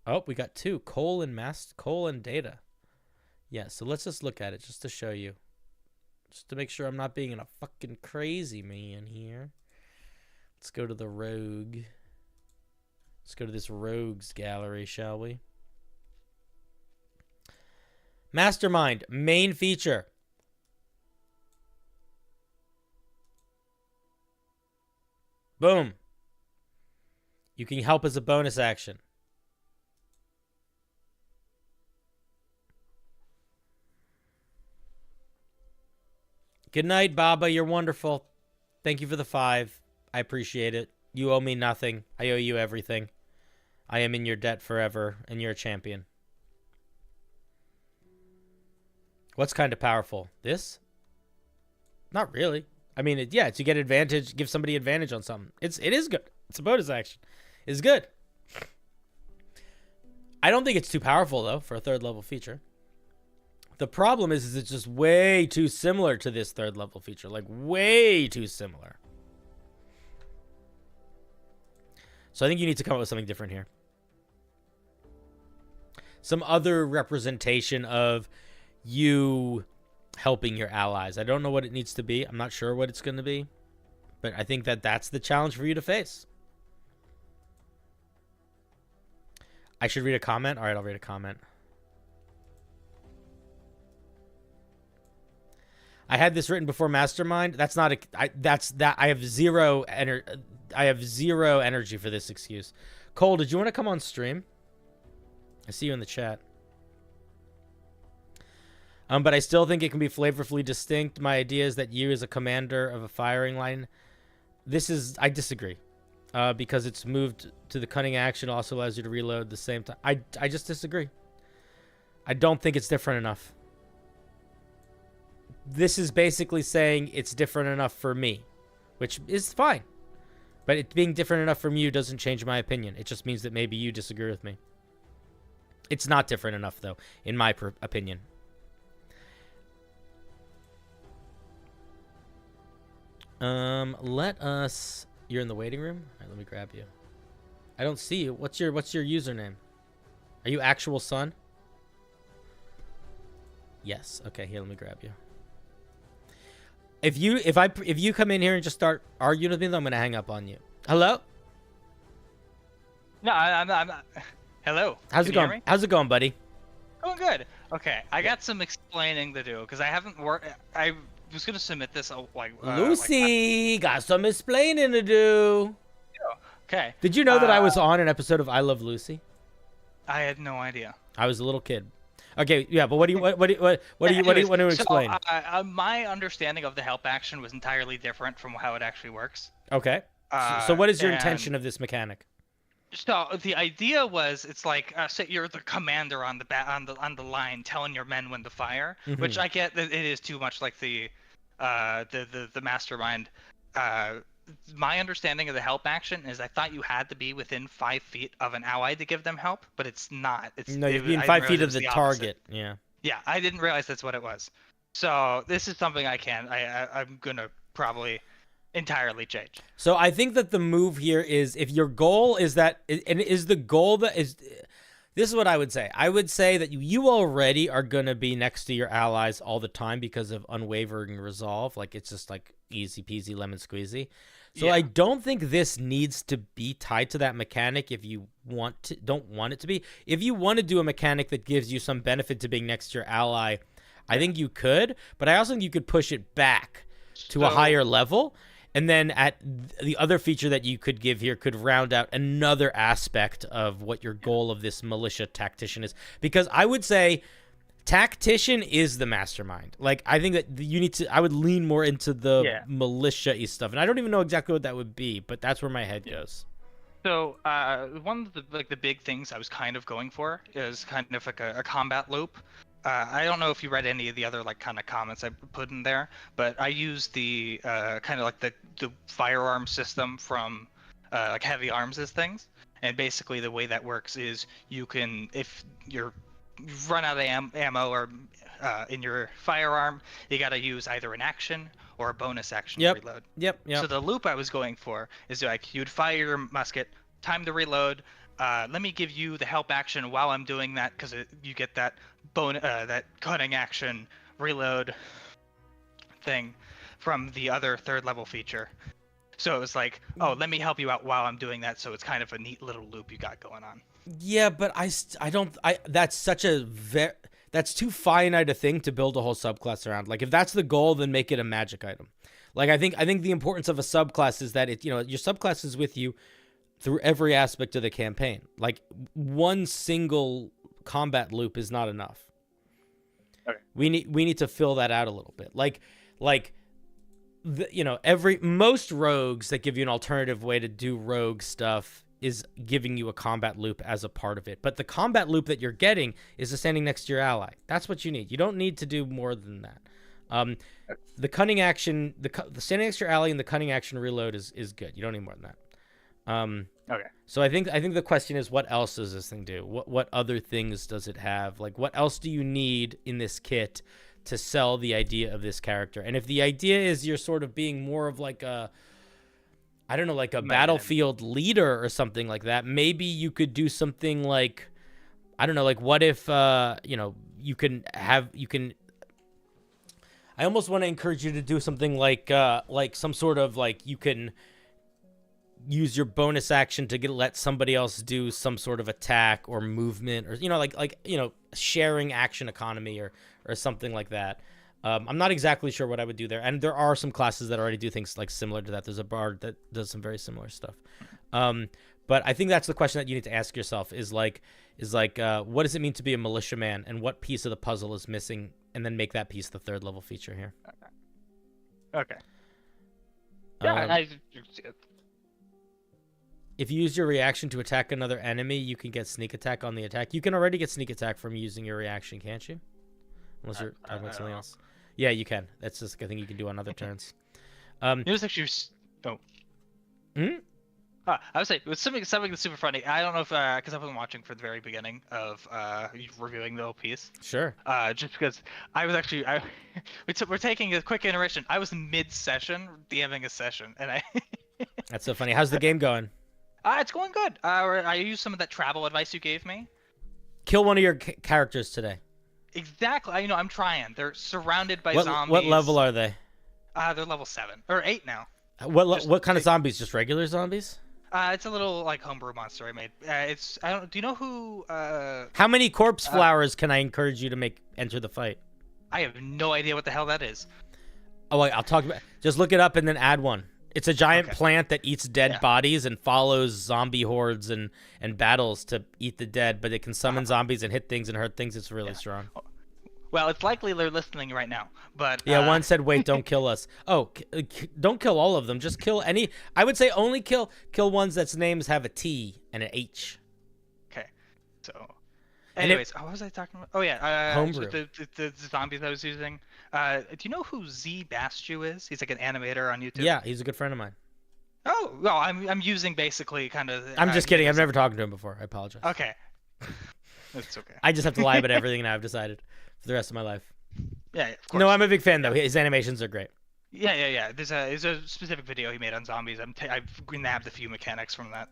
S1: Oh, we got 2. Coal and data. Yeah, so let's just look at it just to show you. Just to make sure I'm not being a fucking crazy man here. Let's go to the rogue. Let's go to this rogues gallery, shall we? Mastermind, main feature. Boom. You can help as a bonus action. Good night, Baba. You're wonderful. Thank you for the 5. I appreciate it. You owe me nothing. I owe you everything. I am in your debt forever, and you're a champion. What's kind of powerful? This? Not really. I mean, yeah, it's you get advantage, give somebody advantage on something. It is good. It's a bonus action. It's good. I don't think it's too powerful, though, for a 3rd level feature. The problem is it's just way too similar to this 3rd level feature. Like, way too similar. So I think you need to come up with something different here. Some other representation of you helping your allies. I don't know what it needs to be. I'm not sure what it's going to be. But I think that that's the challenge for you to face. I should read a comment? All right, I'll read a comment. I had this written before Mastermind. That's not a. I have zero energy for this excuse. Cole, did you want to come on stream? I see you in the chat. But I still think it can be flavorfully distinct. My idea is that you, as a commander of a firing line, I disagree. Because it's moved to the cunning action, also allows you to reload the same time. I just disagree. I don't think it's different enough. This is basically saying it's different enough for me, which is fine. But it being different enough from you doesn't change my opinion. It just means that maybe you disagree with me. It's not different enough, though, in my opinion. Let us... You're in the waiting room? All right, let me grab you. I don't see you. What's your username? Are you actual son? Yes. Okay, here, let me grab you. If you come in here and just start arguing with me, then I'm gonna hang up on you. Hello?
S6: No, I'm not. Hello.
S1: How's it going? How's it going, buddy?
S6: Going good. Okay, I got some explaining to do because I haven't worked. I was gonna submit this
S1: Lucy got some explaining to do.
S6: Okay.
S1: Did you know that I was on an episode of I Love Lucy?
S6: I had no idea.
S1: I was a little kid. Okay, yeah, but what do you want to explain?
S6: So, my understanding of the help action was entirely different from how it actually works.
S1: Okay. So what is your intention of this mechanic?
S6: So the idea was, it's like say you're the commander on the line, telling your men when to fire, which I get that it is too much like the mastermind. My understanding of the help action is I thought you had to be within 5 feet of an ally to give them help, but it's not.
S1: No, you're being 5 feet of the target. Yeah.
S6: Yeah, I didn't realize that's what it was. So this is something I'm gonna probably entirely change.
S1: So I think that the move here is, if your goal is that, and is the goal that is, this is what I would say. I would say that you already are gonna be next to your allies all the time because of unwavering resolve. Like, it's just like easy peasy lemon squeezy. So yeah. I don't think this needs to be tied to that mechanic if you don't want it to be. If you want to do a mechanic that gives you some benefit to being next to your ally, I think you could, but I also think you could push it back to a higher level. And then at the other feature that you could give here could round out another aspect of what your goal of this militia tactician is. Because I would say tactician is the mastermind. Like, I think that I would lean more into the militia-y stuff. And I don't even know exactly what that would be, but that's where my head goes.
S6: So one of the big things I was kind of going for is kind of like a combat loop. I don't know if you read any of the other kind of comments I put in there, but I use the kind of like the firearm system from like heavy arms as things. And basically the way that works is you can, if you're run out of ammo or in your firearm, you got to use either an action or a bonus action to reload. Yep. So the loop I was going for is like you'd fire your musket, time to reload. Let me give you the help action while I'm doing that, because you get that that cutting action reload thing from the other third level feature. So it was like, oh, let me help you out while I'm doing that. So it's kind of a neat little loop you got going on.
S1: Yeah, but that's such a that's too finite a thing to build a whole subclass around. Like, if that's the goal, then make it a magic item. Like, I think the importance of a subclass is that your subclass is with you through every aspect of the campaign. Like, one single combat loop is not enough. Okay. We need to fill that out a little bit. Most rogues that give you an alternative way to do rogue stuff is giving you a combat loop as a part of it. But the combat loop that you're getting is standing next to your ally. That's what you need. You don't need to do more than that. The cunning action, the standing next to your ally and the cunning action reload is good. You don't need more than that. Okay. So I think the question is, what else does this thing do? What other things does it have? Like, what else do you need in this kit to sell the idea of this character? And if the idea is you're sort of being more of like a battlefield leader or something like that, maybe you could do something like, I don't know, like, what if you can I almost want to encourage you to do something like some sort of, like, you can use your bonus action to let somebody else do some sort of attack or movement, or sharing action economy or something like that. I'm not exactly sure what I would do there, and there are some classes that already do things like similar to that. There's a bard that does some very similar stuff. But I think that's the question that you need to ask yourself is what does it mean to be a militiaman, and what piece of the puzzle is missing, and then make that piece the third level feature here.
S6: Okay. Yeah,
S1: if you use your reaction to attack another enemy, you can get sneak attack on the attack. You can already get sneak attack from using your reaction, can't you? Unless you're talking about something else. Yeah, you can. That's just a thing you can do on other turns.
S6: It was actually Oh.
S1: Hmm?
S6: I would say it was something that's super funny. I don't know if because I wasn't watching for the very beginning of you reviewing the whole piece.
S1: Sure.
S6: Just because I was actually we're taking a quick intermission. I was mid-session DMing a session, and I
S1: That's so funny. How's the game going?
S6: it's going good. I used some of that travel advice you gave me.
S1: Kill one of your characters today.
S6: Exactly. I'm trying. They're surrounded by
S1: What
S6: zombies.
S1: level are they?
S6: They're level 7 or 8 now.
S1: What kind of zombies? Just regular zombies?
S6: It's a little like homebrew monster I made. Do you know who?
S1: How many corpse flowers can I encourage you to enter the fight?
S6: I have no idea what the hell that is.
S1: Oh, wait, I'll talk about. Just look it up and then add one. It's a giant plant that eats dead bodies and follows zombie hordes and battles to eat the dead, but it can summon zombies and hit things and hurt things. It's really strong.
S6: Well, it's likely they're listening right now, but
S1: yeah, one said, "Wait, don't kill us." Oh, don't kill all of them. Just kill any. I would say only kill ones that's names have a T and an H.
S6: Okay, so anyways, what was I talking about? Oh yeah,
S1: Homebrew.
S6: The zombies I was using. Do you know who Z Bastu is? He's like an animator on YouTube.
S1: Yeah, he's a good friend of mine.
S6: Oh well, I'm using basically kind of.
S1: I'm just kidding. I've never talked to him before. I apologize.
S6: Okay, that's okay.
S1: I just have to lie about everything now. I've decided for the rest of my life.
S6: Yeah, of course.
S1: No, I'm a big fan though. His animations are great.
S6: Yeah. There's a specific video he made on zombies. I've nabbed a few mechanics from that.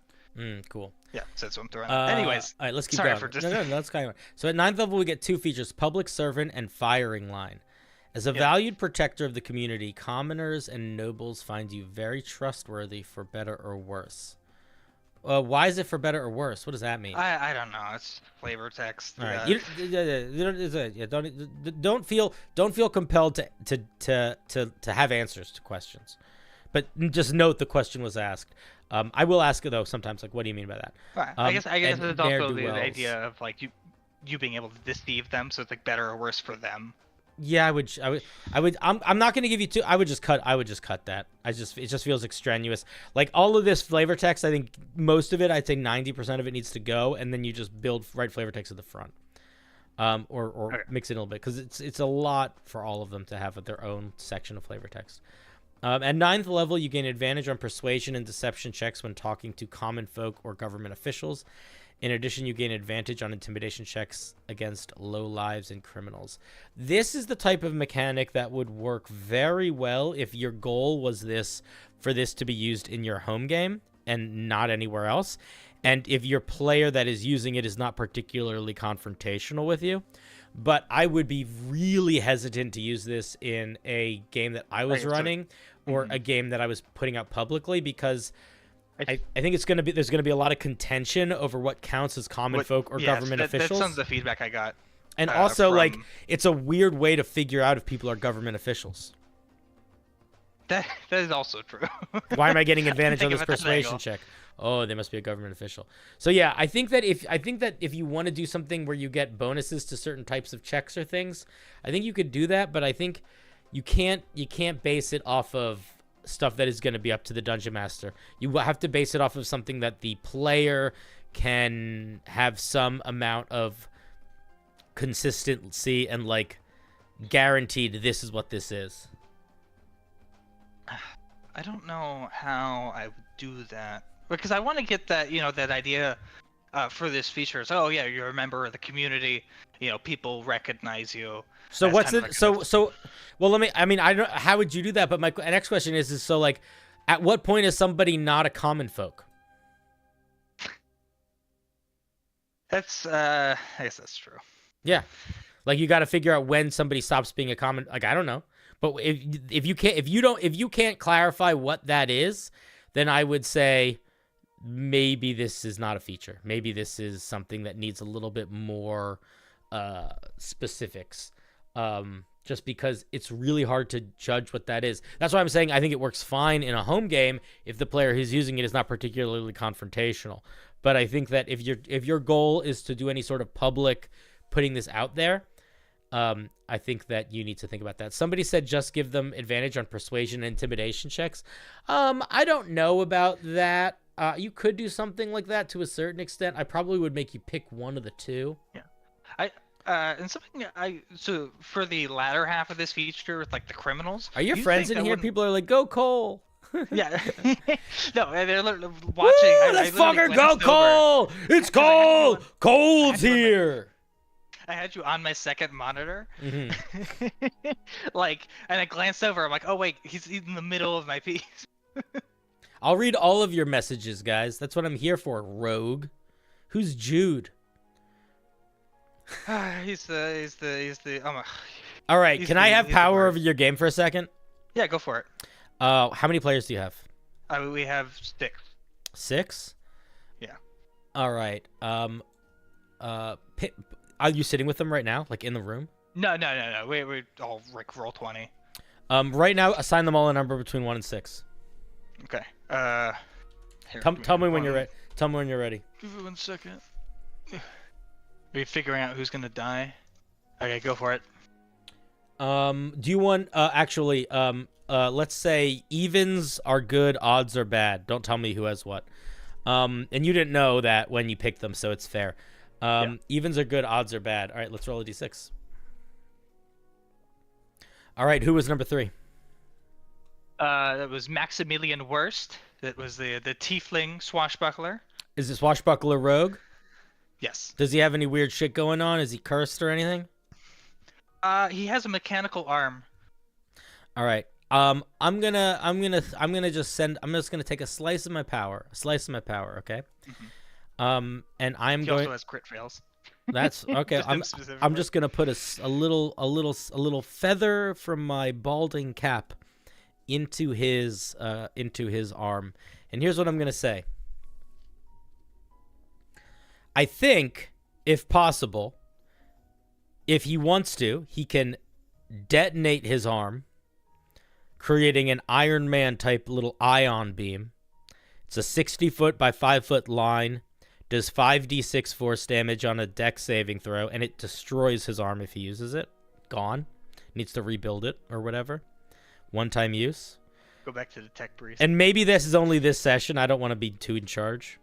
S1: Cool.
S6: Yeah, so that's what I'm throwing out. Anyways,
S1: all right, let's keep
S6: sorry
S1: going.
S6: for just...
S1: No, let's go. So at 9th level, we get 2 features: Public Servant and Firing Line. As a valued protector of the community, commoners and nobles find you very trustworthy for better or worse. Why is it for better or worse? What does that mean?
S6: I don't know. It's flavor text.
S1: All right. Don't feel compelled to have answers to questions, but just note the question was asked. I will ask it though sometimes, like, what do you mean by that?
S6: Right. I guess it's also the idea of like you being able to deceive them, so it's like better or worse for them.
S1: Yeah, I would. I'm not going to give you 2. I would just cut that. It just feels extraneous. Like all of this flavor text, I think most of it, I'd say 90% of it needs to go, and then you just write flavor text at the front, or mix it a little bit, because it's a lot for all of them to have their own section of flavor text. At 9th level, you gain advantage on persuasion and deception checks when talking to common folk or government officials. In addition, you gain advantage on intimidation checks against low lives and criminals. This is the type of mechanic that would work very well if your goal was for this to be used in your home game and not anywhere else. And if your player that is using it is not particularly confrontational with you. But I would be really hesitant to use this in a game that I was running or a game that I was putting out publicly, because I think there's going to be a lot of contention over what counts as common folk or government officials.
S6: That's some of the feedback I got.
S1: And also, like, it's a weird way to figure out if people are government officials.
S6: That is also true.
S1: Why am I getting advantage on this persuasion check? Oh, they must be a government official. So yeah, I think that if you want to do something where you get bonuses to certain types of checks or things, I think you could do that. But I think you can't base it off of stuff that is going to be up to the dungeon master. You have to base it off of something that the player can have some amount of consistency and like guaranteed this is what this is.
S6: I don't know how I would do that, because I want to get that, that idea for this feature is, oh yeah, you're a member of the community, people recognize you.
S1: So what's it? Well, I don't. How would you do that? But my next question is so like, at what point is somebody not a common folk?
S6: That's I guess that's true.
S1: Yeah, like you got to figure out when somebody stops being a common. Like I don't know, but if you can't clarify what that is, then I would say maybe this is not a feature. Maybe this is something that needs a little bit more specifics. Just because it's really hard to judge what that is. That's why I'm saying I think it works fine in a home game if the player who's using it is not particularly confrontational. But I think that if your goal is to do any sort of public putting this out there, I think that you need to think about that. Somebody said just give them advantage on persuasion and intimidation checks. I don't know about that. You could do something like that to a certain extent. I probably would make you pick one of the two.
S6: Yeah. And something so for the latter half of this feature with like the criminals.
S1: Are your friends in here? People are like, go Cole.
S6: Yeah. No, they're watching.
S1: Woo, let's fucker go, Cole! It's cold! Cold's here!
S6: I had you on my second monitor.
S1: Mhm.
S6: Like, and I glanced over. I'm like, oh wait, he's in the middle of my piece.
S1: I'll read all of your messages, guys. That's what I'm here for, rogue. Who's Jude?
S6: he's the.
S1: All right, can I have
S6: he's the
S1: power
S6: word.
S1: over your game for a second?
S6: Yeah, go for it.
S1: How many players do you have?
S6: We have 6.
S1: 6?
S6: Yeah.
S1: All right. Are you sitting with them right now, like in the room?
S6: No. We all like roll 20.
S1: Right now, assign them all a number between 1 and 6.
S6: Okay. Here,
S1: Tell me when you're ready. Tell me when you're ready.
S6: Give me 1 second. Are you figuring out who's gonna die? Okay, go for it.
S1: Do you want actually let's say evens are good, odds are bad. Don't tell me who has what. And you didn't know that when you picked them, so it's fair.
S6: Yeah.
S1: Evens are good, odds are bad. All right, let's roll a d6. All right, who was number 3?
S6: That was Maximilian Worst. That was the tiefling swashbuckler.
S1: Is it swashbuckler rogue?
S6: Yes.
S1: Does he have any weird shit going on? Is he cursed or anything?
S6: He has a mechanical arm.
S1: All right. I'm just gonna take a slice of my power. Okay.
S6: Mm-hmm.
S1: And I'm
S6: He
S1: going.
S6: also has crit fails.
S1: That's okay. I'm just gonna put a little feather from my balding cap into his arm. And here's what I'm gonna say. I think, if possible, if he wants to, he can detonate his arm, creating an Iron Man type little ion beam. It's a 60-foot by 5-foot line, does 5d6 force damage on a dex saving throw, and it destroys his arm if he uses it. Gone. Needs to rebuild it or whatever. One-time use.
S6: Go back to the tech priest.
S1: And maybe this is only this session. I don't want to be too in charge.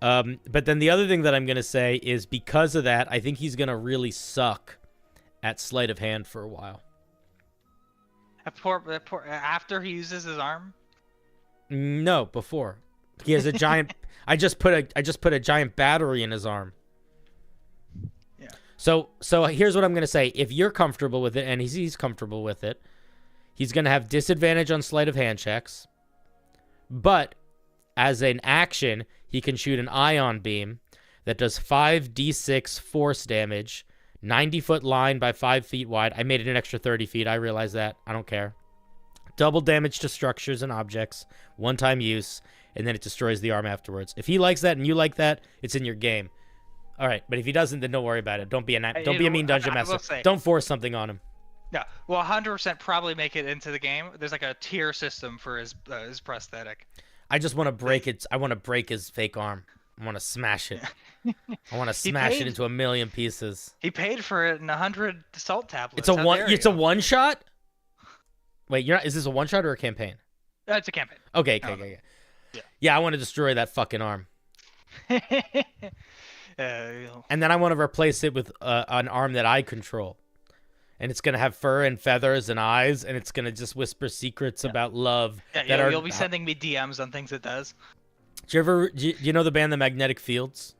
S1: But then the other thing that I'm going to say is because of that, I think he's going to really suck at sleight of hand for a while.
S6: After he uses his arm?
S1: No, before. He has a giant I just put a giant battery in his arm.
S6: Yeah.
S1: So here's what I'm going to say. If you're comfortable with it and he's comfortable with it, he's going to have disadvantage on sleight of hand checks. But as an action, he can shoot an ion beam that does 5d6 force damage, 90-foot line by 5 feet wide. I made it an extra 30 feet. I realize that. I don't care. Double damage to structures and objects, one-time use, and then it destroys the arm afterwards. If he likes that and you like that, it's in your game. All right, but if he doesn't, then don't worry about it. Don't be a mean dungeon master. Don't force something on him.
S6: No, well, 100% probably make it into the game. There's like a tier system for his prosthetic.
S1: I just want to break it. I want to break his fake arm. I want to smash it. I want to smash it into a million pieces.
S6: He paid for it in 100 salt tablets.
S1: It's a one shot. Wait, is this a one shot or a campaign?
S6: It's a campaign.
S1: Okay. Yeah, I want to destroy that fucking arm. And then I want to replace it with an arm that I control. And it's going to have fur and feathers and eyes, and it's going to just whisper secrets about love.
S6: Yeah, you'll be sending me DMs on things it does.
S1: Do you know the band The Magnetic Fields?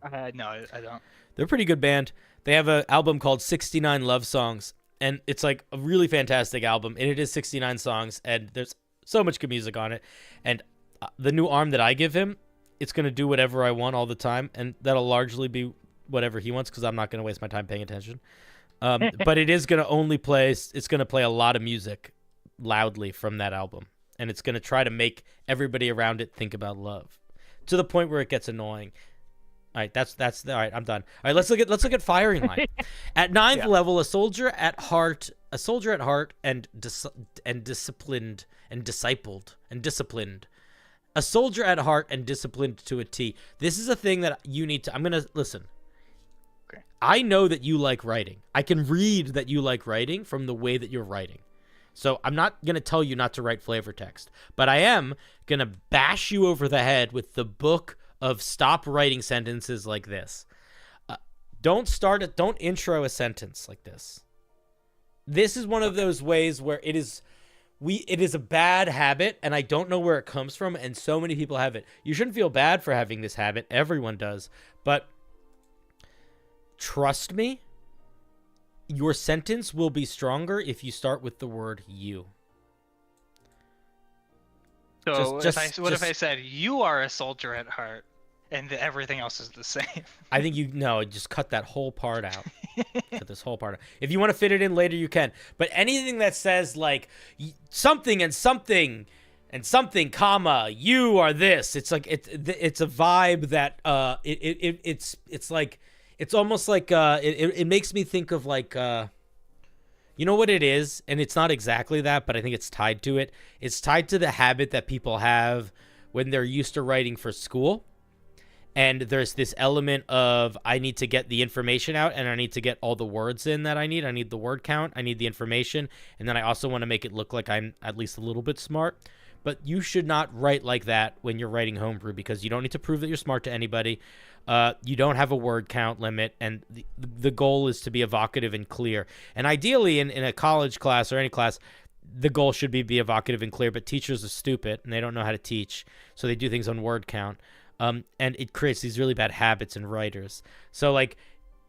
S6: No, I don't.
S1: They're a pretty good band. They have an album called 69 Love Songs, and it's like a really fantastic album, and it is 69 songs, and there's so much good music on it. And the new arm that I give him, it's going to do whatever I want all the time, and that'll largely be whatever he wants because I'm not going to waste my time paying attention. But it is going to play a lot of music loudly from that album. And it's going to try to make everybody around it think about love to the point where it gets annoying. All right, all right, I'm done. All right, let's look at firing line. At 9th level, a soldier at heart and disciplined. A soldier at heart and disciplined to a T. This is a thing that you need to. I'm going to listen.
S6: Okay.
S1: I know that you like writing. I can read that you like writing from the way that you're writing. So I'm not going to tell you not to write flavor text, but I am going to bash you over the head with the book of stop writing sentences like this. Don't intro a sentence like this. This is one of those ways where it is it is a bad habit, and I don't know where it comes from, and so many people have it. You shouldn't feel bad for having this habit. Everyone does. But trust me, your sentence will be stronger if you start with the word you.
S6: So if I said you are a soldier at heart, and everything else is the same?
S1: I think just cut that whole part out. Cut this whole part out. If you want to fit it in later, you can. But anything that says like something and something and something, comma, you are this. It's like it's a vibe that it's like it's almost like it makes me think of like you know what it is, and it's not exactly that, but I think it's tied to it. It's tied to the habit that people have when they're used to writing for school. And there's this element of I need to get the information out, and I need to get all the words in that I need. I need the word count. I need the information. And then I also want to make it look like I'm at least a little bit smart. But you should not write like that when you're writing Homebrew, because you don't need to prove that you're smart to anybody. You don't have a word count limit, and the goal is to be evocative and clear. And ideally, in a college class or any class, the goal should be evocative and clear. But teachers are stupid, and they don't know how to teach, so they do things on word count. And it creates these really bad habits in writers. So, like,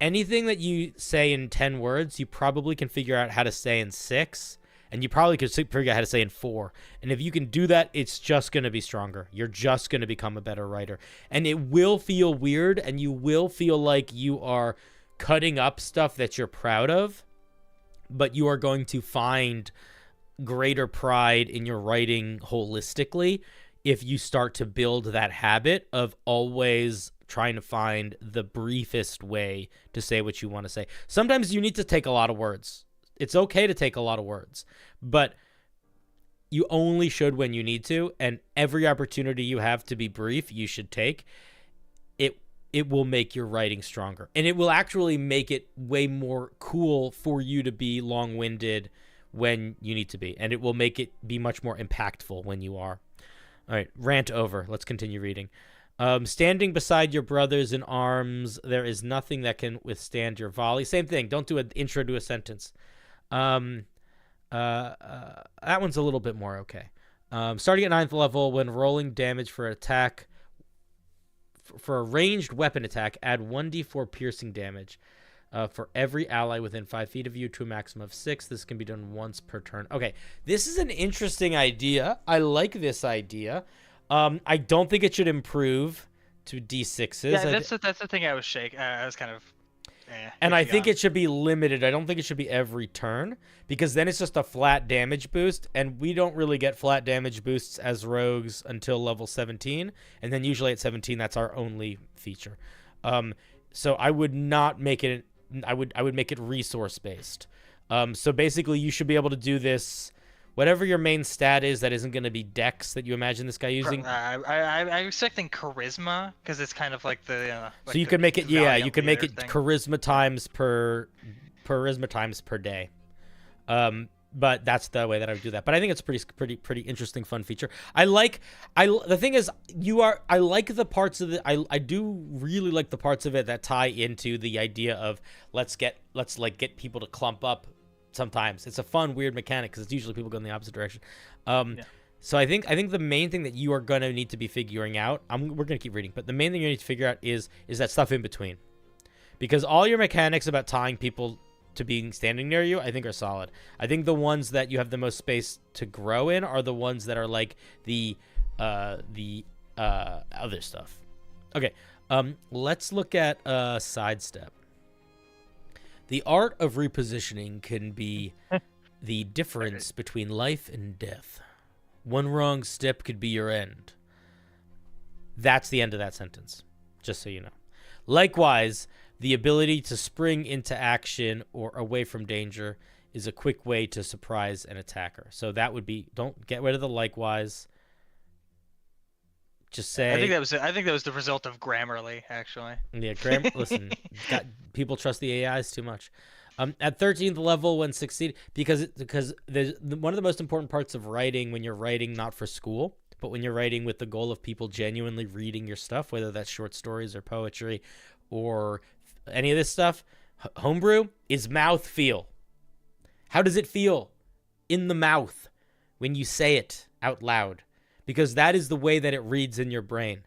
S1: anything that you say in 10 words, you probably can figure out how to say in 6, and you probably could figure out how to say in 4. And if you can do that, it's just going to be stronger. You're just going to become a better writer. And it will feel weird, and you will feel like you are cutting up stuff that you're proud of, but you are going to find greater pride in your writing holistically if you start to build that habit of always trying to find the briefest way to say what you want to say. Sometimes you need to take a lot of words. It's okay to take a lot of words, but you only should when you need to, and every opportunity you have to be brief, you should take. It will make your writing stronger, and it will actually make it way more cool for you to be long-winded when you need to be, and it will make it be much more impactful when you are. All right, rant over. Let's continue reading. Standing beside your brothers in arms, there is nothing that can withstand your volley. Same thing. Don't do an intro to a sentence. That one's a little bit more okay. Starting at 9th level, when rolling damage for attack, for a ranged weapon attack, add 1d4 piercing damage for every ally within 5 feet of you to a maximum of 6. This can be done once per turn. Okay, this is an interesting idea. I like this idea. I don't think it should improve to d6s.
S6: Yeah, that's the thing I was I was kind of.
S1: And I think it should be limited. I don't think it should be every turn, because then it's just a flat damage boost, and we don't really get flat damage boosts as rogues until level 17, and then usually at 17 that's our only feature. So I would not make it. I would make it resource based. So basically, you should be able to do this. Whatever your main stat is that isn't going to be dex that you imagine this guy using.
S6: I'm expecting charisma, because it's kind of like the.
S1: So you could make it, you could make it charisma times per day. But that's the way that I would do that. But I think it's pretty interesting, fun feature. The thing is, I like the parts of it. I do really like the parts of it that tie into the idea of let's get people to clump up. Sometimes it's a fun, weird mechanic, because it's usually people go in the opposite direction. So I think the main thing that you are going to need to be figuring out, we're going to keep reading, but the main thing you need to figure out is that stuff in between, because all your mechanics about tying people to being standing near you, I think, are solid. I think the ones that you have the most space to grow in are the ones that are like the other stuff. Okay, let's look at sidestep. The art of repositioning can be the difference between life and death. One wrong step could be your end. That's the end of that sentence, just so you know. Likewise, the ability to spring into action or away from danger is a quick way to surprise an attacker. So that would be, don't get rid of the likewise. Just say.
S6: I think that was the result of Grammarly, actually.
S1: Yeah, listen, people trust the AIs too much. At 13th level, when succeed, because there's one of the most important parts of writing when you're writing not for school, but when you're writing with the goal of people genuinely reading your stuff, whether that's short stories or poetry or any of this stuff, Homebrew is mouth feel. How does it feel in the mouth? when you say it out loud, because that is the way that it reads in your brain.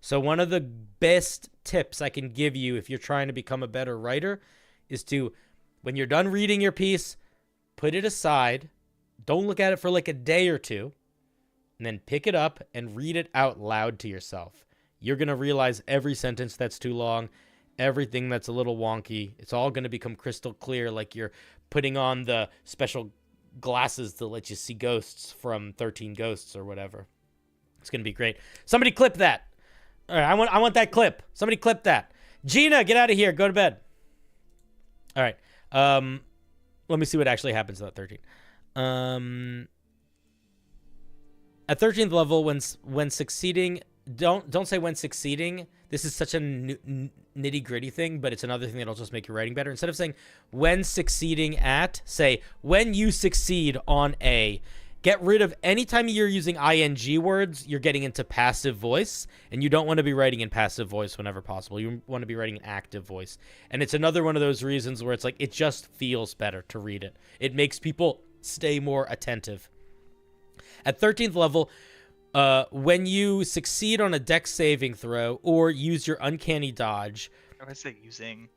S1: So one of the best tips I can give you if you're trying to become a better writer is to, when you're done reading your piece, put it aside. Don't look at it for like a day or two, and then pick it up and read it out loud to yourself. You're going to realize every sentence that's too long, everything that's a little wonky, it's all going to become crystal clear, like you're putting on the special glasses to let you see ghosts from 13 Ghosts or whatever. It's going to be great. Somebody clip that. All right, I want that clip. Somebody clip that. Gina, get out of here. Go to bed. All right. Let me see what actually happens to that 13. At 13th level, when succeeding, don't say when succeeding. This is such a nitty gritty thing, but it's another thing that'll just make your writing better. Instead of saying when succeeding at, say when you succeed on a. Get rid of any time you're using ing words, you're getting into passive voice, and you don't want to be writing in passive voice whenever possible. You want to be writing in active voice. And it's another one of those reasons where it's like, it just feels better to read it. It makes people stay more attentive. At 13th level, when you succeed on a dex saving throw or use your uncanny dodge.
S6: I say using.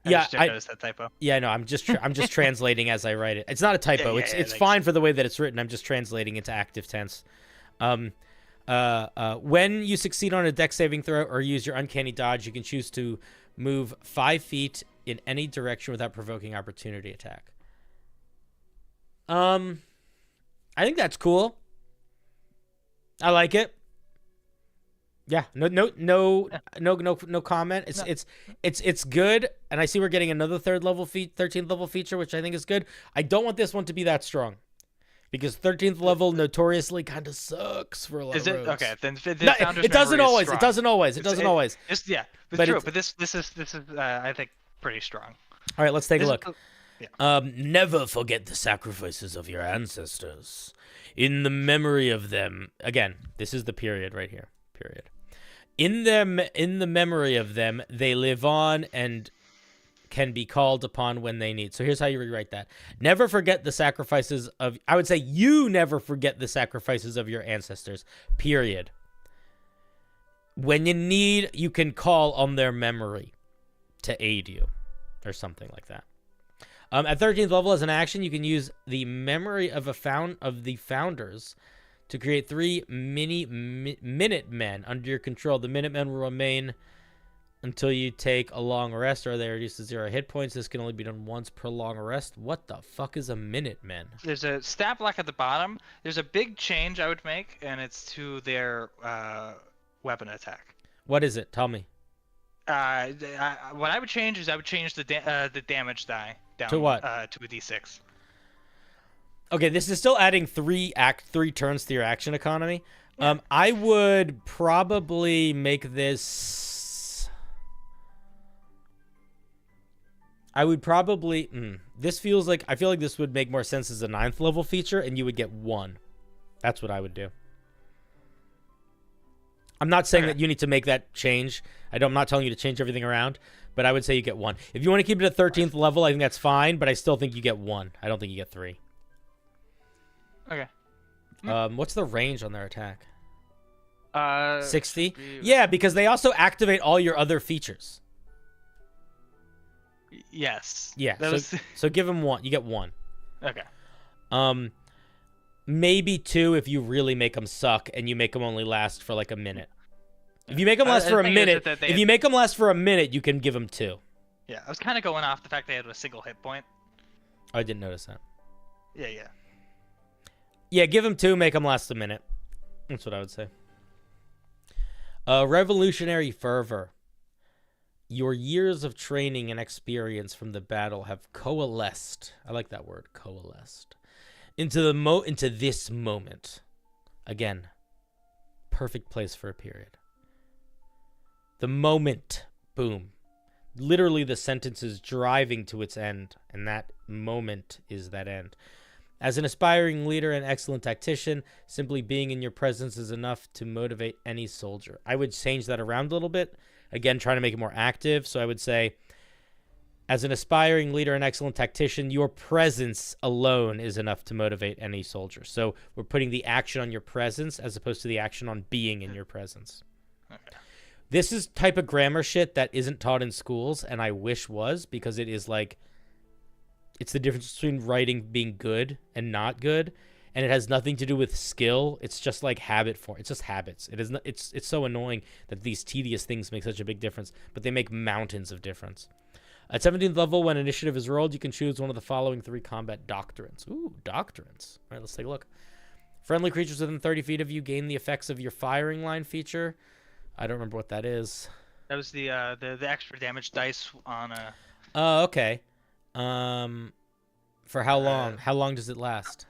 S1: Yeah,
S6: I noticed that typo.
S1: Yeah, no, I'm just translating as I write it. It's not a typo.
S6: Yeah,
S1: it's fine for the way that it's written. I'm just translating into active tense. When you succeed on a dex saving throw or use your uncanny dodge, you can choose to move 5 feet in any direction without provoking opportunity attack. I think that's cool. I like it. Yeah, no comment. It's good, and I see we're getting another 13th level feature, which I think is good. I don't want this one to be that strong, because 13th level notoriously kind of sucks for a lot of rogues.
S6: Okay? Then
S1: it doesn't always. It doesn't always. It doesn't always.
S6: Yeah, but true. But this is I think pretty strong.
S1: All right, let's take a look.
S6: Yeah.
S1: Never forget the sacrifices of your ancestors. In the memory of them. Again, this is the period right here. Period. In the memory of them, they live on and can be called upon when they need. So here's how you rewrite that. Never forget the sacrifices of... I would say you never forget the sacrifices of your ancestors. Period. When you need, you can call on their memory to aid you. Or something like that. At 13th level, as an action, you can use the memory of the founders to create 3 Minutemen under your control. The Minutemen will remain until you take a long rest, or they are reduced to 0 hit points. This can only be done once per long rest. What the fuck is a Minuteman?
S6: There's a stat block at the bottom. There's a big change I would make, and it's to their weapon attack.
S1: What is it? Tell me.
S6: What I would change is I would change the damage die down
S1: to what?
S6: To a d6.
S1: Okay, this is still adding 3 turns to your action economy. Yeah. I would probably make this. I would probably. This feels like I feel like this would make more sense as a 9th level feature, and you would get 1. That's what I would do. I'm not saying that you need to make that change. I'm not telling you to change everything around, but I would say you get 1. If you want to keep it at 13th level, I think that's fine, but I still think you get 1. I don't think you get 3.
S6: Okay.
S1: What's the range on their attack? 60?
S6: Be...
S1: Yeah, because they also activate all your other features.
S6: Yes.
S1: Yeah, so give them 1. You get 1.
S6: Okay.
S1: Maybe 2 if you really make them suck and you make them only last for like a minute. If you make them last for a minute, if you make them last for a minute, you can give them 2.
S6: Yeah, I was kind of going off the fact they had a single hit point.
S1: I didn't notice that.
S6: Yeah.
S1: Yeah, give them 2, make them last a minute. That's what I would say. Revolutionary fervor. Your years of training and experience from the battle have coalesced. I like that word, coalesced. Into this moment. Again, perfect place for a period. The moment, boom. Literally the sentence is driving to its end, and that moment is that end. As an aspiring leader and excellent tactician, simply being in your presence is enough to motivate any soldier. I would change that around a little bit. Again, trying to make it more active. So I would say, As an aspiring leader and excellent tactician, your presence alone is enough to motivate any soldier. So we're putting the action on your presence as opposed to the action on being in your presence.
S6: Okay.
S1: This is type of grammar shit that isn't taught in schools, and I wish was, because it is like, it's the difference between writing being good and not good, and it has nothing to do with skill. It's just like habit form. It's just habits. It is not, it's so annoying that these tedious things make such a big difference, but they make mountains of difference. At 17th level, when initiative is rolled, you can choose one of the following 3 combat doctrines. Ooh, doctrines. All right, let's take a look. Friendly creatures within 30 feet of you gain the effects of your firing line feature. I don't remember what that is.
S6: That was the extra damage dice on a.
S1: Oh, okay. For how long? How long does it last?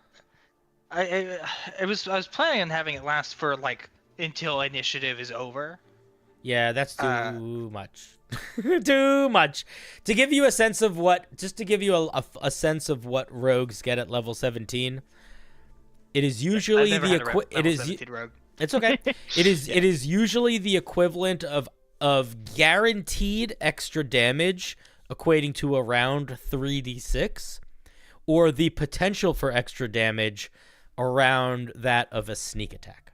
S6: I was planning on having it last for like until initiative is over.
S1: Yeah, that's too much. Too much. To give you a sense of what, just to give you a sense of what rogues get at level 17, it is usually It's okay. It is usually the equivalent of guaranteed extra damage, equating to around 3d6, or the potential for extra damage around that of a sneak attack.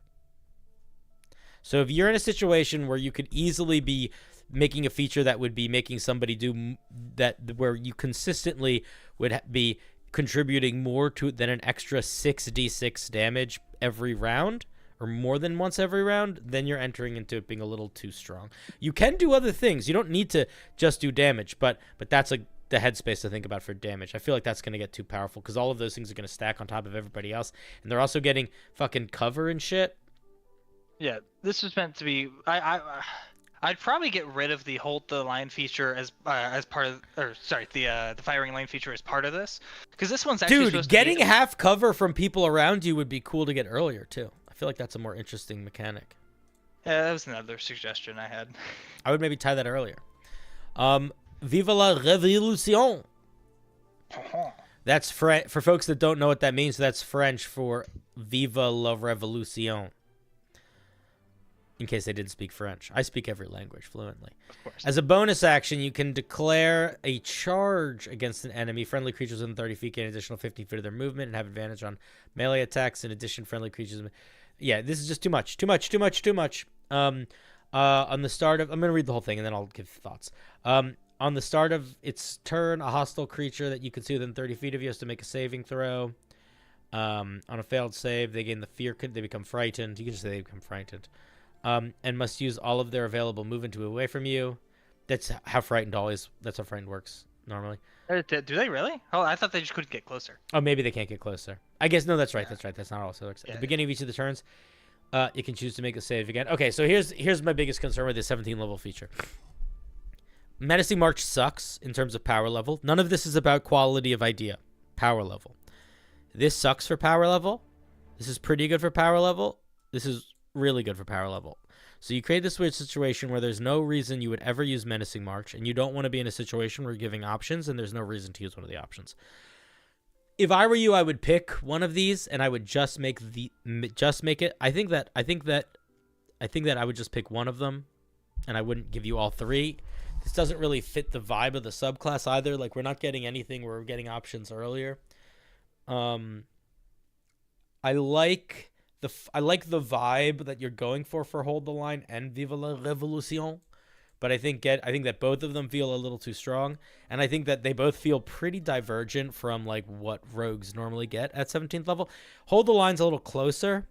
S1: So if you're in a situation where you could easily be making a feature that would be making somebody do that, where you consistently would be contributing more to than an extra 6d6 damage every round, or more than once every round, then you're entering into it being a little too strong. You can do other things. You don't need to just do damage, but that's the headspace to think about for damage. I feel like that's going to get too powerful because all of those things are going to stack on top of everybody else, and they're also getting fucking cover and shit.
S6: Yeah, this was meant to be. I'd probably get rid of the hold the line feature as part of, or sorry, the firing line feature as part of this, because this one's actually supposed
S1: getting
S6: to be...
S1: half cover from people around you would be cool to get earlier too. I feel like that's a more interesting mechanic.
S6: Yeah, that was another suggestion I had.
S1: I would maybe tie that earlier. Viva la Révolution. That's for folks that don't know what that means. That's French for Viva la Révolution. In case they didn't speak French. I speak every language fluently.
S6: Of course.
S1: As a bonus action, you can declare a charge against an enemy. Friendly creatures within 30 feet gain an additional 15 feet of their movement and have advantage on melee attacks. In addition, friendly creatures... Yeah, this is just too much. Too much. On the start of... I'm going to read the whole thing and then I'll give thoughts. On the start of its turn, a hostile creature that you can see within 30 feet of you has to make a saving throw. On a failed save, they gain the fear... They become frightened. You can just say they become frightened. And must use all of their available movement to move away from you. That's how frightened works normally.
S6: Do they really? Oh, I thought they just couldn't get closer.
S1: Oh, maybe they can't get closer. I guess, no, that's right. That's right. That's not also works. At the beginning of each of the turns, you can choose to make a save again. Okay, so here's my biggest concern with this 17 level feature. Menacing March sucks in terms of power level. None of this is about quality of idea. Power level. This sucks for power level. This is pretty good for power level. This is really good for power level. So you create this weird situation where there's no reason you would ever use Menacing March, and you don't want to be in a situation where you're giving options and there's no reason to use one of the options. If I were you, I would pick one of these and I would just make it. I think that I would just pick one of them and I wouldn't give you all 3. This doesn't really fit the vibe of the subclass either. Like, we're not getting anything where we're getting options earlier. I like the vibe that you're going for Hold the Line and Viva la Révolution, but I think that both of them feel a little too strong, and I think that they both feel pretty divergent from like what rogues normally get at 17th level. Hold the Line's a little closer,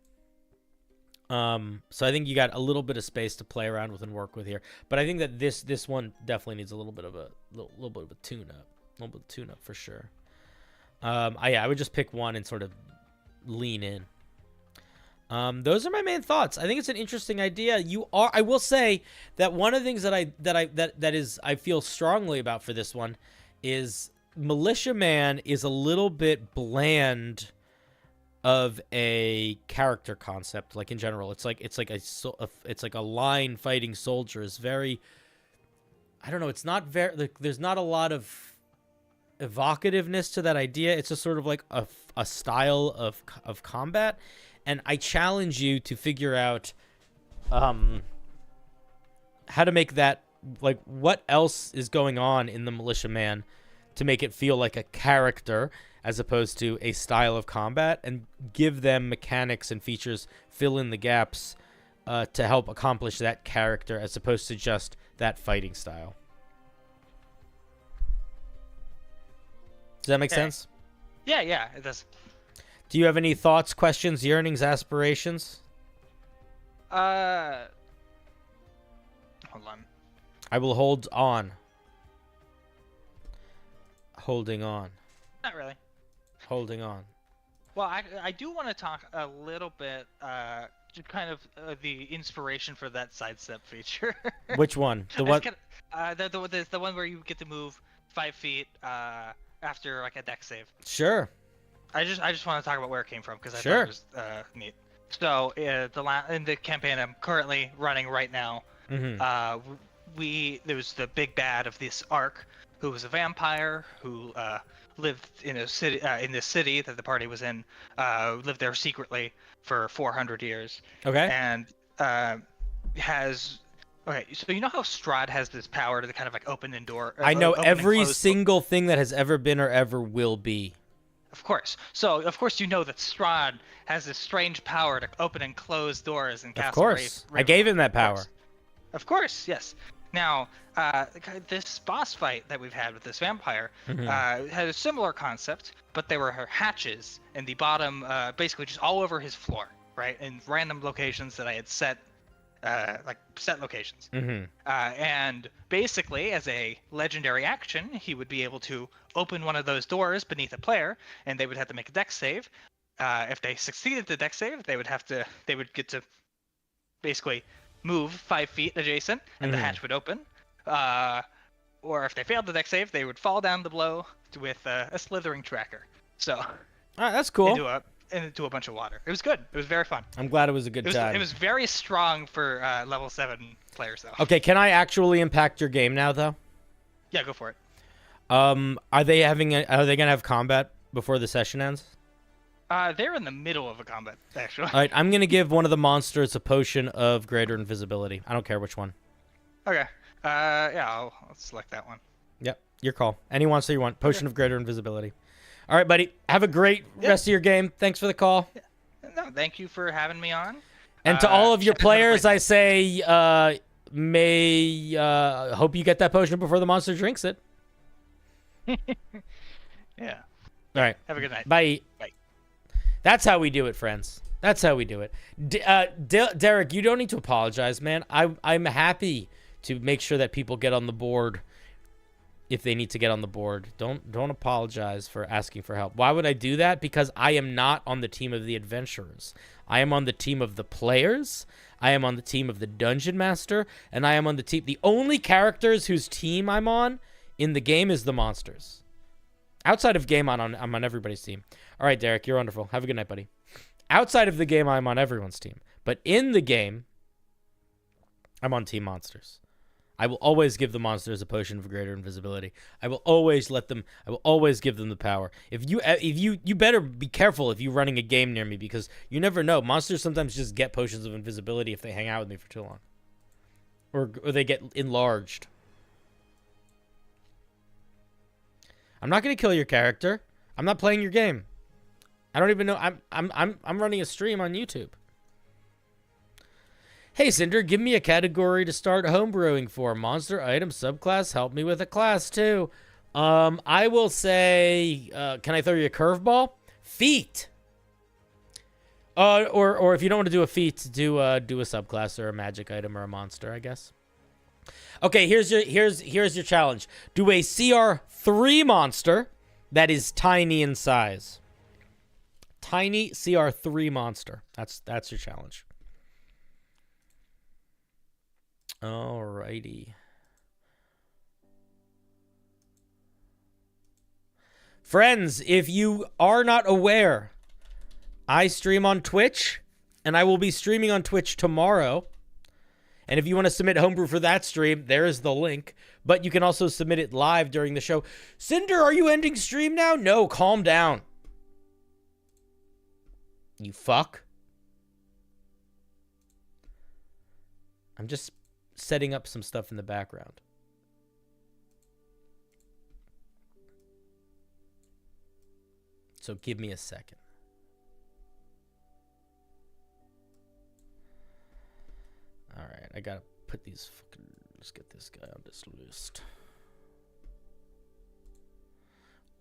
S1: so I think you got a little bit of space to play around with and work with here. But I think that this one definitely needs a little bit of a tune up, for sure. I would just pick one and sort of lean in. Those are my main thoughts. I think it's an interesting idea. I will say that one of the things that I feel strongly about for this one is Militia Man is a little bit bland of a character concept. Like, in general, it's like a line fighting soldier is very, I don't know. It's not very, like, there's not a lot of evocativeness to that idea. It's just sort of like a style of combat. And I challenge you to figure out how to make that what else is going on in the Militiaman to make it feel like a character as opposed to a style of combat, and give them mechanics and features, fill in the gaps to help accomplish that character as opposed to just that fighting style. Does that make sense?
S6: Yeah, it does.
S1: Do you have any thoughts, questions, yearnings, aspirations?
S6: Hold on.
S1: I will hold on. Holding on.
S6: Not really.
S1: Holding on.
S6: Well, I do want to talk a little bit, just kind of the inspiration for that sidestep feature.
S1: Which one? The one?
S6: The one where you get to move 5 feet after like a deck save.
S1: Sure.
S6: I just want to talk about where it came from because I
S1: Sure.
S6: thought it was neat. So in the campaign I'm currently running right now, there was the big bad of this arc, who was a vampire who lived in a city in this city that the party was in, lived there secretly for 400 years.
S1: Okay.
S6: And has. Okay, so you know how Strahd has this power to kind of like open and door.
S1: I know
S6: open and
S1: every
S6: close
S1: single thing that has ever been or ever will be.
S6: Of course. So, of course, you know that Strahd has this strange power to open and close doors in Castle
S1: Of course. I gave him that power.
S6: Of course, yes. Now, this boss fight that we've had with this vampire had a similar concept, but there were hatches in the bottom, basically just all over his floor, right? In random locations that I had set locations. And basically, as a legendary action, he would be able to open one of those doors beneath a player, and they would have to make a dex save. If they succeeded the dex save, they would get to basically move 5 feet adjacent, and the hatch would open. Or if they failed the dex save, they would fall down the blow with a slithering tracker. So,
S1: All right, that's cool.
S6: into a bunch of water. It was good. It was very fun.
S1: I'm glad it was a good time.
S6: It was very strong for level 7 players, though.
S1: Okay, can I actually impact your game now, though?
S6: Yeah, go for it.
S1: Are they gonna have combat before the session ends?
S6: They're in the middle of a combat, actually.
S1: All right, I'm gonna give one of the monsters a potion of greater invisibility. I don't care which one.
S6: Okay. Yeah, I'll select that one.
S1: Yep, your call. Any monster you want. Potion of greater invisibility. All right, buddy. Have a great rest of your game. Thanks for the call.
S6: No, thank you for having me on.
S1: And to all of your players, I say, hope you get that potion before the monster drinks it.
S6: Yeah.
S1: All right.
S6: Have a good night.
S1: Bye.
S6: Bye.
S1: That's how we do it, friends. That's how we do it. Derek, you don't need to apologize, man. I'm happy to make sure that people get on the board if they need to get on the board. Don't apologize for asking for help. Why would I do that? Because I am not on the team of the adventurers. I am on the team of the players. I am on the team of the dungeon master, and I am on the team. The only characters whose team I'm on in the game is the monsters. Outside of game, I'm on everybody's team. All right, Derek, you're wonderful. Have a good night, buddy. Outside of the game, I'm on everyone's team. But in the game, I'm on Team Monsters. I will always give the monsters a potion of greater invisibility. I will always give them the power. If you better be careful if you're running a game near me, because you never know. Monsters sometimes just get potions of invisibility if they hang out with me for too long. Or they get enlarged. I'm not going to kill your character. I'm not playing your game. I don't even know. I'm running a stream on YouTube. Hey, Cinder, give me a category to start homebrewing for. Monster, item, subclass. Help me with a class, too. I will say, can I throw you a curveball? Feat. Or if you don't want to do a feat, do a subclass or a magic item or a monster, I guess. Okay, here's your challenge. Do a CR3 monster that is tiny in size. Tiny CR3 monster. That's your challenge. Alrighty. Friends, if you are not aware, I stream on Twitch, and I will be streaming on Twitch tomorrow. And if you want to submit homebrew for that stream, there is the link. But you can also submit it live during the show. Cinder, are you ending stream now? No, calm down. You fuck. I'm just setting up some stuff in the background. So give me a second. All right, I gotta put these fucking. Let's get this guy on this list.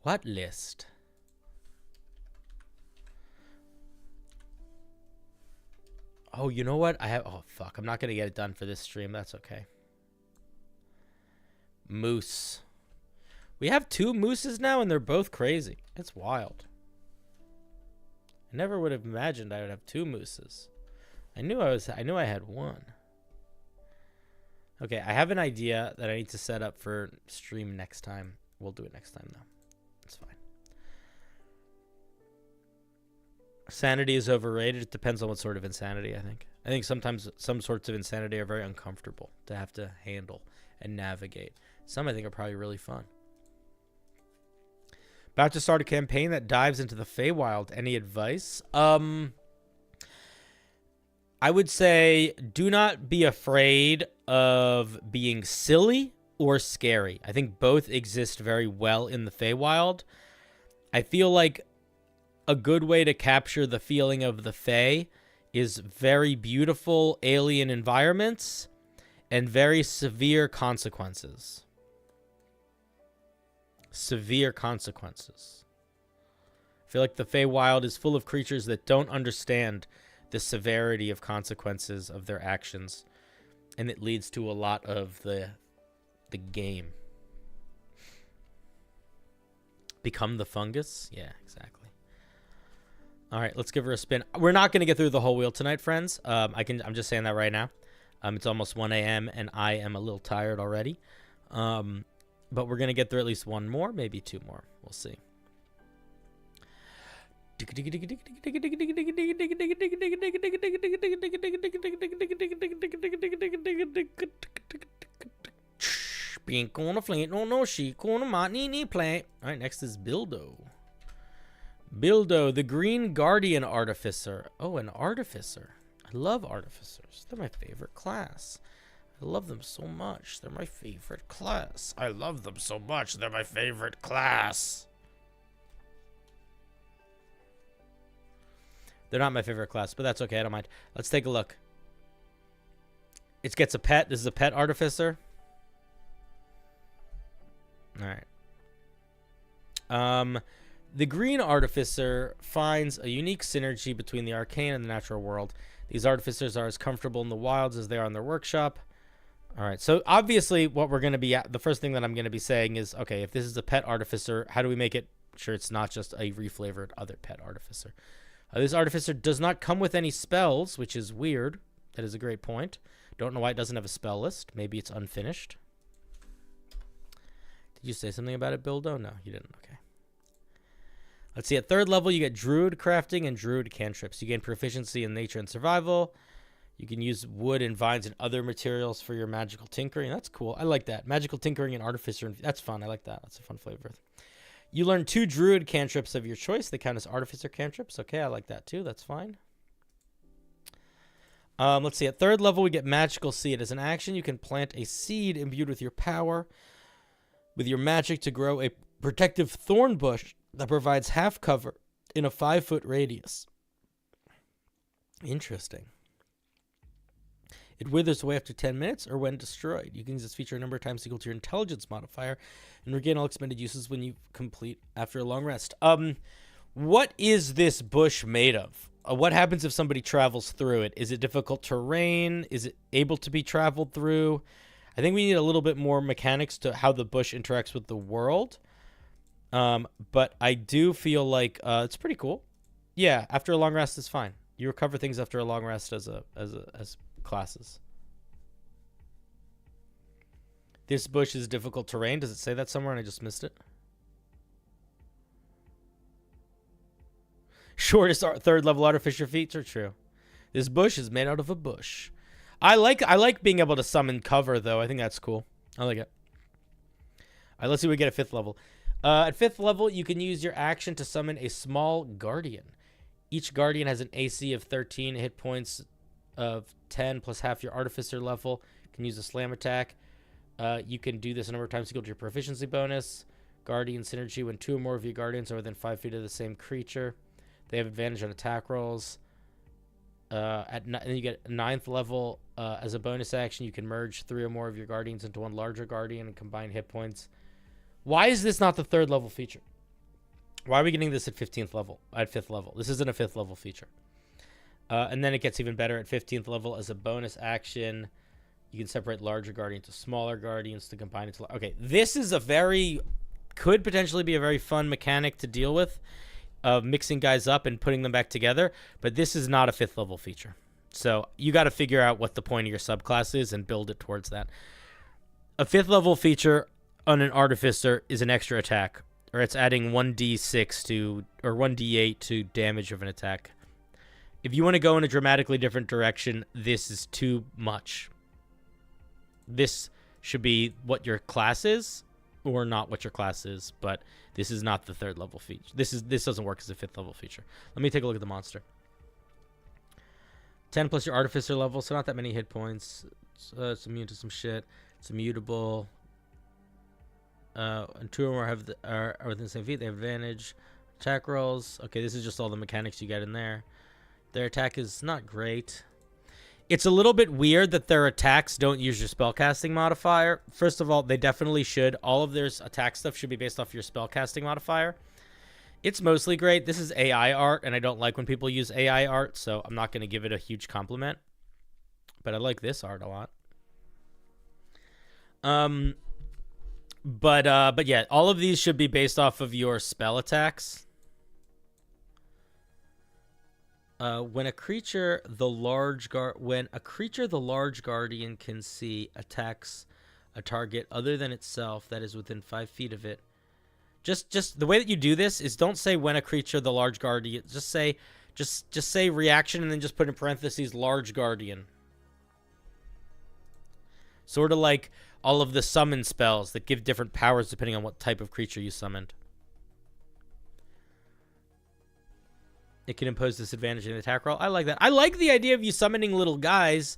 S1: What list? Oh, you know what? I have. Oh, fuck. I'm not going to get it done for this stream. That's okay. Moose. We have 2 mooses now, and they're both crazy. It's wild. I never would have imagined I would have 2 mooses. I knew I had 1. Okay, I have an idea that I need to set up for stream next time. We'll do it next time, though. It's fine. Sanity is overrated. It depends on what sort of insanity, I think. I think sometimes some sorts of insanity are very uncomfortable to have to handle and navigate. Some I think are probably really fun. About to start a campaign that dives into the Feywild. Any advice? I would say do not be afraid of being silly or scary. I think both exist very well in the Feywild. I feel like a good way to capture the feeling of the Fey is very beautiful alien environments and very severe consequences. Severe consequences. I feel like the Feywild is full of creatures that don't understand the severity of consequences of their actions, and it leads to a lot of the game. Become the fungus? Yeah, exactly. All right, let's give her a spin. We're not going to get through the whole wheel tonight, friends. I'm just saying that right now. It's almost 1 a.m. and I am a little tired already. But we're going to get through at least 1 more, maybe 2 more. We'll see. Pink on a flint, no chic on a matini plant. All right, next is Bildo. Bildo, the Green Guardian Artificer. Oh, an Artificer. I love Artificers. They're my favorite class. I love them so much. They're my favorite class. I love them so much. They're my favorite class. They're not my favorite class, but that's okay. I don't mind. Let's take a look. It gets a pet. This is a pet Artificer. All right. The Green Artificer finds a unique synergy between the arcane and the natural world. These Artificers are as comfortable in the wilds as they are in their workshop. All right, so obviously what we're going to be the first thing that I'm going to be saying is, okay, if this is a pet Artificer, how do we make it sure it's not just a reflavored other pet Artificer? This Artificer does not come with any spells, which is weird. That is a great point. Don't know why it doesn't have a spell list. Maybe it's unfinished. Did you say something about it, Bildo? No, you didn't. Okay. Let's see. At 3rd level, you get Druid Crafting and Druid Cantrips. You gain proficiency in nature and survival. You can use wood and vines and other materials for your magical tinkering. That's cool. I like that. Magical tinkering and Artificer. That's fun. I like that. That's a fun flavor. You learn 2 Druid Cantrips of your choice. They count as Artificer Cantrips. Okay, I like that too. That's fine. Let's see. At 3rd level, we get Magical Seed. As an action, you can plant a seed imbued with your power, with your magic, to grow a protective thorn bush that provides half cover in a 5-foot radius. Interesting. It withers away after 10 minutes or when destroyed. You can use this feature a number of times equal to your intelligence modifier and regain all expended uses when you complete after a long rest. What is this bush made of? What happens if somebody travels through it? Is it difficult terrain? Is it able to be traveled through? I think we need a little bit more mechanics to how the bush interacts with the world. But I do feel like it's pretty cool. Yeah, after a long rest is fine. You recover things after a long rest as classes. This bush is difficult terrain. Does it say that somewhere and I just missed it? Shortest 3rd level Artificer feats are true. This bush is made out of a bush. I like being able to summon cover though. I think that's cool. I like it. All right, let's see what we get at 5th level. At 5th level, you can use your action to summon a small guardian. Each guardian has an AC of 13 hit points of 10 plus half your Artificer level. Can use a slam attack. You can do this a number of times equal to your proficiency bonus. Guardian synergy when 2 or more of your guardians are within 5 feet of the same creature. They have advantage on attack rolls. And you get 9th level as a bonus action. You can merge 3 or more of your guardians into one larger guardian and combine hit points. Why is this not the 3rd level feature? Why are we getting this at 15th level? At 5th level? This isn't a 5th level feature. And then it gets even better at 15th level as a bonus action. You can separate larger guardians to smaller guardians to combine into... Okay, this is a very... Could potentially be a very fun mechanic to deal with. Of mixing guys up and putting them back together. But this is not a 5th level feature. So you got to figure out what the point of your subclass is and build it towards that. A 5th level feature on an Artificer is an extra attack. Or it's adding 1d6 to... Or 1d8 to damage of an attack. If you want to go in a dramatically different direction, this is too much. This should be what your class is, or not what your class is, but this is not the 3rd level feature. This doesn't work as a 5th level feature. Let me take a look at the monster. 10 plus your Artificer level, so not that many hit points. It's immune to some shit. It's immutable. And 2 or more are within the same feet. They have advantage. Attack rolls. Okay, this is just all the mechanics you get in there. Their attack is not great. It's a little bit weird that their attacks don't use your spellcasting modifier. First of all, they definitely should. All of their attack stuff should be based off your spellcasting modifier. It's mostly great. This is AI art, and I don't like when people use AI art, so I'm not going to give it a huge compliment. But I like this art a lot. But yeah, all of these should be based off of your spell attacks. When a creature the large guardian can see attacks a target other than itself that is within 5 feet of it. Just the way that you do this is don't say when a creature the large guardian. Just say reaction and then just put in parentheses large guardian. Sort of like all of the summon spells that give different powers depending on what type of creature you summoned. It can impose disadvantage in the attack roll. I like that. I like the idea of you summoning little guys.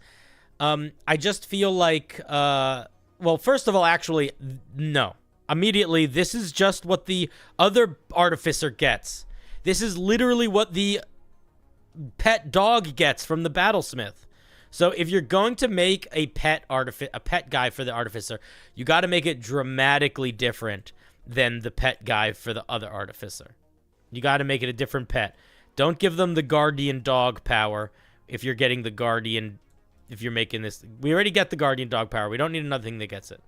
S1: I just feel like... well, first of all, actually, no. Immediately, this is just what the other Artificer gets. This is literally what the pet dog gets from the Battlesmith. So if you're going to make a pet guy for the Artificer, you got to make it dramatically different than the pet guy for the other Artificer. You got to make it a different pet. Don't give them the Guardian Dog power if you're getting the Guardian... If you're making this... We already get the Guardian Dog power. We don't need another thing that gets it.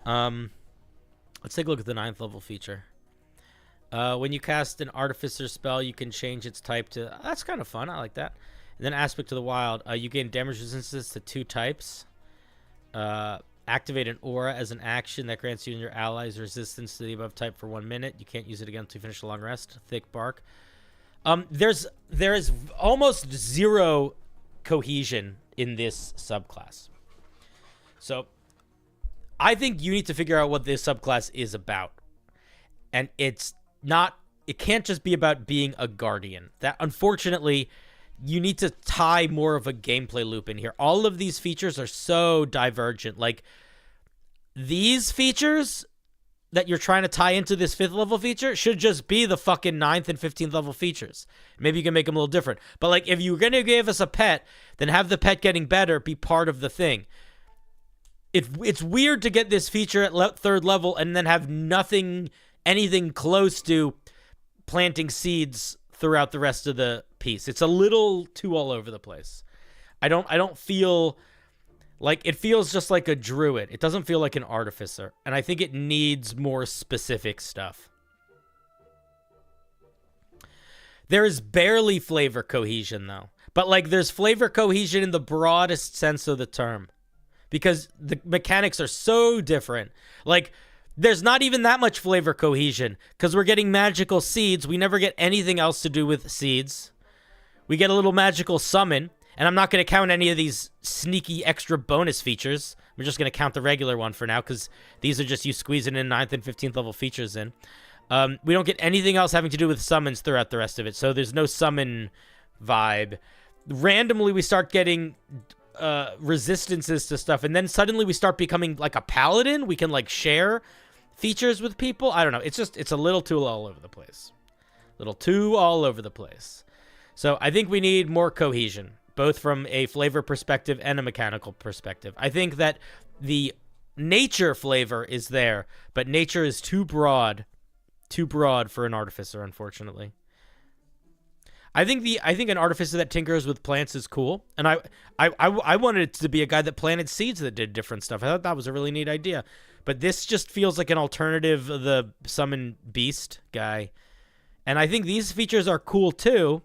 S1: Let's take a look at the 9th level feature. When you cast an Artificer spell, you can change its type to... That's kind of fun. I like that. And then Aspect to the Wild. You gain damage resistance to 2 types. Activate an aura as an action that grants you and your allies resistance to the above type for 1 minute. You can't use it again until you finish a long rest. Thick bark. There is almost zero cohesion in this subclass. So I think you need to figure out what this subclass is about. And it can't just be about being a guardian. That, unfortunately, you need to tie more of a gameplay loop in here. All of these features are so divergent. Like, these features that you're trying to tie into this 5th level feature should just be the fucking 9th and 15th level features. Maybe you can make them a little different. But, like, if you're going to give us a pet, then have the pet getting better be part of the thing. It's weird to get this feature at 3rd level and then have anything close to planting seeds throughout the rest of the piece. It's a little too all over the place. I don't feel like... It feels just like a druid. It doesn't feel like an Artificer. And I think it needs more specific stuff. There is barely flavor cohesion, though. But, like, there's flavor cohesion in the broadest sense of the term. Because the mechanics are so different. Like... There's not even that much flavor cohesion because we're getting magical seeds. We never get anything else to do with seeds. We get a little magical summon, and I'm not going to count any of these sneaky extra bonus features. We're just going to count the regular one for now because these are just you squeezing in 9th and 15th level features in. We don't get anything else having to do with summons throughout the rest of it, so there's no summon vibe. Randomly, we start getting resistances to stuff, and then suddenly we start becoming like a paladin. We can like share features with people. I don't know. It's a little too all over the place. Little too all over the place. So I think we need more cohesion, both from a flavor perspective and a mechanical perspective. I think that the nature flavor is there, but nature is too broad for an artificer, unfortunately. I think an artificer that tinkers with plants is cool, and I wanted it to be a guy that planted seeds that did different stuff. I thought that was a really neat idea, but this just feels like an alternative of the summon beast guy, and I think these features are cool too,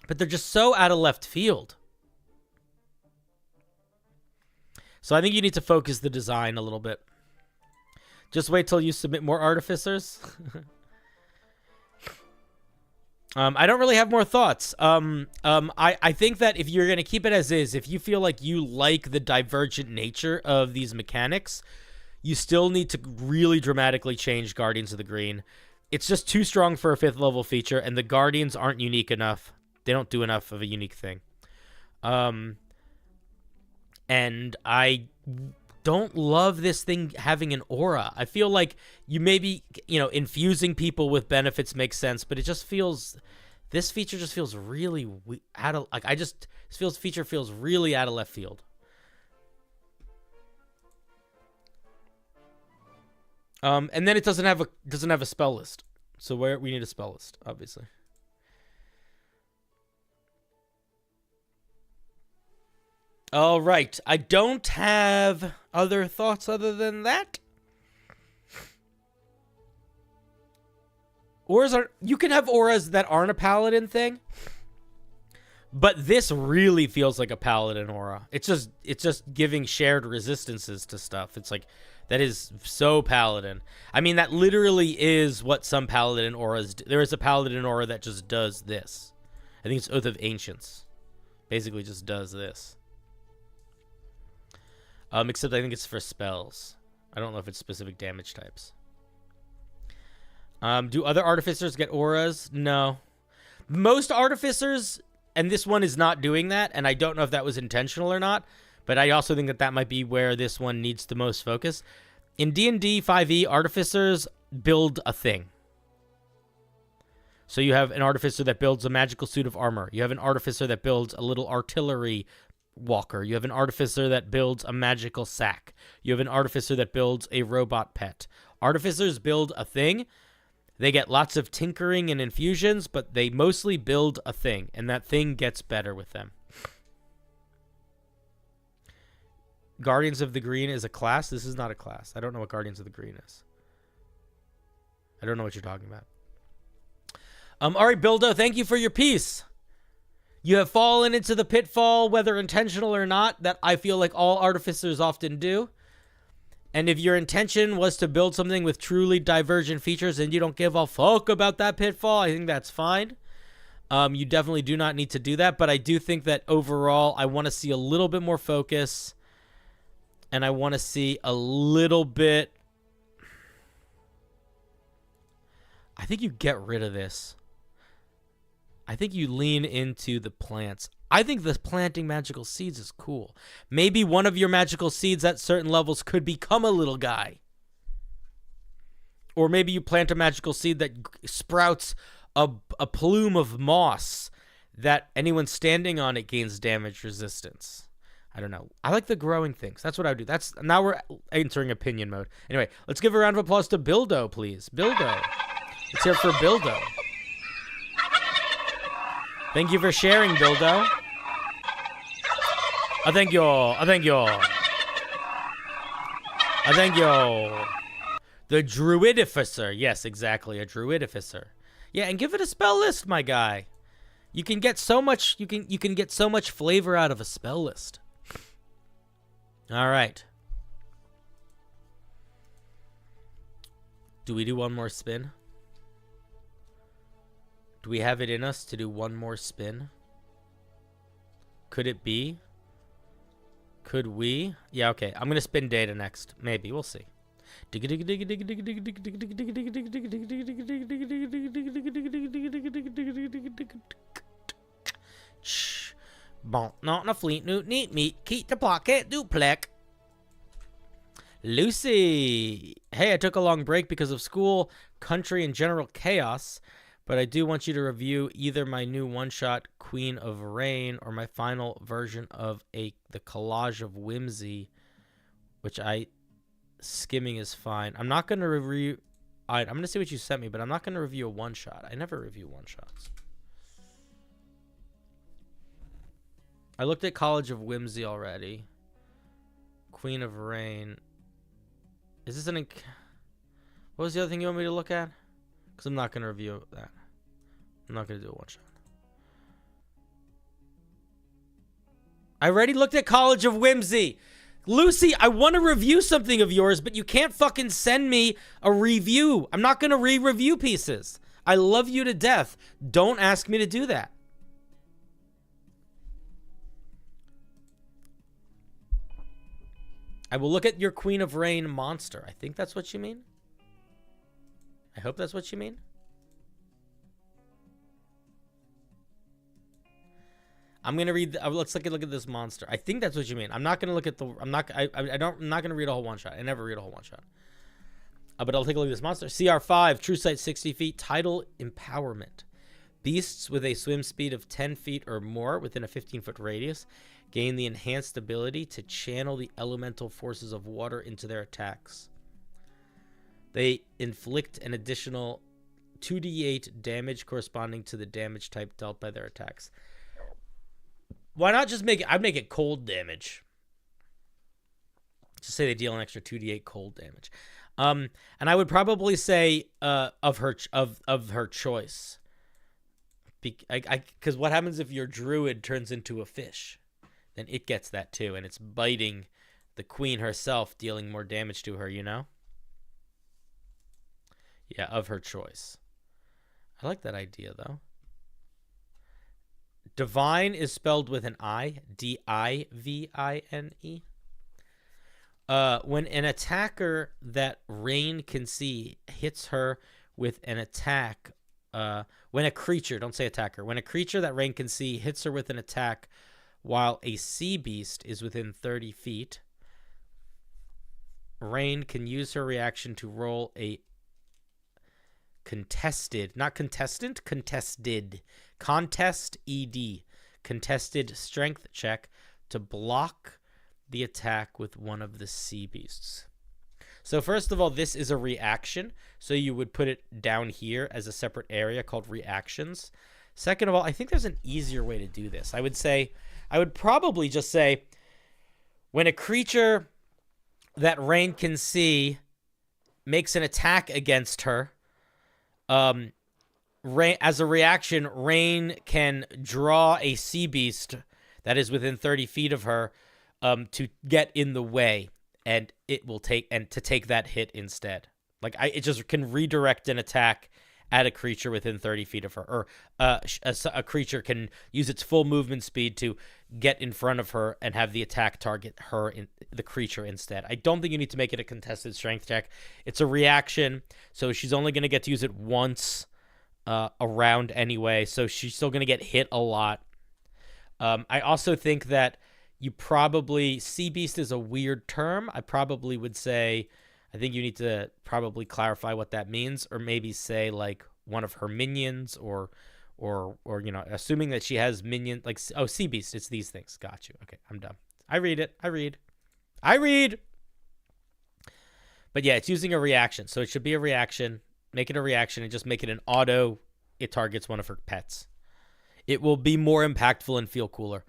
S1: but they're just so out of left field. So I think you need to focus the design a little bit. Just wait till you submit more artificers. I don't really have more thoughts. I think that if you're going to keep it as is, if you feel like you like the divergent nature of these mechanics, you still need to really dramatically change Guardians of the Green. It's just too strong for a 5th level feature, and the Guardians aren't unique enough. They don't do enough of a unique thing. And I don't love this thing having an aura. I feel like you maybe, infusing people with benefits makes sense, but it just feels, this feature just feels really this feature feels really out of left field. And then it doesn't have a spell list. So we need a spell list, obviously. All right, I don't have other thoughts other than that. You can have auras that aren't a paladin thing, but this really feels like a paladin aura. It's just giving shared resistances to stuff. It's like, that is so paladin. I mean, that literally is what some paladin auras do. There is a paladin aura that just does this. I think it's Oath of Ancients. Basically just does this. Except I think it's for spells. I don't know if it's specific damage types. Do other artificers get auras? No. Most artificers, and this one is not doing that, and I don't know if that was intentional or not, but I also think that might be where this one needs the most focus. In D&D 5e, artificers build a thing. So you have an artificer that builds a magical suit of armor. You have an artificer that builds a little artillery walker. You have an artificer that builds a magical sack. You have an artificer that builds a robot pet. Artificers build a thing. They get lots of tinkering and infusions, but they mostly build a thing, and that thing gets better with them. Guardians of the Green is a class? This is not a class. I don't know what Guardians of the Green is. I don't know what you're talking about. All right, Bildo, thank you for your piece. You have fallen into the pitfall, whether intentional or not, that I feel like all artificers often do. And if your intention was to build something with truly divergent features and you don't give a fuck about that pitfall, I think that's fine. You definitely do not need to do that, but I do think that overall I want to see a little bit more focus, and I want to see a little bit... I think you get rid of this. I think you lean into the plants. I think the planting magical seeds is cool. Maybe one of your magical seeds at certain levels could become a little guy. Or maybe you plant a magical seed that sprouts a plume of moss that anyone standing on it gains damage resistance. I don't know. I like the growing things. That's what I would do. Now we're entering opinion mode. Anyway, let's give a round of applause to Bildo, please. Bildo. Let's hear it for Bildo. Thank you for sharing, Bildo. Thank you. Thank you. Thank you. The Druidificer. Yes, exactly. A Druidificer. Yeah, and give it a spell list, my guy. You can get so much. You can get so much flavor out of a spell list. All right. Do we do one more spin? Do we have it in us to do one more spin? Could it be? Could we? Yeah, okay. I'm going to spin data next. Maybe. We'll see. Bon, not a fleet noot neat meat. Keep the pocket duplex. Lucy. Hey, I took a long break because of school, country, and general chaos, but I do want you to review either my new one-shot Queen of Rain or my final version of the Collage of Whimsy, which skimming is fine. I'm not going to review... I'm going to see what you sent me, but I'm not going to review a one-shot. I never review one-shots. I looked at College of Whimsy already. Queen of Rain. Is this an... What was the other thing you want me to look at? Because I'm not going to review that. I'm not going to do a one-shot. I already looked at College of Whimsy. Lucy, I want to review something of yours, but you can't fucking send me a review. I'm not going to re-review pieces. I love you to death. Don't ask me to do that. I will look at your Queen of Rain monster. I think that's what you mean. I hope that's what you mean. I'm gonna read. Let's look at this monster. I think that's what you mean. I'm not gonna look at the. I'm not gonna read a whole one shot. I never read a whole one shot. But I'll take a look at this monster. CR5, true sight 60 feet. Title Empowerment. Beasts with a swim speed of 10 feet or more within a 15-foot radius gain the enhanced ability to channel the elemental forces of water into their attacks. They inflict an additional 2d8 damage corresponding to the damage type dealt by their attacks. Why not just make it... I'd make it cold damage. Just say they deal an extra 2d8 cold damage. And I would probably say of her choice. Because what happens if your druid turns into a fish? Then it gets that too, and it's biting the queen herself, dealing more damage to her, you know? Yeah, of her choice. I like that idea, though. Divine is spelled with an I. D-I-V-I-N-E. When an attacker that Rain can see hits her with an attack... when a creature, don't say attacker, when a creature that Rain can see hits her with an attack while a sea beast is within 30 feet, Rain can use her reaction to roll a contested, not contestant, contested, contest ED, contested strength check to block the attack with one of the sea beasts. So first of all, this is a reaction, so you would put it down here as a separate area called reactions. Second of all, I think there's an easier way to do this. I would probably just say, when a creature that Rain can see makes an attack against her, as a reaction, Rain can draw a sea beast that is within 30 feet of her to get in the way. And it will take that hit instead. Like it just can redirect an attack at a creature within 30 feet of her, or a creature can use its full movement speed to get in front of her and have the attack target her, the creature, instead. I don't think you need to make it a contested strength check. It's a reaction, so she's only going to get to use it once around anyway. So she's still going to get hit a lot. I also think that you probably... Sea Beast is a weird term. I probably would say... I think you need to probably clarify what that means, or maybe say, like, one of her minions, or you know, assuming that she has minions, like... Oh, Sea Beast, it's these things. Got you. Okay, I'm done. I read. But yeah, it's using a reaction. So it should be a reaction. Make it a reaction and just make it an auto. It targets one of her pets. It will be more impactful and feel cooler.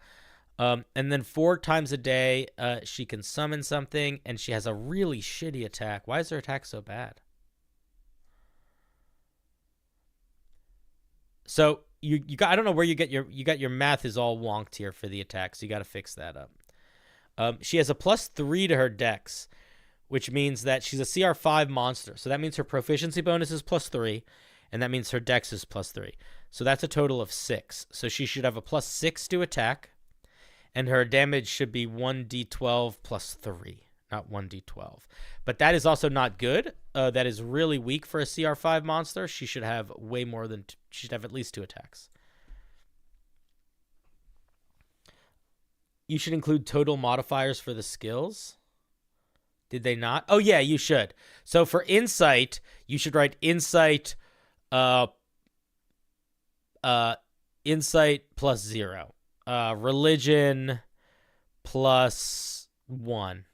S1: And then 4 times a day, she can summon something, and she has a really shitty attack. Why is her attack so bad? So you got... I don't know where you got your math is all wonked here for the attack, so you got to fix that up. She has a +3 to her dex, which means that she's a CR5 monster. So that means her proficiency bonus is +3, and that means her dex is +3. So that's a total of 6. So she should have a +6 to attack. And her damage should be 1d12 +3. not 1d12. But that is also not good. That is really weak for a CR5 monster. She should have way more than... She should have at least 2 attacks. You should include total modifiers for the skills. Did they not? Oh, yeah, you should. So for Insight, you should write Insight... Insight plus 0. Religion plus 1.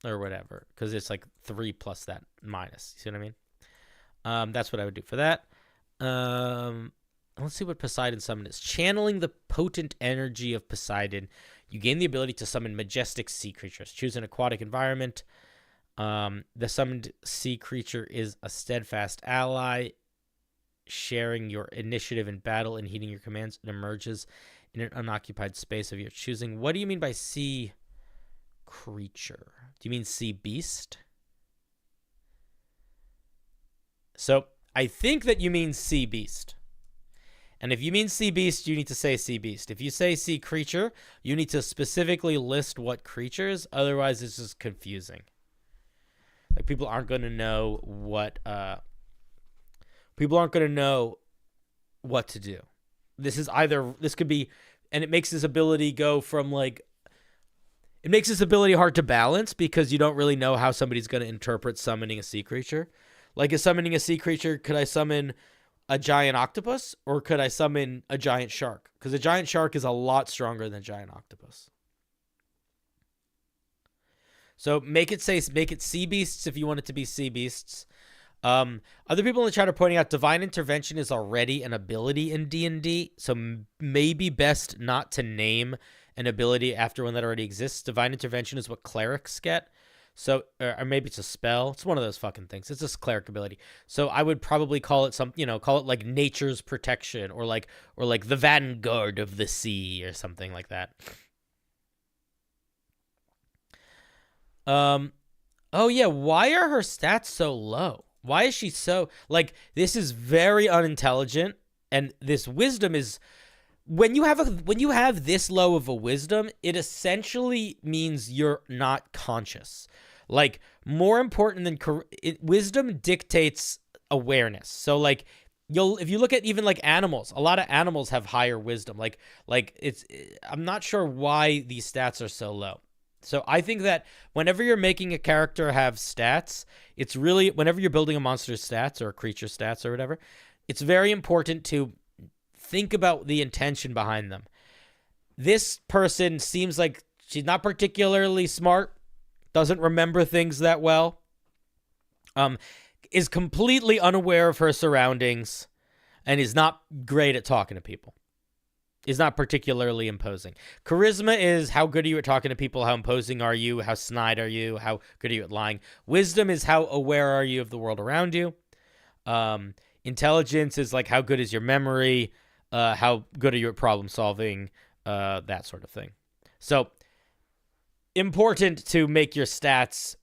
S1: Or whatever. Because it's like 3 plus that minus. You see what I mean? That's what I would do for that. Let's see what Poseidon Summon is. Channeling the potent energy of Poseidon. You gain the ability to summon majestic sea creatures. Choose an aquatic environment. The summoned sea creature is a steadfast ally, sharing your initiative in battle and heeding your commands. It emerges in an unoccupied space of your choosing. What do you mean by sea creature? Do you mean sea beast? So I think that you mean sea beast. And if you mean sea beast, you need to say sea beast. If you say sea creature, you need to specifically list what creatures. Otherwise, it's just confusing. Like, people aren't going to know what... people aren't going to know what to do. This is either... This could be... And it makes this ability go from, like... It makes this ability hard to balance because you don't really know how somebody's going to interpret summoning a sea creature. Like, is summoning a sea creature, could I summon a giant octopus or could I summon a giant shark? Because a giant shark is a lot stronger than a giant octopus. So make it sea beasts if you want it to be sea beasts. Other people in the chat are pointing out Divine Intervention is already an ability in D&D, so maybe best not to name an ability after one that already exists. Divine Intervention is what clerics get. So, or maybe it's a spell. It's one of those fucking things. It's a cleric ability. So I would probably call it call it like Nature's Protection or like the Vanguard of the Sea or something like that. Oh yeah, why are her stats so low? Why is she so, like, this is very unintelligent, and this wisdom is, when you have this low of a wisdom, it essentially means you're not conscious. Like, more important than wisdom dictates awareness. So like, if you look at even like animals, a lot of animals have higher wisdom. Like I'm not sure why these stats are so low. So I think that whenever you're making a character have stats, it's really, whenever you're building a monster's stats or a creature's stats or whatever, it's very important to think about the intention behind them. This person seems like she's not particularly smart, doesn't remember things that well, is completely unaware of her surroundings, and is not great at talking to people. Is not particularly imposing. Charisma is how good are you at talking to people, how imposing are you, how snide are you, how good are you at lying. Wisdom is how aware are you of the world around you. Intelligence is like how good is your memory, how good are you at problem solving, that sort of thing. So, important to make your stats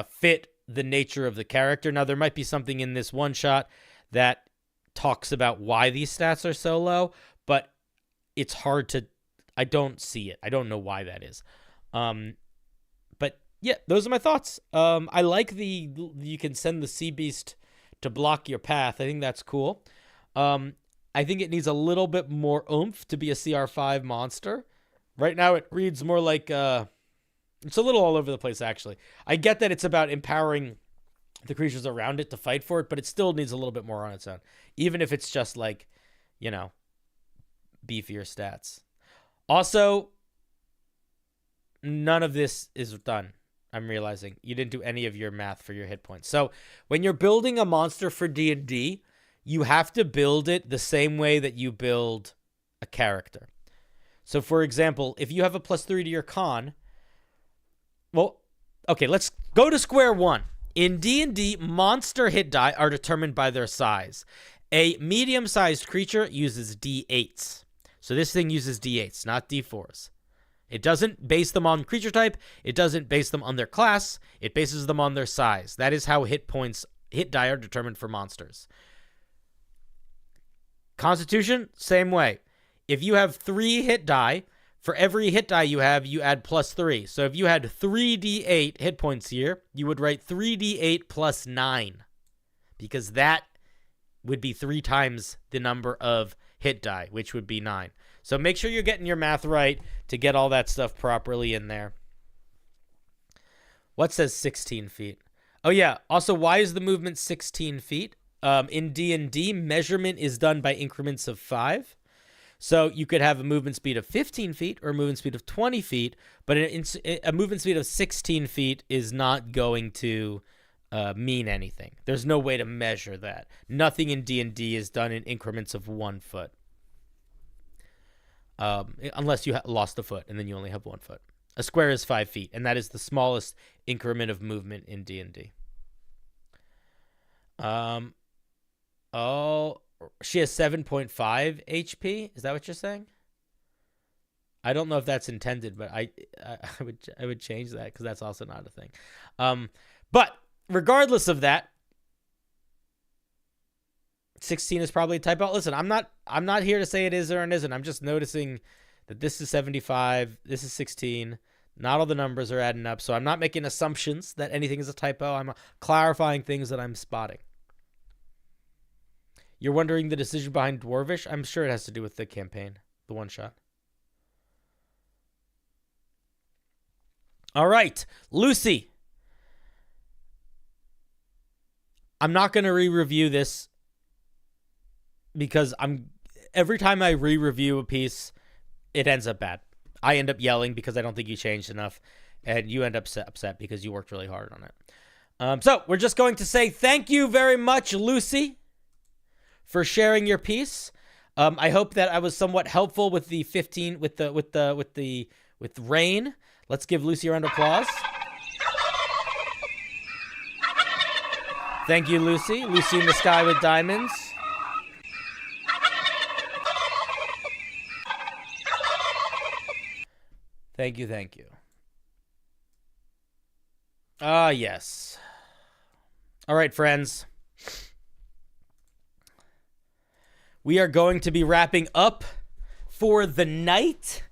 S1: fit the nature of the character. Now, there might be something in this one shot that talks about why these stats are so low, but it's hard to, I don't see it. I don't know why that is. But yeah, those are my thoughts. I like you can send the sea beast to block your path. I think that's cool. I think it needs a little bit more oomph to be a CR5 monster. Right now it reads more like, it's a little all over the place, actually. I get that it's about empowering the creatures around it to fight for it, but it still needs a little bit more on its own. Even if it's just like, beefier stats. Also, none of this is done. I'm realizing you didn't do any of your math for your hit points. So when you're building a monster for D&D, you have to build it the same way that you build a character. So for example, if you have a +3 to your con, well, okay, let's go to square one. In D&D, monster hit die are determined by their size. A medium-sized creature uses D8s. So this thing uses D8s, not D4s. It doesn't base them on creature type. It doesn't base them on their class. It bases them on their size. That is how hit die are determined for monsters. Constitution, same way. If you have 3 hit die For every hit die you have, you add +3. So if you had 3d8 hit points here, you would write 3d8 plus 9. Because that would be 3 times the number of hit die, which would be 9. So make sure you're getting your math right to get all that stuff properly in there. What says 16 feet? Oh, yeah. Also, why is the movement 16 feet? In D&D, measurement is done by increments of 5. So you could have a movement speed of 15 feet or a movement speed of 20 feet, but a movement speed of 16 feet is not going to mean anything. There's no way to measure that. Nothing in D&D is done in increments of 1 foot. Unless you lost a foot and then you only have 1 foot. A square is 5 feet, and that is the smallest increment of movement in D&D. Oh, she has 7.5 HP. Is that what you're saying? I don't know if that's intended, but I would change that because that's also not a thing. But regardless of that, 16 is probably a typo. Listen, I'm not here to say it is or it isn't. I'm just noticing that this is 75, this is 16. Not all the numbers are adding up, so I'm not making assumptions that anything is a typo. I'm clarifying things that I'm spotting. You're wondering the decision behind Dwarvish? I'm sure it has to do with the campaign, the one shot. All right, Lucy. I'm not going to re-review this because every time I re-review a piece, it ends up bad. I end up yelling because I don't think you changed enough, and you end up upset because you worked really hard on it. So we're just going to say thank you very much, Lucy, for sharing your piece. I hope that I was somewhat helpful with the 15 with rain. Let's give Lucy a round of applause. Thank you, Lucy. Lucy in the sky with diamonds. Thank you, thank you. Ah, yes. All right, friends. We are going to be wrapping up for the night,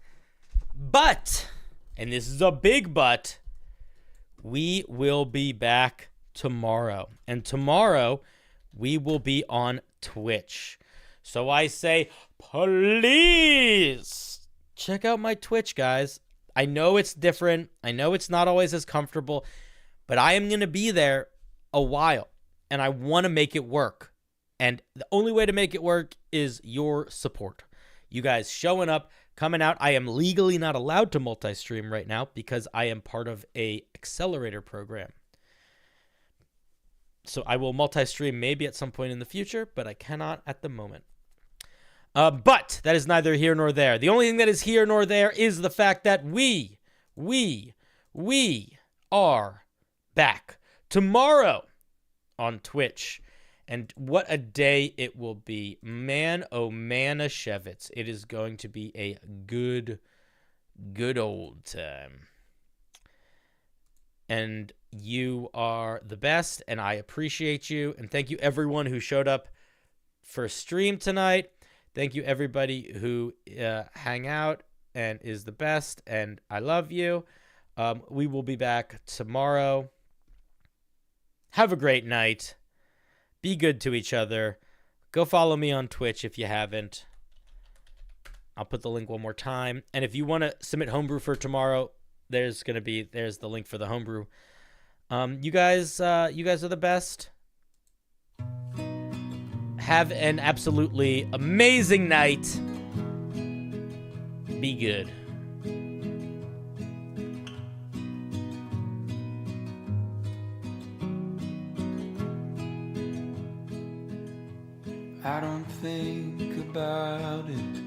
S1: but, and this is a big but, we will be back tomorrow. And tomorrow, we will be on Twitch. So I say, please check out my Twitch, guys. I know it's different. I know it's not always as comfortable, but I am going to be there a while, and I want to make it work. And the only way to make it work is your support. You guys showing up, coming out. I am legally not allowed to multi-stream right now because I am part of a accelerator program. So I will multi-stream maybe at some point in the future, but I cannot at the moment. But that is neither here nor there. The only thing that is here nor there is the fact that we are back tomorrow on Twitch. And what a day it will be. Man, oh man, Shevitz. It is going to be a good old time. And you are the best, and I appreciate you. And thank you everyone who showed up for stream tonight. Thank you everybody who hang out and is the best, and I love you. We will be back tomorrow. Have a great night. Be good to each other. Go follow me on Twitch if you haven't. I'll put the link one more time. And if you want to submit Homebrew for tomorrow, there's the link for the Homebrew. You guys are the best. Have an absolutely amazing night. Be good.
S7: I don't think about it.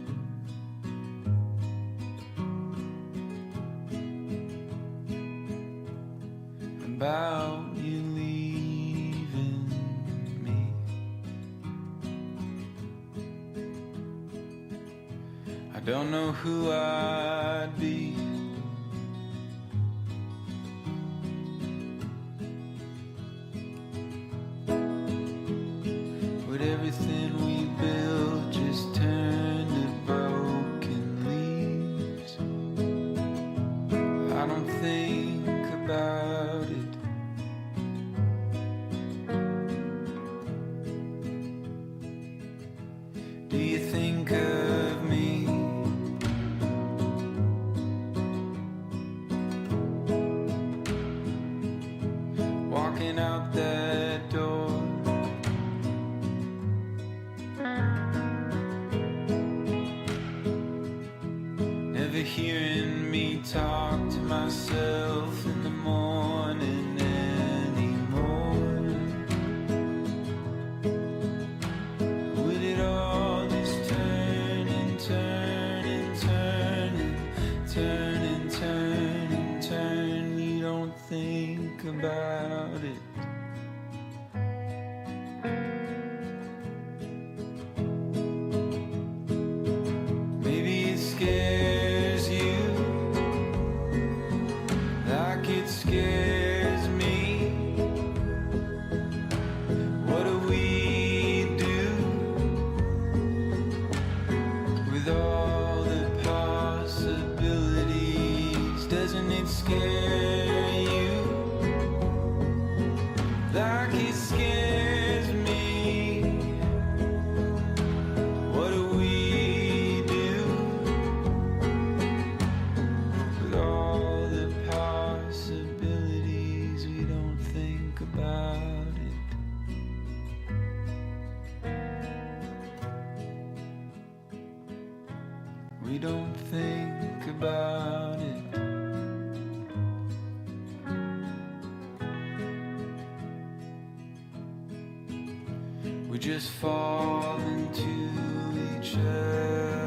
S7: About you leaving me. I don't know who I'd be would everything we built just turn to broken leaves. hearing me talk to myself in the morning anymore. Would it all just turn and turn and turn and turn and turn and turn? You don't think about it. Maybe it scares you like it scares me. What do we do with all the possibilities? Doesn't it scare you like it scares me? What do we do with all the possibilities? We don't think about it. We don't think about it. We just fall into each other.